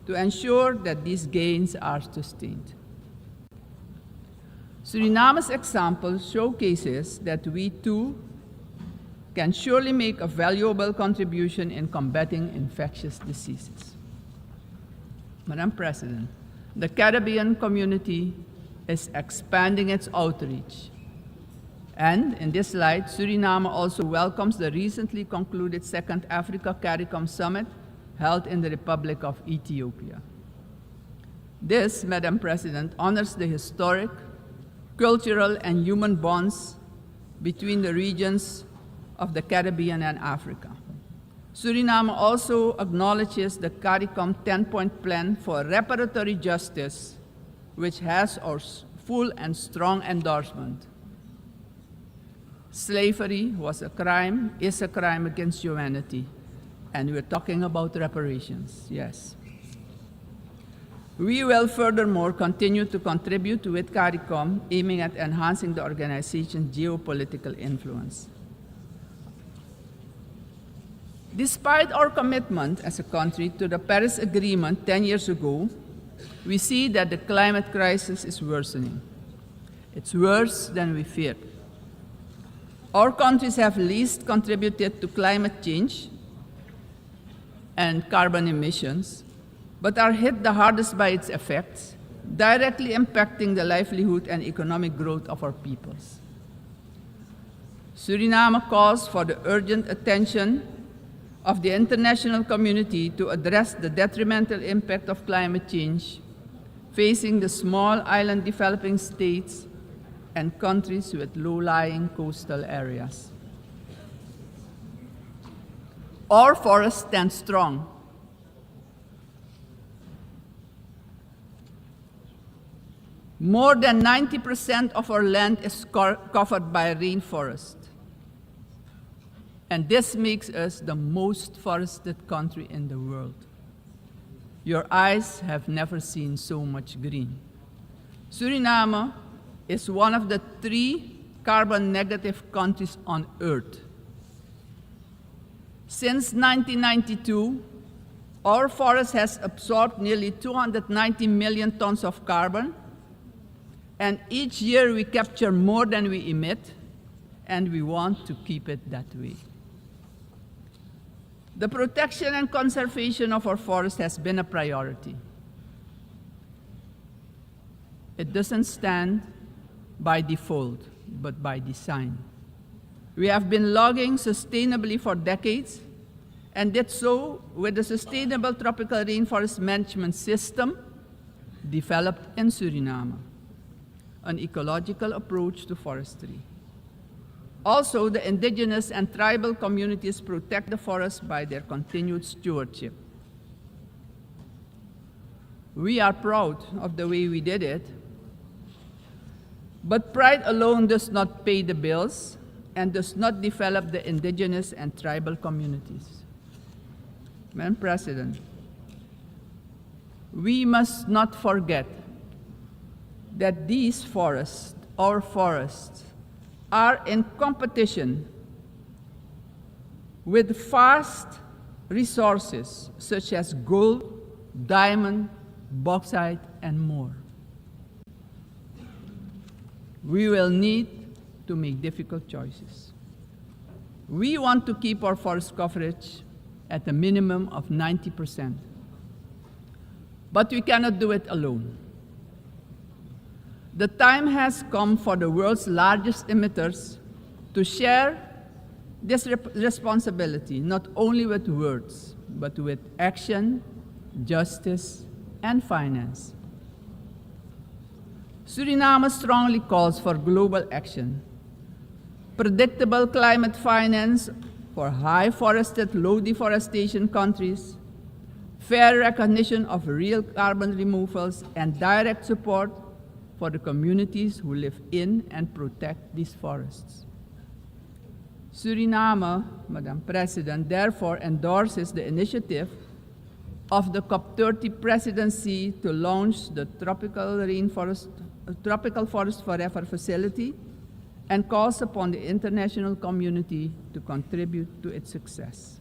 to ensure that these gains are sustained. Suriname's example showcases that we too can surely make a valuable contribution in combating infectious diseases. Madam President, the Caribbean community is expanding its outreach. And in this light, Suriname also welcomes the recently concluded Second Africa CARICOM Summit held in the Republic of Ethiopia. This, Madam President, honors the historic, cultural, and human bonds between the regions of the Caribbean and Africa. Suriname also acknowledges the CARICOM 10-point plan for reparatory justice, which has our full and strong endorsement. Slavery was a crime, is a crime against humanity, and we're talking about reparations, yes. We will furthermore continue to contribute with CARICOM, aiming at enhancing the organization's geopolitical influence. Despite our commitment as a country to the Paris Agreement 10 years ago, we see that the climate crisis is worsening. It's worse than we feared. Our countries have least contributed to climate change and carbon emissions, but are hit the hardest by its effects, directly impacting the livelihood and economic growth of our peoples. Suriname calls for the urgent attention of the international community to address the detrimental impact of climate change facing the small island developing states and countries with low-lying coastal areas. Our forests stand strong. More than 90% of our land is covered by rainforest. And this makes us the most forested country in the world. Your eyes have never seen so much green. Suriname is one of the 3 carbon-negative countries on Earth. Since 1992, our forest has absorbed nearly 290 million tons of carbon, and each year we capture more than we emit, and we want to keep it that way. The protection and conservation of our forest has been a priority. It doesn't stand by default, but by design. We have been logging sustainably for decades, and did so with the Sustainable Tropical Rainforest Management System developed in Suriname, an ecological approach to forestry. Also, the indigenous and tribal communities protect the forest by their continued stewardship. We are proud of the way we did it, But pride alone does not pay the bills and does not develop the indigenous and tribal communities. Madam President, we must not forget that these forests, our forests, are in competition with vast resources such as gold, diamond, bauxite, and more. We will need to make difficult choices. We want to keep our forest coverage at a minimum of 90%. But we cannot do it alone. The time has come for the world's largest emitters to share this responsibility, not only with words, but with action, justice, and finance. Suriname strongly calls for global action, predictable climate finance for high forested, low deforestation countries, fair recognition of real carbon removals, and direct support for the communities who live in and protect these forests. Suriname, Madam President, therefore endorses the initiative of the COP30 presidency to launch the Tropical Forest Forever facility and calls upon the international community to contribute to its success.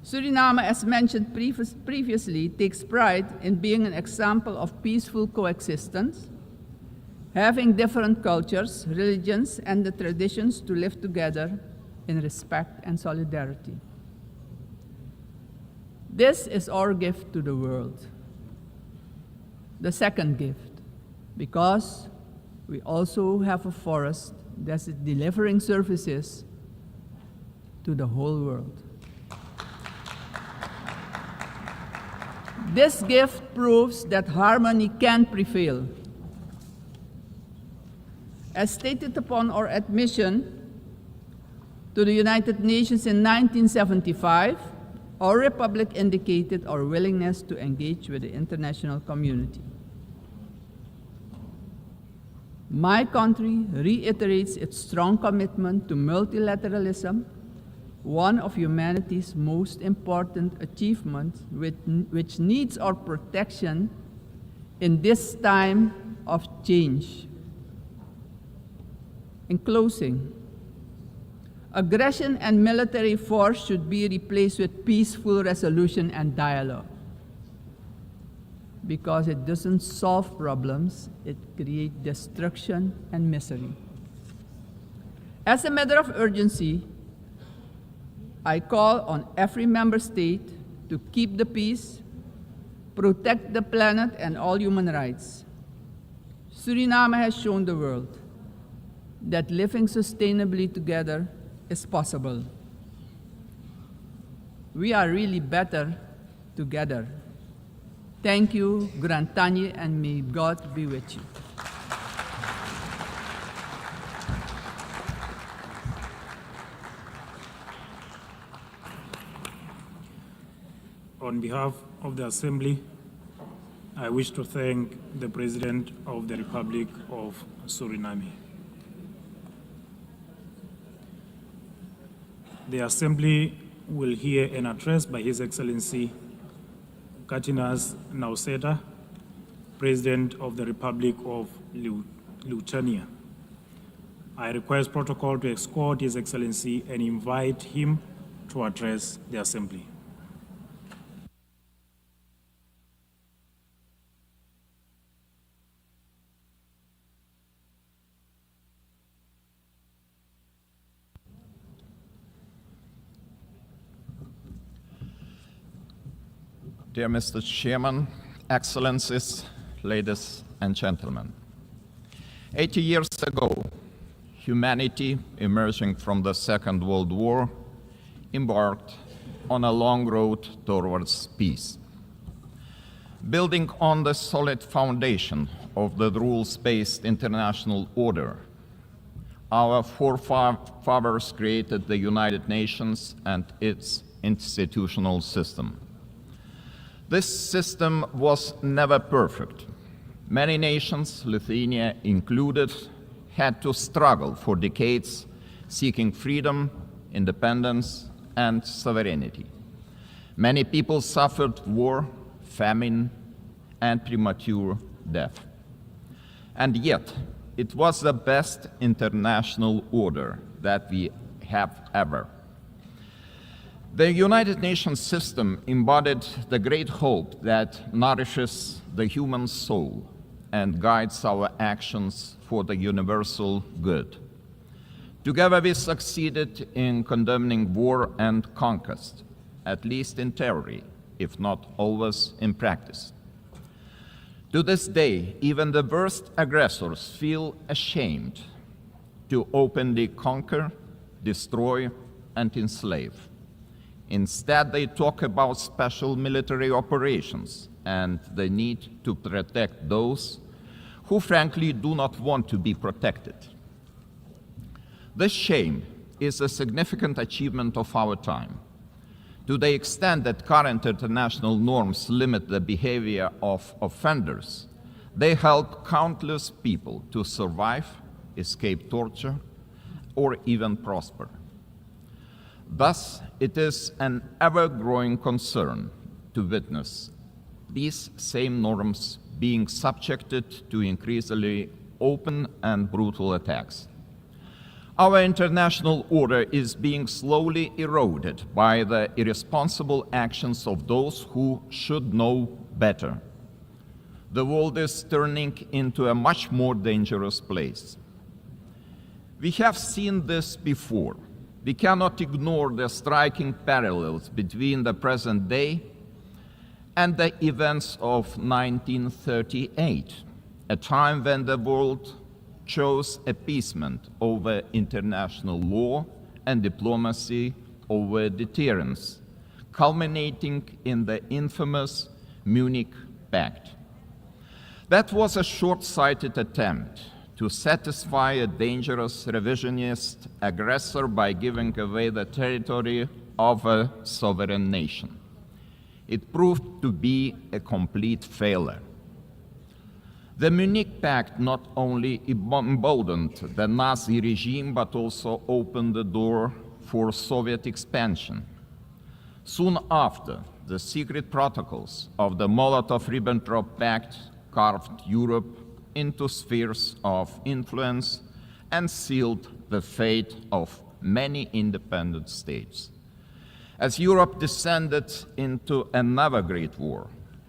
Suriname, as mentioned previously, takes pride in being an example of peaceful coexistence, having different cultures, religions, and the traditions to live together in respect and solidarity. This is our gift to the world. The second gift, because we also have a forest that is delivering services to the whole world. This gift proves that harmony can prevail. As stated upon our admission to the United Nations in 1975, our Republic indicated our willingness to engage with the international community. My country reiterates its strong commitment to multilateralism, one of humanity's most important achievements, which needs our protection in this time of change. In closing, aggression and military force should be replaced with peaceful resolution and dialogue, because it doesn't solve problems, it creates destruction and misery. As a matter of urgency, I call on every member state to keep the peace, protect the planet and all human rights. Suriname has shown the world that living sustainably together is possible. We are really better together. Thank you, Grand Tanye, and may God be with you. On behalf of the Assembly, I wish to thank the President of the Republic of Suriname. The Assembly will hear an address by His Excellency Katinas Nauseda, President of the Republic of Lithuania. I request protocol to escort His Excellency and invite him to address the Assembly. Dear Mr. Chairman, Excellencies, ladies and gentlemen. 80 years ago, humanity, emerging from the Second World War, embarked on a long road towards peace. Building on the solid foundation of the rules-based international order, our forefathers created the United Nations and its institutional system. This system was never perfect, Many nations, Lithuania included, had to struggle for decades, seeking freedom, independence, and sovereignty. Many people suffered war, famine, and premature death. And yet, it was the best international order that we have ever. The United Nations system embodied the great hope that nourishes the human soul and guides our actions for the universal good. Together we succeeded in condemning war and conquest, at least in theory, if not always in practice. To this day, even the worst aggressors feel ashamed to openly conquer, destroy, and enslave. Instead, they talk about special military operations and the need to protect those who frankly do not want to be protected. This shame is a significant achievement of our time. To the extent that current international norms limit the behavior of offenders, they help countless people to survive, escape torture, or even prosper. Thus, it is an ever-growing concern to witness these same norms being subjected to increasingly open and brutal attacks. Our international order is being slowly eroded by the irresponsible actions of those who should know better. The world is turning into a much more dangerous place. We have seen this before. We cannot ignore the striking parallels between the present day and the events of 1938, a time when the world chose appeasement over international law and diplomacy over deterrence, culminating in the infamous Munich Pact. That was a short-sighted attempt to satisfy a dangerous revisionist aggressor by giving away the territory of a sovereign nation. It proved to be a complete failure. The Munich Pact not only emboldened the Nazi regime, but also opened the door for Soviet expansion. Soon after, the secret protocols of the Molotov-Ribbentrop Pact carved Europe into spheres of influence and sealed the fate of many independent states. As Europe descended into another great war,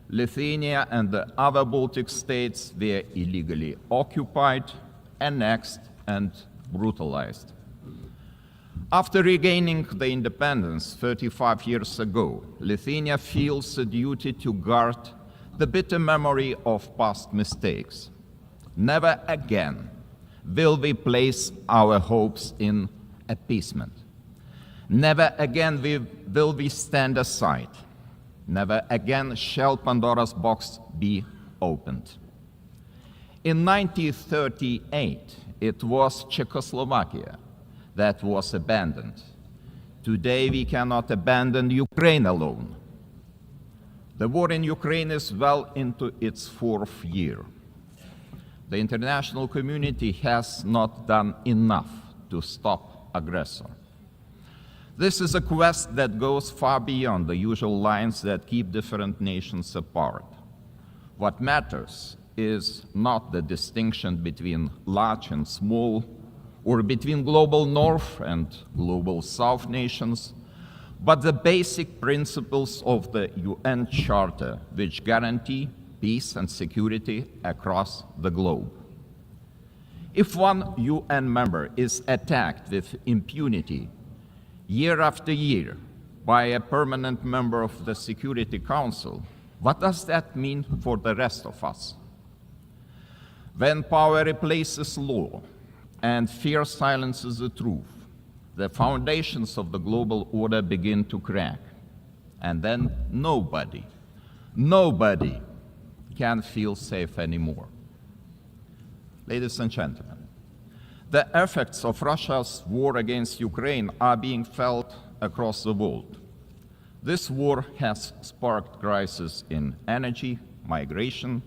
Lithuania and the other Baltic states were illegally occupied, annexed, and brutalized. After regaining the independence 35 years ago, Lithuania feels a duty to guard the bitter memory of past mistakes. Never again will we place our hopes in appeasement. Never again will we stand aside. Never again shall Pandora's box be opened. In 1938, it was Czechoslovakia that was abandoned. Today, we cannot abandon Ukraine alone. The war in Ukraine is well into its fourth year. The international community has not done enough to stop aggressor. This is a quest that goes far beyond the usual lines that keep different nations apart. What matters is not the distinction between large and small, or between global North and global South nations, but the basic principles of the UN Charter, which guarantee peace and security across the globe. If one UN member is attacked with impunity year after year by a permanent member of the Security Council, what does that mean for the rest of us? When power replaces law and fear silences the truth, the foundations of the global order begin to crack. And then nobody can feel safe anymore. Ladies and gentlemen, the effects of Russia's war against Ukraine are being felt across the world. This war has sparked crises in energy, migration,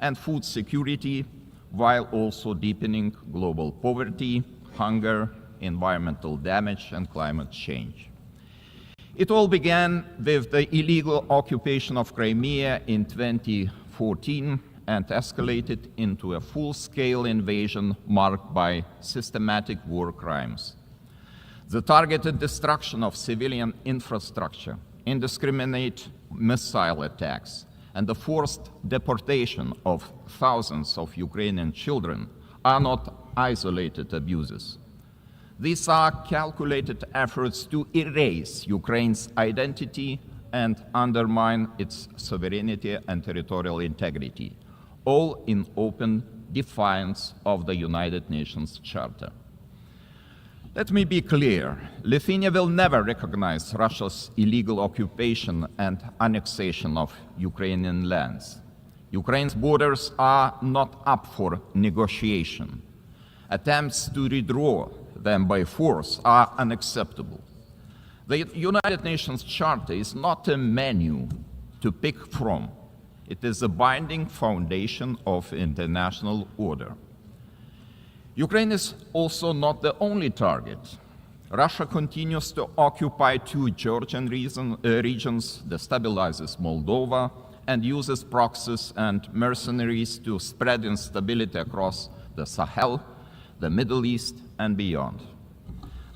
and food security, while also deepening global poverty, hunger, environmental damage, and climate change. It all began with the illegal occupation of Crimea in 2014 and escalated into a full-scale invasion marked by systematic war crimes. The targeted destruction of civilian infrastructure, indiscriminate missile attacks, and the forced deportation of thousands of Ukrainian children are not isolated abuses. These are calculated efforts to erase Ukraine's identity and undermine its sovereignty and territorial integrity, all in open defiance of the United Nations Charter. Let me be clear, Lithuania will never recognize Russia's illegal occupation and annexation of Ukrainian lands. Ukraine's borders are not up for negotiation. Attempts to redraw them by force are unacceptable. The United Nations Charter is not a menu to pick from. It is a binding foundation of international order. Ukraine is also not the only target. Russia continues to occupy two Georgian regions, destabilizes Moldova, and uses proxies and mercenaries to spread instability across the Sahel, the Middle East, and beyond.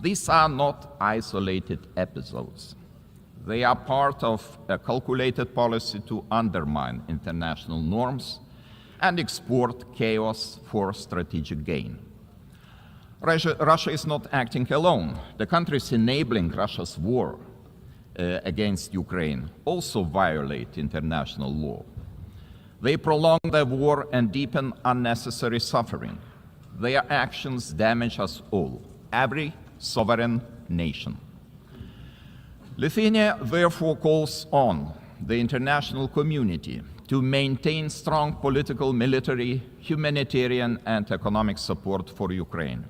These are not isolated episodes. They are part of a calculated policy to undermine international norms and export chaos for strategic gain. Russia is not acting alone. The countries enabling Russia's war against Ukraine also violate international law. They prolong the war and deepen unnecessary suffering. Their actions damage us all, every sovereign nation. Lithuania therefore calls on the international community to maintain strong political, military, humanitarian, and economic support for Ukraine.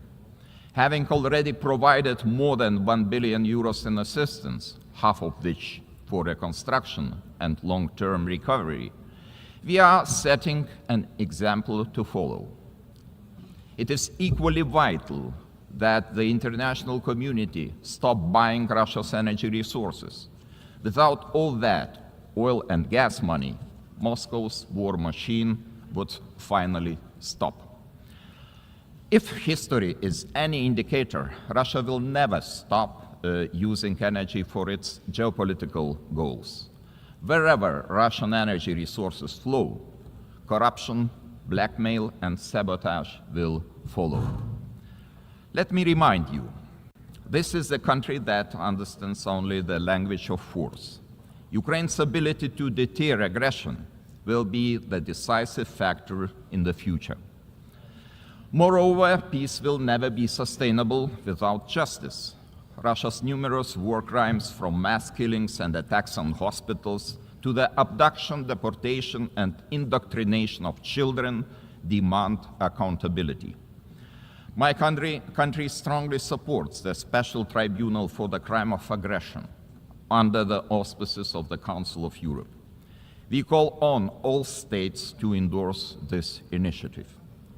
Having already provided more than 1 billion euros in assistance, half of which for reconstruction and long-term recovery, we are setting an example to follow. It is equally vital that the international community stop buying Russia's energy resources. Without all that oil and gas money, Moscow's war machine would finally stop. If history is any indicator, Russia will never stop using energy for its geopolitical goals. Wherever Russian energy resources flow, corruption, blackmail, and sabotage will follow. Let me remind you, this is a country that understands only the language of force. Ukraine's ability to deter aggression will be the decisive factor in the future. Moreover, peace will never be sustainable without justice. Russia's numerous war crimes, from mass killings and attacks on hospitals to the abduction, deportation, and indoctrination of children, demand accountability. My country strongly supports the Special Tribunal for the Crime of Aggression under the auspices of the Council of Europe. We call on all states to endorse this initiative.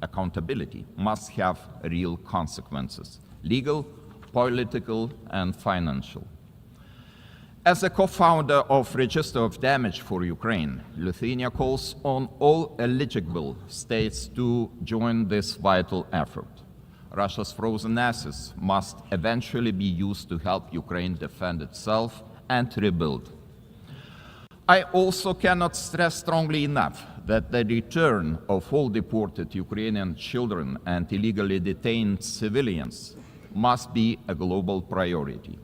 Accountability must have real consequences, legal, political, and financial. As a co-founder of Register of Damage for Ukraine, Lithuania calls on all eligible states to join this vital effort. Russia's frozen assets must eventually be used to help Ukraine defend itself and rebuild. I also cannot stress strongly enough that the return of all deported Ukrainian children and illegally detained civilians must be a global priority.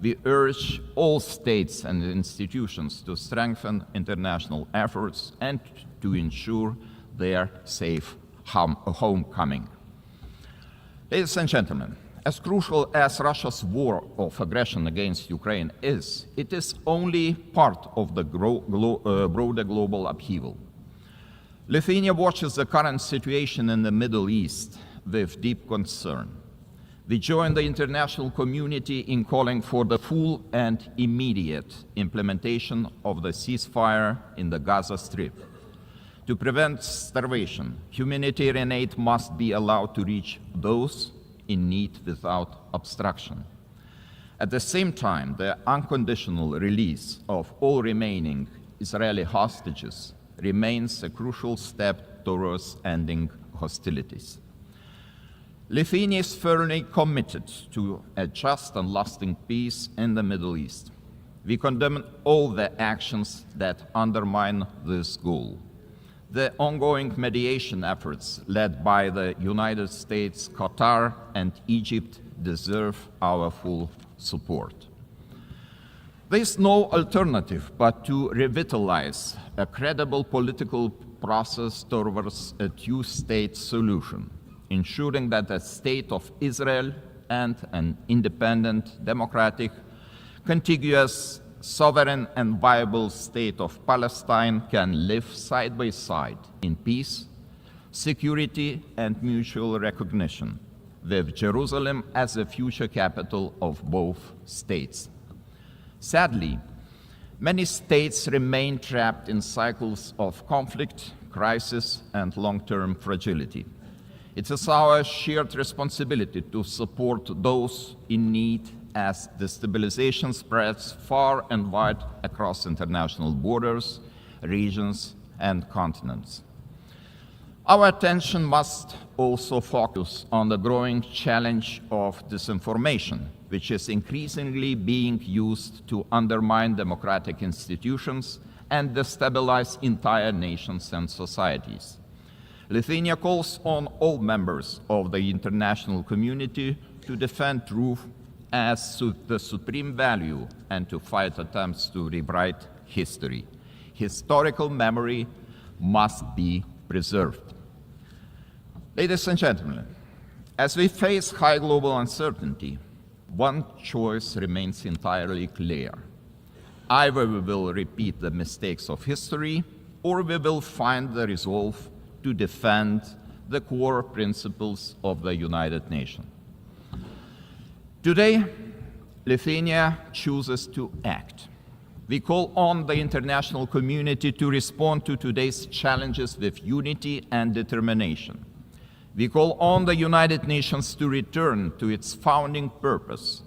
We urge all states and institutions to strengthen international efforts and to ensure their safe homecoming. Ladies and gentlemen, as crucial as Russia's war of aggression against Ukraine is, it is only part of the broader global upheaval. Lithuania watches the current situation in the Middle East with deep concern. We join the international community in calling for the full and immediate implementation of the ceasefire in the Gaza Strip. To prevent starvation, humanitarian aid must be allowed to reach those in need without obstruction. At the same time, the unconditional release of all remaining Israeli hostages remains a crucial step towards ending hostilities. Lithuania is firmly committed to a just and lasting peace in the Middle East. We condemn all the actions that undermine this goal. The ongoing mediation efforts led by the United States, Qatar, and Egypt deserve our full support. There is no alternative but to revitalize a credible political process towards a two-state solution, ensuring that the state of Israel and an independent, democratic, contiguous, sovereign and viable state of Palestine can live side by side in peace, security and mutual recognition, with Jerusalem as the future capital of both states. Sadly, many states remain trapped in cycles of conflict, crisis, and long-term fragility. It is our shared responsibility to support those in need as destabilization spreads far and wide across international borders, regions, and continents. Our attention must also focus on the growing challenge of disinformation, which is increasingly being used to undermine democratic institutions and destabilize entire nations and societies. Lithuania calls on all members of the international community to defend truth as the supreme value and to fight attempts to rewrite history. Historical memory must be preserved. Ladies and gentlemen, as we face high global uncertainty, one choice remains entirely clear. Either we will repeat the mistakes of history, or we will find the resolve to defend the core principles of the United Nations. Today, Lithuania chooses to act. We call on the international community to respond to today's challenges with unity and determination. We call on the United Nations to return to its founding purpose,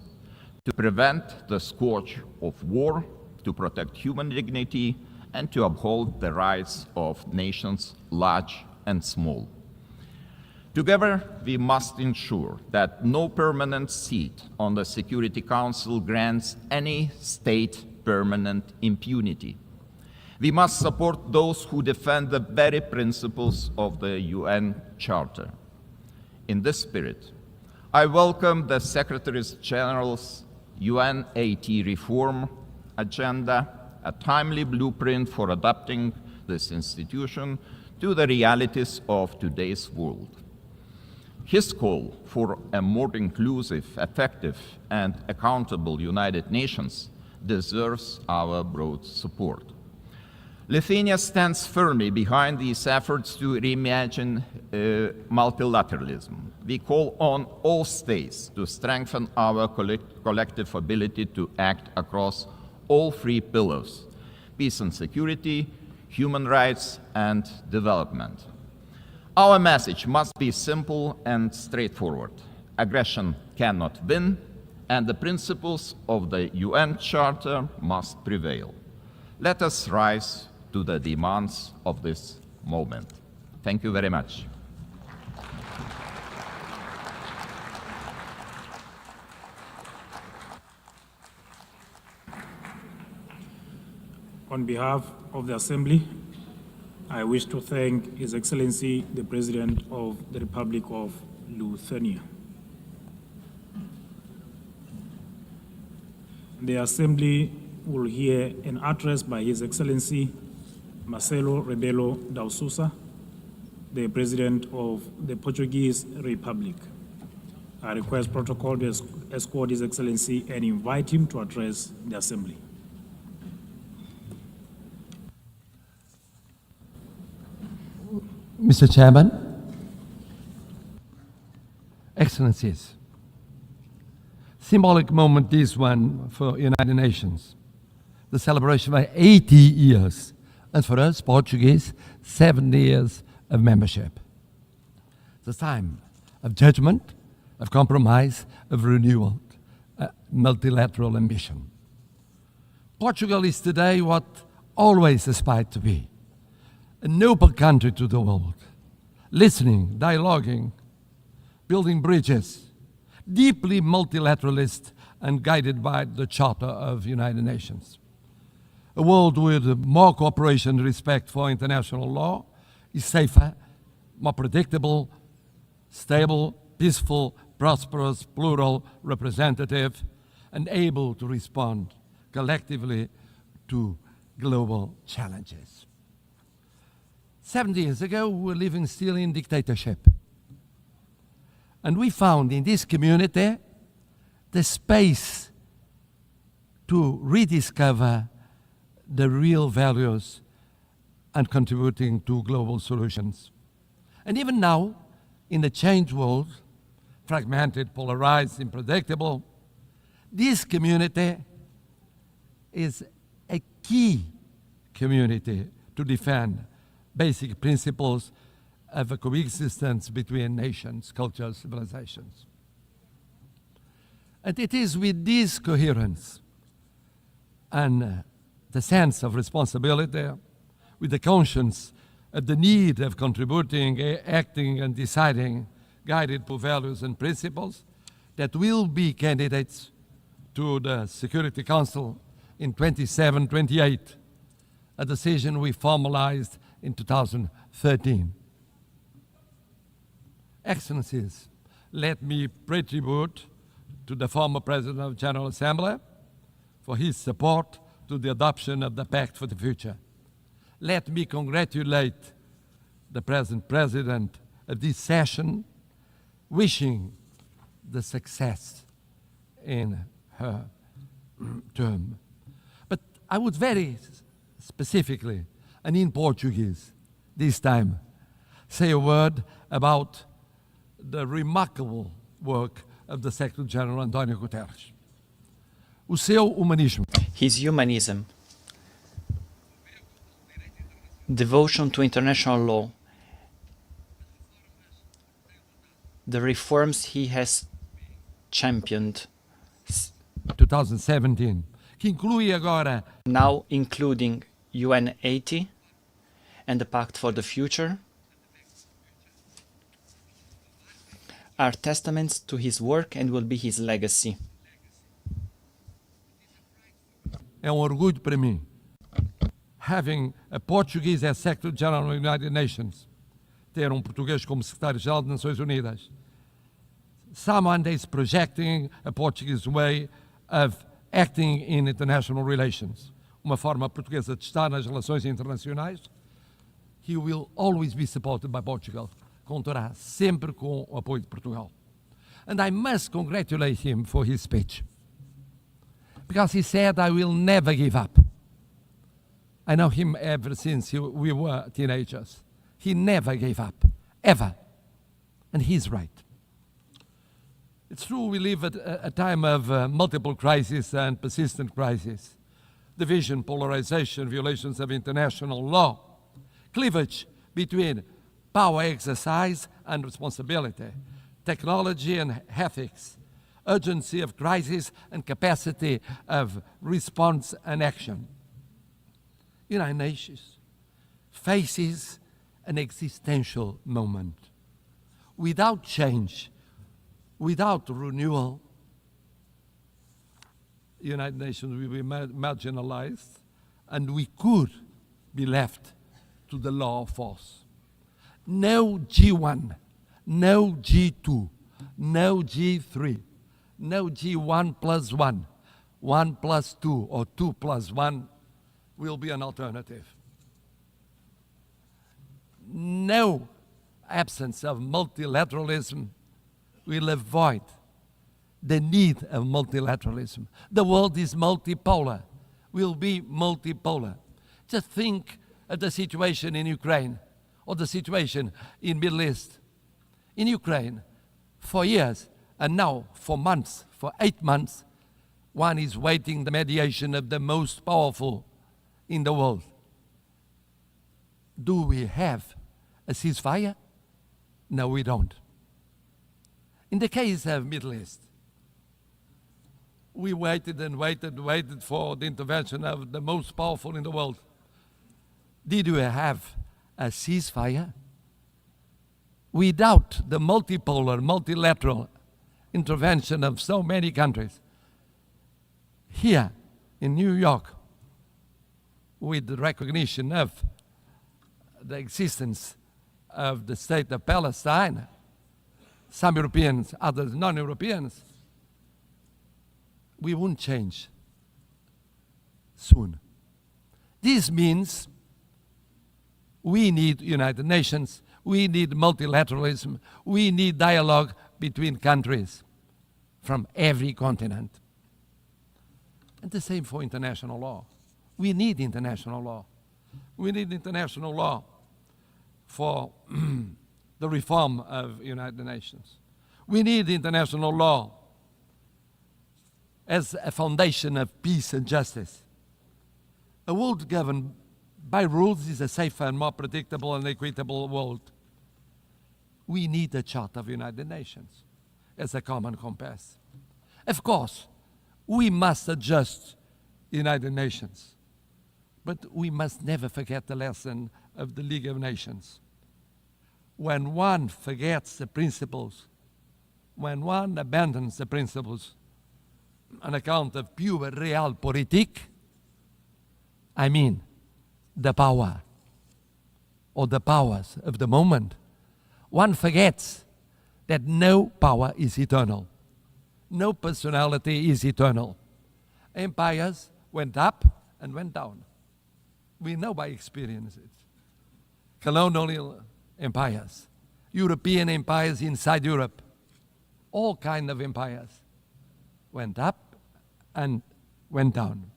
to prevent the scourge of war, to protect human dignity, and to uphold the rights of nations large and small. Together, we must ensure that no permanent seat on the Security Council grants any state permanent impunity. We must support those who defend the very principles of the UN Charter. In this spirit, I welcome the Secretary General's UN-80 reform agenda, a timely blueprint for adapting this institution to the realities of today's world. His call for a more inclusive, effective, and accountable United Nations deserves our broad support. Lithuania stands firmly behind these efforts to reimagine multilateralism. We call on all states to strengthen our collective ability to act across all three pillars: peace and security, human rights, and development. Our message must be simple and straightforward. Aggression cannot win, and the principles of the UN Charter must prevail. Let us rise to the demands of this moment. Thank you very much. On behalf of the Assembly, I wish to thank His Excellency, the President of the Republic of Lithuania. The Assembly will hear an address by His Excellency Marcelo Rebelo da Sousa, the President of the Portuguese Republic. I request protocol to escort His Excellency and invite him to address the Assembly. Mr. Chairman, Excellencies, symbolic moment this one for United Nations, the celebration of 80 years and for us, Portuguese, 70 years of membership. It's a time of judgment, of compromise, of renewal, multilateral ambition. Portugal is today what always aspired to be, a noble country to the world, listening, dialoguing, building bridges, deeply multilateralist and guided by the Charter of the United Nations. A world with more cooperation and respect for international law is safer, more predictable, stable, peaceful, prosperous, plural, representative, and able to respond collectively to global challenges. 70 years ago, we were living still in dictatorship. And we found in this community the space to rediscover the real values and contributing to global solutions. And even now, in the changed world, fragmented, polarized, unpredictable, this community is a key community to defend basic principles of a coexistence between nations, cultures, civilizations. And it is with this coherence and the sense of responsibility, with the conscience of the need of contributing, acting, and deciding, guided by values and principles, that will be candidates to the Security Council in 27-28, a decision we formalized in 2013. Excellencies, let me pay tribute to the former President of the General Assembly for his support to the adoption of the Pact for the Future. Let me congratulate the present President of this session, wishing the success in her term. But I would very specifically, and in Portuguese this time, say a word about the remarkable work of the Secretary-General António Guterres. O seu humanismo. His humanism, devotion to international law, the reforms he has championed. 2017, que inclui agora, now including UN 80 and the Pact for the Future, are testaments to his work and will be his legacy. É orgulho para mim, having a Portuguese as Secretary-General of the United Nations, ter português como Secretário-Geral das Nações Unidas. Someone is projecting a Portuguese way of acting in international relations, uma forma portuguesa de estar nas relações internacionais. He will always be supported by Portugal. Contará sempre com o apoio de Portugal. And I must congratulate him for his speech, because he said, I will never give up. I know him ever since we were teenagers. He never gave up, ever. And he's right. It's true we live at a time of multiple crises and persistent crises. Division, polarization, violations of international law, cleavage between power exercise and responsibility, technology and ethics, urgency of crisis and capacity of response and action. United Nations faces an existential moment. Without change, without renewal, the United Nations will be marginalized, and we could be left to the law of force. No G1, no G2, no G3, no G1 plus 1, 1 plus 2, or 2 plus 1 will be an alternative. No absence of multilateralism will avoid the need of multilateralism. The world is multipolar, will be multipolar. Just think of the situation in Ukraine or the situation in Middle East. In Ukraine, for years, and now for months, for 8 months, one is waiting the mediation of the most powerful in the world. Do we have a ceasefire? No, we don't. In the case of Middle East, we waited and waited for the intervention of the most powerful in the world. Did we have a ceasefire? Without the multipolar, multilateral intervention of so many countries, here in New York, with the recognition of the existence of the state of Palestine, some Europeans, others non-Europeans, we won't change soon. This means we need United Nations, we need multilateralism, we need dialogue between countries from every continent. And the same for international law. We need international law. We need international law for the reform of United Nations. We need international law as a foundation of peace and justice. A world governed by rules is a safer and more predictable and equitable world. We need a Charter of United Nations as a common compass. Of course, we must adjust United Nations, but we must never forget the lesson of the League of Nations. When one forgets the principles, when one abandons the principles on account of pure realpolitik, I mean the power or the powers of the moment, one forgets that no power is eternal. No personality is eternal. Empires went up and went down. We know by experience it. Colonial empires, European empires inside Europe, all kinds of empires went up and went down.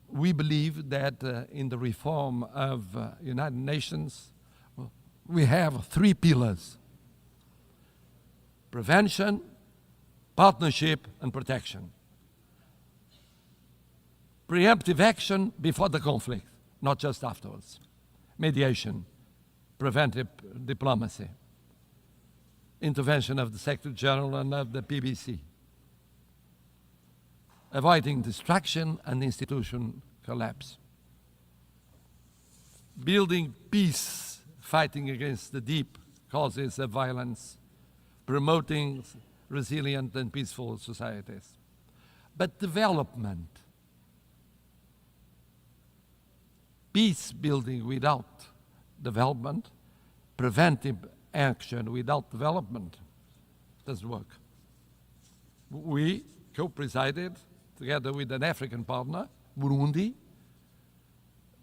We believe that in the reform of United Nations, we have 3 pillars: prevention, partnership, and protection. Preemptive action before the conflict, not just afterwards. Mediation, preventive diplomacy, intervention of the Secretary General and of the PBC. Avoiding destruction and institution collapse. Building peace, fighting against the deep causes of violence, promoting resilient and peaceful societies. But development, peace building without development, preventive action without development doesn't work. We co-presided, together with an African partner, Burundi,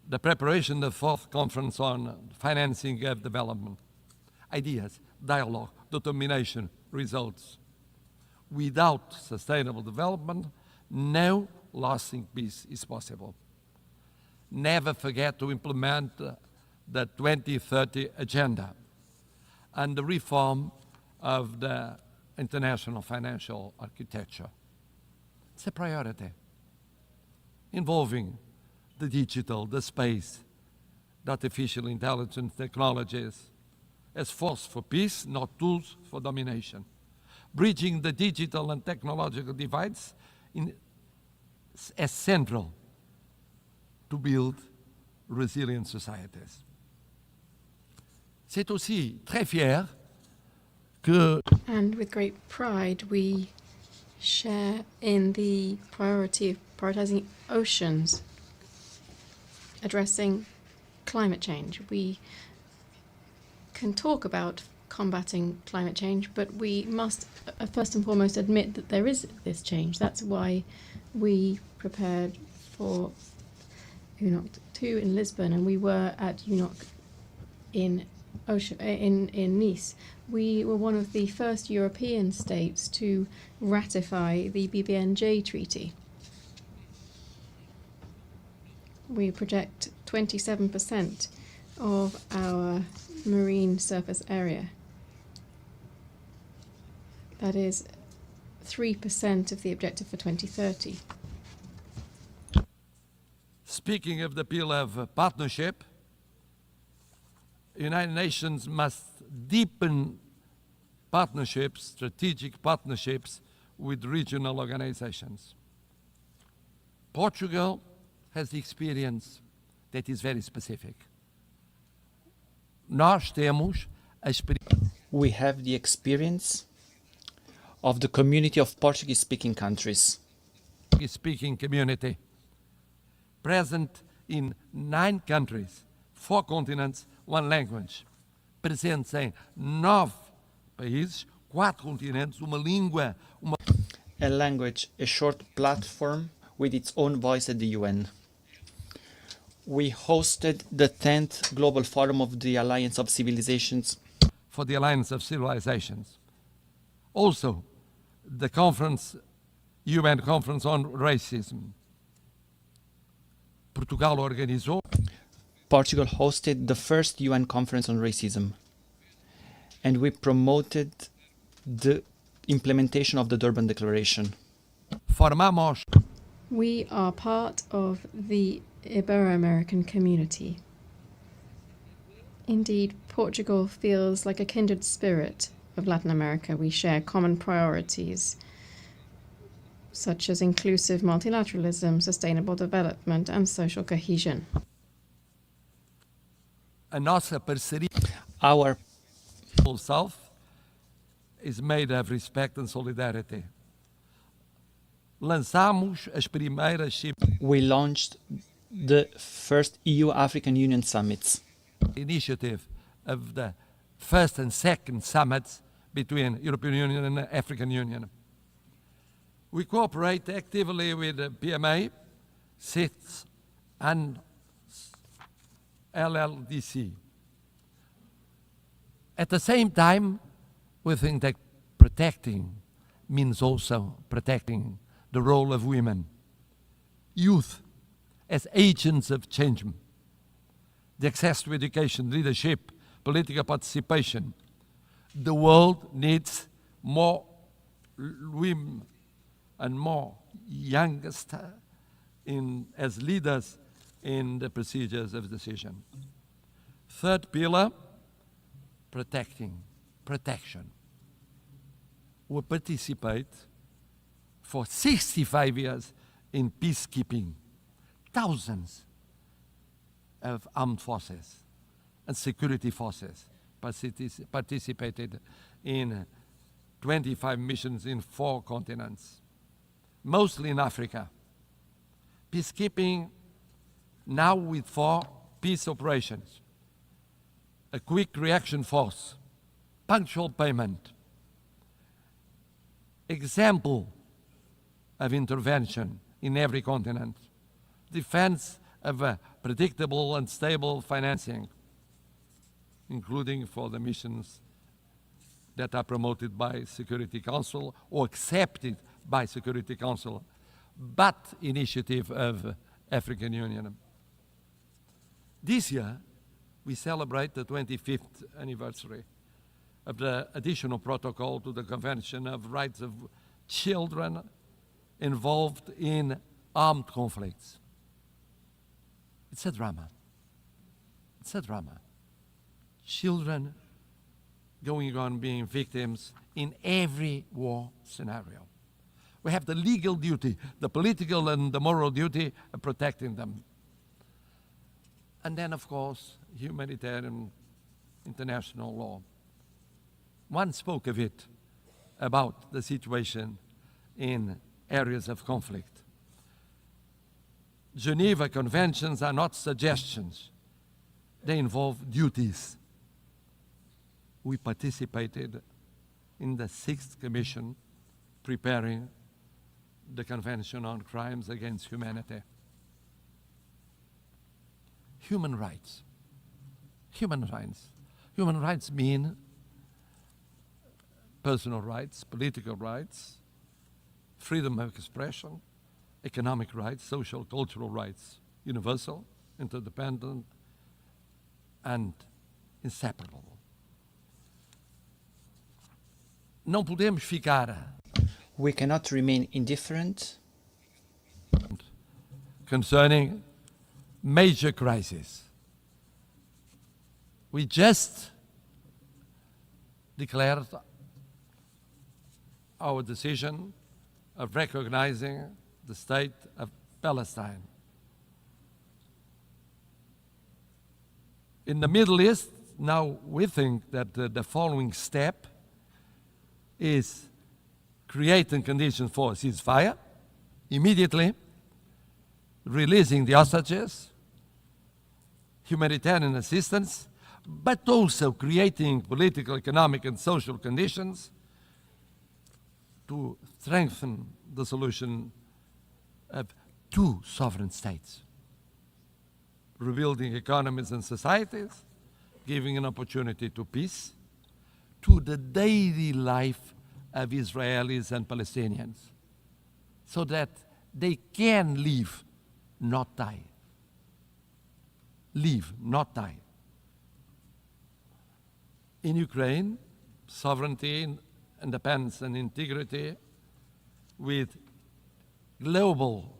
the preparation of the 4th Conference on Financing of Development. Ideas, dialogue, determination, results. Without sustainable development, no lasting peace is possible. Never forget to implement the 2030 Agenda and the reform of the international financial architecture. It's a priority involving the digital, the space, the artificial intelligence technologies as force for peace, not tools for domination. Bridging the digital and technological divides as central to build resilient societies. C'est aussi très fier que... And with great pride, we share in the priority of prioritizing oceans, addressing climate change. We can talk about combating climate change, but we must first and foremost admit that there is this change. That's why we prepared for UNOC 2 in Lisbon, and we were at UNOC in Nice. We were one of the first European states to ratify the BBNJ Treaty. We project 27% of our marine surface area. That is 3% of the objective for 2030. Speaking of the pillar of partnership, United Nations must deepen partnerships, strategic partnerships with regional organizations. Portugal has the experience that is very specific. Nós temos a experiência. We have the experience of the community of Portuguese-speaking countries. Speaking community, present in 9 countries, 4 continents, 1 language. Presentes em 9 países, 4 continentes, uma língua, A language, a short platform with its own voice at the UN. We hosted the 10th Global Forum of the Alliance of Civilizations. For the Alliance of Civilizations. Also, the conference, UN Conference on Racism. Portugal organizou. Portugal hosted the first UN Conference on Racism. And we promoted the implementation of the Durban Declaration. Formamos. We are part of the Ibero-American community. Indeed, Portugal feels like a kindred spirit of Latin America. We share common priorities, such as inclusive multilateralism, sustainable development, and social cohesion. A nossa parceria. Our South is made of respect and solidarity. Lançamos as primeiras. We launched the first EU-African Union summits. Initiative of the first and second summits between European Union and African Union. We cooperate actively with the PMA, CITES, and LLDC. At the same time, we think that protecting means also protecting the role of women, youth as agents of change, the access to education, leadership, political participation. The world needs more women and more youngest as leaders in the procedures of decision. Third pillar, protection. We participate for 65 years in peacekeeping. Thousands of armed forces and security forces participated in 25 missions in 4 continents, mostly in Africa. Peacekeeping now with 4 peace operations, a quick reaction force, punctual payment, example of intervention in every continent, defense of a predictable and stable financing, including for the missions that are promoted by Security Council or accepted by Security Council, but initiative of African Union. This year, we celebrate the 25th anniversary of the additional protocol to the Convention of Rights of Children involved in armed conflicts. It's a drama. It's a drama. Children going on being victims in every war scenario. We have the legal duty, the political and the moral duty of protecting them. And then, of course, humanitarian international law. One spoke of it, about the situation in areas of conflict. Geneva Conventions are not suggestions. They involve duties. We participated in the 6th Commission preparing the Convention on Crimes Against Humanity. Human rights. Human rights. Human rights mean personal rights, political rights, freedom of expression, economic rights, social, cultural rights, universal, interdependent, and inseparable. Não podemos ficar. We cannot remain indifferent concerning major crises. We just declared our decision of recognizing the state of Palestine. In the Middle East, now we think that the following step is creating conditions for a ceasefire, immediately releasing the hostages, humanitarian assistance, but also creating political, economic, and social conditions to strengthen the solution of two sovereign states, rebuilding economies and societies, giving an opportunity to peace, to the daily life of Israelis and Palestinians, so that they can live, not die. Live, not die. In Ukraine, sovereignty, independence, and integrity with global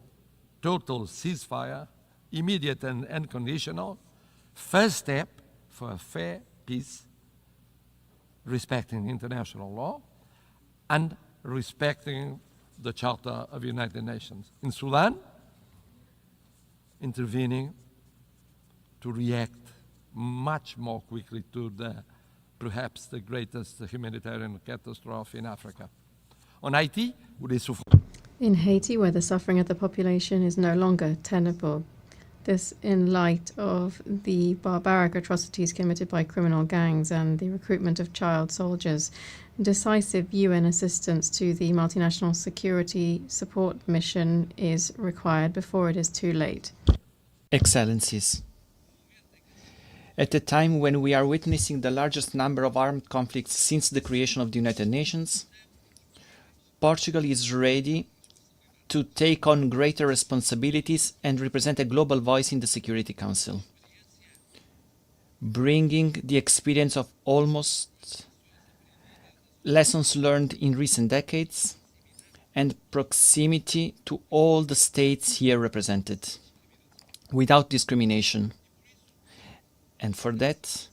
total ceasefire, immediate and unconditional, first step for a fair peace, respecting international law and respecting the Charter of the United Nations. In Sudan, intervening to react much more quickly to perhaps the greatest humanitarian catastrophe in Africa. On Haiti, in Haiti, where the suffering of the population is no longer tenable, this in light of the barbaric atrocities committed by criminal gangs and the recruitment of child soldiers, decisive UN assistance to the multinational security support mission is required before it is too late. Excellencies, at a time when we are witnessing the largest number of armed conflicts since the creation of the United Nations, Portugal is ready to take on greater responsibilities and represent a global voice in the Security Council, bringing the experience of almost lessons learned in recent decades and proximity to all the states here represented, without discrimination. And for that,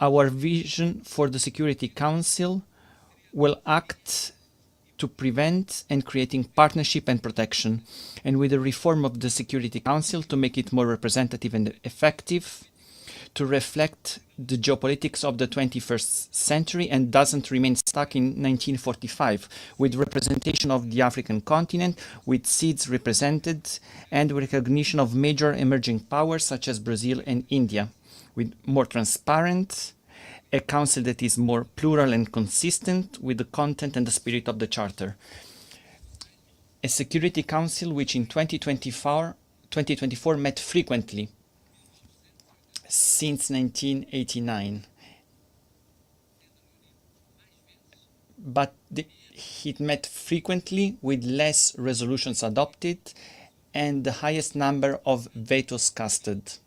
our vision for the Security Council will act to prevent and creating partnership and protection, and with the reform of the Security Council to make it more representative and effective, to reflect the geopolitics of the 21st century and doesn't remain stuck in 1945, with representation of the African continent, with seats represented, and recognition of major emerging powers such as Brazil and India, with more transparent, a council that is more plural and consistent with the content and the spirit of the Charter. A Security Council which in 2024 met frequently since 1989. But it met frequently with less resolutions adopted and the highest number of vetoes casted.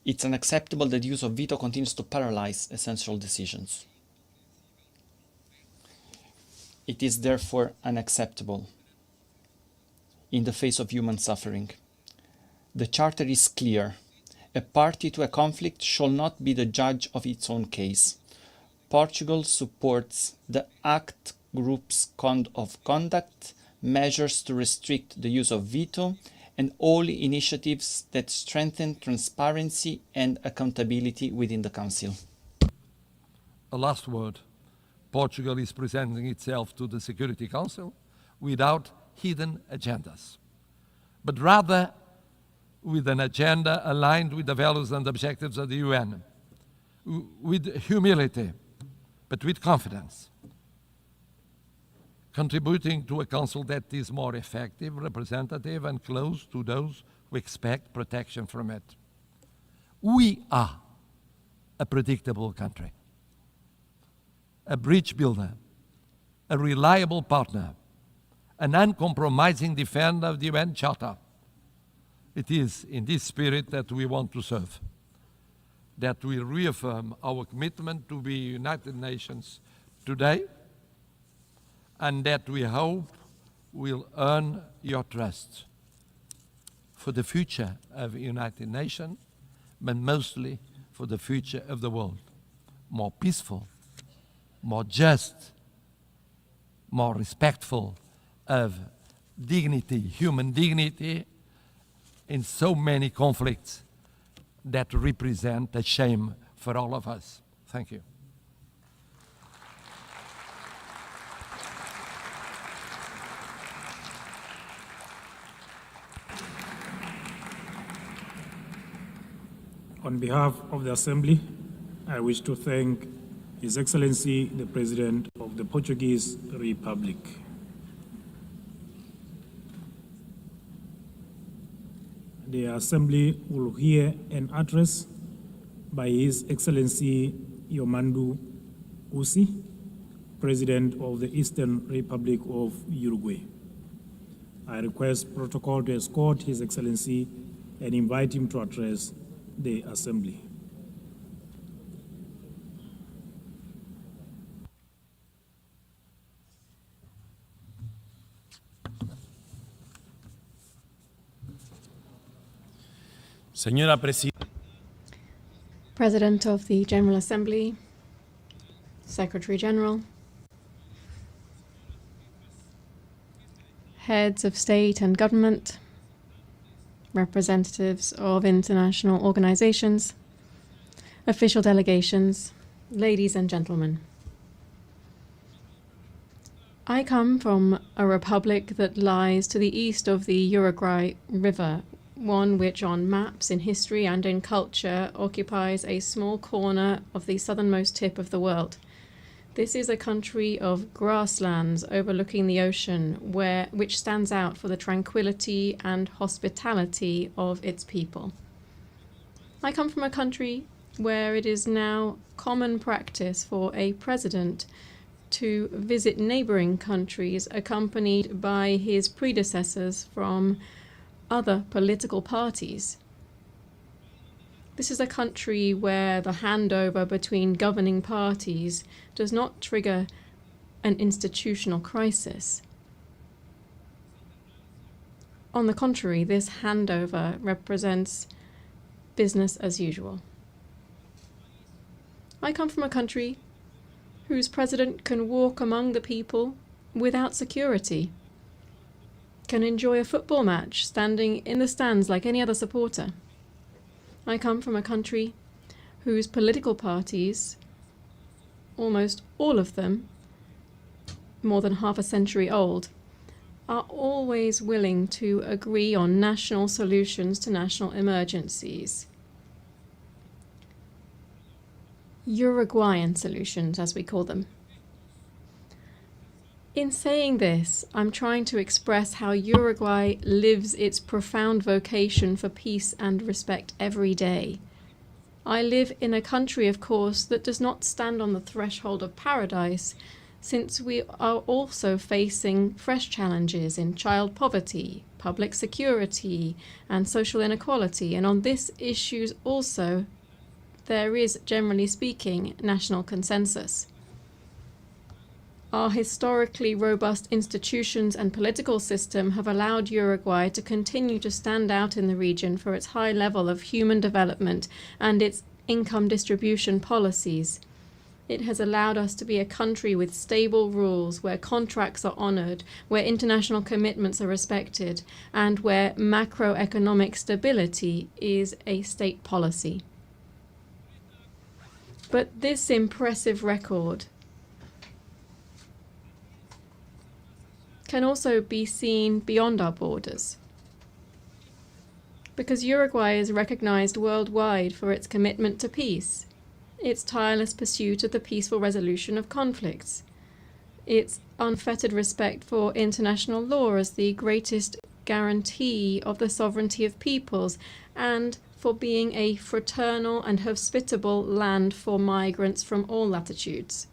It's unacceptable that the use of veto continues to paralyze essential decisions. It is therefore unacceptable in the face of human suffering. The Charter is clear. A party to a conflict shall not be the judge of its own case. Portugal supports the ACT Group's code of conduct, measures to restrict the use of veto, and all initiatives that strengthen transparency and accountability within the Council. A last word. Portugal is presenting itself to the Security Council without hidden agendas, but rather with an agenda aligned with the values and objectives of the UN, with humility, but with confidence, contributing to a council that is more effective, representative, and close to those who expect protection from it. We are a predictable country, a bridge builder, a reliable partner, an uncompromising defender of the UN Charter. It is in this spirit that we want to serve, that we reaffirm our commitment to the United Nations today, and that we hope will earn your trust for the future of the United Nations, but mostly for the future of the world, more peaceful, more just, more respectful of dignity, human dignity, in so many conflicts that represent a shame for all of us. Thank you. On behalf of the Assembly, I wish to thank His Excellency, the President of the Portuguese Republic. The Assembly will hear an address by His Excellency Yomandu Usi, President of the Eastern Republic of Uruguay. I request protocol to escort His Excellency and invite him to address the Assembly. Señora Presidenta. President of the General Assembly, Secretary General, heads of state and government, representatives of international organizations, official delegations, ladies and gentlemen. I come from a republic that lies to the east of the Uruguay River, one which on maps, in history and in culture occupies a small corner of the southernmost tip of the world. This is a country of grasslands overlooking the ocean, which stands out for the tranquility and hospitality of its people. I come from a country where it is now common practice for a president to visit neighboring countries accompanied by his predecessors from other political parties. This is a country where the handover between governing parties does not trigger an institutional crisis. On the contrary, this handover represents business as usual. I come from a country whose president can walk among the people without security, can enjoy a football match standing in the stands like any other supporter. I come from a country whose political parties, almost all of them, more than half a century old, are always willing to agree on national solutions to national emergencies. Uruguayan solutions, as we call them. In saying this, I'm trying to express how Uruguay lives its profound vocation for peace and respect every day. I live in a country, of course, that does not stand on the threshold of paradise, since we are also facing fresh challenges in child poverty, public security, and social inequality. And on these issues also, there is, generally speaking, national consensus. Our historically robust institutions and political system have allowed Uruguay to continue to stand out in the region for its high level of human development and its income distribution policies. It has allowed us to be a country with stable rules, where contracts are honored, where international commitments are respected, and where macroeconomic stability is a state policy. But this impressive record can also be seen beyond our borders, because Uruguay is recognized worldwide for its commitment to peace, its tireless pursuit of the peaceful resolution of conflicts, its unfettered respect for international law as the greatest guarantee of the sovereignty of peoples, and for being a fraternal and hospitable land for migrants from all latitudes.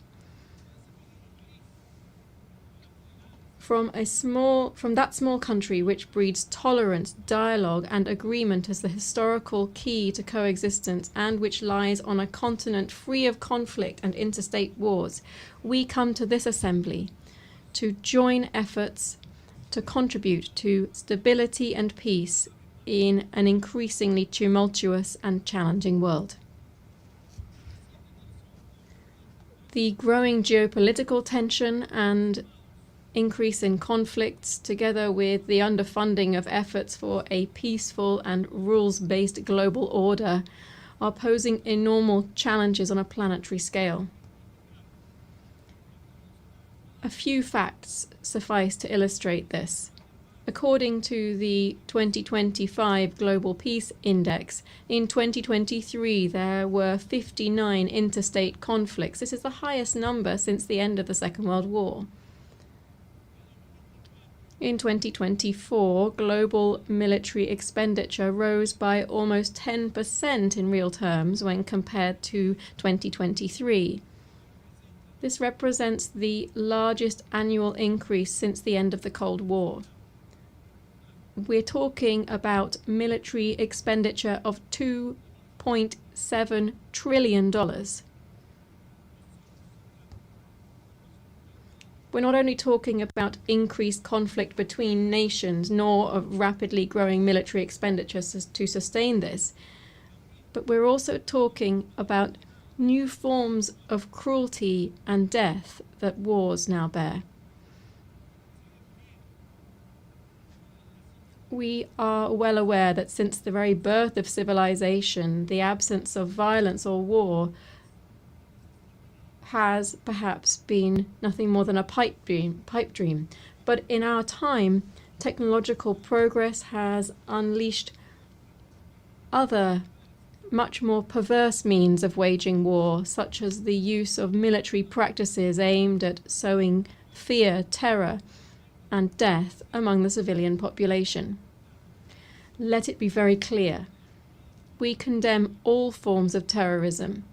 From that small country which breeds tolerance, dialogue, and agreement as the historical key to coexistence, and which lies on a continent free of conflict and interstate wars, we come to this assembly to join efforts to contribute to stability and peace in an increasingly tumultuous and challenging world. The growing geopolitical tension and increase in conflicts, together with the underfunding of efforts for a peaceful and rules-based global order, are posing enormous challenges on a planetary scale. A few facts suffice to illustrate this. According to the 2025 Global Peace Index, in 2023 there were 59 interstate conflicts. This is the highest number since the end of the Second World War. In 2024, global military expenditure rose by almost 10% in real terms when compared to 2023. This represents the largest annual increase since the end of the Cold War. We're talking about military expenditure of $2.7 trillion. We're not only talking about increased conflict between nations, nor of rapidly growing military expenditure to sustain this, but we're also talking about new forms of cruelty and death that wars now bear. We are well aware that since the very birth of civilization, the absence of violence or war has perhaps been nothing more than a pipe dream. But in our time, technological progress has unleashed other, much more perverse means of waging war, such as the use of military practices aimed at sowing fear, terror, and death among the civilian population. Let it be very clear. We condemn all forms of terrorism,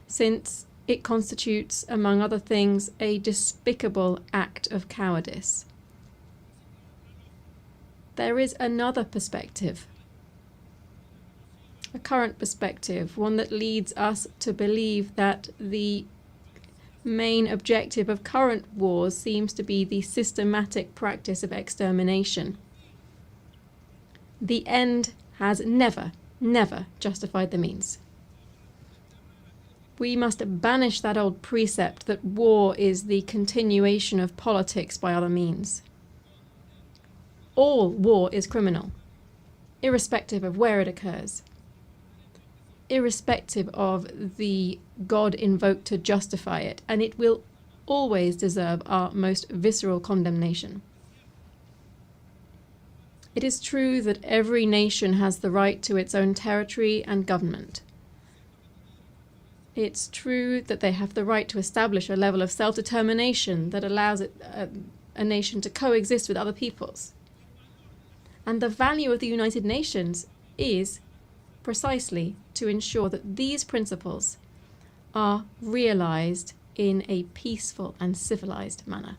since it constitutes, among other things, a despicable act of cowardice. There is another perspective, a current perspective, one that leads us to believe that the main objective of current wars seems to be the systematic practice of extermination. The end has never justified the means. We must banish that old precept that war is the continuation of politics by other means. All war is criminal, irrespective of where it occurs, irrespective of the God invoked to justify it, and it will always deserve our most visceral condemnation. It is true that every nation has the right to its own territory and government. It's true that they have the right to establish a level of self-determination that allows a nation to coexist with other peoples. And the value of the United Nations is precisely to ensure that these principles are realized in a peaceful and civilized manner.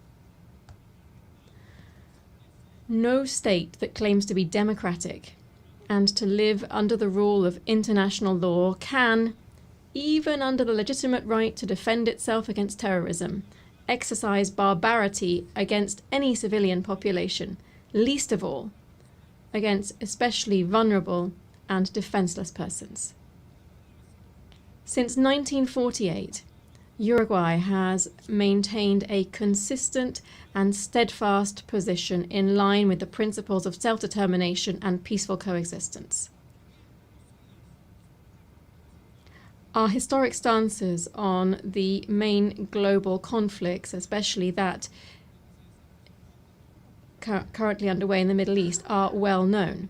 No state that claims to be democratic and to live under the rule of international law can, even under the legitimate right to defend itself against terrorism, exercise barbarity against any civilian population, least of all against especially vulnerable and defenseless persons. Since 1948, Uruguay has maintained a consistent and steadfast position in line with the principles of self-determination and peaceful coexistence. Our historic stances on the main global conflicts, especially that currently underway in the Middle East, are well known.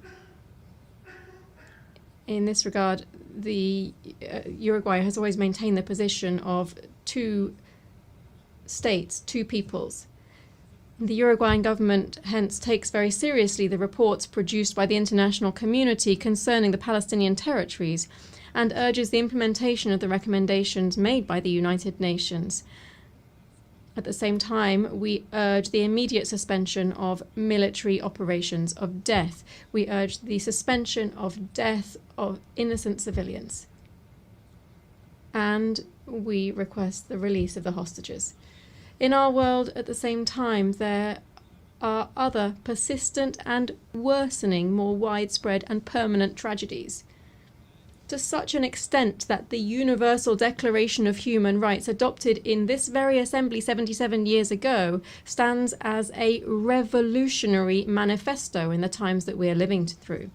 In this regard, Uruguay has always maintained the position of two states, two peoples. The Uruguayan government hence takes very seriously the reports produced by the international community concerning the Palestinian territories and urges the implementation of the recommendations made by the United Nations. At the same time, we urge the immediate suspension of military operations of death. We urge the suspension of death of innocent civilians. And we request the release of the hostages. In our world, at the same time, there are other persistent and worsening, more widespread and permanent tragedies. to such an extent that the Universal Declaration of Human Rights, adopted in this very assembly 77 years ago, stands as a revolutionary manifesto in the times that we are living through.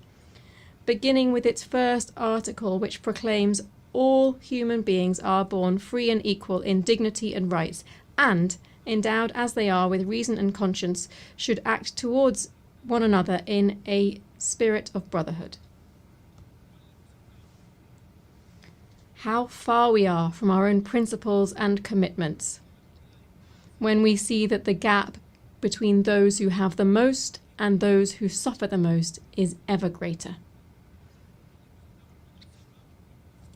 Beginning with its first article, which proclaims all human beings are born free and equal in dignity and rights, and, endowed as they are with reason and conscience, should act towards one another in a spirit of brotherhood. How far we are from our own principles and commitments when we see that the gap between those who have the most and those who suffer the most is ever greater.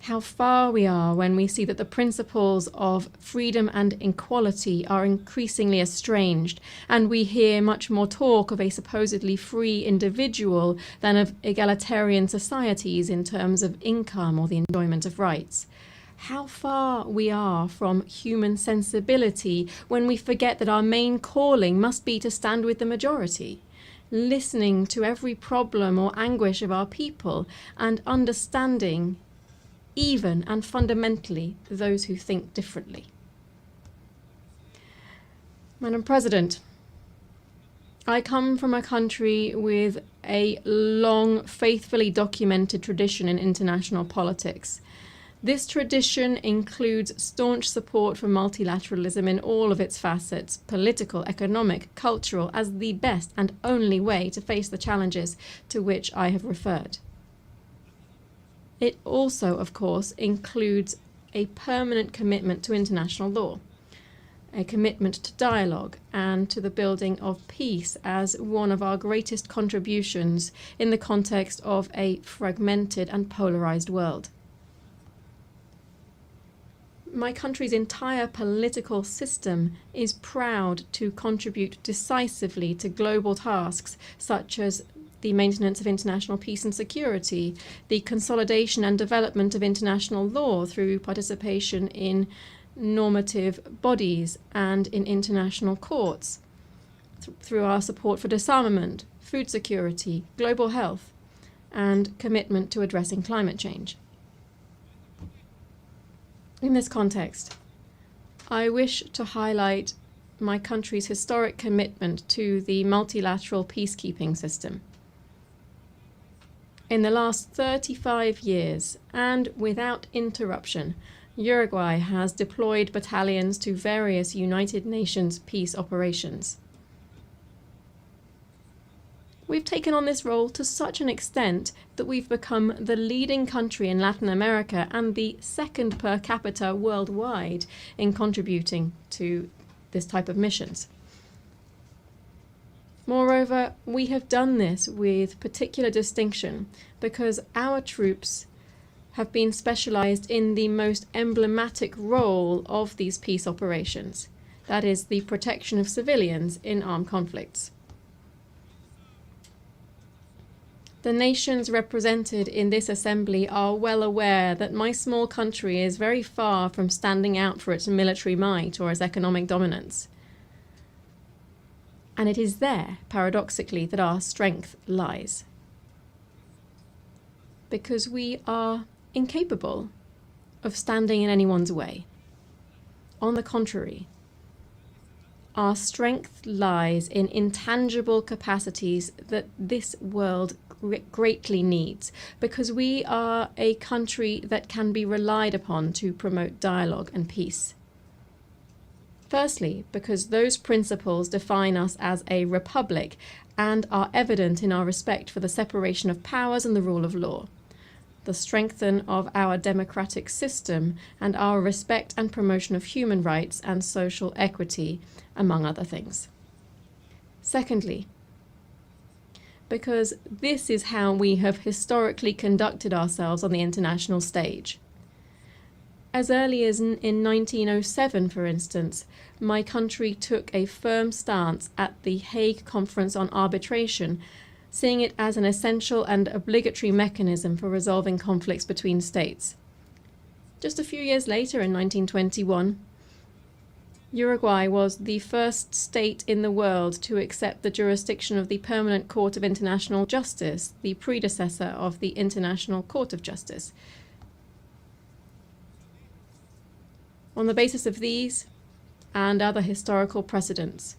How far we are when we see that the principles of freedom and equality are increasingly estranged, and we hear much more talk of a supposedly free individual than of egalitarian societies in terms of income or the enjoyment of rights. How far we are from human sensibility when we forget that our main calling must be to stand with the majority, listening to every problem or anguish of our people and understanding even and fundamentally those who think differently. Madam President, I come from a country with a long, faithfully documented tradition in international politics. This tradition includes staunch support for multilateralism in all of its facets, political, economic, cultural, as the best and only way to face the challenges to which I have referred. It also, of course, includes a permanent commitment to international law, a commitment to dialogue and to the building of peace as one of our greatest contributions in the context of a fragmented and polarized world. My country's entire political system is proud to contribute decisively to global tasks such as the maintenance of international peace and security, the consolidation and development of international law through participation in normative bodies and in international courts, through our support for disarmament, food security, global health, and commitment to addressing climate change. In this context, I wish to highlight my country's historic commitment to the multilateral peacekeeping system. In the last 35 years, and without interruption, Uruguay has deployed battalions to various United Nations peace operations. We've taken on this role to such an extent that we've become the leading country in Latin America and the second per capita worldwide in contributing to this type of missions. Moreover, we have done this with particular distinction because our troops have been specialized in the most emblematic role of these peace operations, that is, the protection of civilians in armed conflicts. The nations represented in this assembly are well aware that my small country is very far from standing out for its military might or its economic dominance. And it is there, paradoxically, that our strength lies. Because we are incapable of standing in anyone's way. On the contrary, our strength lies in intangible capacities that this world greatly needs, because we are a country that can be relied upon to promote dialogue and peace. Firstly, because those principles define us as a republic and are evident in our respect for the separation of powers and the rule of law, the strengthening of our democratic system, and our respect and promotion of human rights and social equity, among other things. Secondly, because this is how we have historically conducted ourselves on the international stage. As early as in 1907, for instance, my country took a firm stance at the Hague Conference on Arbitration, seeing it as an essential and obligatory mechanism for resolving conflicts between states. Just a few years later, in 1921, Uruguay was the first state in the world to accept the jurisdiction of the Permanent Court of International Justice, the predecessor of the International Court of Justice, On the basis of these and other historical precedents,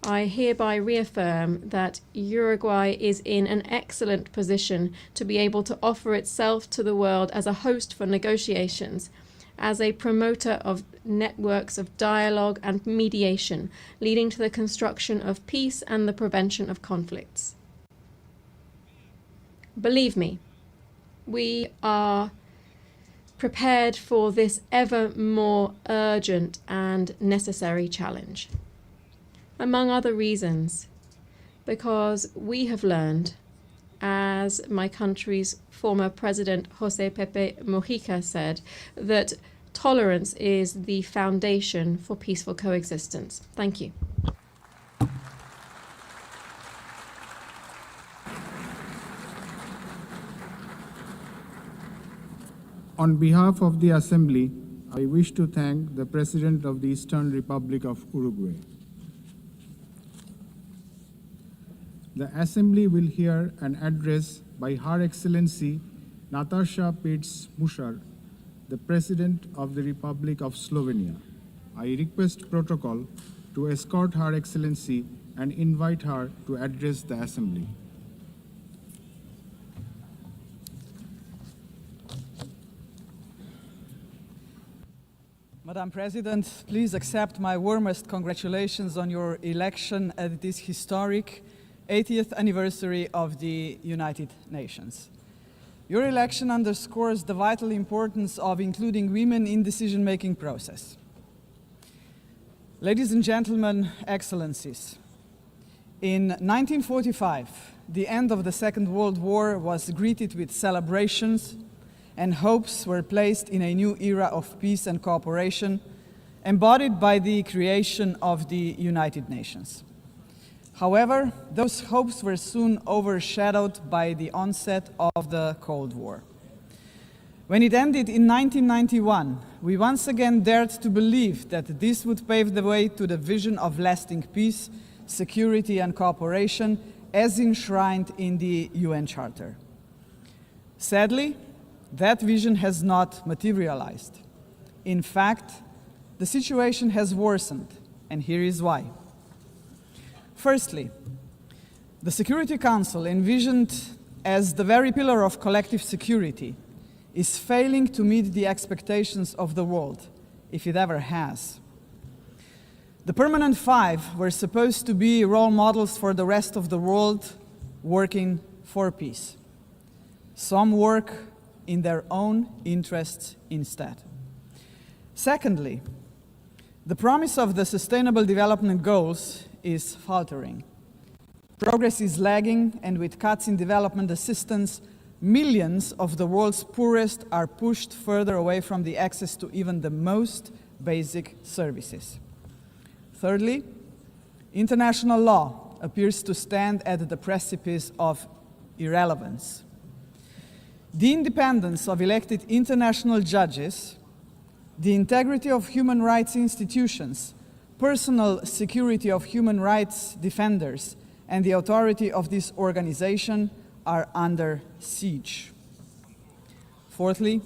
I hereby reaffirm that Uruguay is in an excellent position to be able to offer itself to the world as a host for negotiations, as a promoter of networks of dialogue and mediation, leading to the construction of peace and the prevention of conflicts. Believe me, we are prepared for this ever more urgent and necessary challenge. Among other reasons, because we have learned, as my country's former president José Pepe Mujica said, that tolerance is the foundation for peaceful coexistence. Thank you. On behalf of the Assembly, I wish to thank the President of the Eastern Republic of Uruguay. The Assembly will hear an address by Her Excellency Nataša Pirc-Musar, the President of the Republic of Slovenia. I request protocol to escort Her Excellency and invite her to address the Assembly. Madam President, please accept my warmest congratulations on your election at this historic 80th anniversary of the United Nations. Your election underscores the vital importance of including women in the decision-making process. Ladies and gentlemen, Excellencies, in 1945, the end of the Second World War was greeted with celebrations, and hopes were placed in a new era of peace and cooperation, embodied by the creation of the United Nations. However, those hopes were soon overshadowed by the onset of the Cold War. When it ended in 1991, we once again dared to believe that this would pave the way to the vision of lasting peace, security, and cooperation as enshrined in the UN Charter. Sadly, that vision has not materialized. In fact, the situation has worsened, and here is why. Firstly, the Security Council, envisioned as the very pillar of collective security, is failing to meet the expectations of the world, if it ever has. The Permanent Five were supposed to be role models for the rest of the world working for peace. Some work in their own interests instead. Secondly, the promise of the Sustainable Development Goals is faltering. Progress is lagging, and with cuts in development assistance, millions of the world's poorest are pushed further away from the access to even the most basic services. Thirdly, international law appears to stand at the precipice of irrelevance. The independence of elected international judges, the integrity of human rights institutions, personal security of human rights defenders, and the authority of this organization are under siege. Fourthly,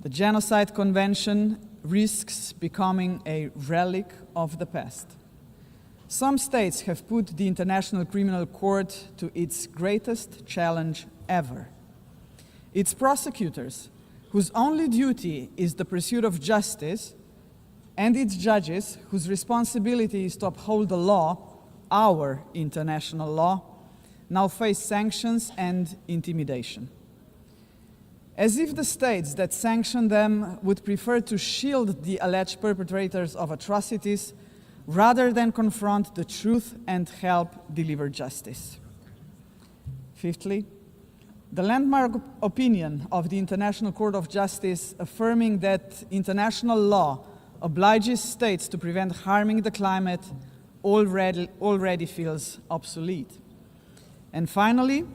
the Genocide Convention risks becoming a relic of the past. Some states have put the International Criminal Court to its greatest challenge ever. Its prosecutors, whose only duty is the pursuit of justice, and its judges, whose responsibility is to uphold the law, our international law, now face sanctions and intimidation. As if the states that sanction them would prefer to shield the alleged perpetrators of atrocities rather than confront the truth and help deliver justice. Fifthly, the landmark opinion of the International Court of Justice affirming that international law obliges states to prevent harming the climate already feels obsolete. And finally,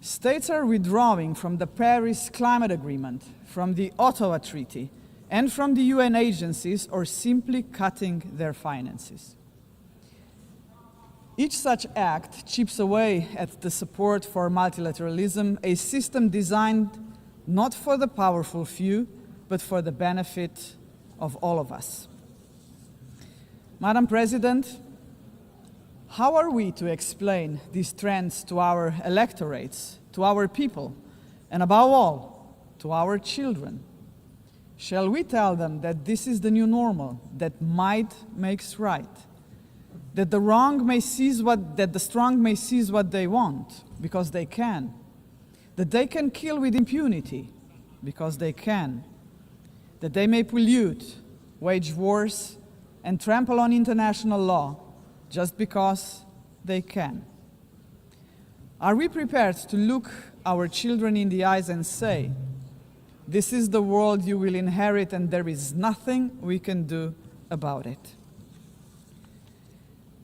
states are withdrawing from the Paris Climate Agreement, from the Ottawa Treaty, and from the UN agencies, or simply cutting their finances. Each such act chips away at the support for multilateralism, a system designed not for the powerful few, but for the benefit of all of us. Madam President, how are we to explain these trends to our electorates, to our people, and above all, to our children? Shall we tell them that this is the new normal, that might makes right, that the strong may seize what they want because they can, that they can kill with impunity because they can, that they may pollute, wage wars, and trample on international law just because they can? Are we prepared to look our children in the eyes and say, "This is the world you will inherit and there is nothing we can do about it"?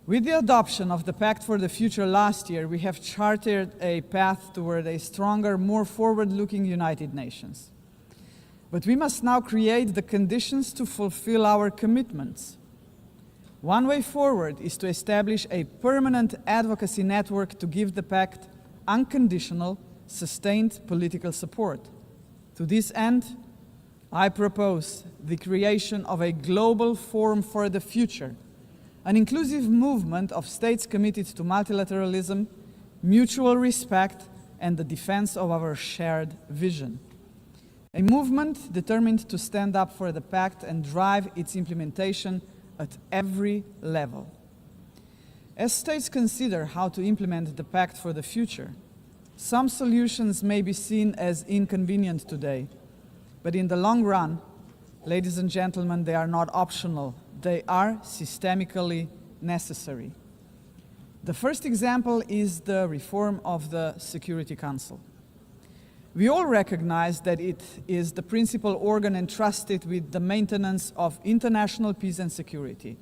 With the adoption of the Pact for the Future last year, we have charted a path toward a stronger, more forward-looking United Nations. But we must now create the conditions to fulfill our commitments. One way forward is to establish a permanent advocacy network to give the Pact unconditional, sustained political support. To this end, I propose the creation of a global forum for the future, an inclusive movement of states committed to multilateralism, mutual respect, and the defense of our shared vision. A movement determined to stand up for the Pact and drive its implementation at every level. As states consider how to implement the Pact for the Future, some solutions may be seen as inconvenient today, but in the long run, ladies and gentlemen, they are not optional. They are systemically necessary. The first example is the reform of the Security Council. We all recognize that it is the principal organ entrusted with the maintenance of international peace and security.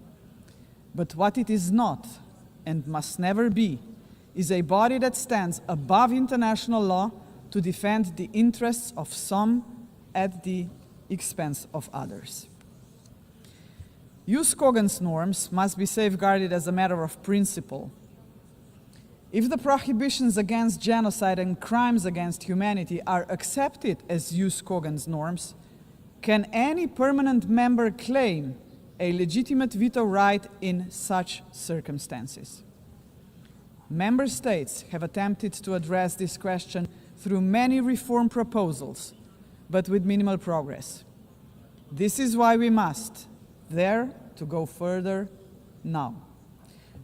But what it is not, and must never be, is a body that stands above international law to defend the interests of some at the expense of others. Jus cogens norms must be safeguarded as a matter of principle. If the prohibitions against genocide and crimes against humanity are accepted as jus cogens norms, can any permanent member claim a legitimate veto right in such circumstances? Member states have attempted to address this question through many reform proposals, but with minimal progress. This is why we must dare to go further now.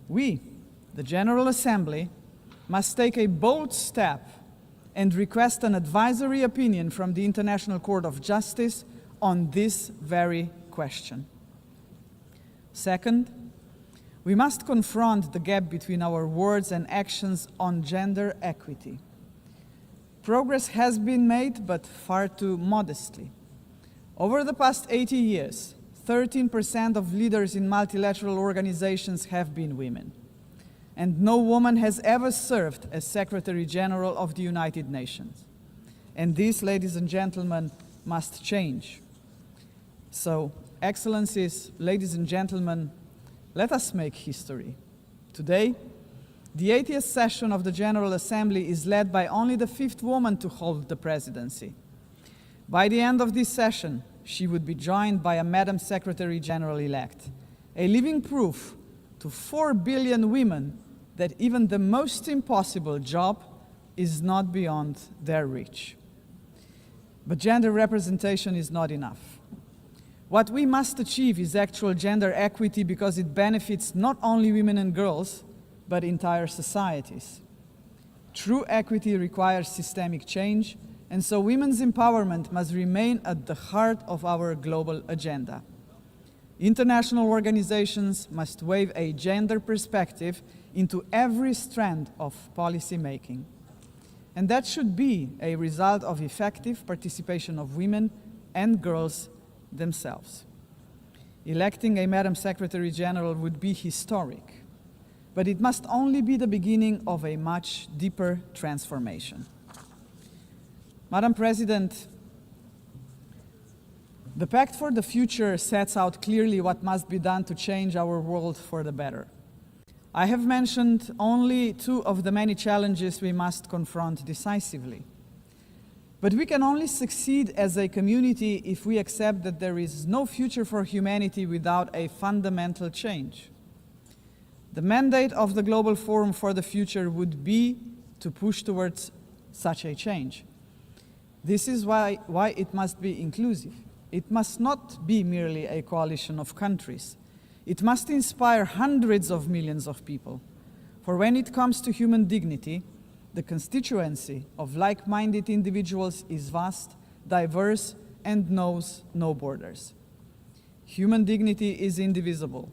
We, the General Assembly, must take a bold step and request an advisory opinion from the International Court of Justice on this very question. Second, we must confront the gap between our words and actions on gender equity. Progress has been made, but far too modestly. Over the past 80 years, 13% of leaders in multilateral organizations have been women. And no woman has ever served as Secretary General of the United Nations. And this, ladies and gentlemen, must change. So, Excellencies, ladies and gentlemen, let us make history. Today, the 80th session of the General Assembly is led by only the 5th woman to hold the presidency. By the end of this session, she would be joined by a Madam Secretary General-elect, a living proof to 4 billion women that even the most impossible job is not beyond their reach. But gender representation is not enough. What we must achieve is actual gender equity because it benefits not only women and girls, but entire societies. True equity requires systemic change, and so women's empowerment must remain at the heart of our global agenda. International organizations must weave a gender perspective into every strand of policy making. And that should be a result of effective participation of women and girls themselves. Electing a Madam Secretary General would be historic, but it must only be the beginning of a much deeper transformation. Madam President, the Pact for the Future sets out clearly what must be done to change our world for the better. I have mentioned only two of the many challenges we must confront decisively. But we can only succeed as a community if we accept that there is no future for humanity without a fundamental change. The mandate of the Global Forum for the Future would be to push towards such a change. This is why it must be inclusive. It must not be merely a coalition of countries. It must inspire hundreds of millions of people. For when it comes to human dignity, the constituency of like-minded individuals is vast, diverse, and knows no borders. Human dignity is indivisible.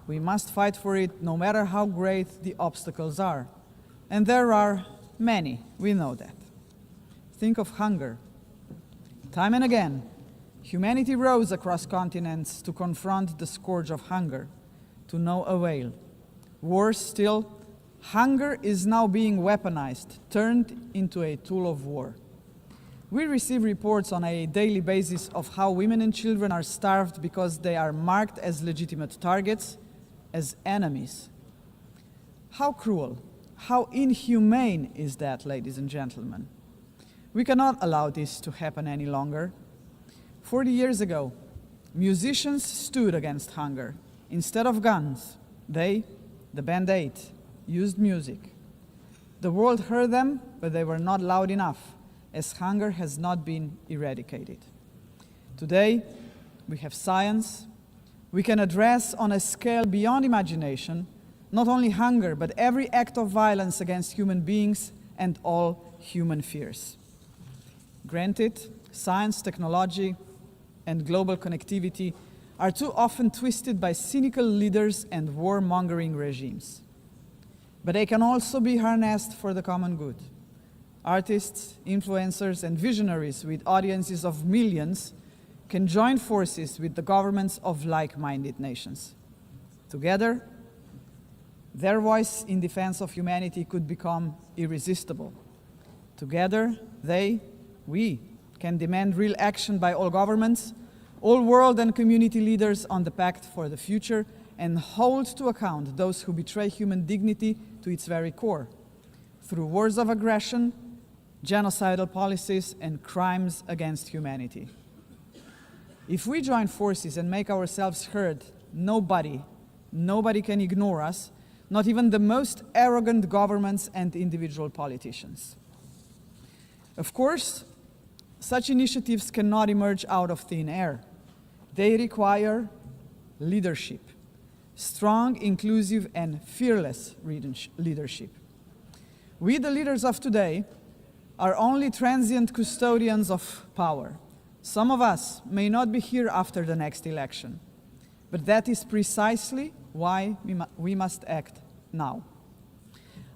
We must fight for it no matter how great the obstacles are. And there are many, we know that. Think of hunger. Time and again, humanity rose across continents to confront the scourge of hunger, to no avail. Worse still, hunger is now being weaponized, turned into a tool of war. We receive reports on a daily basis of how women and children are starved because they are marked as legitimate targets, as enemies. How cruel, how inhumane is that, ladies and gentlemen? We cannot allow this to happen any longer. 40 years ago, musicians stood against hunger. Instead of guns, they, the Band 8, used music. The world heard them, but they were not loud enough, as hunger has not been eradicated. Today, we have science. We can address on a scale beyond imagination not only hunger, but every act of violence against human beings and all human fears. Granted, science, technology, and global connectivity are too often twisted by cynical leaders and warmongering regimes. But they can also be harnessed for the common good. Artists, influencers, and visionaries with audiences of millions can join forces with the governments of like-minded nations. Together, their voice in defense of humanity could become irresistible. Together, we can demand real action by all governments, all world and community leaders on the Pact for the Future, and hold to account those who betray human dignity to its very core, through wars of aggression, genocidal policies, and crimes against humanity. If we join forces and make ourselves heard, nobody can ignore us, not even the most arrogant governments and individual politicians. Of course, such initiatives cannot emerge out of thin air. They require leadership, strong, inclusive, and fearless leadership. We, the leaders of today, are only transient custodians of power. Some of us may not be here after the next election, but that is precisely why we must act now.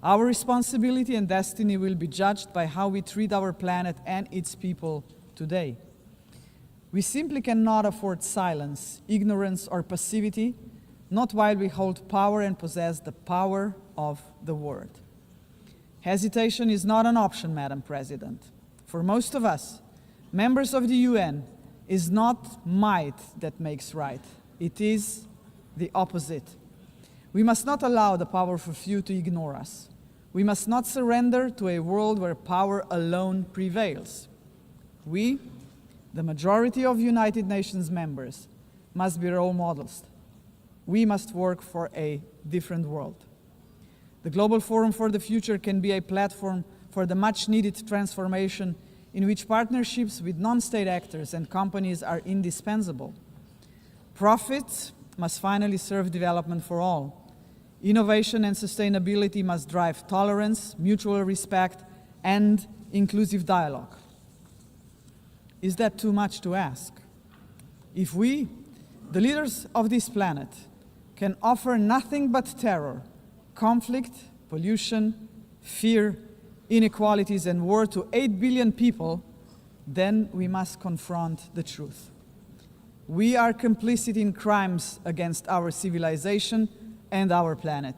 Our responsibility and destiny will be judged by how we treat our planet and its people today. We simply cannot afford silence, ignorance, or passivity, not while we hold power and possess the power of the word. Hesitation is not an option, Madam President. For most of us, members of the UN, is not might that makes right. It is the opposite. We must not allow the powerful few to ignore us. We must not surrender to a world where power alone prevails. We, the majority of United Nations members, must be role models. We must work for a different world. The Global Forum for the Future can be a platform for the much-needed transformation in which partnerships with non-state actors and companies are indispensable. Profits must finally serve development for all. Innovation and sustainability must drive tolerance, mutual respect, and inclusive dialogue. Is that too much to ask? If we, the leaders of this planet, can offer nothing but terror, conflict, pollution, fear, inequalities, and war to 8 billion people, then we must confront the truth. We are complicit in crimes against our civilization and our planet.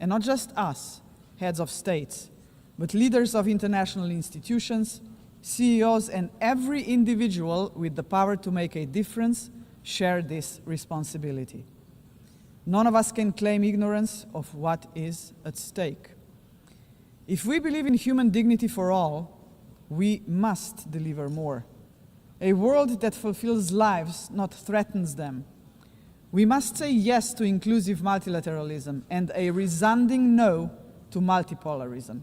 And not just us, heads of states, but leaders of international institutions, CEOs, and every individual with the power to make a difference share this responsibility. None of us can claim ignorance of what is at stake. If we believe in human dignity for all, We must deliver more. A world that fulfills lives, not threatens them. We must say yes to inclusive multilateralism and a resounding no to multipolarism.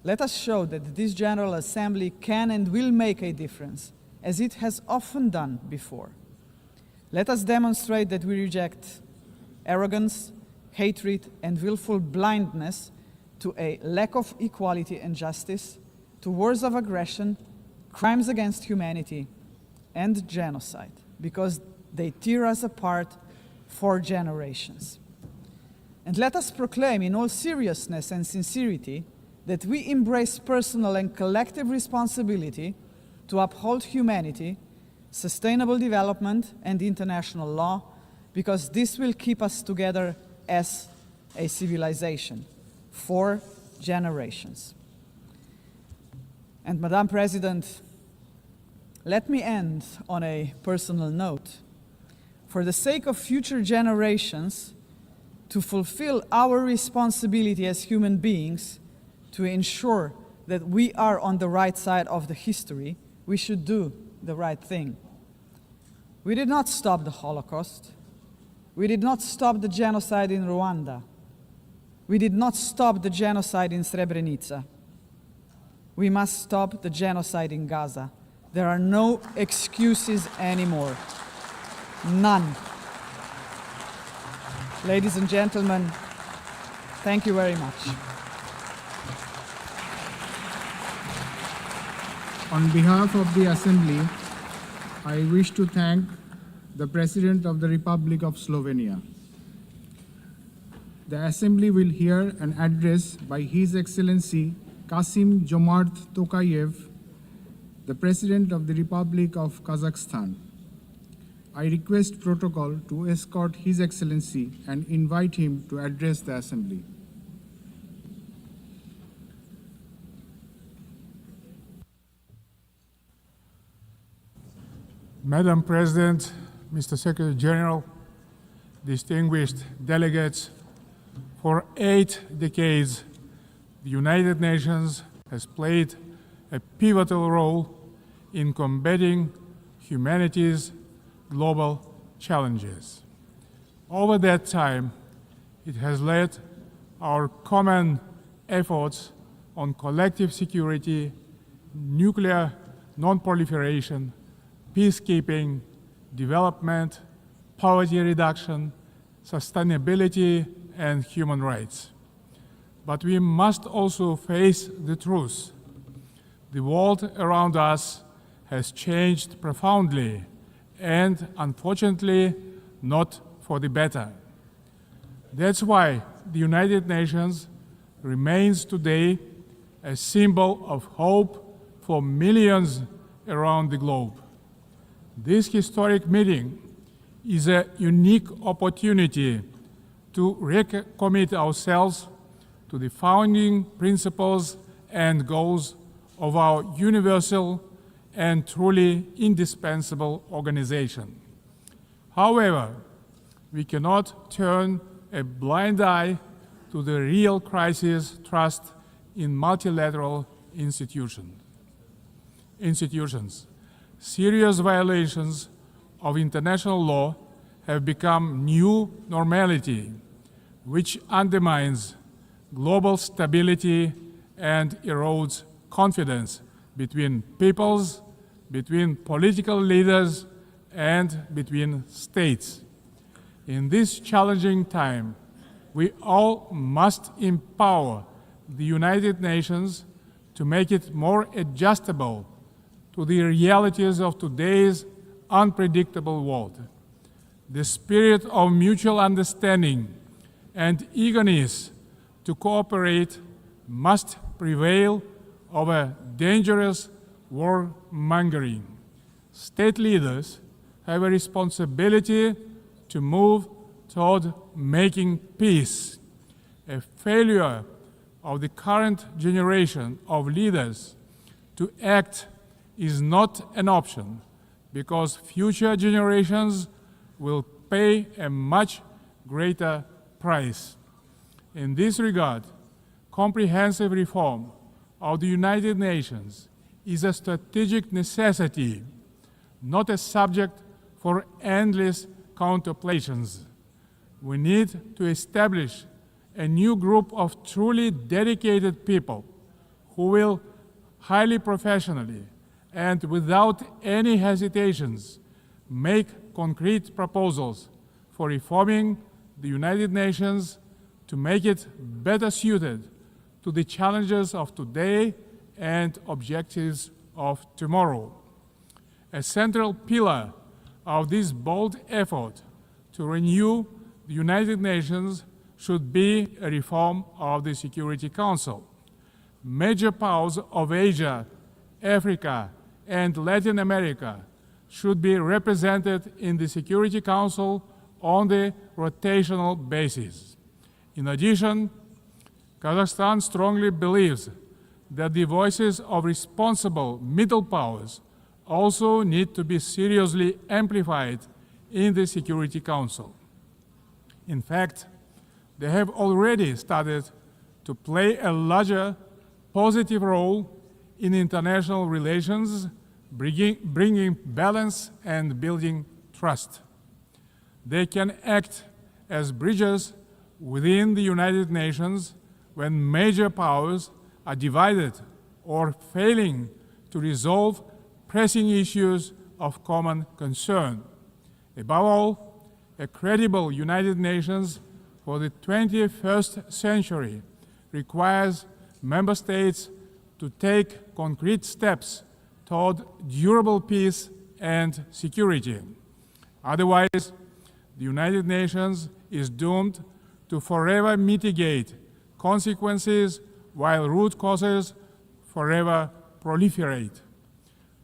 Let us show that this General Assembly can and will make a difference, as it has often done before. Let us demonstrate that we reject arrogance, hatred, and willful blindness to a lack of equality and justice, to wars of aggression, crimes against humanity, and genocide, because they tear us apart for generations. And let us proclaim in all seriousness and sincerity that we embrace personal and collective responsibility to uphold humanity, sustainable development, and international law, because this will keep us together as a civilization for generations. And Madam President, let me end on a personal note. For the sake of future generations, to fulfill our responsibility as human beings, to ensure that we are on the right side of the history, we should do the right thing. We did not stop the Holocaust. We did not stop the genocide in Rwanda. We did not stop the genocide in Srebrenica. We must stop the genocide in Gaza. There are no excuses anymore. None. Ladies and gentlemen, thank you very much. On behalf of the Assembly, I wish to thank the President of the Republic of Slovenia. The Assembly will hear an address by His Excellency Kasim Jomart Tokayev, the President of the Republic of Kazakhstan. I request protocol to escort His Excellency and invite him to address the Assembly. Madam President, Mr. Secretary General, distinguished delegates, for 8 decades, the United Nations has played a pivotal role in combating humanity's global challenges. Over that time, it has led our common efforts on collective security, nuclear non-proliferation, peacekeeping, development, poverty reduction, sustainability, and human rights. But we must also face the truth. The world around us has changed profoundly and, unfortunately, not for the better. That's why the United Nations remains today a symbol of hope for millions around the globe. This historic meeting is a unique opportunity to recommit ourselves to the founding principles and goals of our universal and truly indispensable organization. However, we cannot turn a blind eye to the real crisis trust in multilateral institutions. Serious violations of international law have become new normality, which undermines global stability and erodes confidence between peoples, between political leaders, and between states. In this challenging time, we all must empower the United Nations to make it more adjustable to the realities of today's unpredictable world. The spirit of mutual understanding and eagerness to cooperate must prevail over dangerous warmongering. State leaders have a responsibility to move toward making peace. A failure of the current generation of leaders to act is not an option, because future generations will pay a much greater price. In this regard, comprehensive reform of the United Nations is a strategic necessity, not a subject for endless contemplations. We need to establish a new group of truly dedicated people who will highly professionally and without any hesitations make concrete proposals for reforming the United Nations to make it better suited to the challenges of today and objectives of tomorrow. A central pillar of this bold effort to renew the United Nations should be a reform of the Security Council. Major powers of Asia, Africa, and Latin America should be represented in the Security Council on the rotational basis. In addition, Kazakhstan strongly believes that the voices of responsible middle powers also need to be seriously amplified in the Security Council. In fact, they have already started to play a larger positive role in international relations, bringing balance and building trust. They can act as bridges within the United Nations when major powers are divided or failing to resolve pressing issues of common concern. Above all, a credible United Nations for the 21st century requires member states to take concrete steps toward durable peace and security. Otherwise, the United Nations is doomed to forever mitigate consequences while root causes forever proliferate.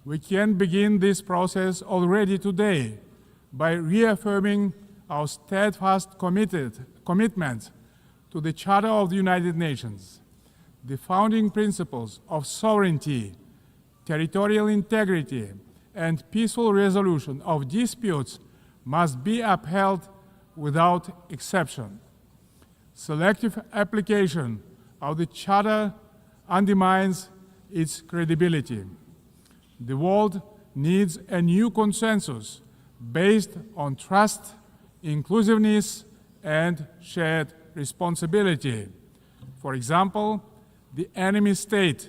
We can begin this process already today by reaffirming our steadfast commitment to the Charter of the United Nations. The founding principles of sovereignty, territorial integrity, and peaceful resolution of disputes must be upheld without exception. Selective application of the Charter undermines its credibility. The world needs a new consensus based on trust, inclusiveness, and shared responsibility. For example, the enemy state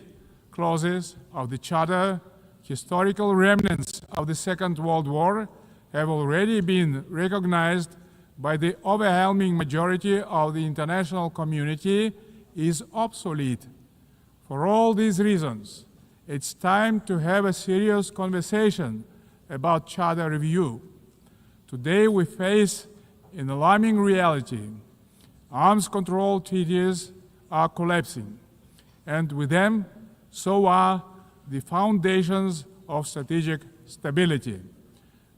clauses of the Charter, historical remnants of the Second World War, have already been recognized by the overwhelming majority of the international community is obsolete. For all these reasons, it's time to have a serious conversation about Charter review. Today we face an alarming reality. Arms control treaties are collapsing, and with them, so are the foundations of strategic stability.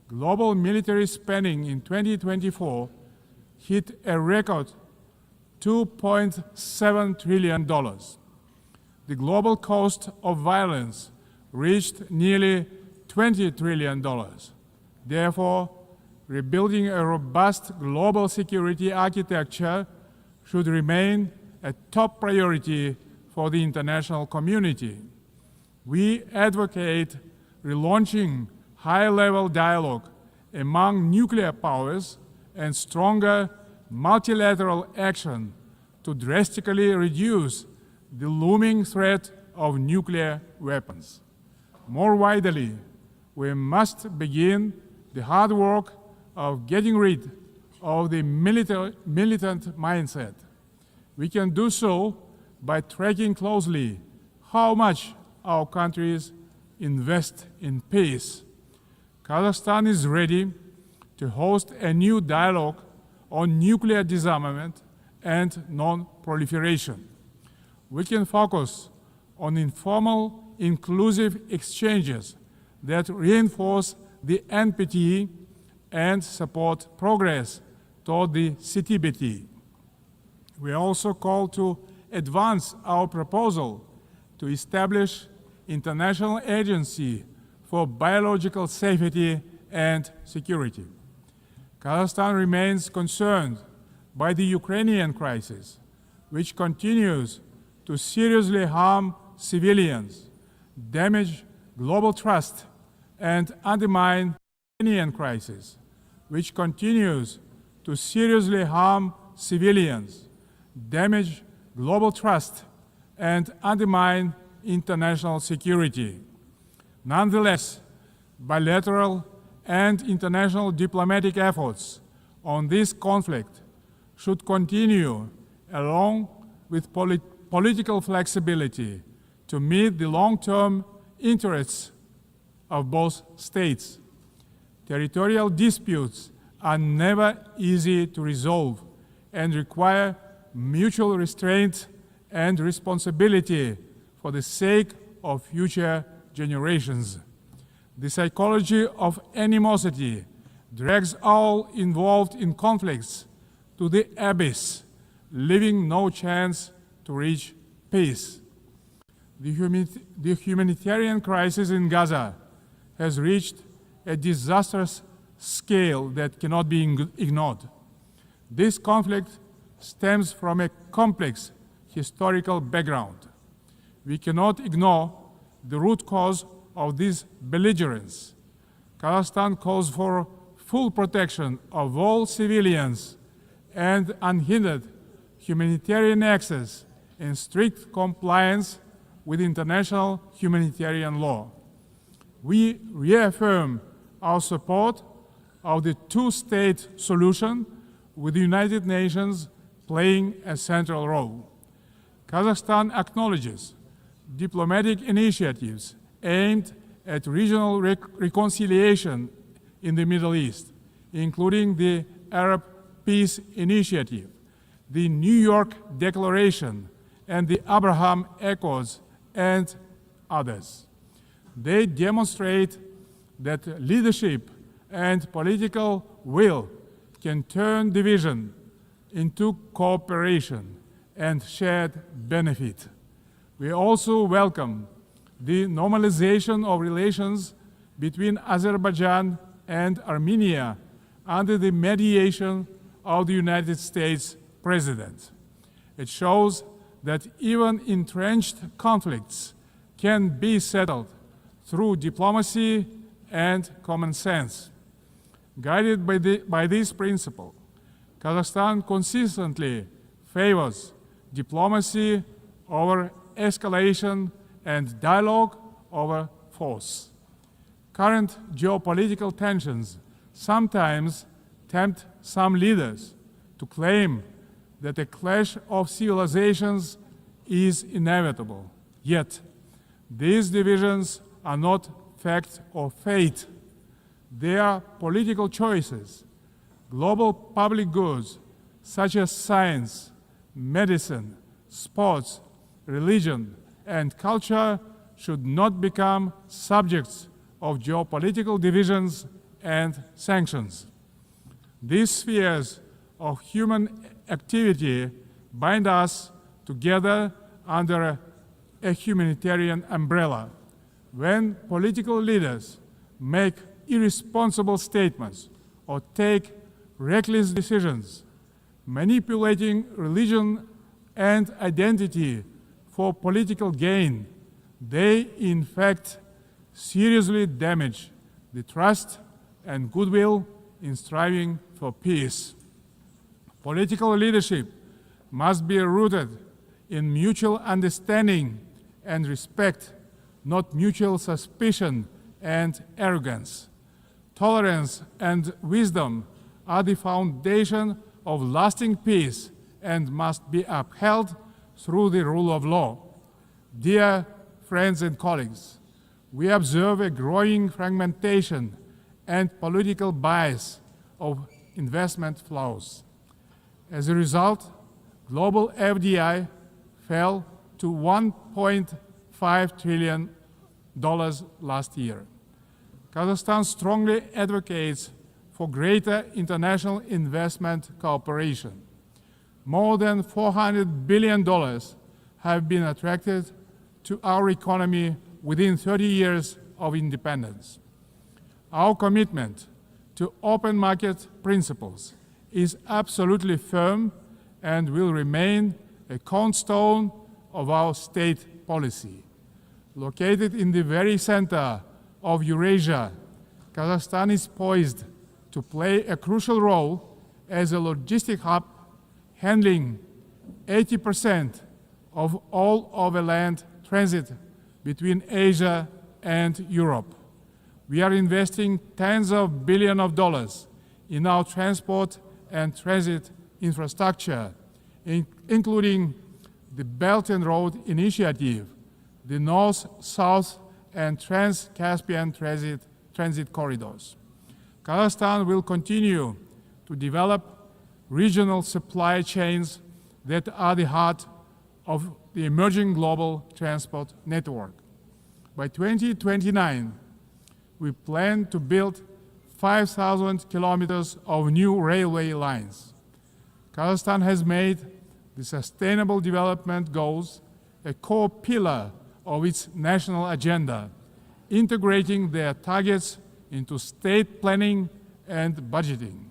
Global military spending in 2024 hit a record $2.7 trillion. The global cost of violence reached nearly $20 trillion. Therefore, rebuilding a robust global security architecture should remain a top priority for the international community. We advocate relaunching high-level dialogue among nuclear powers and stronger multilateral action to drastically reduce the looming threat of nuclear weapons. More widely, we must begin the hard work of getting rid of the militant mindset. We can do so by tracking closely how much our countries invest in peace. Kazakhstan is ready to host a new dialogue on nuclear disarmament and non-proliferation. We can focus on informal, inclusive exchanges that reinforce the NPT and support progress toward the CTBT. We also call to advance our proposal to establish international agency for biological safety and security. Kazakhstan remains concerned by the Ukrainian crisis, which continues to seriously harm civilians damage global trust and undermine the Ukrainian crisis, which continues to seriously harm civilians, damage global trust, and undermine international security. Nonetheless, bilateral and international diplomatic efforts on this conflict should continue along with political flexibility to meet the long-term interests of both states. Territorial disputes are never easy to resolve and require mutual restraint and responsibility for the sake of future generations. The psychology of animosity drags all involved in conflicts to the abyss, leaving no chance to reach peace. The humanitarian crisis in Gaza has reached a disastrous scale that cannot be ignored. This conflict stems from a complex historical background. We cannot ignore the root cause of this belligerence. Kazakhstan calls for full protection of all civilians and unhindered humanitarian access in strict compliance with international humanitarian law. We reaffirm our support of the two-state solution, with the United Nations playing a central role. Kazakhstan acknowledges diplomatic initiatives aimed at regional reconciliation in the Middle East, including the Arab Peace Initiative, the New York Declaration, and the Abraham Accords, and others. They demonstrate that leadership and political will can turn division into cooperation and shared benefit. We also welcome the normalization of relations between Azerbaijan and Armenia under the mediation of the United States President. It shows that even entrenched conflicts can be settled through diplomacy and common sense. Guided by this principle, Kazakhstan consistently favors diplomacy over escalation and dialogue over force. Current geopolitical tensions sometimes tempt some leaders to claim that a clash of civilizations is inevitable. Yet, these divisions are not fact or fate. They are political choices. Global public goods such as science, medicine, sports, religion, and culture should not become subjects of geopolitical divisions and sanctions. These spheres of human activity bind us together under a humanitarian umbrella. When political leaders make irresponsible statements or take reckless decisions, manipulating religion and identity for political gain, they in fact seriously damage the trust and goodwill in striving for peace. Political leadership must be rooted in mutual understanding and respect, not mutual suspicion and arrogance. Tolerance and wisdom are the foundation of lasting peace and must be upheld through the rule of law. Dear friends and colleagues, we observe a growing fragmentation and political bias of investment flows. As a result, global FDI fell to $1.5 trillion last year. Kazakhstan strongly advocates for greater international investment cooperation. More than $400 billion have been attracted to our economy within 30 years of independence. Our commitment to open market principles is absolutely firm and will remain a cornerstone of our state policy. Located in the very center of Eurasia, Kazakhstan is poised to play a crucial role as a logistic hub, handling 80% of all overland transit between Asia and Europe. We are investing tens of billions of dollars in our transport and transit infrastructure, including the Belt and Road Initiative, the North, South, and Trans-Caspian transit corridors. Kazakhstan will continue to develop regional supply chains that are the heart of the emerging global transport network. By 2029, we plan to build 5,000 kilometers of new railway lines. Kazakhstan has made the Sustainable Development Goals a core pillar of its national agenda, integrating their targets into state planning and budgeting.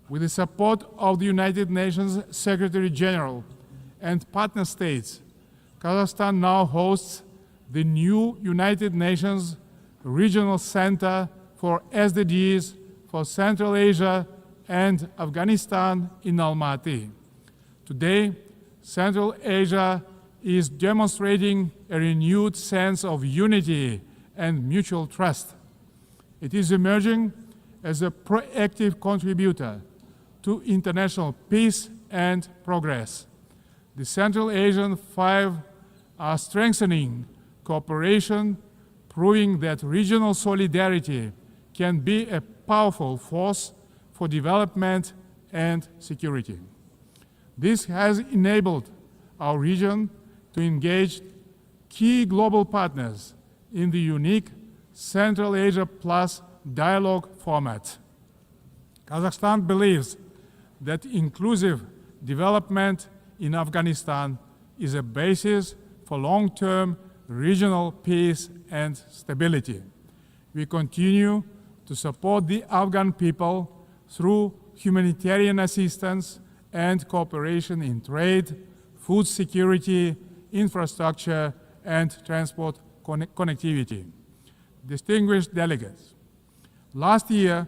With the support of the United Nations Secretary General and partner states, Kazakhstan now hosts the new United Nations Regional Center for SDGs for Central Asia and Afghanistan in Almaty. Today, Central Asia is demonstrating a renewed sense of unity and mutual trust. It is emerging as a proactive contributor to international peace and progress. The Central Asian Five are strengthening cooperation, proving that regional solidarity can be a powerful force for development and security. This has enabled our region to engage key global partners in the unique Central Asia Plus dialogue format. Kazakhstan believes that inclusive development in Afghanistan is a basis for long-term regional peace and stability. We continue to support the Afghan people through humanitarian assistance and cooperation in trade, food security, infrastructure, and transport connectivity. Distinguished delegates, last year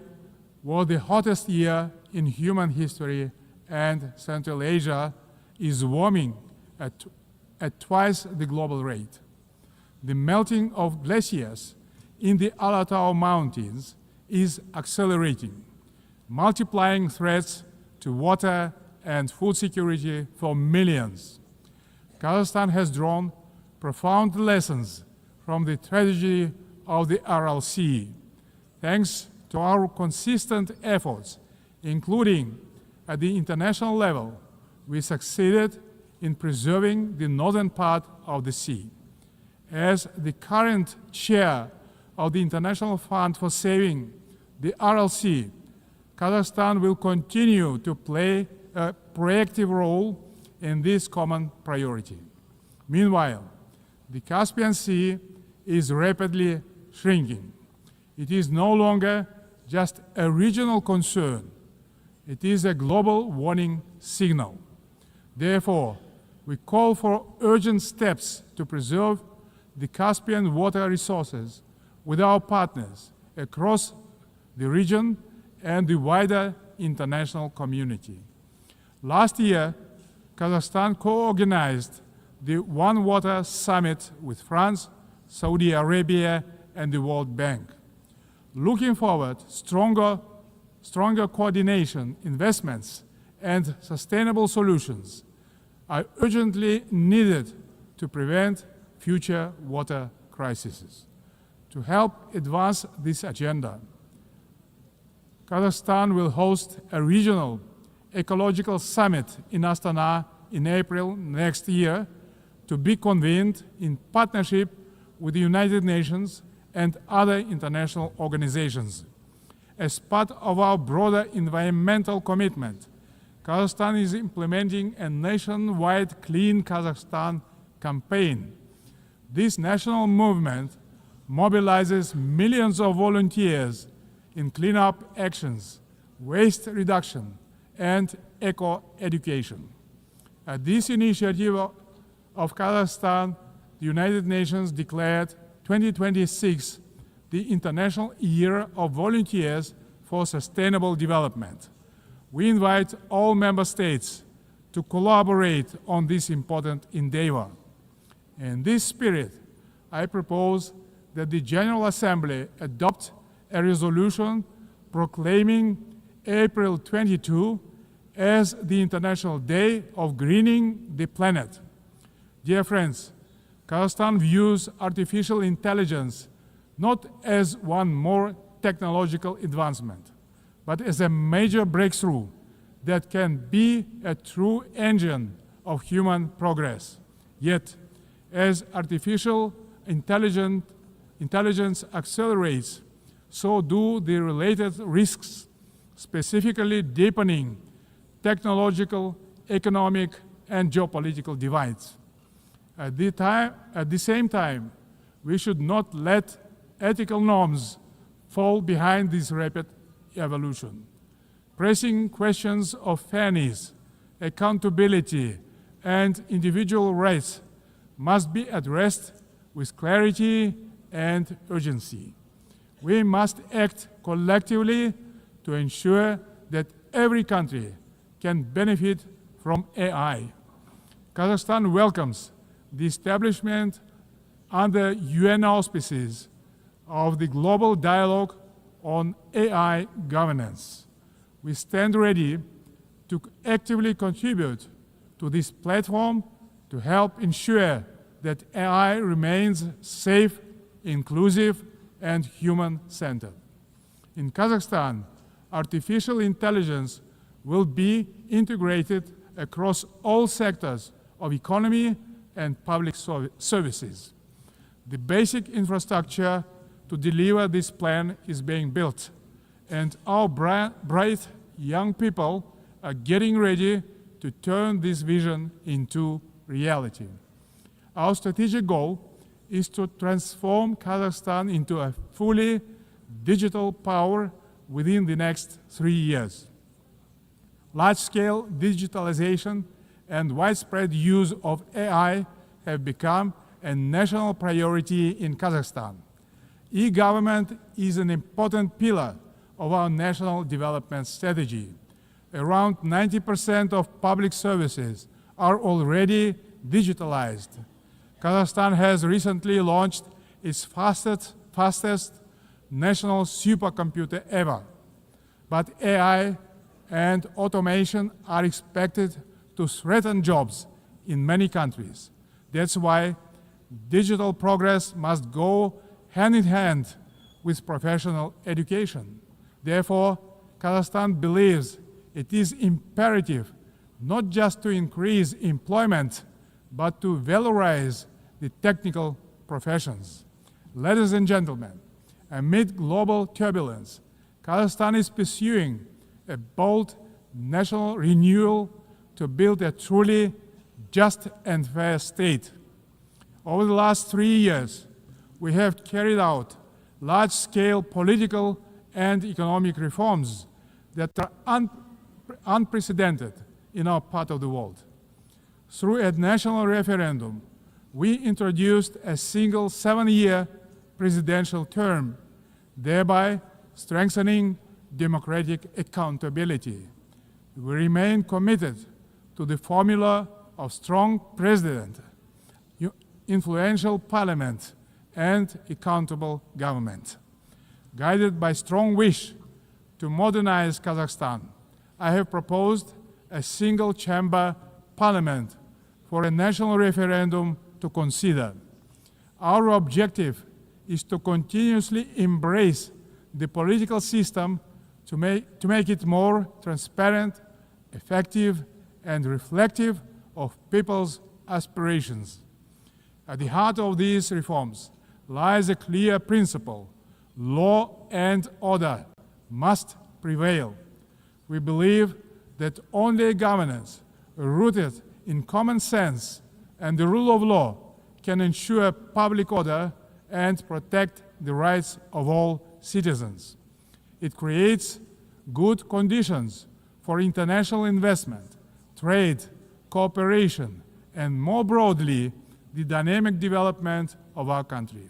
was the hottest year in human history, and Central Asia is warming at twice the global rate. The melting of glaciers in the Alatau Mountains is accelerating, multiplying threats to water and food security for millions. Kazakhstan has drawn profound lessons from the tragedy of the Aral Sea. Thanks to our consistent efforts, including at the international level, we succeeded in preserving the northern part of the sea. As the current chair of the International Fund for Saving the Aral Sea, Kazakhstan will continue to play a proactive role in this common priority. Meanwhile, the Caspian Sea is rapidly shrinking. It is no longer just a regional concern. It is a global warning signal. Therefore, we call for urgent steps to preserve the Caspian water resources with our partners across the region and the wider international community. Last year, Kazakhstan co-organized the One Water Summit with France, Saudi Arabia, and the World Bank. Looking forward, stronger coordination, investments, and sustainable solutions are urgently needed to prevent future water crises. To help advance this agenda, Kazakhstan will host a regional ecological summit in Astana in April next year, to be convened in partnership with the United Nations and other international organizations. As part of our broader environmental commitment, Kazakhstan is implementing a nationwide Clean Kazakhstan campaign. This national movement mobilizes millions of volunteers in cleanup actions, waste reduction, and eco-education. This initiative of Kazakhstan the United Nations declared 2026 the International Year of Volunteers for Sustainable Development. We invite all member states to collaborate on this important endeavor. In this spirit, I propose that the General Assembly adopt a resolution proclaiming April 22 as the International Day of Greening the Planet. Dear friends, Kazakhstan views artificial intelligence not as one more technological advancement, but as a major breakthrough that can be a true engine of human progress. Yet, as artificial intelligence accelerates, so do the related risks, specifically deepening technological, economic, and geopolitical divides. At the same time, we should not let ethical norms fall behind this rapid evolution. Pressing questions of fairness, accountability, and individual rights must be addressed with clarity and urgency. We must act collectively to ensure that every country can benefit from AI. Kazakhstan welcomes the establishment under UN auspices of the Global Dialogue on AI Governance. We stand ready to actively contribute to this platform to help ensure that AI remains safe, inclusive, and human-centered. In Kazakhstan, artificial intelligence will be integrated across all sectors of economy and public services. The basic infrastructure to deliver this plan is being built, and our bright young people are getting ready to turn this vision into reality. Our strategic goal is to transform Kazakhstan into a fully digital power within the next 3 years. Large-scale digitalization and widespread use of AI have become a national priority in Kazakhstan. E-government is an important pillar of our national development strategy. Around 90% of public services are already digitalized. Kazakhstan has recently launched its fastest national supercomputer ever. But AI and automation are expected to threaten jobs in many countries. That's why digital progress must go hand in hand with professional education. Therefore, Kazakhstan believes it is imperative not just to increase employment, but to valorize the technical professions. Ladies and gentlemen, amid global turbulence, Kazakhstan is pursuing a bold national renewal to build a truly just and fair state. Over the last 3 years, we have carried out large-scale political and economic reforms that are unprecedented in our part of the world. Through a national referendum, we introduced a single 7-year presidential term, thereby strengthening democratic accountability. We remain committed to the formula of strong president, influential parliament, and accountable government. Guided by strong wish to modernize Kazakhstan, I have proposed a single-chamber parliament for a national referendum to consider. Our objective is to continuously embrace the political system to make it more transparent, effective, and reflective of people's aspirations. At the heart of these reforms lies a clear principle: law and order must prevail. We believe that only governance rooted in common sense and the rule of law can ensure public order and protect the rights of all citizens. It creates good conditions for international investment, trade, cooperation, and more broadly, the dynamic development of our country.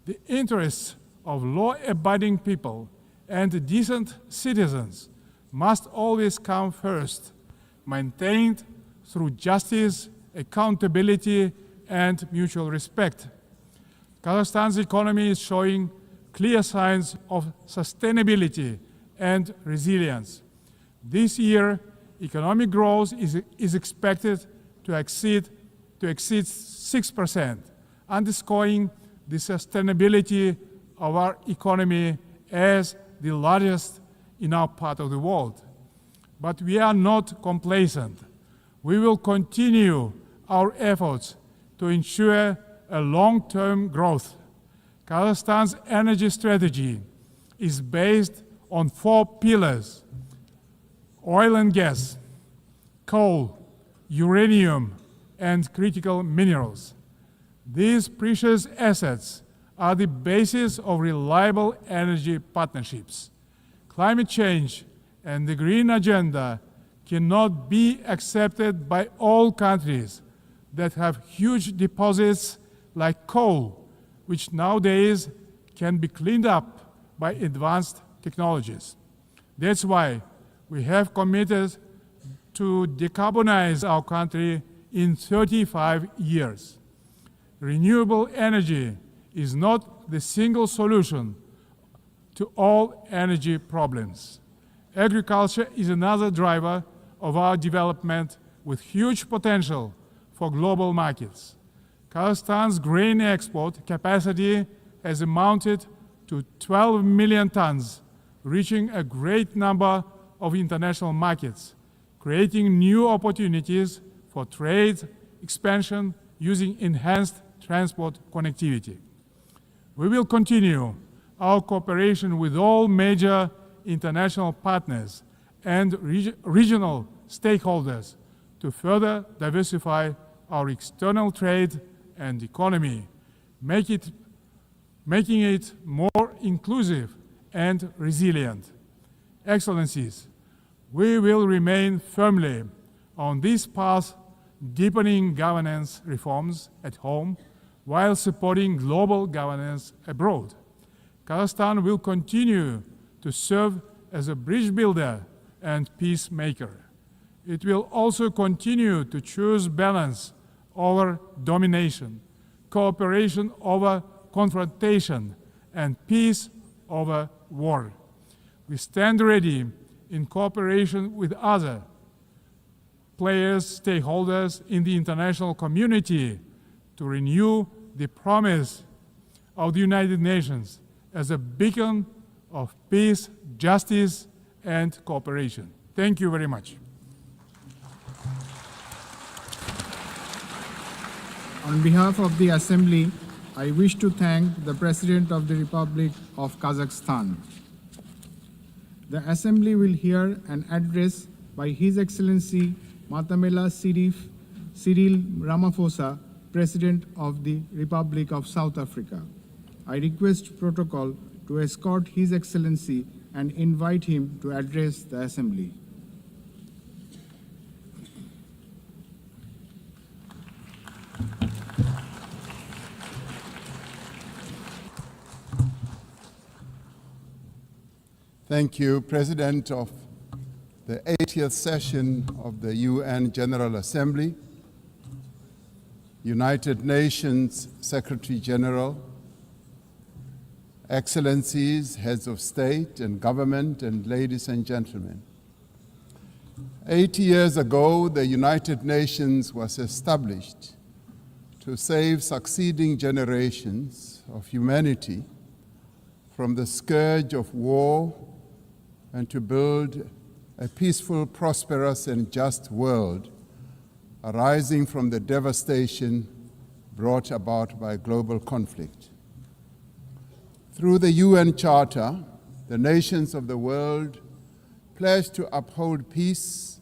The interests of law-abiding people and decent citizens must always come first, maintained through justice, accountability, and mutual respect. Kazakhstan's economy is showing clear signs of sustainability and resilience. This year, economic growth is expected to exceed 6%, underscoring the sustainability of our economy as the largest in our part of the world. But we are not complacent. We will continue our efforts to ensure a long-term growth. Kazakhstan's energy strategy is based on 4 pillars: oil and gas, coal, uranium, and critical minerals. These precious assets are the basis of reliable energy partnerships. Climate change and the green agenda cannot be accepted by all countries that have huge deposits like coal, which nowadays can be cleaned up by advanced technologies. That's why we have committed to decarbonize our country in 35 years. Renewable energy is not the single solution to all energy problems. Agriculture is another driver of our development with huge potential for global markets. Kazakhstan's grain export capacity has amounted to 12 million tons, reaching a great number of international markets, creating new opportunities for trade expansion using enhanced transport connectivity. We will continue our cooperation with all major international partners and regional stakeholders to further diversify our external trade and economy, making it more inclusive and resilient. Excellencies, we will remain firmly on this path, deepening governance reforms at home while supporting global governance abroad. Kazakhstan will continue to serve as a bridge builder and peacemaker. It will also continue to choose balance over domination, cooperation over confrontation, and peace over war. We stand ready in cooperation with other players, stakeholders in the international community to renew the promise of the United Nations as a beacon of peace, justice, and cooperation. Thank you very much. On behalf of the Assembly, I wish to thank the President of the Republic of Kazakhstan. The Assembly will hear an address by His Excellency Matamela Cyril Ramaphosa, President of the Republic of South Africa. I request protocol to escort His Excellency and invite him to address the Assembly. Thank you, President of the 80th session of the UN General Assembly, United Nations Secretary General, Excellencies, heads of state and government, and ladies and gentlemen. 80 years ago, the United Nations was established to save succeeding generations of humanity from the scourge of war and to build a peaceful, prosperous, and just world arising from the devastation brought about by global conflict. Through the UN Charter, the nations of the world pledged to uphold peace,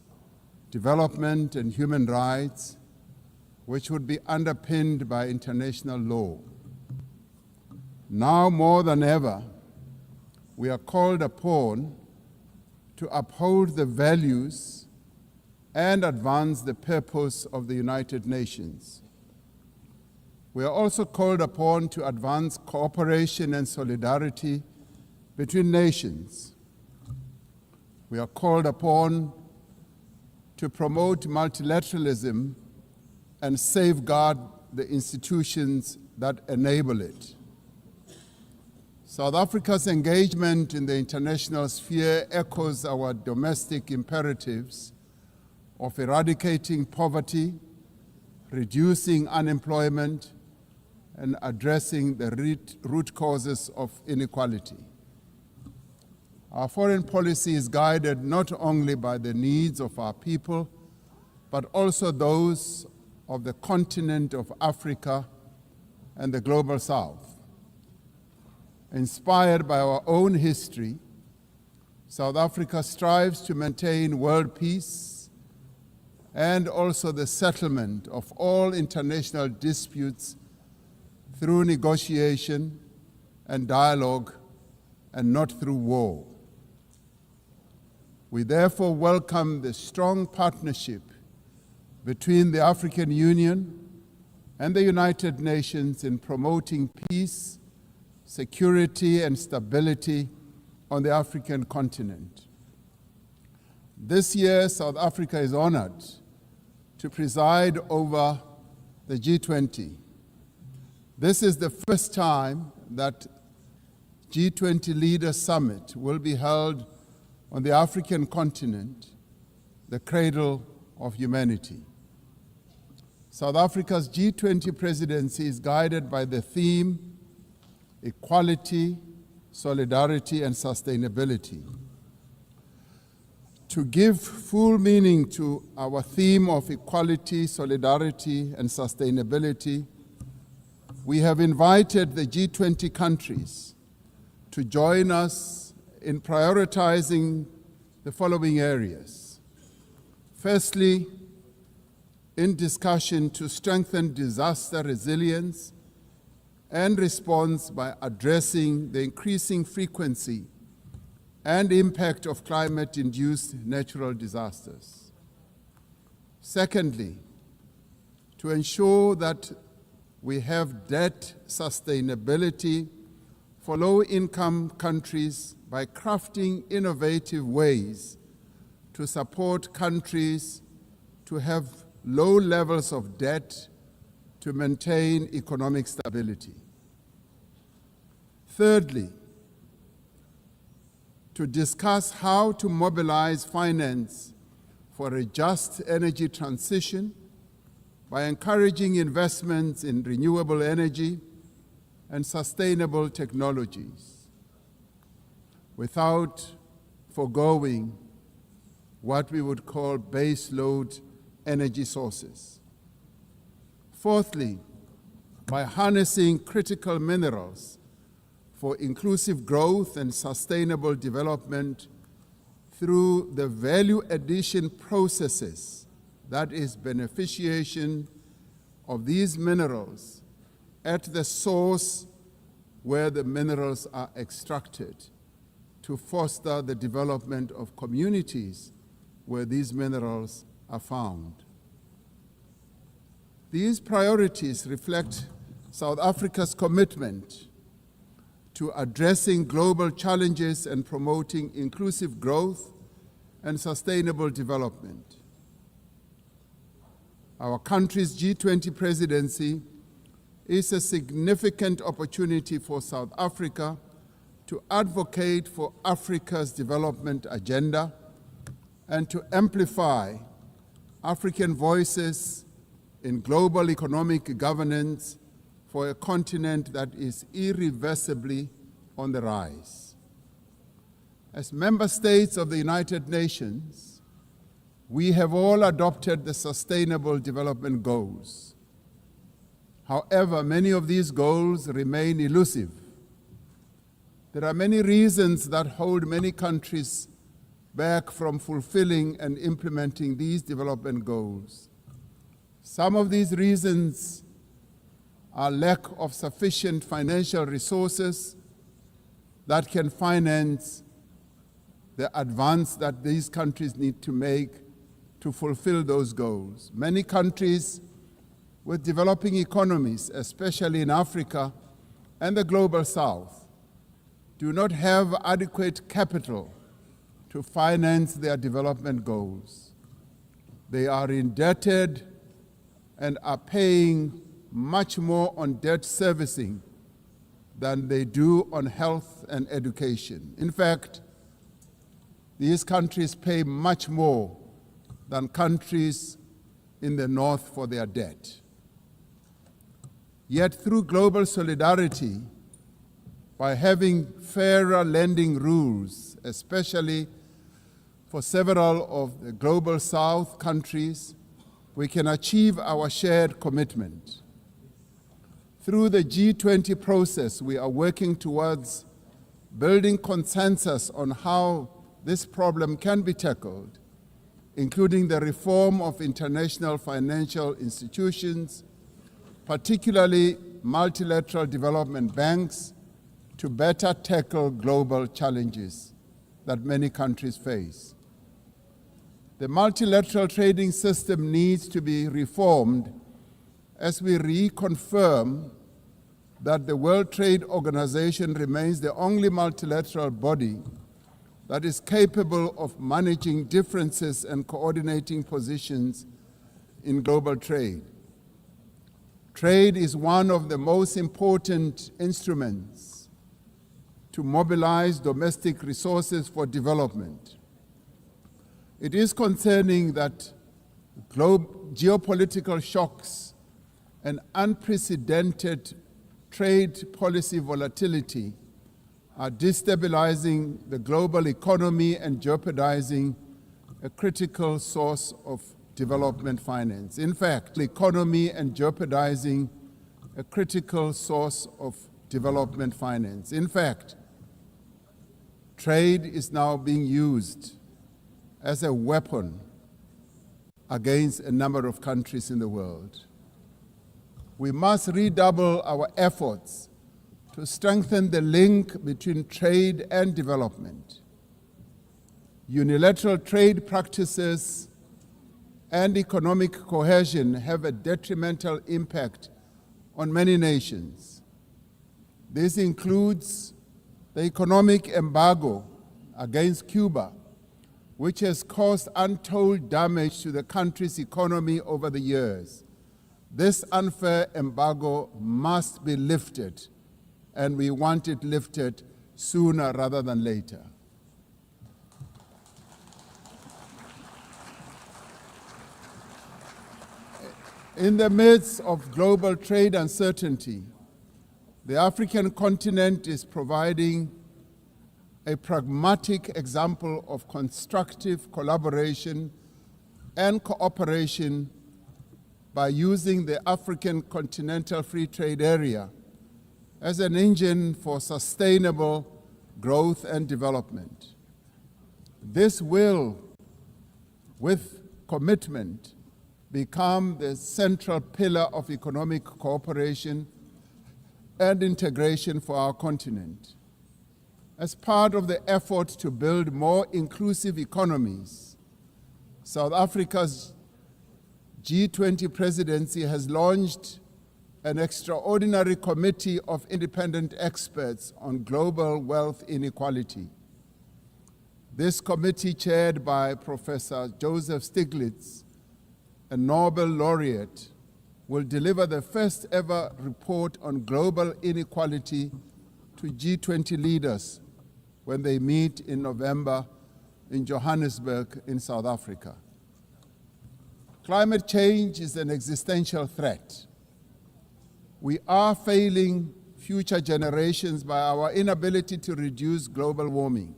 development, and human rights, which would be underpinned by international law. Now more than ever, we are called upon to uphold the values and advance the purpose of the United Nations. we are also called upon to advance cooperation and solidarity between nations. We are called upon to promote multilateralism and safeguard the institutions that enable it. South Africa's engagement in the international sphere echoes our domestic imperatives of eradicating poverty, reducing unemployment, and addressing the root causes of inequality. Our foreign policy is guided not only by the needs of our people, but also those of the continent of Africa and the global South. Inspired by our own history, South Africa strives to maintain world peace and also the settlement of all international disputes through negotiation and dialogue and not through war. We therefore welcome the strong partnership between the African Union and the United Nations in promoting peace, security, and stability on the African continent. This year, South Africa is honored to preside over the G20. This is the first time that G20 Leaders Summit will be held on the African continent, the cradle of humanity. South Africa's G20 presidency is guided by the theme equality, solidarity, and sustainability. To give full meaning to our theme of equality, solidarity, and sustainability, we have invited the G20 countries to join us in prioritizing the following areas. Firstly, in discussion to strengthen disaster resilience and response by addressing the increasing frequency and impact of climate-induced natural disasters. Secondly, to ensure that we have debt sustainability for low-income countries by crafting innovative ways to support countries to have low levels of debt to maintain economic stability. Thirdly, to discuss how to mobilize finance for a just energy transition by encouraging investments in renewable energy and sustainable technologies, without foregoing what we would call baseload energy sources. Fourthly, by harnessing critical minerals for inclusive growth and sustainable development through the value addition processes, that is, beneficiation of these minerals at the source where the minerals are extracted, to foster the development of communities where these minerals are found. These priorities reflect South Africa's commitment to addressing global challenges and promoting inclusive growth and sustainable development. Our country's G20 presidency is a significant opportunity for South Africa to advocate for Africa's development agenda and to amplify African voices in global economic governance for a continent that is irreversibly on the rise. As member states of the United Nations, we have all adopted the Sustainable Development Goals. However, many of these goals remain elusive. There are many reasons that hold many countries back from fulfilling and implementing these development goals. Some of these reasons are lack of sufficient financial resources that can finance the advance that these countries need to make to fulfill those goals. Many countries with developing economies, especially in Africa and the global South, do not have adequate capital to finance their development goals. They are indebted and are paying much more on debt servicing than they do on health and education. In fact, these countries pay much more than countries in the North for their debt. Yet through global solidarity, by having fairer lending rules, especially for several of the global South countries, we can achieve our shared commitment. Through the G20 process, we are working towards building consensus on how this problem can be tackled, including the reform of international financial institutions, particularly multilateral development banks, to better tackle global challenges that many countries face. The multilateral trading system needs to be reformed as we reconfirm that the World Trade Organization remains the only multilateral body that is capable of managing differences and coordinating positions in global trade. Trade is one of the most important instruments to mobilize domestic resources for development. It is concerning that geopolitical shocks and unprecedented trade policy volatility are destabilizing the global economy and jeopardizing a critical source of development finance. In fact, the economy and jeopardizing a critical source of development finance. In fact, trade is now being used as a weapon against a number of countries in the world. We must redouble our efforts to strengthen the link between trade and development. Unilateral trade practices and economic cohesion have a detrimental impact on many nations. This includes the economic embargo against Cuba, which has caused untold damage to the country's economy over the years. This unfair embargo must be lifted, and we want it lifted sooner rather than later. In the midst of global trade uncertainty, the African continent is providing a pragmatic example of constructive collaboration and cooperation by using the African Continental Free Trade Area as an engine for sustainable growth and development. This will, with commitment, become the central pillar of economic cooperation and integration for our continent. As part of the effort to build more inclusive economies, South Africa's G20 presidency has launched an extraordinary committee of independent experts on global wealth inequality. This committee, chaired by Professor Joseph Stiglitz, a Nobel laureate, will deliver the first ever report on global inequality to G20 leaders when they meet in November in Johannesburg in South Africa. Climate change is an existential threat. We are failing future generations by our inability to reduce global warming.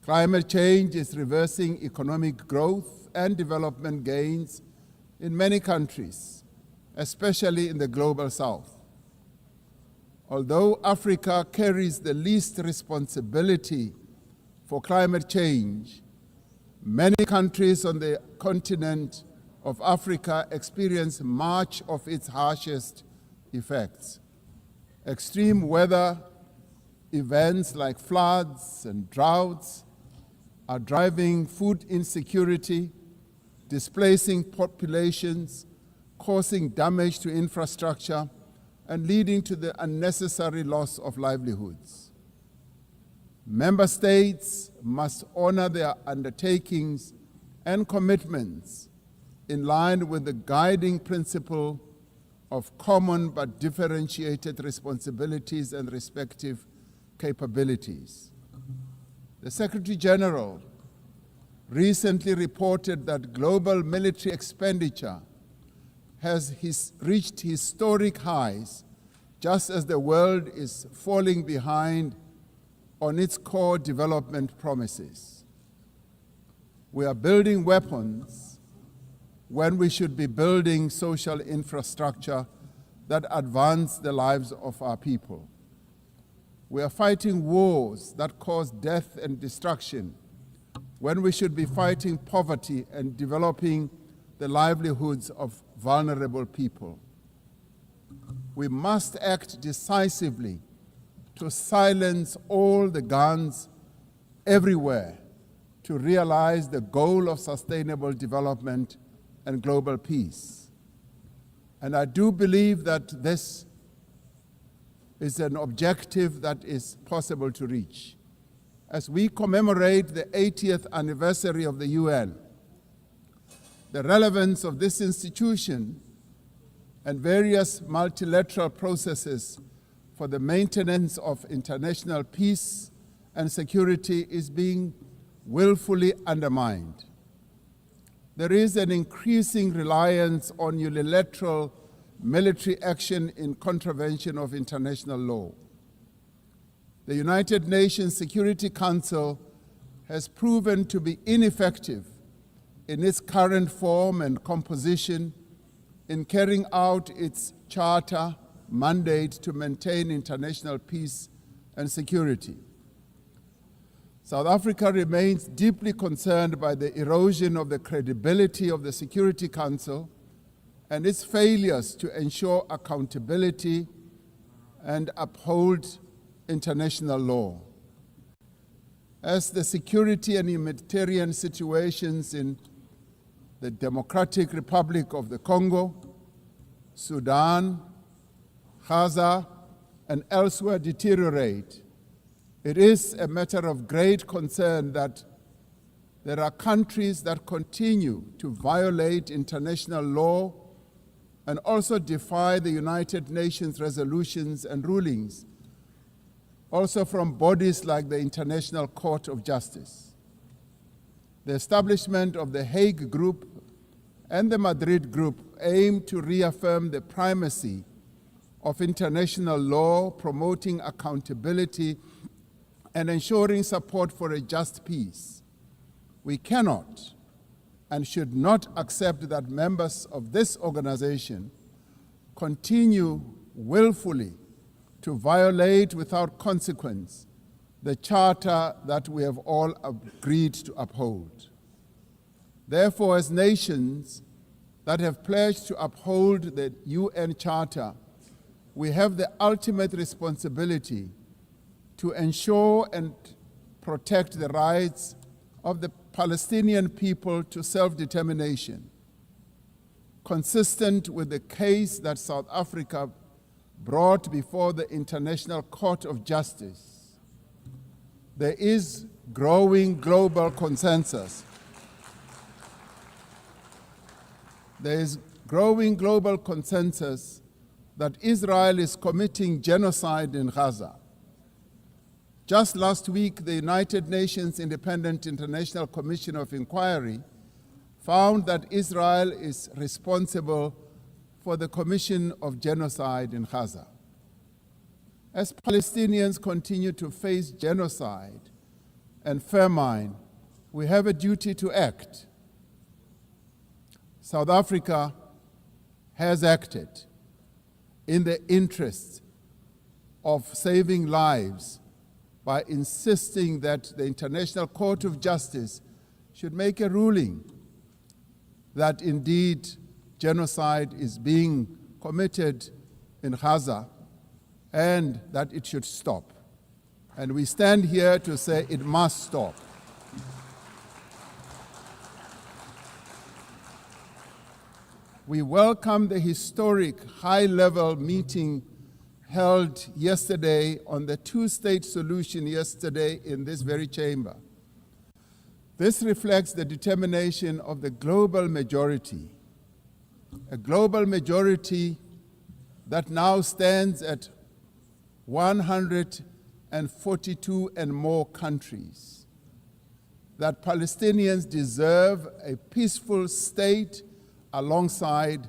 Climate change is reversing economic growth and development gains in many countries, especially in the global South. Although Africa carries the least responsibility for climate change, many countries on the continent of Africa experience much of its harshest effects. Extreme weather events like floods and droughts are driving food insecurity, displacing populations, causing damage to infrastructure, and leading to the unnecessary loss of livelihoods. Member states must honor their undertakings and commitments in line with the guiding principle of common but differentiated responsibilities and respective capabilities. The Secretary General recently reported that global military expenditure has reached historic highs, just as the world is falling behind on its core development promises. We are building weapons when we should be building social infrastructure that advance the lives of our people. We are fighting wars that cause death and destruction when we should be fighting poverty and developing the livelihoods of vulnerable people. We must act decisively to silence all the guns everywhere to realize the goal of sustainable development and global peace. And I do believe that this is an objective that is possible to reach. As we commemorate the 80th anniversary of the UN, the relevance of this institution and various multilateral processes for the maintenance of international peace and security is being willfully undermined. There is an increasing reliance on unilateral military action in contravention of international law. The United Nations Security Council has proven to be ineffective in its current form and composition in carrying out its charter mandate to maintain international peace and security. South Africa remains deeply concerned by the erosion of the credibility of the Security Council and its failures to ensure accountability and uphold international law. As the security and humanitarian situations in the Democratic Republic of the Congo, Sudan, Gaza, and elsewhere deteriorate, it is a matter of great concern that there are countries that continue to violate international law and also defy the United Nations resolutions and rulings, also from bodies like the International Court of Justice. The establishment of the Hague Group and the Madrid Group aim to reaffirm the primacy of international law, promoting accountability and ensuring support for a just peace. We cannot and should not accept that members of this organization continue willfully to violate without consequence the charter that we have all agreed to uphold. Therefore, as nations that have pledged to uphold the UN Charter, we have the ultimate responsibility to ensure and protect the rights of the Palestinian people to self-determination, consistent with the case that South Africa brought before the International Court of Justice. There is growing global consensus. There is growing global consensus that Israel is committing genocide in Gaza. Just last week, the United Nations Independent International Commission of Inquiry found that Israel is responsible for the commission of genocide in Gaza. As Palestinians continue to face genocide and famine, we have a duty to act. South Africa has acted in the interest of saving lives by insisting that the International Court of Justice should make a ruling that indeed genocide is being committed in Gaza and that it should stop. And we stand here to say it must stop. We welcome the historic high-level meeting held yesterday on the two-state solution yesterday in this very chamber. This reflects the determination of the global majority, a global majority that now stands at 142 and more countries, that Palestinians deserve a peaceful state alongside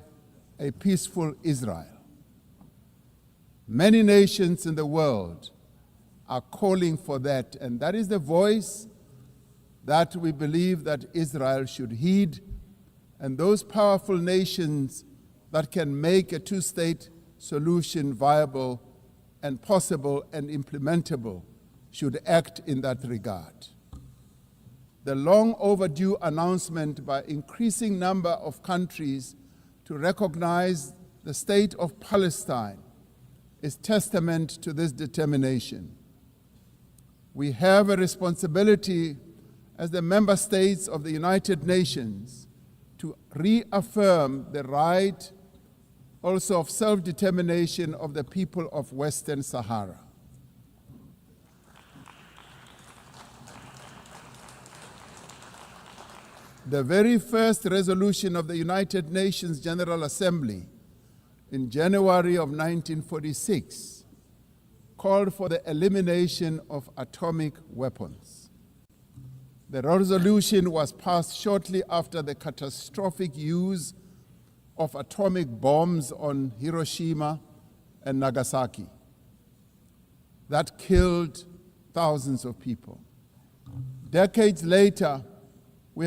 a peaceful Israel. Many nations in the world are calling for that, and that is the voice that we believe that Israel should heed, and those powerful nations that can make a two-state solution viable and possible and implementable should act in that regard. The long overdue announcement by increasing number of countries to recognize the state of Palestine is testament to this determination. We have a responsibility as the member states of the United Nations to reaffirm the right also of self-determination of the people of Western Sahara. The very first resolution of the United Nations General Assembly in January of 1946 called for the elimination of atomic weapons. The resolution was passed shortly after the catastrophic use of atomic bombs on Hiroshima and Nagasaki that killed thousands of people. Decades later,